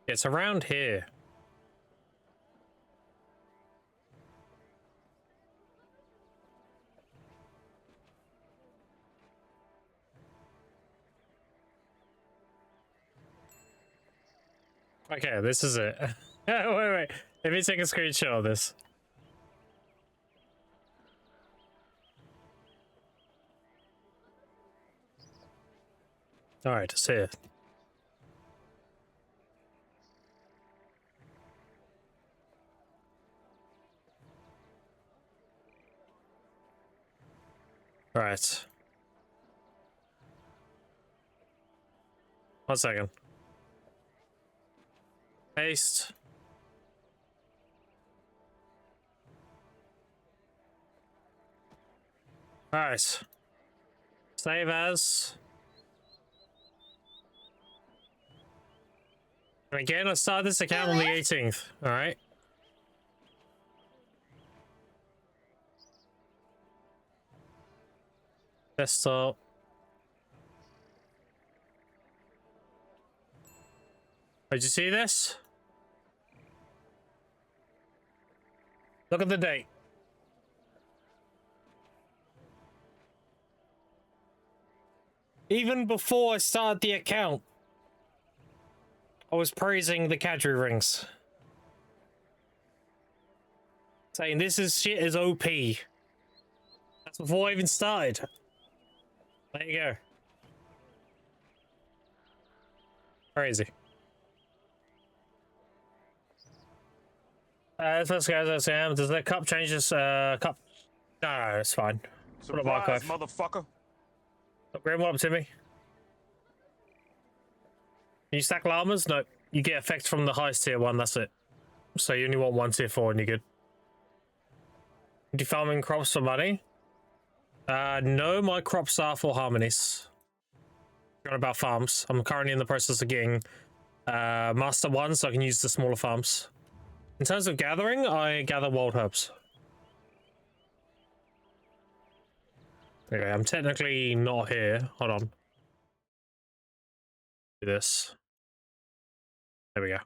It's around here. Okay, this is it. Wait. Let me take a screenshot of this. Alright, it's here. Alright. 1 second. Paste. Alright. Save as. And again, I started this account on the 18th. Alright. Desktop. Did you see this? Look at the date. Even before I started the account, I was praising the Kadri rings. Saying this is shit is OP. That's before I even started. There you go. Crazy. First guys, does the cup change this cup? No, it's fine. Surprise, motherfucker. Graham, what up to me? You stack llamas? No, you get effects from the highest tier one, that's it. So you only want 1 tier 4 and you're good. Do you farming crops for money? No, my crops are for harmonies. Going about farms. I'm currently in the process of getting master 1 so I can use the smaller farms. In terms of gathering, I gather wild herbs. Okay, I'm technically not here. Hold on. Do this. There we go. I'm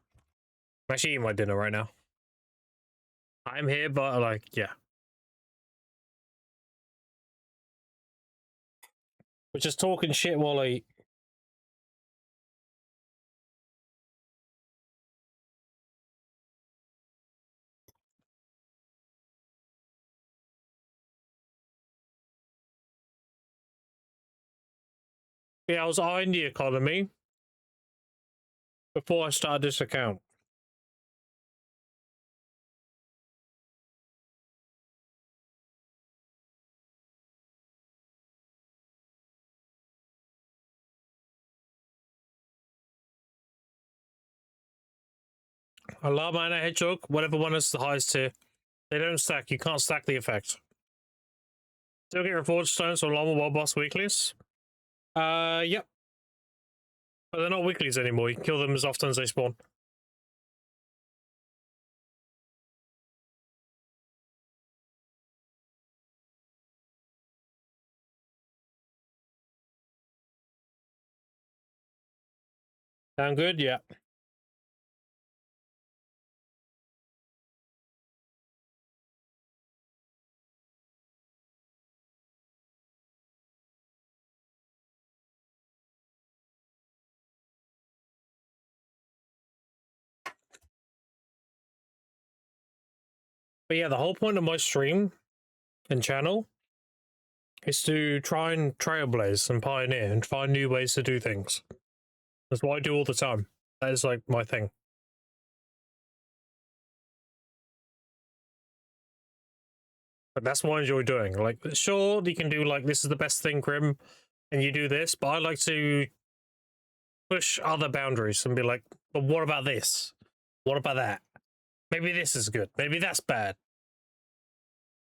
actually eating my dinner right now. I'm here, but like, yeah. We're just talking shit while I eat. Yeah, I was eyeing the economy before I started this account. A llama and a hedgehog, whatever one is the highest tier. They don't stack. You can't stack the effect. Still get reward stones or llama wild boss weeklies? Yep. But they're not weeklies anymore. You can kill them as often as they spawn. Sound good? Yeah. But yeah, the whole point of my stream and channel is to try and trailblaze and pioneer and find new ways to do things. That's what I do all the time. That is like my thing. But that's what I enjoy doing. Like, sure, you can do like, this is the best thing, Grim, and you do this, but I like to push other boundaries and be like, but what about this? What about that? Maybe this is good. Maybe that's bad.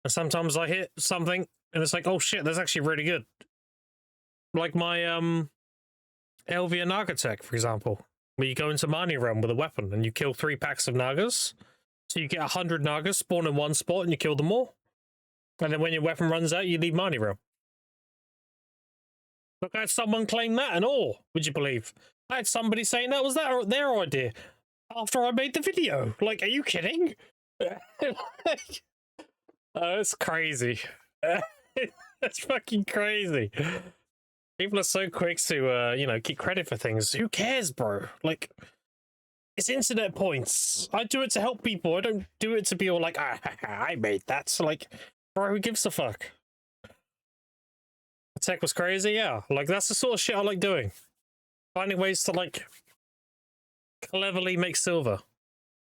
And sometimes I hit something and it's like, oh shit, that's actually really good. Like my Elvia Naga tech, for example, where you go into Mani Realm with a weapon and you kill 3 packs of Nagas. So you get 100 Nagas, spawn in one spot, and you kill them all. And then when your weapon runs out, you leave Mani Realm. Look, I had someone claim that and all, would you believe? I had somebody saying that was their idea after I made the video. Like, are you kidding? Oh, it's crazy. That's fucking crazy. People are so quick to, you know, get credit for things. Who cares, bro? Like, It's internet points. I do it to help people. I don't do it to be all like, I made that. So like, bro, who gives a fuck? The tech was crazy, yeah. Like, that's the sort of shit I like doing. Finding ways to, like, cleverly make silver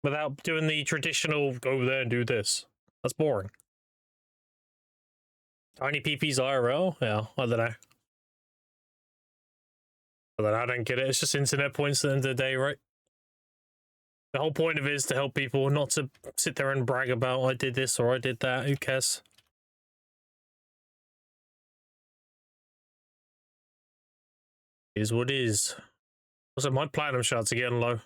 without doing the traditional go there and do this. That's boring. Tiny PP's IRL? Yeah, I don't know. I don't get it. It's just internet points at the end of the day, right? The whole point of it is to help people, not to sit there and brag about I did this or I did that. Who cares? Is what is. Also, my platinum shards are getting low.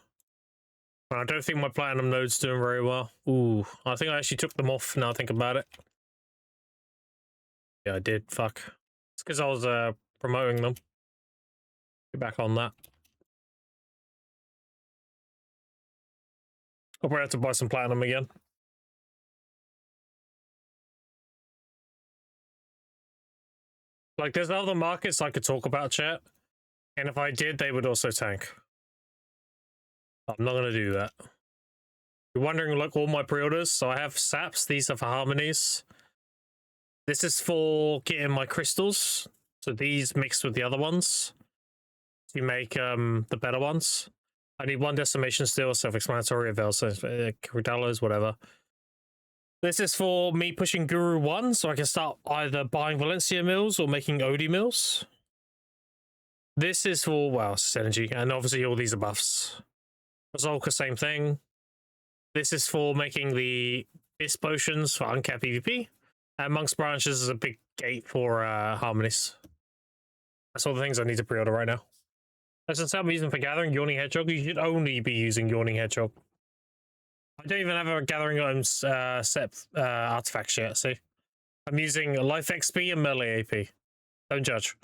I don't think my platinum node's doing very well. Ooh, I think I actually took them off now I think about it. Yeah, I did. Fuck. It's because I was promoting them. Get back on that. I'll probably have to buy some platinum again. Like, there's other markets I could talk about, chat. And if I did, they would also tank. I'm not going to do that. You're wondering, look, all my pre-orders. So I have saps. These are for harmonies. This is for getting my crystals. So these mixed with the other ones to make the better ones. I need one decimation still, self-explanatory, avail, so $3, whatever. This is for me pushing Guru 1, so I can start either buying Valencia mills or making Odie mills. This is for, well, it's energy, and obviously all these are buffs. Zolka, same thing. This is for making the Bis potions for uncapped PvP. And Monk's Branches is a big gate for harmonies. That's all the things I need to pre-order right now. That's just I'm using for gathering Yawning Hedgehog. You should only be using Yawning Hedgehog. I don't even have a gathering items set artifacts yet, see? I'm using Life XP and Melee AP. Don't judge.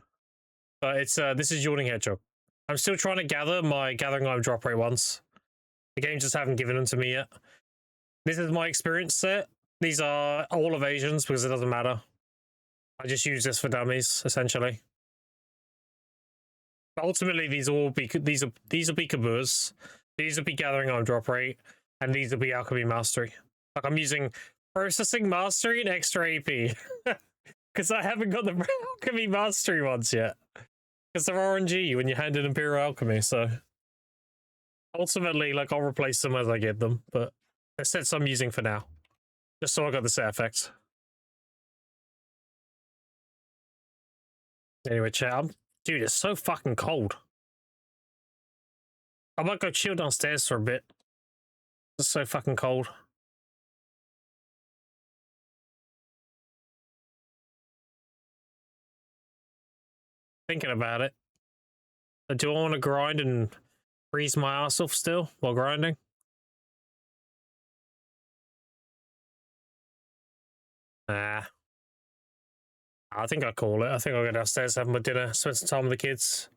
But it's this is Yawning Hedgehog. I'm still trying to gather my gathering item drop rate ones. The game just haven't given them to me yet. This is my experience set. These are all evasions because it doesn't matter. I just use this for dummies, essentially. But ultimately, these will be Kaboos. These will be gathering item drop rate, and these will be alchemy mastery. Like I'm using processing mastery and extra AP because I haven't got the alchemy mastery ones yet. Because they're RNG when you hand in Imperial Alchemy, so ultimately, like I'll replace them as I get them. But the sets I'm using for now, just so I got the set effects. Anyway, chat. Dude, it's so fucking cold. I might go chill downstairs for a bit. It's so fucking cold. Thinking about it. Do I want to grind and freeze my ass off still while grinding? Nah. I think I'll call it. I think I'll go downstairs, have my dinner, spend some time with the kids,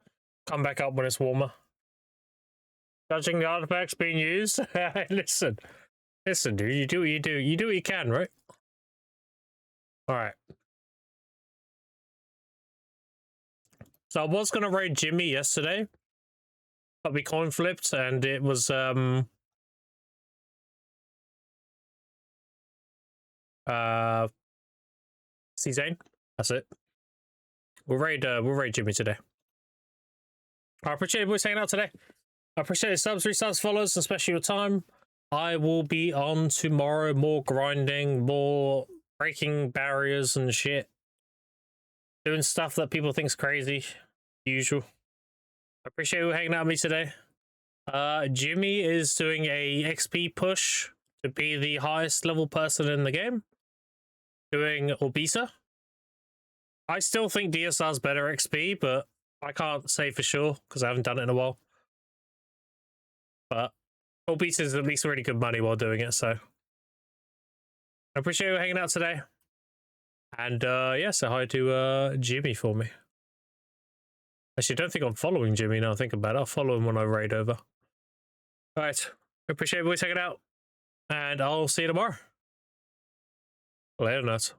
come back up when it's warmer. Judging the artifacts being used? Listen, dude, you do what you do. You do what you can, right? Alright. So I was gonna raid Jimmy yesterday, but we coin flipped and it was C-Zane. That's it. We'll raid Jimmy today. I appreciate you boys hanging out today. I appreciate your subs, resubs, follows, and especially your time. I will be on tomorrow. More grinding, more breaking barriers and shit. Doing stuff that people think's crazy. Usual. I appreciate you hanging out with me today. Jimmy is doing a XP push to be the highest level person in the game. Doing Orbisa. I still think DSR's better XP, but I can't say for sure because I haven't done it in a while. But Orbisa is at least really good money while doing it, so I appreciate you hanging out today. And yeah, say hi to Jimmy for me. Actually, I don't think I'm following Jimmy now I think about it. I'll follow him when I raid over. Alright, appreciate you boys hanging out. And I'll see you tomorrow. Later, nuts.